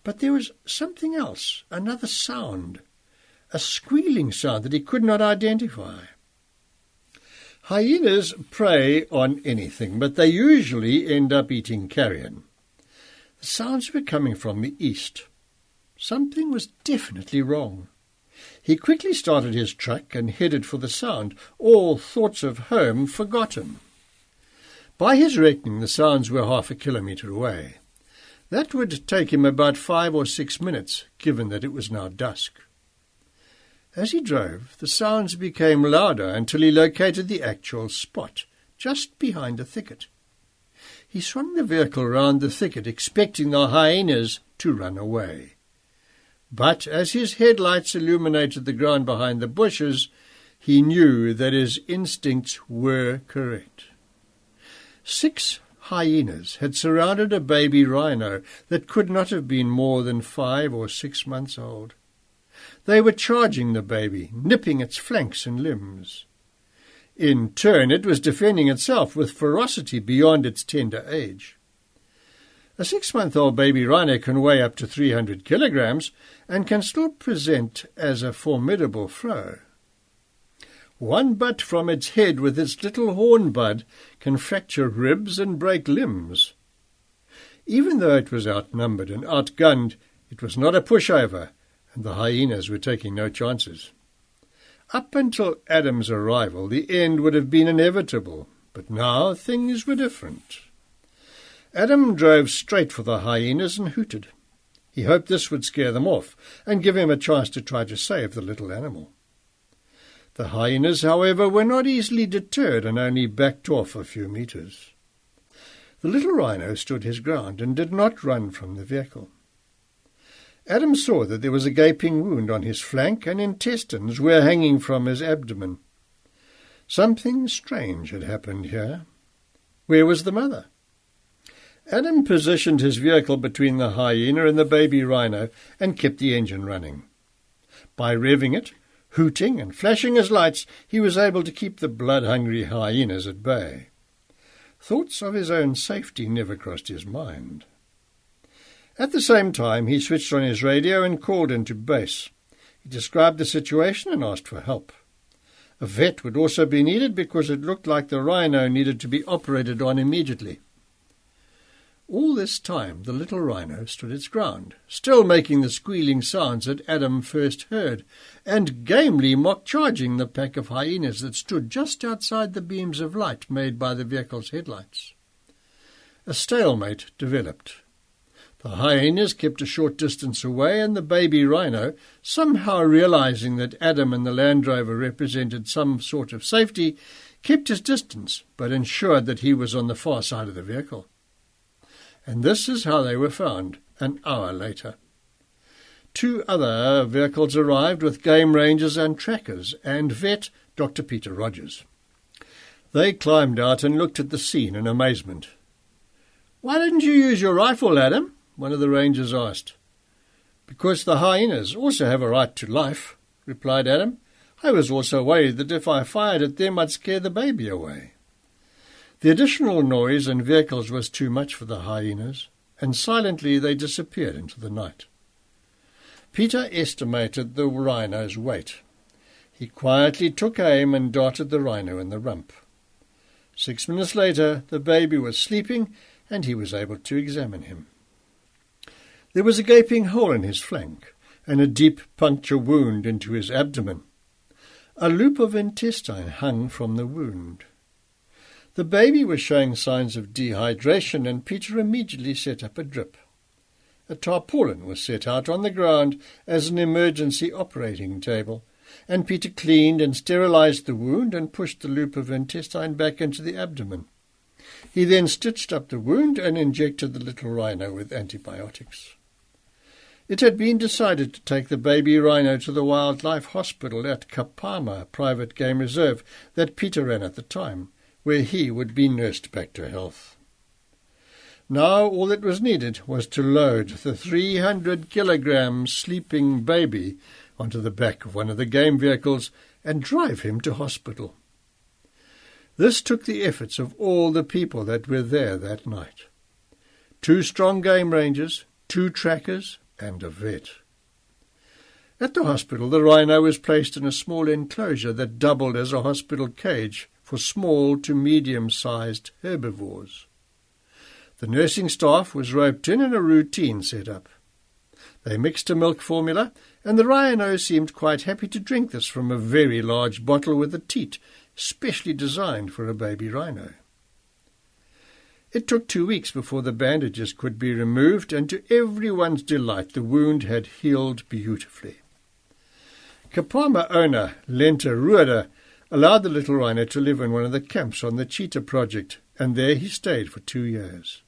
But there was something else, another sound, a squealing sound that he could not identify. Hyenas prey on anything, but they usually end up eating carrion. The sounds were coming from the east. Something was definitely wrong. He quickly started his truck and headed for the sound, all thoughts of home forgotten. By his reckoning, the sounds were 0.5 kilometre away. That would take him about 5 or 6 minutes, given that it was now dusk. As he drove, the sounds became louder until he located the actual spot, just behind a thicket. He swung the vehicle round the thicket, expecting the hyenas to run away. But as his headlights illuminated the ground behind the bushes, he knew that his instincts were correct. 6 hyenas had surrounded a baby rhino that could not have been more than 5 or 6 months old. They were charging the baby, nipping its flanks and limbs. In turn, it was defending itself with ferocity beyond its tender age. A 6-month-old baby rhino can weigh up to 300 kilograms and can still present as a formidable foe. One butt from its head with its little horn bud can fracture ribs and break limbs. Even though it was outnumbered and outgunned, it was not a pushover, and the hyenas were taking no chances. Up until Adam's arrival, the end would have been inevitable, but now things were different. Adam drove straight for the hyenas and hooted. He hoped this would scare them off and give him a chance to try to save the little animal. The hyenas, however, were not easily deterred and only backed off a few metres. The little rhino stood his ground and did not run from the vehicle. Adam saw that there was a gaping wound on his flank and intestines were hanging from his abdomen. Something strange had happened here. Where was the mother? Adam positioned his vehicle between the hyena and the baby rhino and kept the engine running. By revving it, hooting and flashing his lights, he was able to keep the blood-hungry hyenas at bay. Thoughts of his own safety never crossed his mind. At the same time, he switched on his radio and called into base. He described the situation and asked for help. A vet would also be needed because it looked like the rhino needed to be operated on immediately. All this time the little rhino stood its ground, still making the squealing sounds that Adam first heard, and gamely mock-charging the pack of hyenas that stood just outside the beams of light made by the vehicle's headlights. A stalemate developed. The hyenas kept a short distance away, and the baby rhino, somehow realizing that Adam and the Land Rover represented some sort of safety, kept his distance, but ensured that he was on the far side of the vehicle. And this is how they were found an hour later. 2 other vehicles arrived with game rangers and trackers, and vet Dr. Peter Rogers. They climbed out and looked at the scene in amazement. "Why didn't you use your rifle, Adam?" one of the rangers asked. "Because the hyenas also have a right to life," replied Adam. "I was also worried that if I fired at them I'd scare the baby away." The additional noise and vehicles was too much for the hyenas, and silently they disappeared into the night. Peter estimated the rhino's weight. He quietly took aim and darted the rhino in the rump. 6 minutes later the baby was sleeping, and he was able to examine him. There was a gaping hole in his flank, and a deep puncture wound into his abdomen. A loop of intestine hung from the wound. The baby was showing signs of dehydration, and Peter immediately set up a drip. A tarpaulin was set out on the ground as an emergency operating table, and Peter cleaned and sterilized the wound and pushed the loop of intestine back into the abdomen. He then stitched up the wound and injected the little rhino with antibiotics. It had been decided to take the baby rhino to the wildlife hospital at Kapama Private Game Reserve that Peter ran at the time, where he would be nursed back to health. Now all that was needed was to load the 300-kilogram sleeping baby onto the back of one of the game vehicles and drive him to hospital. This took the efforts of all the people that were there that night. 2 strong game rangers, 2 trackers, and a vet. At the hospital, the rhino was placed in a small enclosure that doubled as a hospital cage for small to medium-sized herbivores. The nursing staff was roped in and a routine set up. They mixed a milk formula, and the rhino seemed quite happy to drink this from a very large bottle with a teat, specially designed for a baby rhino. It took 2 weeks before the bandages could be removed, and to everyone's delight the wound had healed beautifully. Kapama owner Lenta Rueda allowed the little rhino to live in one of the camps on the cheetah project, and there he stayed for 2 years.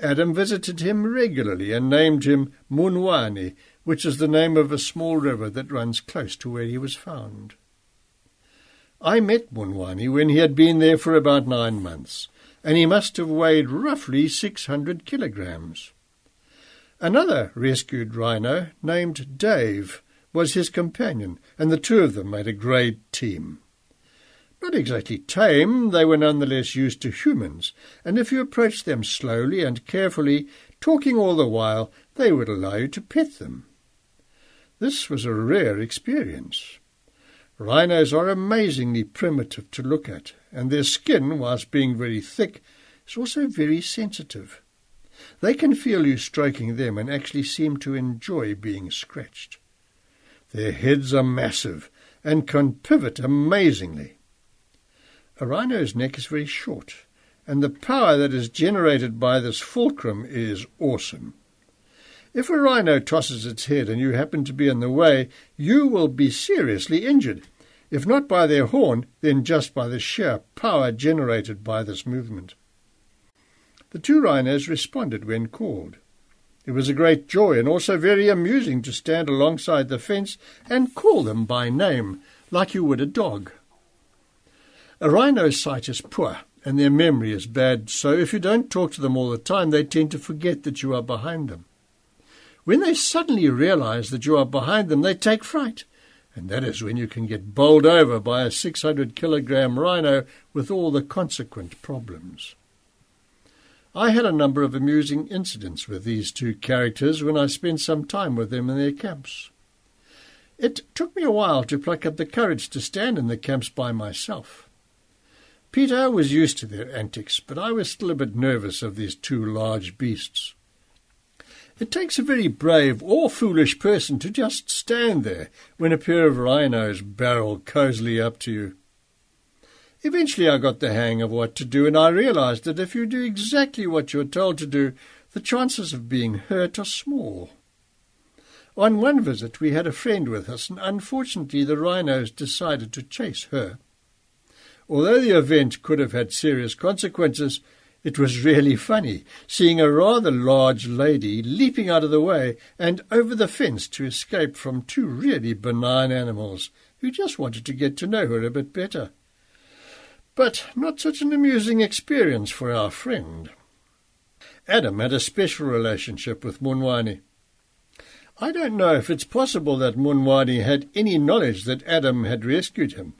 Adam visited him regularly and named him Munwani, which is the name of a small river that runs close to where he was found. I met Munwani when he had been there for about 9 months, and he must have weighed roughly 600 kilograms. Another rescued rhino named Dave was his companion, and the 2 of them made a great team. Not exactly tame, they were nonetheless used to humans, and if you approached them slowly and carefully, talking all the while, they would allow you to pet them. This was a rare experience. Rhinos are amazingly primitive to look at, and their skin, whilst being very thick, is also very sensitive. They can feel you stroking them and actually seem to enjoy being scratched. Their heads are massive and can pivot amazingly. A rhino's neck is very short, and the power that is generated by this fulcrum is awesome. If a rhino tosses its head and you happen to be in the way, you will be seriously injured, if not by their horn, then just by the sheer power generated by this movement. The two rhinos responded when called. It was a great joy and also very amusing to stand alongside the fence and call them by name, like you would a dog. A rhino's sight is poor and their memory is bad, so if you don't talk to them all the time, they tend to forget that you are behind them. When they suddenly realize that you are behind them, they take fright, and that is when you can get bowled over by a 600-kilogram rhino with all the consequent problems. I had a number of amusing incidents with these two characters when I spent some time with them in their camps. It took me a while to pluck up the courage to stand in the camps by myself. Peter was used to their antics, but I was still a bit nervous of these two large beasts. It takes a very brave or foolish person to just stand there when a pair of rhinos barrel cosily up to you. Eventually I got the hang of what to do, and I realized that if you do exactly what you're told to do, the chances of being hurt are small. On one visit we had a friend with us, and unfortunately the rhinos decided to chase her. Although the event could have had serious consequences, it was really funny, seeing a rather large lady leaping out of the way and over the fence to escape from two really benign animals who just wanted to get to know her a bit better. But not such an amusing experience for our friend. Adam had a special relationship with Munwani. I don't know if it's possible that Munwani had any knowledge that Adam had rescued him,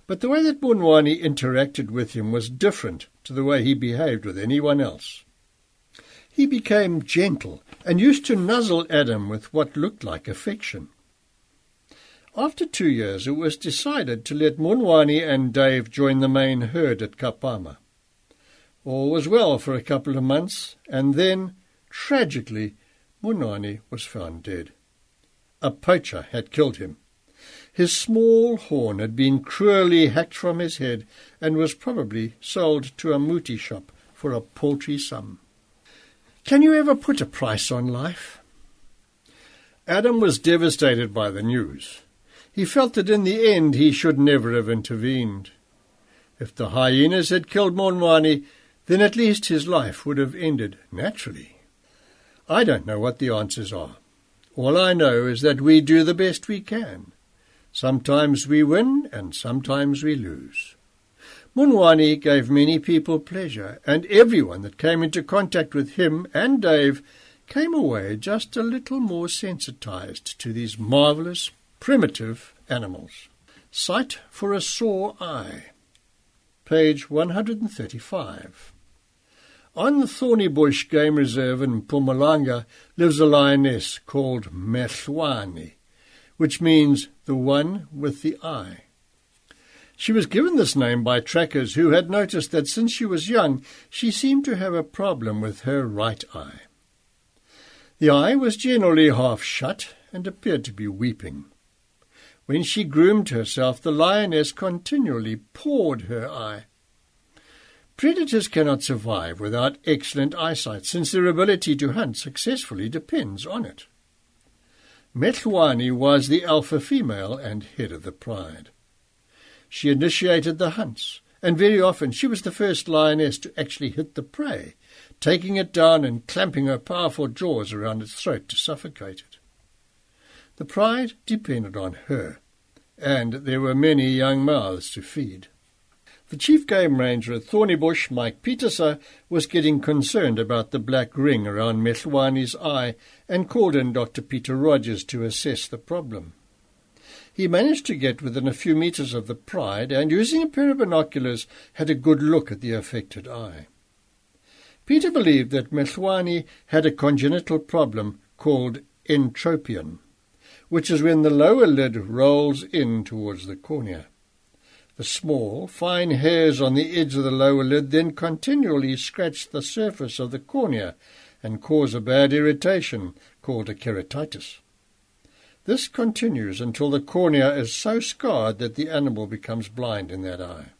but the way that Munwani interacted with him was different to the way he behaved with anyone else. He became gentle and used to nuzzle Adam with what looked like affection. After 2 years, it was decided to let Munwani and Dave join the main herd at Kapama. All was well for a couple of months, and then, tragically, Munwani was found dead. A poacher had killed him. His small horn had been cruelly hacked from his head and was probably sold to a muti shop for a paltry sum. Can you ever put a price on life? Adam was devastated by the news. He felt that in the end he should never have intervened. If the hyenas had killed Munwani, then at least his life would have ended naturally. I don't know what the answers are. All I know is that we do the best we can. Sometimes we win and sometimes we lose. Munwani gave many people pleasure, and everyone that came into contact with him and Dave came away just a little more sensitized to these marvelous, primitive animals. Sight for a sore eye. Page 135. On the Thorny Bush Game Reserve in Mpumalanga lives a lioness called Mehlwane, which means the one with the eye. She was given this name by trackers who had noticed that since she was young, she seemed to have a problem with her right eye. The eye was generally half shut and appeared to be weeping. When she groomed herself, the lioness continually pawed her eye. Predators cannot survive without excellent eyesight, since their ability to hunt successfully depends on it. Mehlwane was the alpha female and head of the pride. She initiated the hunts, and very often she was the first lioness to actually hit the prey, taking it down and clamping her powerful jaws around its throat to suffocate it. The pride depended on her, and there were many young mouths to feed. The chief game ranger at Thornybush, Mike Peterser, was getting concerned about the black ring around Mehlwane's eye and called in Dr. Peter Rogers to assess the problem. He managed to get within a few meters of the pride and, using a pair of binoculars, had a good look at the affected eye. Peter believed that Mehlwane had a congenital problem called entropion, which is when the lower lid rolls in towards the cornea. The small, fine hairs on the edge of the lower lid then continually scratch the surface of the cornea and cause a bad irritation called a keratitis. This continues until the cornea is so scarred that the animal becomes blind in that eye.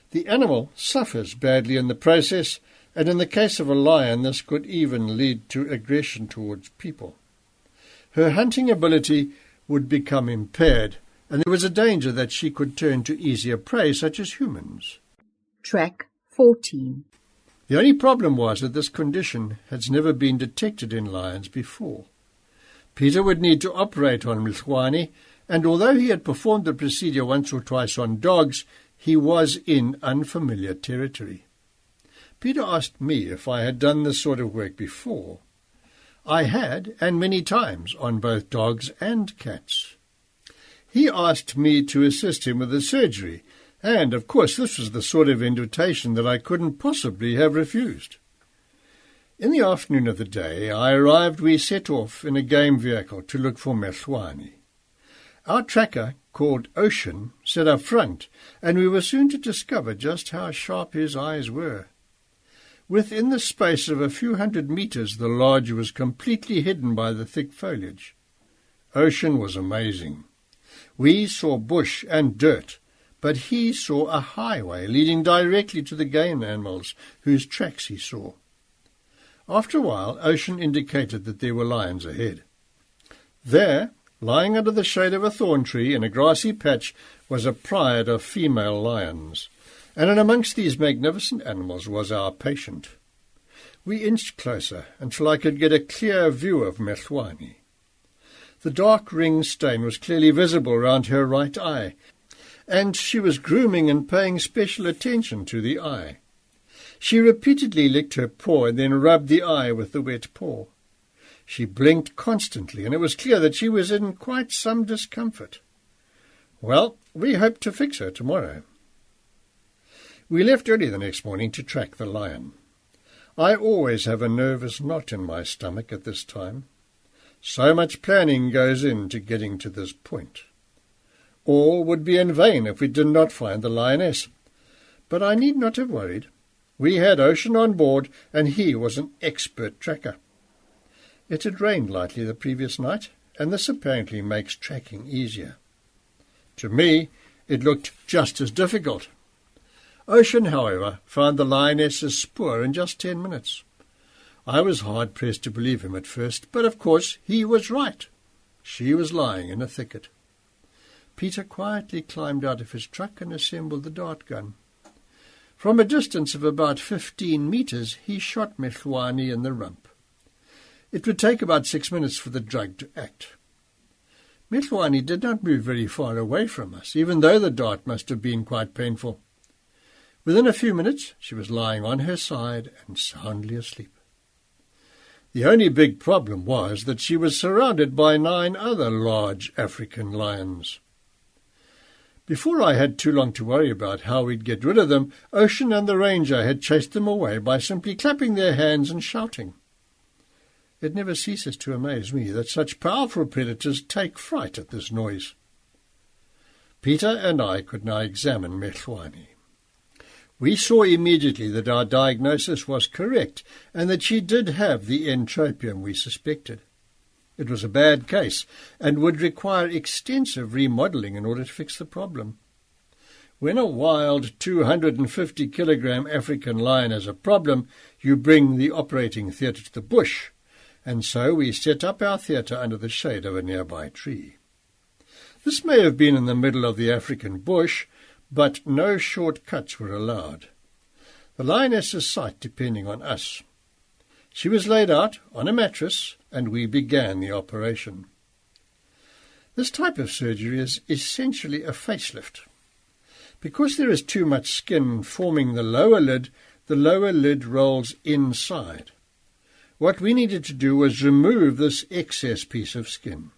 The animal suffers badly in the process, and in the case of a lion this could even lead to aggression towards people. Her hunting ability would become impaired, and there was a danger that she could turn to easier prey such as humans. Track 14. The only problem was that this condition has never been detected in lions before. Peter would need to operate on Mhlwane, and although he had performed the procedure once or twice on dogs, he was in unfamiliar territory. Peter asked me if I had done this sort of work before. I had, and many times, on both dogs and cats. He asked me to assist him with the surgery, and, of course, this was the sort of invitation that I couldn't possibly have refused. In the afternoon of the day we set off in a game vehicle to look for Mhlwane. Our tracker, called Ocean, sat up front, and we were soon to discover just how sharp his eyes were. Within the space of a few hundred meters, the lodge was completely hidden by the thick foliage. Ocean was amazing. We saw bush and dirt, but he saw a highway leading directly to the game animals, whose tracks he saw. After a while, Ocean indicated that there were lions ahead. There, lying under the shade of a thorn tree in a grassy patch, was a pride of female lions, and in amongst these magnificent animals was our patient. We inched closer until I could get a clear view of Mhlwane. The dark ring stain was clearly visible round her right eye, and she was grooming and paying special attention to the eye. She repeatedly licked her paw and then rubbed the eye with the wet paw. She blinked constantly, and it was clear that she was in quite some discomfort. Well, we hoped to fix her tomorrow. We left early the next morning to track the lion. I always have a nervous knot in my stomach at this time. So much planning goes into getting to this point. All would be in vain if we did not find the lioness. But I need not have worried. We had Ocean on board, and he was an expert tracker. It had rained lightly the previous night, and this apparently makes tracking easier. To me, it looked just as difficult. Ocean, however, found the lioness's spoor in just 10 minutes. I was hard-pressed to believe him at first, but of course he was right. She was lying in a thicket. Peter quietly climbed out of his truck and assembled the dart gun. From a distance of about 15 meters, he shot Mhlwane in the rump. It would take about 6 minutes for the drug to act. Mhlwane did not move very far away from us, even though the dart must have been quite painful. Within a few minutes, she was lying on her side and soundly asleep. The only big problem was that she was surrounded by 9 other large African lions. Before I had too long to worry about how we'd get rid of them, Ocean and the ranger had chased them away by simply clapping their hands and shouting. It never ceases to amaze me that such powerful predators take fright at this noise. Peter and I could now examine Mhlwane. We saw immediately that our diagnosis was correct and that she did have the entropium we suspected. It was a bad case and would require extensive remodelling in order to fix the problem. When a wild 250-kilogram African lion has a problem, you bring the operating theatre to the bush, and so we set up our theatre under the shade of a nearby tree. This may have been in the middle of the African bush, but no shortcuts were allowed. The lioness's sight depending on us. She was laid out on a mattress, and we began the operation. This type of surgery is essentially a facelift. Because there is too much skin forming the lower lid rolls inside. What we needed to do was remove this excess piece of skin.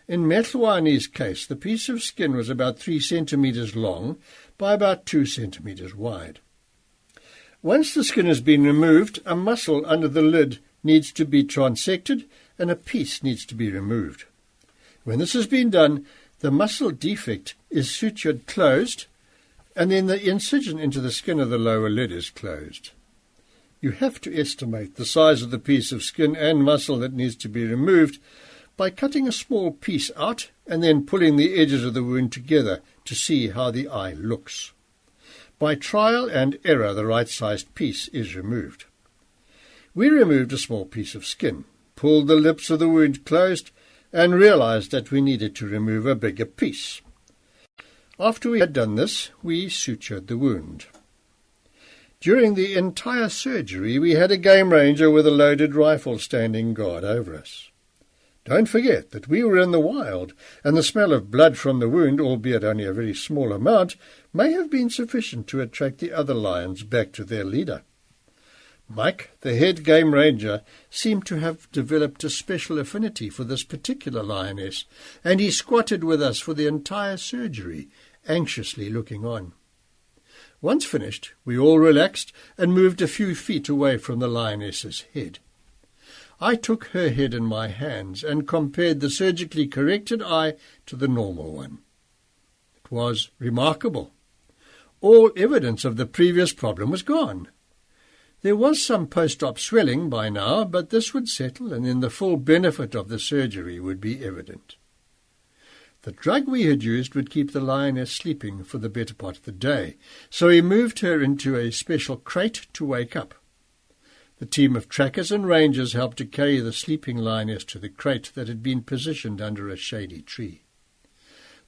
In Mhlwane's case, the piece of skin was about 3 centimeters long by about 2 centimeters wide. Once the skin has been removed, a muscle under the lid needs to be transected and a piece needs to be removed. When this has been done, the muscle defect is sutured closed, and then the incision into the skin of the lower lid is closed. You have to estimate the size of the piece of skin and muscle that needs to be removed by cutting a small piece out and then pulling the edges of the wound together to see how the eye looks. By trial and error, the right-sized piece is removed. We removed a small piece of skin, pulled the lips of the wound closed, and realized that we needed to remove a bigger piece. After we had done this, we sutured the wound. During the entire surgery, we had a game ranger with a loaded rifle standing guard over us. Don't forget that we were in the wild, and the smell of blood from the wound, albeit only a very small amount, may have been sufficient to attract the other lions back to their leader. Mike, the head game ranger, seemed to have developed a special affinity for this particular lioness, and he squatted with us for the entire surgery, anxiously looking on. Once finished, we all relaxed and moved a few feet away from the lioness's head. I took her head in my hands and compared the surgically corrected eye to the normal one. It was remarkable. All evidence of the previous problem was gone. There was some post-op swelling by now, but this would settle, and then the full benefit of the surgery would be evident. The drug we had used would keep the lioness sleeping for the better part of the day, so we moved her into a special crate to wake up. The team of trackers and rangers helped to carry the sleeping lioness to the crate that had been positioned under a shady tree.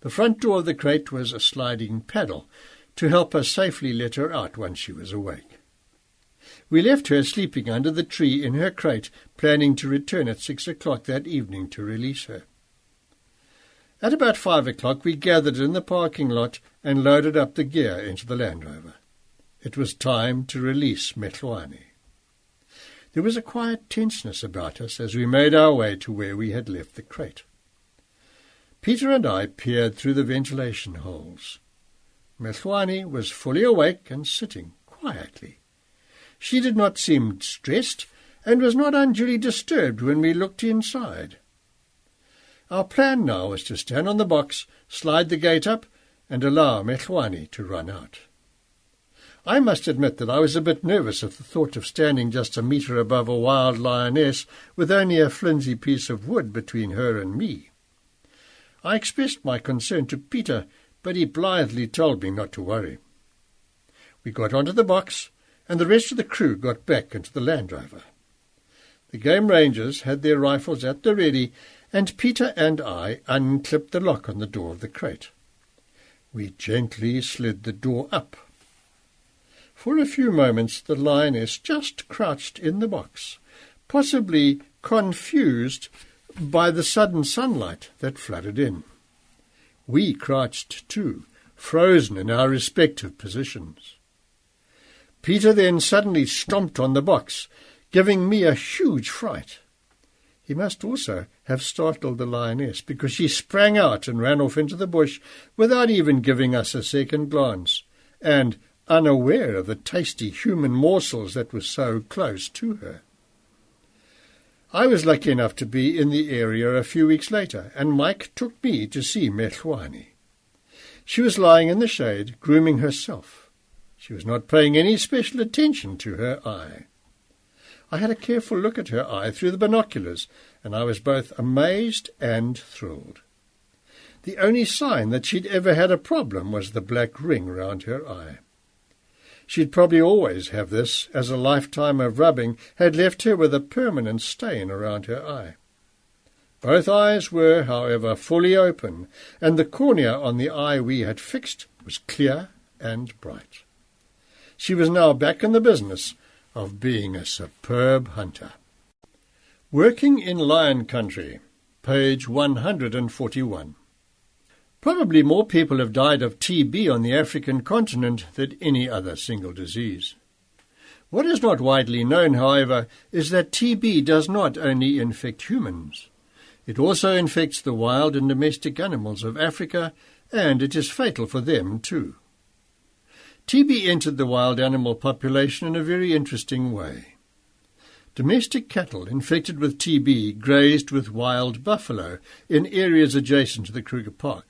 The front door of the crate was a sliding paddle to help us safely let her out once she was awake. We left her sleeping under the tree in her crate, planning to return at 6 o'clock that evening to release her. At about 5 o'clock we gathered in the parking lot and loaded up the gear into the Land Rover. It was time to release Mekhlwane. There was a quiet tenseness about us as we made our way to where we had left the crate. Peter and I peered through the ventilation holes. Mekhlwane was fully awake and sitting quietly. She did not seem stressed and was not unduly disturbed when we looked inside. Our plan now was to stand on the box, slide the gate up, and allow Mekhlwane to run out. I must admit that I was a bit nervous at the thought of standing just a metre above a wild lioness with only a flimsy piece of wood between her and me. I expressed my concern to Peter, but he blithely told me not to worry. We got onto the box, and the rest of the crew got back into the Land Rover. The game rangers had their rifles at the ready, and Peter and I unclipped the lock on the door of the crate. We gently slid the door up. For a few moments the lioness just crouched in the box, possibly confused by the sudden sunlight that flooded in. We crouched too, frozen in our respective positions. Peter then suddenly stomped on the box, giving me a huge fright. He must also have startled the lioness, because she sprang out and ran off into the bush without even giving us a second glance, and unaware of the tasty human morsels that were so close to her. I was lucky enough to be in the area a few weeks later, and Mike took me to see Mekhlwane. She was lying in the shade, grooming herself. She was not paying any special attention to her eye. I had a careful look at her eye through the binoculars, and I was both amazed and thrilled. The only sign that she'd ever had a problem was the black ring round her eye. She'd probably always have this, as a lifetime of rubbing had left her with a permanent stain around her eye. Both eyes were, however, fully open, and the cornea on the eye we had fixed was clear and bright. She was now back in the business of being a superb hunter. Working in Lion Country, page 141. Probably more people have died of TB on the African continent than any other single disease. What is not widely known, however, is that TB does not only infect humans. It also infects the wild and domestic animals of Africa, and it is fatal for them too. TB entered the wild animal population in a very interesting way. Domestic cattle infected with TB grazed with wild buffalo in areas adjacent to the Kruger Park.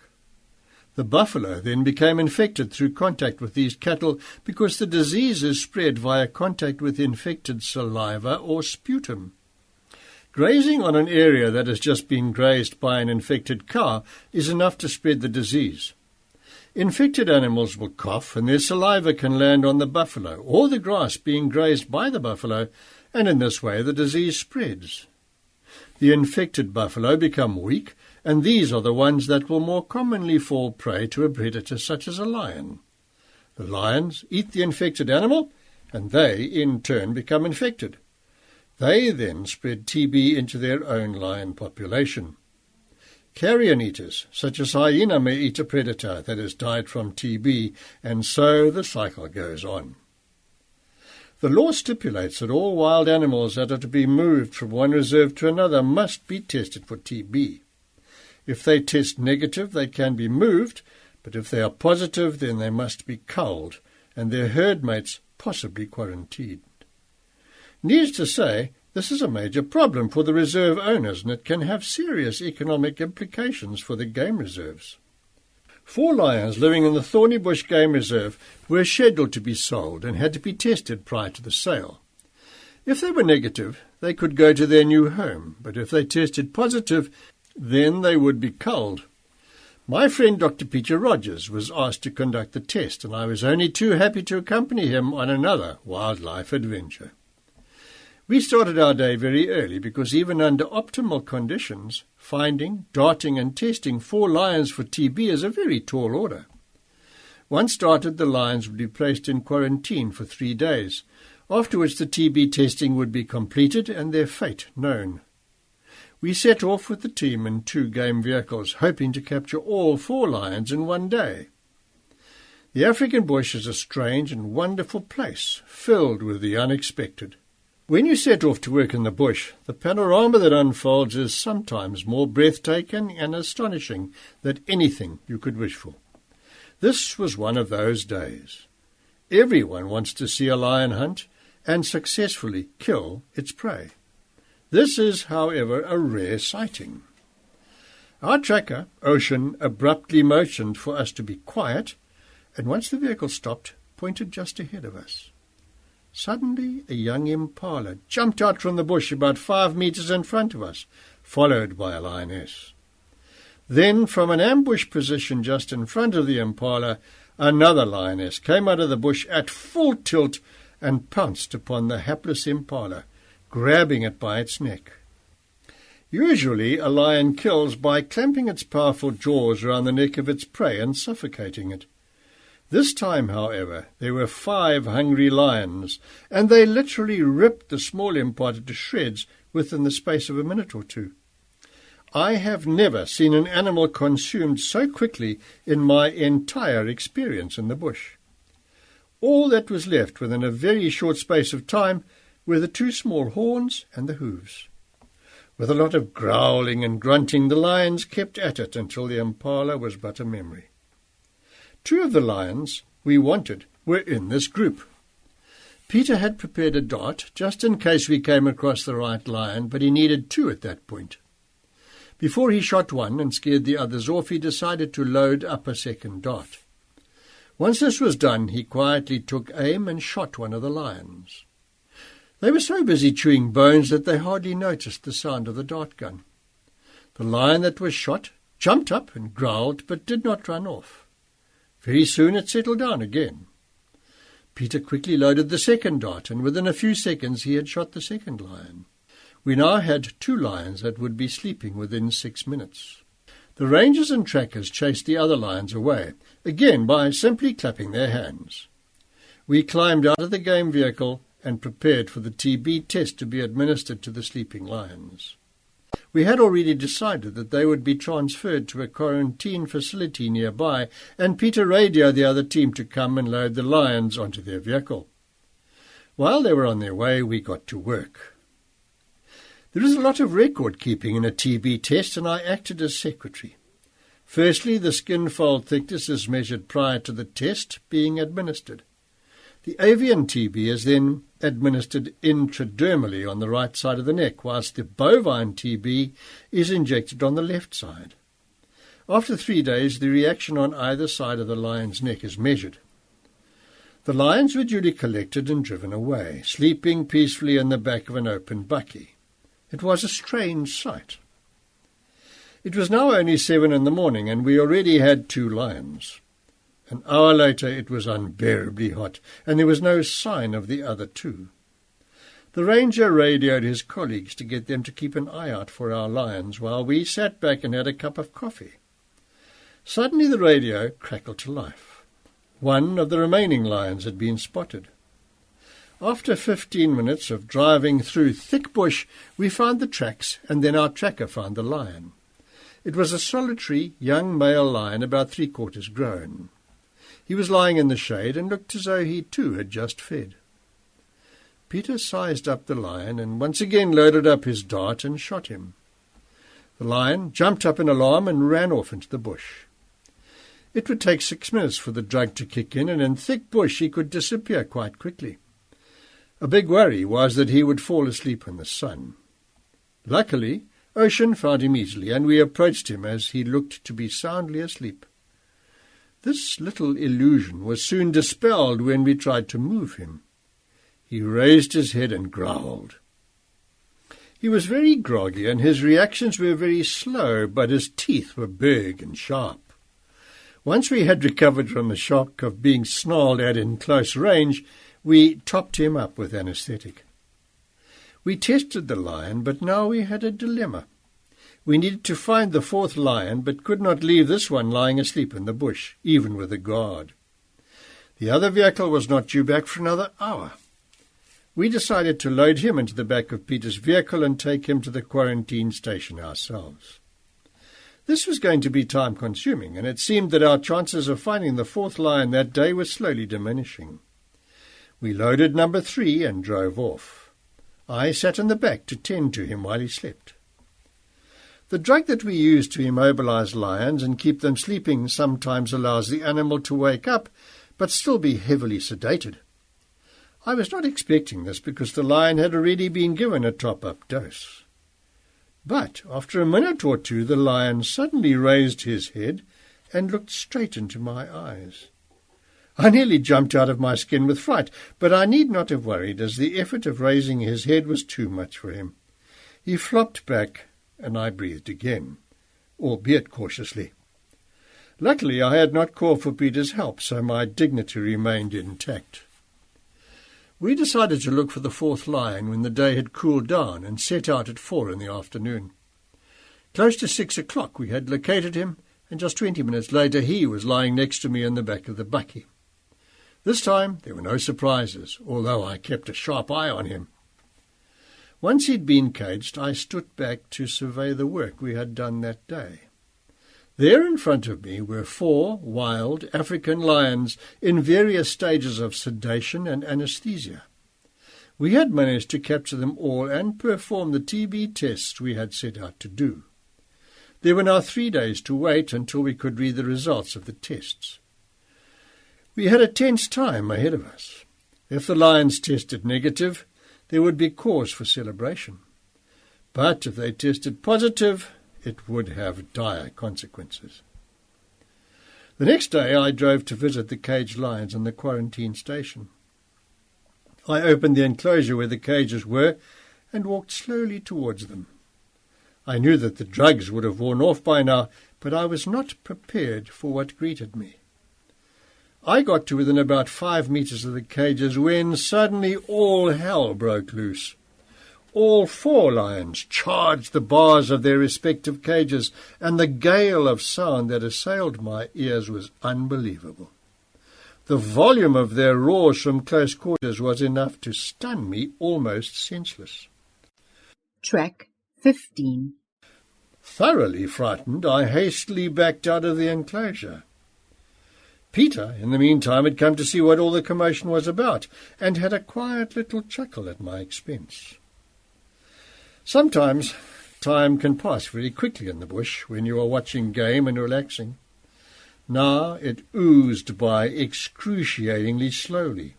The buffalo then became infected through contact with these cattle because the disease is spread via contact with infected saliva or sputum. Grazing on an area that has just been grazed by an infected cow is enough to spread the disease. Infected animals will cough, and their saliva can land on the buffalo or the grass being grazed by the buffalo, and in this way the disease spreads. The infected buffalo become weak, and these are the ones that will more commonly fall prey to a predator such as a lion. The lions eat the infected animal, and they, in turn, become infected. They then spread TB into their own lion population. Carrion eaters, such as hyena, may eat a predator that has died from TB, and so the cycle goes on. The law stipulates that all wild animals that are to be moved from one reserve to another must be tested for TB. If they test negative, they can be moved, but if they are positive, then they must be culled, and their herd mates possibly quarantined. Needless to say, this is a major problem for the reserve owners, and it can have serious economic implications for the game reserves. 4 lions living in the Thorny Bush Game Reserve were scheduled to be sold and had to be tested prior to the sale. If they were negative, they could go to their new home, but if they tested positive, then they would be culled. My friend Dr. Peter Rogers was asked to conduct the test, and I was only too happy to accompany him on another wildlife adventure. We started our day very early because even under optimal conditions, finding, darting and testing 4 lions for TB is a very tall order. Once started, the lions would be placed in quarantine for 3 days, after which the TB testing would be completed and their fate known. We set off with the team in 2 game vehicles, hoping to capture all 4 lions in one day. The African bush is a strange and wonderful place, filled with the unexpected. When you set off to work in the bush, the panorama that unfolds is sometimes more breathtaking and astonishing than anything you could wish for. This was one of those days. Everyone wants to see a lion hunt and successfully kill its prey. This is, however, a rare sighting. Our tracker, Ocean, abruptly motioned for us to be quiet, and once the vehicle stopped, pointed just ahead of us. Suddenly, a young impala jumped out from the bush about 5 meters in front of us, followed by a lioness. Then, from an ambush position just in front of the impala, another lioness came out of the bush at full tilt and pounced upon the hapless impala, grabbing it by its neck. Usually, a lion kills by clamping its powerful jaws around the neck of its prey and suffocating it. This time, however, there were 5 hungry lions, and they literally ripped the small impala to shreds within the space of a minute or 2. I have never seen an animal consumed so quickly in my entire experience in the bush. All that was left within a very short space of time were the 2 small horns and the hooves. With a lot of growling and grunting, the lions kept at it until the impala was but a memory. 2 of the lions we wanted were in this group. Peter had prepared a dart just in case we came across the right lion, but he needed 2 at that point. Before he shot one and scared the others off, he decided to load up a second dart. Once this was done, he quietly took aim and shot one of the lions. They were so busy chewing bones that they hardly noticed the sound of the dart gun. The lion that was shot jumped up and growled, but did not run off. Very soon it settled down again. Peter quickly loaded the second dart, and within a few seconds he had shot the second lion. We now had 2 lions that would be sleeping within 6 minutes. The rangers and trackers chased the other lions away, again by simply clapping their hands. We climbed out of the game vehicle and prepared for the TB test to be administered to the sleeping lions. We had already decided that they would be transferred to a quarantine facility nearby, and Peter radioed the other team to come and load the lions onto their vehicle. While they were on their way, we got to work. There is a lot of record-keeping in a TB test, and I acted as secretary. Firstly, the skin fold thickness is measured prior to the test being administered. The avian TB is then administered intradermally on the right side of the neck, whilst the bovine TB is injected on the left side. After 3 days, the reaction on either side of the lion's neck is measured. The lions were duly collected and driven away, sleeping peacefully in the back of an open bakkie. It was a strange sight. It was now only 7 in the morning, and we already had 2 lions. An hour later it was unbearably hot, and there was no sign of the other two. The ranger radioed his colleagues to get them to keep an eye out for our lions while we sat back and had a cup of coffee. Suddenly the radio crackled to life. One of the remaining lions had been spotted. After 15 minutes of driving through thick bush, we found the tracks, and then our tracker found the lion. It was a solitary young male lion about 3/4 grown. He was lying in the shade and looked as though he too had just fed. Peter sized up the lion and once again loaded up his dart and shot him. The lion jumped up in alarm and ran off into the bush. It would take 6 minutes for the drug to kick in, and in thick bush he could disappear quite quickly. A big worry was that he would fall asleep in the sun. Luckily, Ocean found him easily, and we approached him as he looked to be soundly asleep. This little illusion was soon dispelled when we tried to move him. He raised his head and growled. He was very groggy, and his reactions were very slow, but his teeth were big and sharp. Once we had recovered from the shock of being snarled at in close range, we topped him up with anesthetic. We tested the lion, but now we had a dilemma. We needed to find the fourth lion, but could not leave this one lying asleep in the bush, even with a guard. The other vehicle was not due back for another hour. We decided to load him into the back of Peter's vehicle and take him to the quarantine station ourselves. This was going to be time-consuming, and it seemed that our chances of finding the fourth lion that day were slowly diminishing. We loaded number 3 and drove off. I sat in the back to tend to him while he slept. The drug that we use to immobilize lions and keep them sleeping sometimes allows the animal to wake up, but still be heavily sedated. I was not expecting this because the lion had already been given a top-up dose. But after a minute or two, the lion suddenly raised his head and looked straight into my eyes. I nearly jumped out of my skin with fright, but I need not have worried, as the effort of raising his head was too much for him. He flopped back, and I breathed again, albeit cautiously. Luckily, I had not called for Peter's help, so my dignity remained intact. We decided to look for the fourth lion when the day had cooled down and set out at 4 in the afternoon. Close to 6 o'clock we had located him, and just 20 minutes later he was lying next to me in the back of the bakkie. This time there were no surprises, although I kept a sharp eye on him. Once he'd been caged, I stood back to survey the work we had done that day. There in front of me were 4 wild African lions in various stages of sedation and anesthesia. We had managed to capture them all and perform the TB tests we had set out to do. There were now 3 days to wait until we could read the results of the tests. We had a tense time ahead of us. If the lions tested negative, there would be cause for celebration. But if they tested positive, it would have dire consequences. The next day I drove to visit the caged lions in the quarantine station. I opened the enclosure where the cages were and walked slowly towards them. I knew that the drugs would have worn off by now, but I was not prepared for what greeted me. I got to within about 5 meters of the cages when suddenly all hell broke loose. All 4 lions charged the bars of their respective cages, and the gale of sound that assailed my ears was unbelievable. The volume of their roars from close quarters was enough to stun me almost senseless. Track 15. Thoroughly frightened, I hastily backed out of the enclosure. Peter, in the meantime, had come to see what all the commotion was about, and had a quiet little chuckle at my expense. Sometimes time can pass very quickly in the bush when you are watching game and relaxing. Now it oozed by excruciatingly slowly.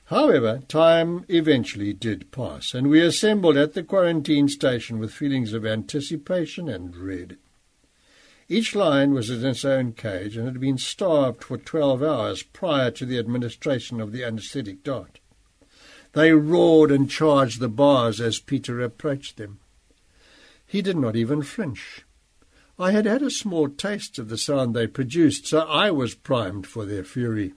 However, time eventually did pass, and we assembled at the quarantine station with feelings of anticipation and dread. Each lion was in its own cage and had been starved for 12 hours prior to the administration of the anesthetic dart. They roared and charged the bars as Peter approached them. He did not even flinch. I had had a small taste of the sound they produced, so I was primed for their fury.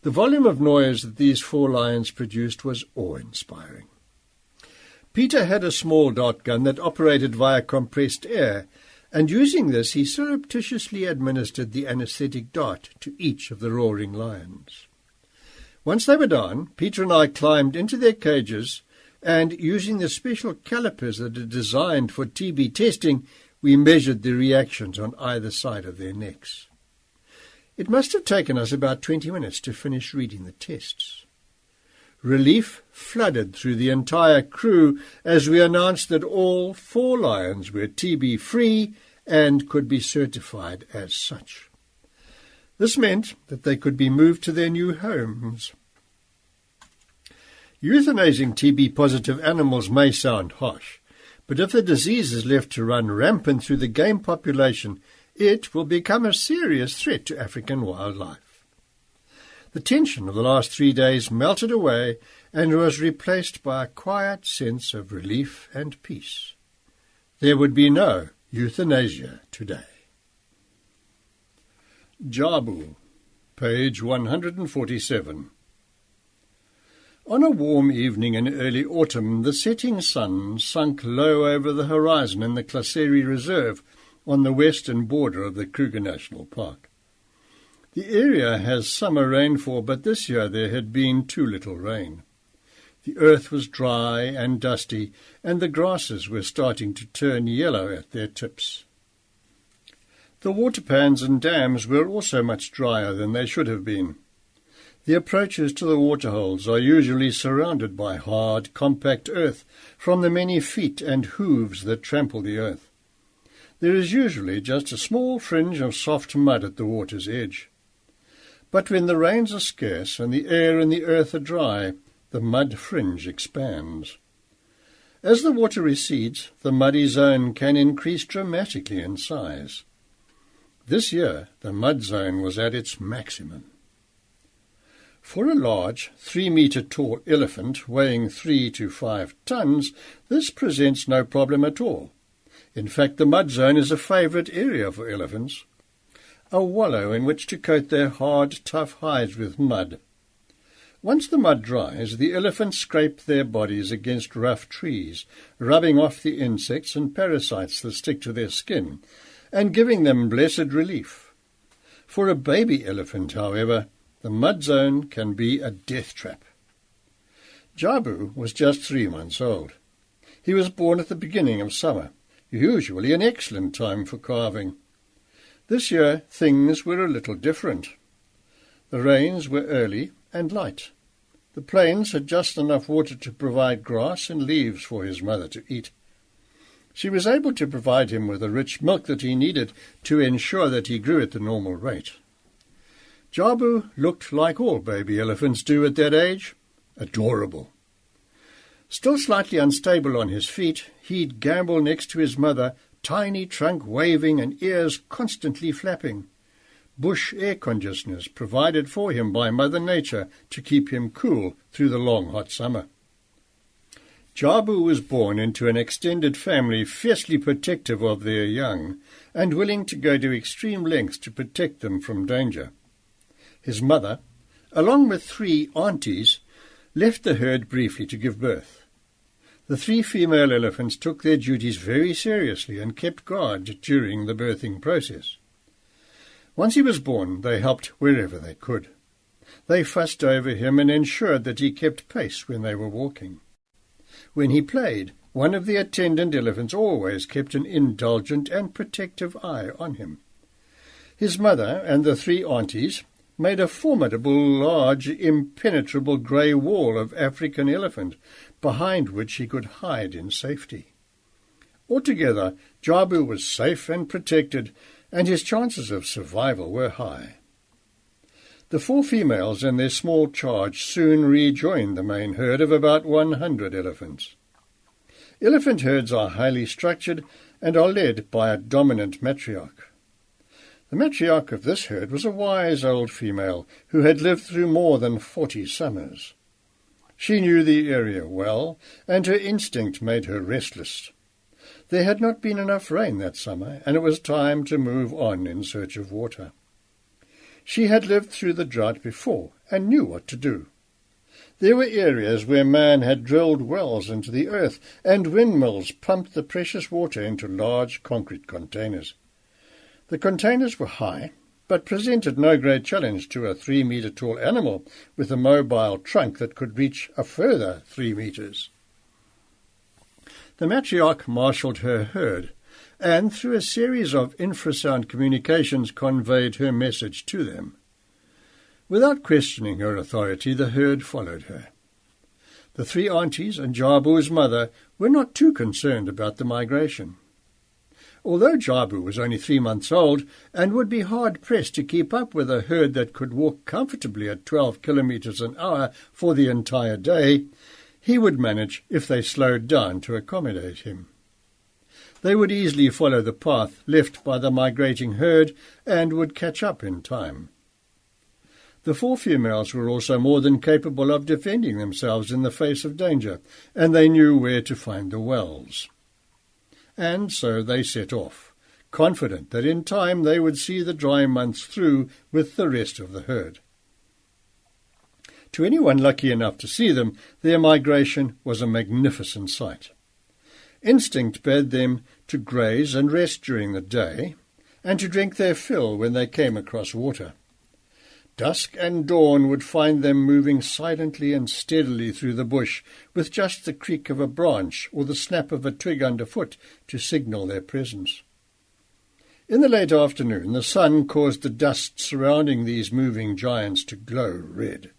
The volume of noise that these 4 lions produced was awe-inspiring. Peter had a small dart gun that operated via compressed air, and using this he surreptitiously administered the anaesthetic dart to each of the roaring lions. Once they were down, Peter and I climbed into their cages, and using the special calipers that are designed for TB testing, we measured the reactions on either side of their necks. It must have taken us about 20 minutes to finish reading the tests. Relief flooded through the entire crew as we announced that all 4 lions were TB-free and could be certified as such. This meant that they could be moved to their new homes. Euthanizing TB-positive animals may sound harsh, but if the disease is left to run rampant through the game population, it will become a serious threat to African wildlife. The tension of the last 3 days melted away and was replaced by a quiet sense of relief and peace. There would be no euthanasia today. Jabu, page 147. On a warm evening in early autumn, the setting sun sunk low over the horizon in the Klaseri Reserve on the western border of the Kruger National Park. The area has summer rainfall, but this year there had been too little rain. The earth was dry and dusty, and the grasses were starting to turn yellow at their tips. The water pans and dams were also much drier than they should have been. The approaches to the waterholes are usually surrounded by hard, compact earth from the many feet and hooves that trample the earth. There is usually just a small fringe of soft mud at the water's edge. But when the rains are scarce and the air and the earth are dry, the mud fringe expands. As the water recedes, the muddy zone can increase dramatically in size. This year, the mud zone was at its maximum. For a large, 3-metre-tall elephant weighing 3 to 5 tons, this presents no problem at all. In fact, the mud zone is a favourite area for elephants, a wallow in which to coat their hard, tough hides with mud. Once the mud dries, the elephants scrape their bodies against rough trees, rubbing off the insects and parasites that stick to their skin, and giving them blessed relief. For a baby elephant, however, the mud zone can be a death trap. Jabu was just 3 months old. He was born at the beginning of summer, usually an excellent time for calving. This year things were a little different. The rains were early and light. The plains had just enough water to provide grass and leaves for his mother to eat. She was able to provide him with the rich milk that he needed to ensure that he grew at the normal rate. Jabu looked like all baby elephants do at that age, adorable. Still slightly unstable on his feet, he'd gambol next to his mother, tiny trunk waving and ears constantly flapping. Bush air conditioners provided for him by Mother Nature to keep him cool through the long hot summer. Jabu was born into an extended family fiercely protective of their young and willing to go to extreme lengths to protect them from danger. His mother, along with 3 aunties, left the herd briefly to give birth. The 3 female elephants took their duties very seriously and kept guard during the birthing process. Once he was born, they helped wherever they could. They fussed over him and ensured that he kept pace when they were walking. When he played, one of the attendant elephants always kept an indulgent and protective eye on him. His mother and the 3 aunties made a formidable, large, impenetrable grey wall of African elephant, behind which he could hide in safety. Altogether, Jabu was safe and protected, and his chances of survival were high. The 4 females and their small charge soon rejoined the main herd of about 100 elephants. Elephant herds are highly structured and are led by a dominant matriarch. The matriarch of this herd was a wise old female who had lived through more than 40 summers. She knew the area well, and her instinct made her restless. There had not been enough rain that summer, and it was time to move on in search of water. She had lived through the drought before and knew what to do. There were areas where man had drilled wells into the earth, and windmills pumped the precious water into large concrete containers. The containers were high, but presented no great challenge to a 3-metre-tall animal with a mobile trunk that could reach a further 3 metres. The matriarch marshalled her herd, and through a series of infrasound communications conveyed her message to them. Without questioning her authority, the herd followed her. The 3 aunties and Jabu's mother were not too concerned about the migration. Although Jabu was only 3 months old and would be hard-pressed to keep up with a herd that could walk comfortably at 12 kilometres an hour for the entire day, he would manage if they slowed down to accommodate him. They would easily follow the path left by the migrating herd and would catch up in time. The 4 females were also more than capable of defending themselves in the face of danger, and they knew where to find the wells. And so they set off, confident that in time they would see the dry months through with the rest of the herd. To anyone lucky enough to see them, their migration was a magnificent sight. Instinct bade them to graze and rest during the day, and to drink their fill when they came across water. Dusk and dawn would find them moving silently and steadily through the bush, with just the creak of a branch or the snap of a twig underfoot to signal their presence. In the late afternoon, the sun caused the dust surrounding these moving giants to glow red.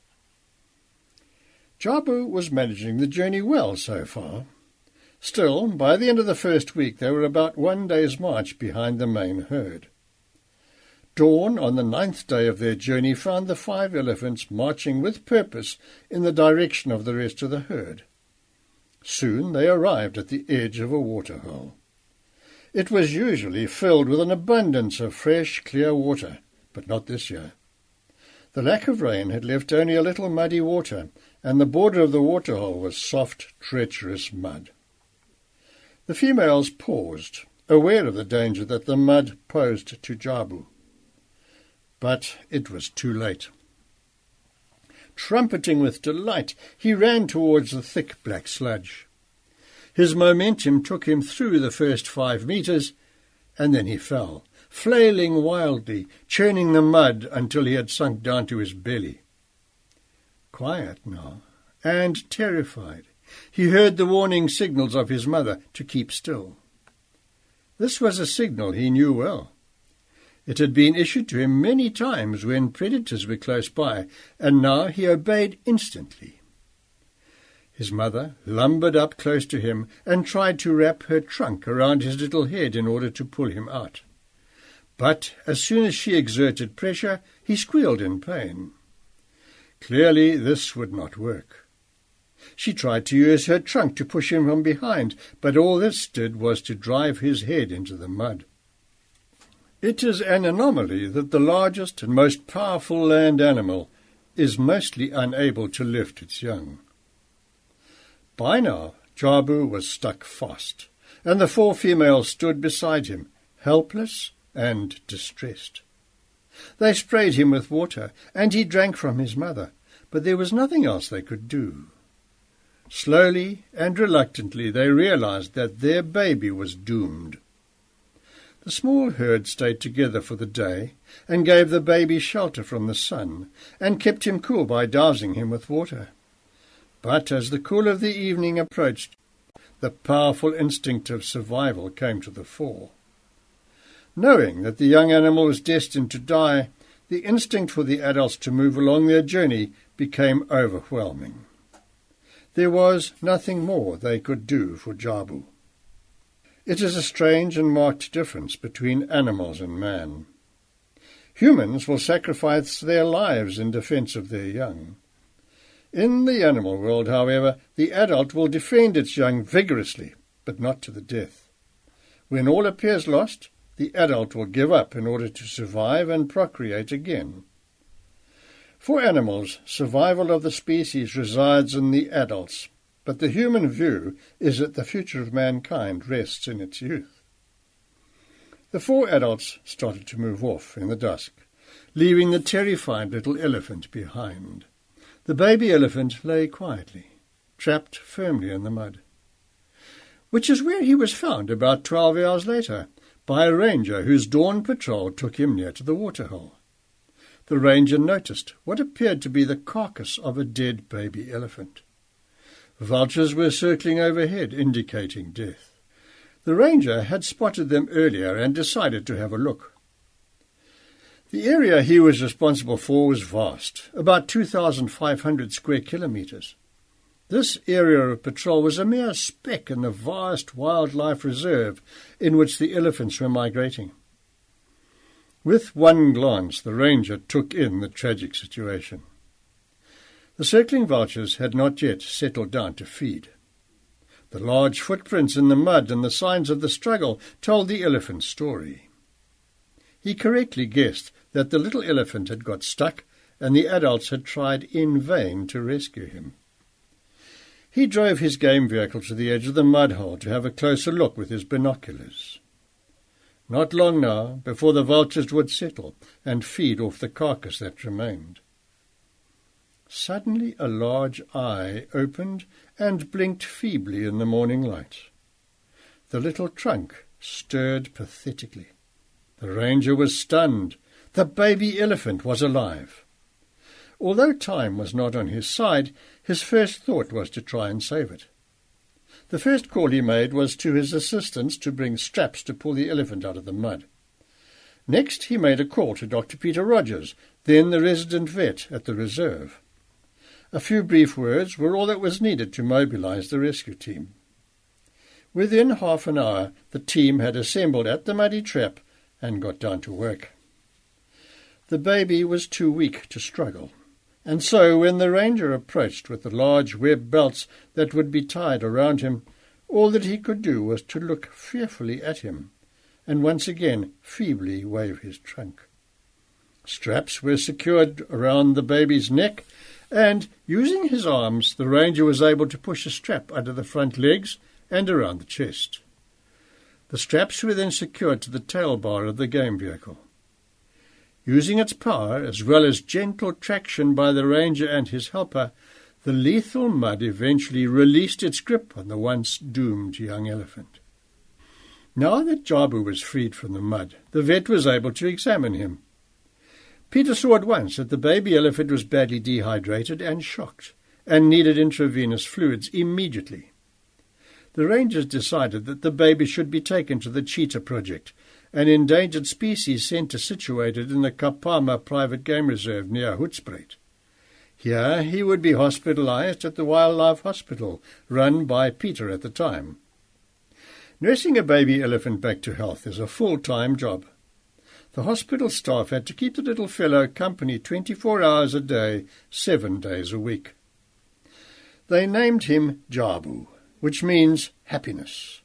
Jabu was managing the journey well so far. Still, by the end of the first week, they were about 1 day's march behind the main herd. Dawn on the 9th day of their journey found the 5 elephants marching with purpose in the direction of the rest of the herd. Soon they arrived at the edge of a waterhole. It was usually filled with an abundance of fresh, clear water, but not this year. The lack of rain had left only a little muddy water, and the border of the waterhole was soft, treacherous mud. The females paused, aware of the danger that the mud posed to Jabu. But it was too late. Trumpeting with delight, he ran towards the thick black sludge. His momentum took him through the first 5 metres, and then he fell, flailing wildly, churning the mud until he had sunk down to his belly. Quiet now, and terrified, he heard the warning signals of his mother to keep still. This was a signal he knew well. It had been issued to him many times when predators were close by, and now he obeyed instantly. His mother lumbered up close to him and tried to wrap her trunk around his little head in order to pull him out. But as soon as she exerted pressure, he squealed in pain. Clearly this would not work. She tried to use her trunk to push him from behind, but all this did was to drive his head into the mud. It is an anomaly that the largest and most powerful land animal is mostly unable to lift its young. By now, Jabu was stuck fast, and the 4 females stood beside him, helpless and distressed. They sprayed him with water, and he drank from his mother, but there was nothing else they could do. Slowly and reluctantly they realized that their baby was doomed. The small herd stayed together for the day and gave the baby shelter from the sun and kept him cool by dousing him with water. But as the cool of the evening approached, the powerful instinct of survival came to the fore. Knowing that the young animal was destined to die, the instinct for the adults to move along their journey became overwhelming. There was nothing more they could do for Jabu. It is a strange and marked difference between animals and man. Humans will sacrifice their lives in defense of their young. In the animal world, however, the adult will defend its young vigorously, but not to the death. When all appears lost, the adult will give up in order to survive and procreate again. For animals, survival of the species resides in the adults, but the human view is that the future of mankind rests in its youth. The 4 adults started to move off in the dusk, leaving the terrified little elephant behind. The baby elephant lay quietly, trapped firmly in the mud, which is where he was found about 12 hours later by a ranger whose dawn patrol took him near to the waterhole. The ranger noticed what appeared to be the carcass of a dead baby elephant. Vultures were circling overhead, indicating death. The ranger had spotted them earlier and decided to have a look. The area he was responsible for was vast, about 2,500 square kilometres. This area of patrol was a mere speck in the vast wildlife reserve in which the elephants were migrating. With one glance, the ranger took in the tragic situation. The circling vultures had not yet settled down to feed. The large footprints in the mud and the signs of the struggle told the elephant's story. He correctly guessed that the little elephant had got stuck and the adults had tried in vain to rescue him. He drove his game vehicle to the edge of the mud hole to have a closer look with his binoculars. Not long now before the vultures would settle and feed off the carcass that remained. Suddenly a large eye opened and blinked feebly in the morning light. The little trunk stirred pathetically. The ranger was stunned. The baby elephant was alive. Although time was not on his side, his first thought was to try and save it. The first call he made was to his assistants to bring straps to pull the elephant out of the mud. Next he made a call to Dr. Peter Rogers, then the resident vet at the reserve. A few brief words were all that was needed to mobilize the rescue team. Within half an hour, the team had assembled at the muddy trap and got down to work. The baby was too weak to struggle, and so when the ranger approached with the large web belts that would be tied around him, all that he could do was to look fearfully at him, and once again feebly wave his trunk. Straps were secured around the baby's neck, and, using his arms, the ranger was able to push a strap under the front legs and around the chest. The straps were then secured to the tail bar of the game vehicle. Using its power, as well as gentle traction by the ranger and his helper, the lethal mud eventually released its grip on the once doomed young elephant. Now that Jabu was freed from the mud, the vet was able to examine him. Peter saw at once that the baby elephant was badly dehydrated and shocked, and needed intravenous fluids immediately. The rangers decided that the baby should be taken to the Cheetah Project, an endangered species centre situated in the Kapama Private Game Reserve near Hoedspruit. Here he would be hospitalized at the Wildlife Hospital, run by Peter at the time. Nursing a baby elephant back to health is a full-time job. The hospital staff had to keep the little fellow company 24 hours a day, 7 days a week. They named him Jabu, which means happiness.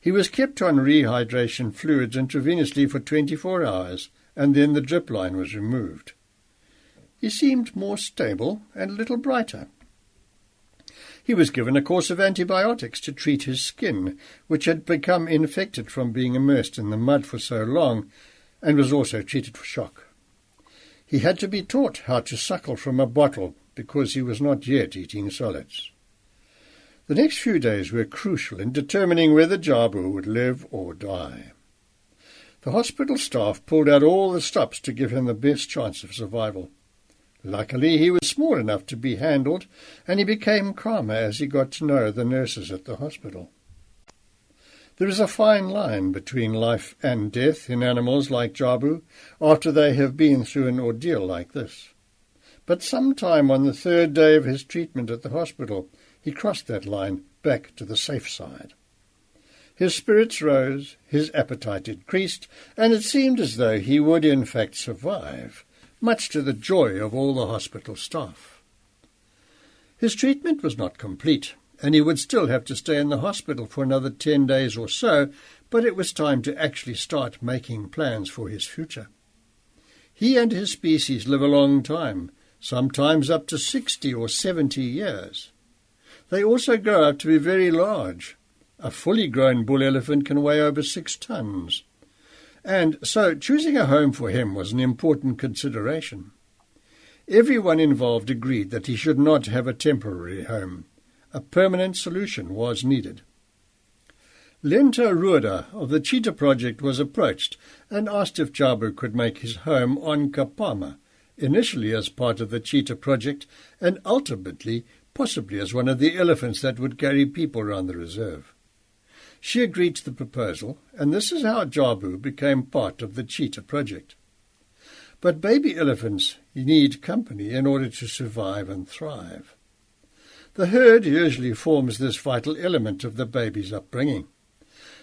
He was kept on rehydration fluids intravenously for 24 hours, and then the drip line was removed. He seemed more stable and a little brighter. He was given a course of antibiotics to treat his skin, which had become infected from being immersed in the mud for so long, and was also treated for shock. He had to be taught how to suckle from a bottle because he was not yet eating solids. The next few days were crucial in determining whether Jabu would live or die. The hospital staff pulled out all the stops to give him the best chance of survival. Luckily, he was small enough to be handled, and he became calmer as he got to know the nurses at the hospital. There is a fine line between life and death in animals like Jabu after they have been through an ordeal like this. But sometime on the 3rd day of his treatment at the hospital, he crossed that line back to the safe side. His spirits rose, his appetite increased, and it seemed as though he would in fact survive, much to the joy of all the hospital staff. His treatment was not complete, and he would still have to stay in the hospital for another 10 days or so, but it was time to actually start making plans for his future. He and his species live a long time, sometimes up to 60 or 70 years. They also grow up to be very large. A fully grown bull elephant can weigh over 6 tons. And so choosing a home for him was an important consideration. Everyone involved agreed that he should not have a temporary home. A permanent solution was needed. Lenta Rueda of the Cheetah Project was approached and asked if Jabu could make his home on Kapama, initially as part of the Cheetah Project and ultimately possibly as one of the elephants that would carry people around the reserve. She agreed to the proposal, and this is how Jabu became part of the Cheetah Project. But baby elephants need company in order to survive and thrive. The herd usually forms this vital element of the baby's upbringing.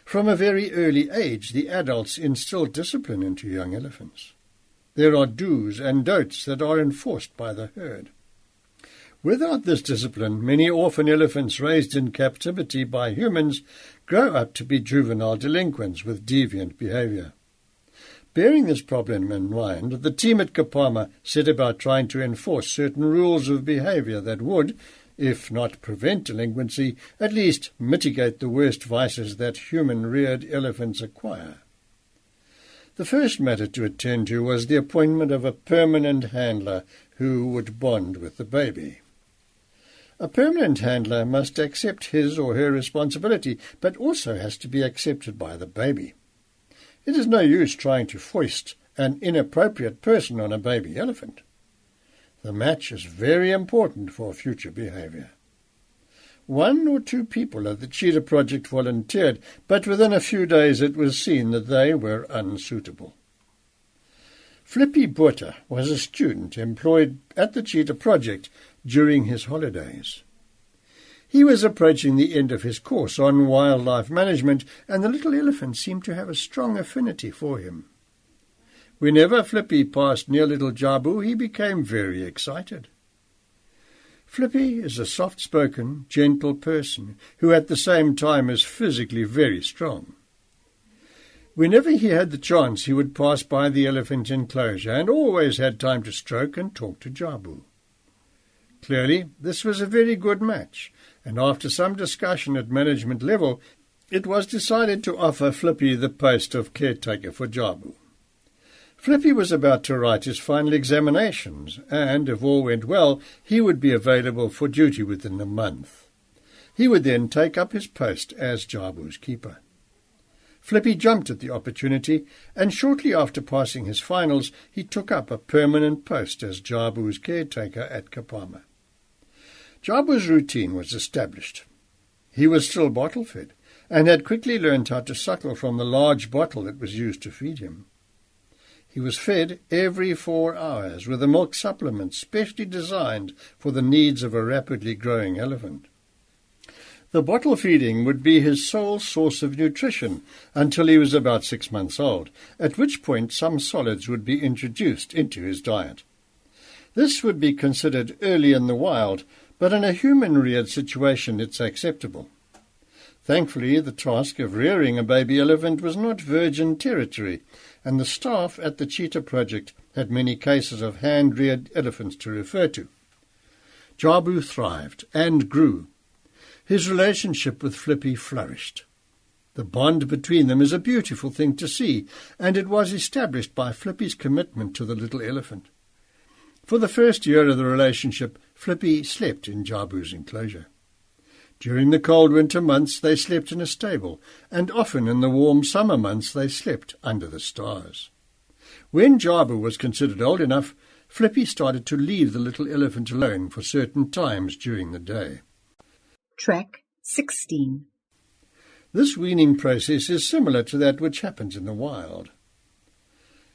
From a very early age, the adults instill discipline into young elephants. There are do's and don'ts that are enforced by the herd. Without this discipline, many orphan elephants raised in captivity by humans grow up to be juvenile delinquents with deviant behavior. Bearing this problem in mind, the team at Kapama set about trying to enforce certain rules of behavior that would, if not prevent delinquency, at least mitigate the worst vices that human-reared elephants acquire. The first matter to attend to was the appointment of a permanent handler who would bond with the baby. A permanent handler must accept his or her responsibility, but also has to be accepted by the baby. It is no use trying to foist an inappropriate person on a baby elephant. The match is very important for future behavior. 1 or 2 people at the Cheetah Project volunteered, but within a few days it was seen that they were unsuitable. Flippy Botha was a student employed at the Cheetah Project during his holidays. He was approaching the end of his course on wildlife management, and the little elephant seemed to have a strong affinity for him. Whenever Flippy passed near little Jabu, he became very excited. Flippy is a soft-spoken, gentle person who at the same time is physically very strong. Whenever he had the chance, he would pass by the elephant enclosure and always had time to stroke and talk to Jabu. Clearly, this was a very good match, and after some discussion at management level, it was decided to offer Flippy the post of caretaker for Jabu. Flippy was about to write his final examinations, and, if all went well, he would be available for duty within a month. He would then take up his post as Jabu's keeper. Flippy jumped at the opportunity, and shortly after passing his finals, he took up a permanent post as Jabu's caretaker at Kapama. Jabu's routine was established. He was still bottle-fed, and had quickly learned how to suckle from the large bottle that was used to feed him. He was fed every 4 hours with a milk supplement specially designed for the needs of a rapidly growing elephant. The bottle feeding would be his sole source of nutrition until he was about 6 months old, at which point some solids would be introduced into his diet. This would be considered early in the wild, but in a human-reared situation it's acceptable. Thankfully, the task of rearing a baby elephant was not virgin territory, and the staff at the Cheetah Project had many cases of hand-reared elephants to refer to. Jabu thrived and grew. His relationship with Flippy flourished. The bond between them is a beautiful thing to see, and it was established by Flippy's commitment to the little elephant. For the first year of the relationship, Flippy slept in Jabu's enclosure. During the cold winter months they slept in a stable, and often in the warm summer months they slept under the stars. When Jabu was considered old enough, Flippy started to leave the little elephant alone for certain times during the day. Track 16. This weaning process is similar to that which happens in the wild.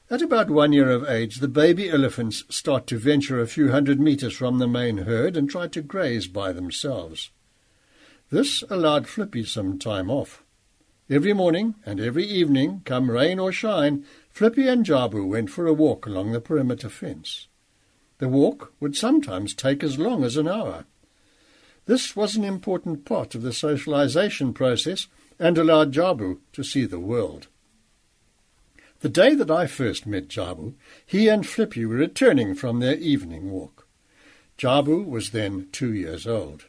At about 1 year of age, the baby elephants start to venture a few hundred meters from the main herd and try to graze by themselves. This allowed Flippy some time off. Every morning and every evening, come rain or shine, Flippy and Jabu went for a walk along the perimeter fence. The walk would sometimes take as long as an hour. This was an important part of the socialization process and allowed Jabu to see the world. The day that I first met Jabu, he and Flippy were returning from their evening walk. Jabu was then 2 years old.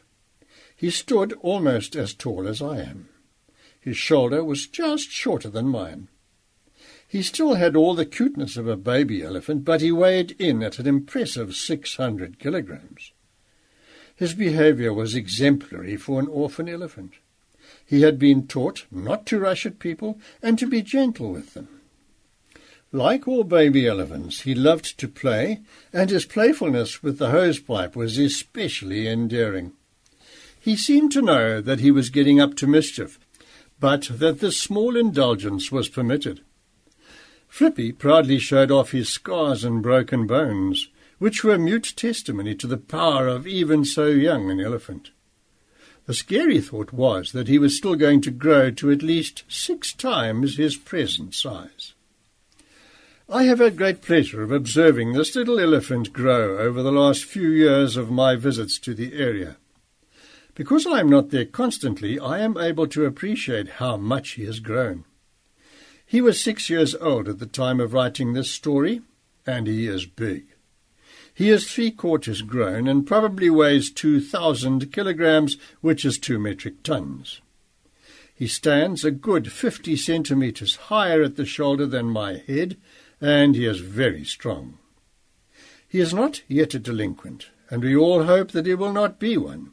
He stood almost as tall as I am. His shoulder was just shorter than mine. He still had all the cuteness of a baby elephant, but he weighed in at an impressive 600 kilograms. His behaviour was exemplary for an orphan elephant. He had been taught not to rush at people and to be gentle with them. Like all baby elephants, he loved to play, and his playfulness with the hosepipe was especially endearing. He seemed to know that he was getting up to mischief, but that this small indulgence was permitted. Flippy proudly showed off his scars and broken bones, which were mute testimony to the power of even so young an elephant. The scary thought was that he was still going to grow to at least 6 times his present size. I have had great pleasure of observing this little elephant grow over the last few years of my visits to the area. Because I am not there constantly, I am able to appreciate how much he has grown. He was 6 years old at the time of writing this story, and he is big. He is 3/4 grown and probably weighs 2,000 kilograms, which is 2 metric tons. He stands a good 50 centimeters higher at the shoulder than my head, and he is very strong. He is not yet a delinquent, and we all hope that he will not be one,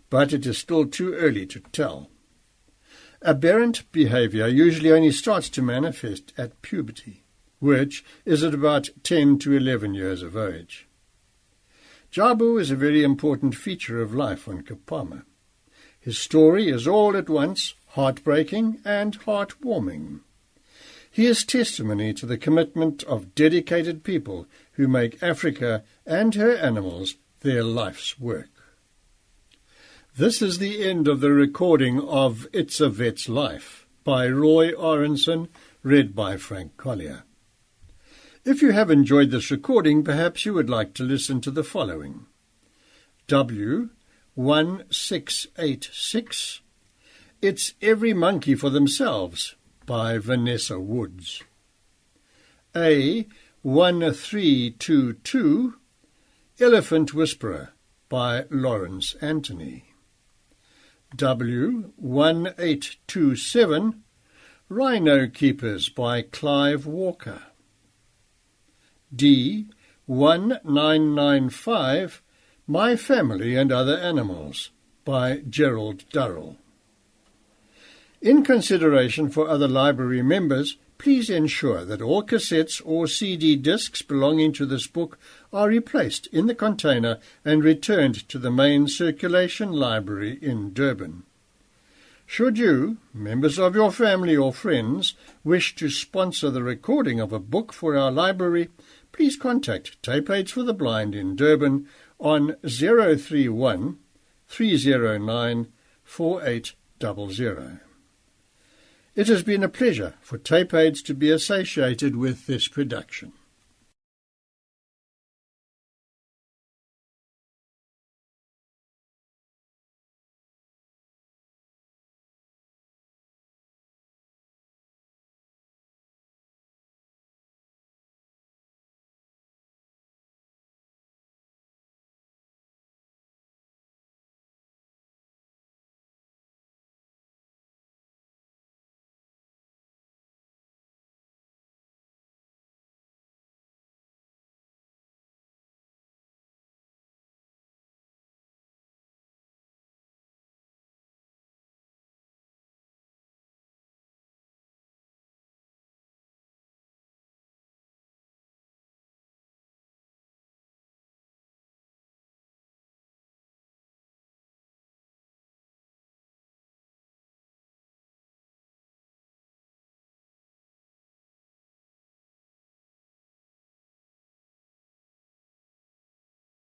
but it is still too early to tell. Aberrant behaviour usually only starts to manifest at puberty, which is at about 10 to 11 years of age. Jabu is a very important feature of life on Kapama. His story is all at once heartbreaking and heartwarming. He is testimony to the commitment of dedicated people who make Africa and her animals their life's work. This is the end of the recording of It's a Vet's Life by Roy Aronson, read by Frank Collier. If you have enjoyed this recording, perhaps you would like to listen to the following. W1686, It's Every Monkey for Themselves by Vanessa Woods. A1322, Elephant Whisperer by Lawrence Anthony. W1827, Rhino Keepers by Clive Walker. D1995, My Family and Other Animals by Gerald Durrell. In consideration for other library members, please ensure that all cassettes or CD discs belonging to this book are replaced in the container and returned to the main circulation library in Durban. Should you, members of your family or friends, wish to sponsor the recording of a book for our library, please contact Tape Aids for the Blind in Durban on 031 309 4800. It has been a pleasure for Tape Aids to be associated with this production.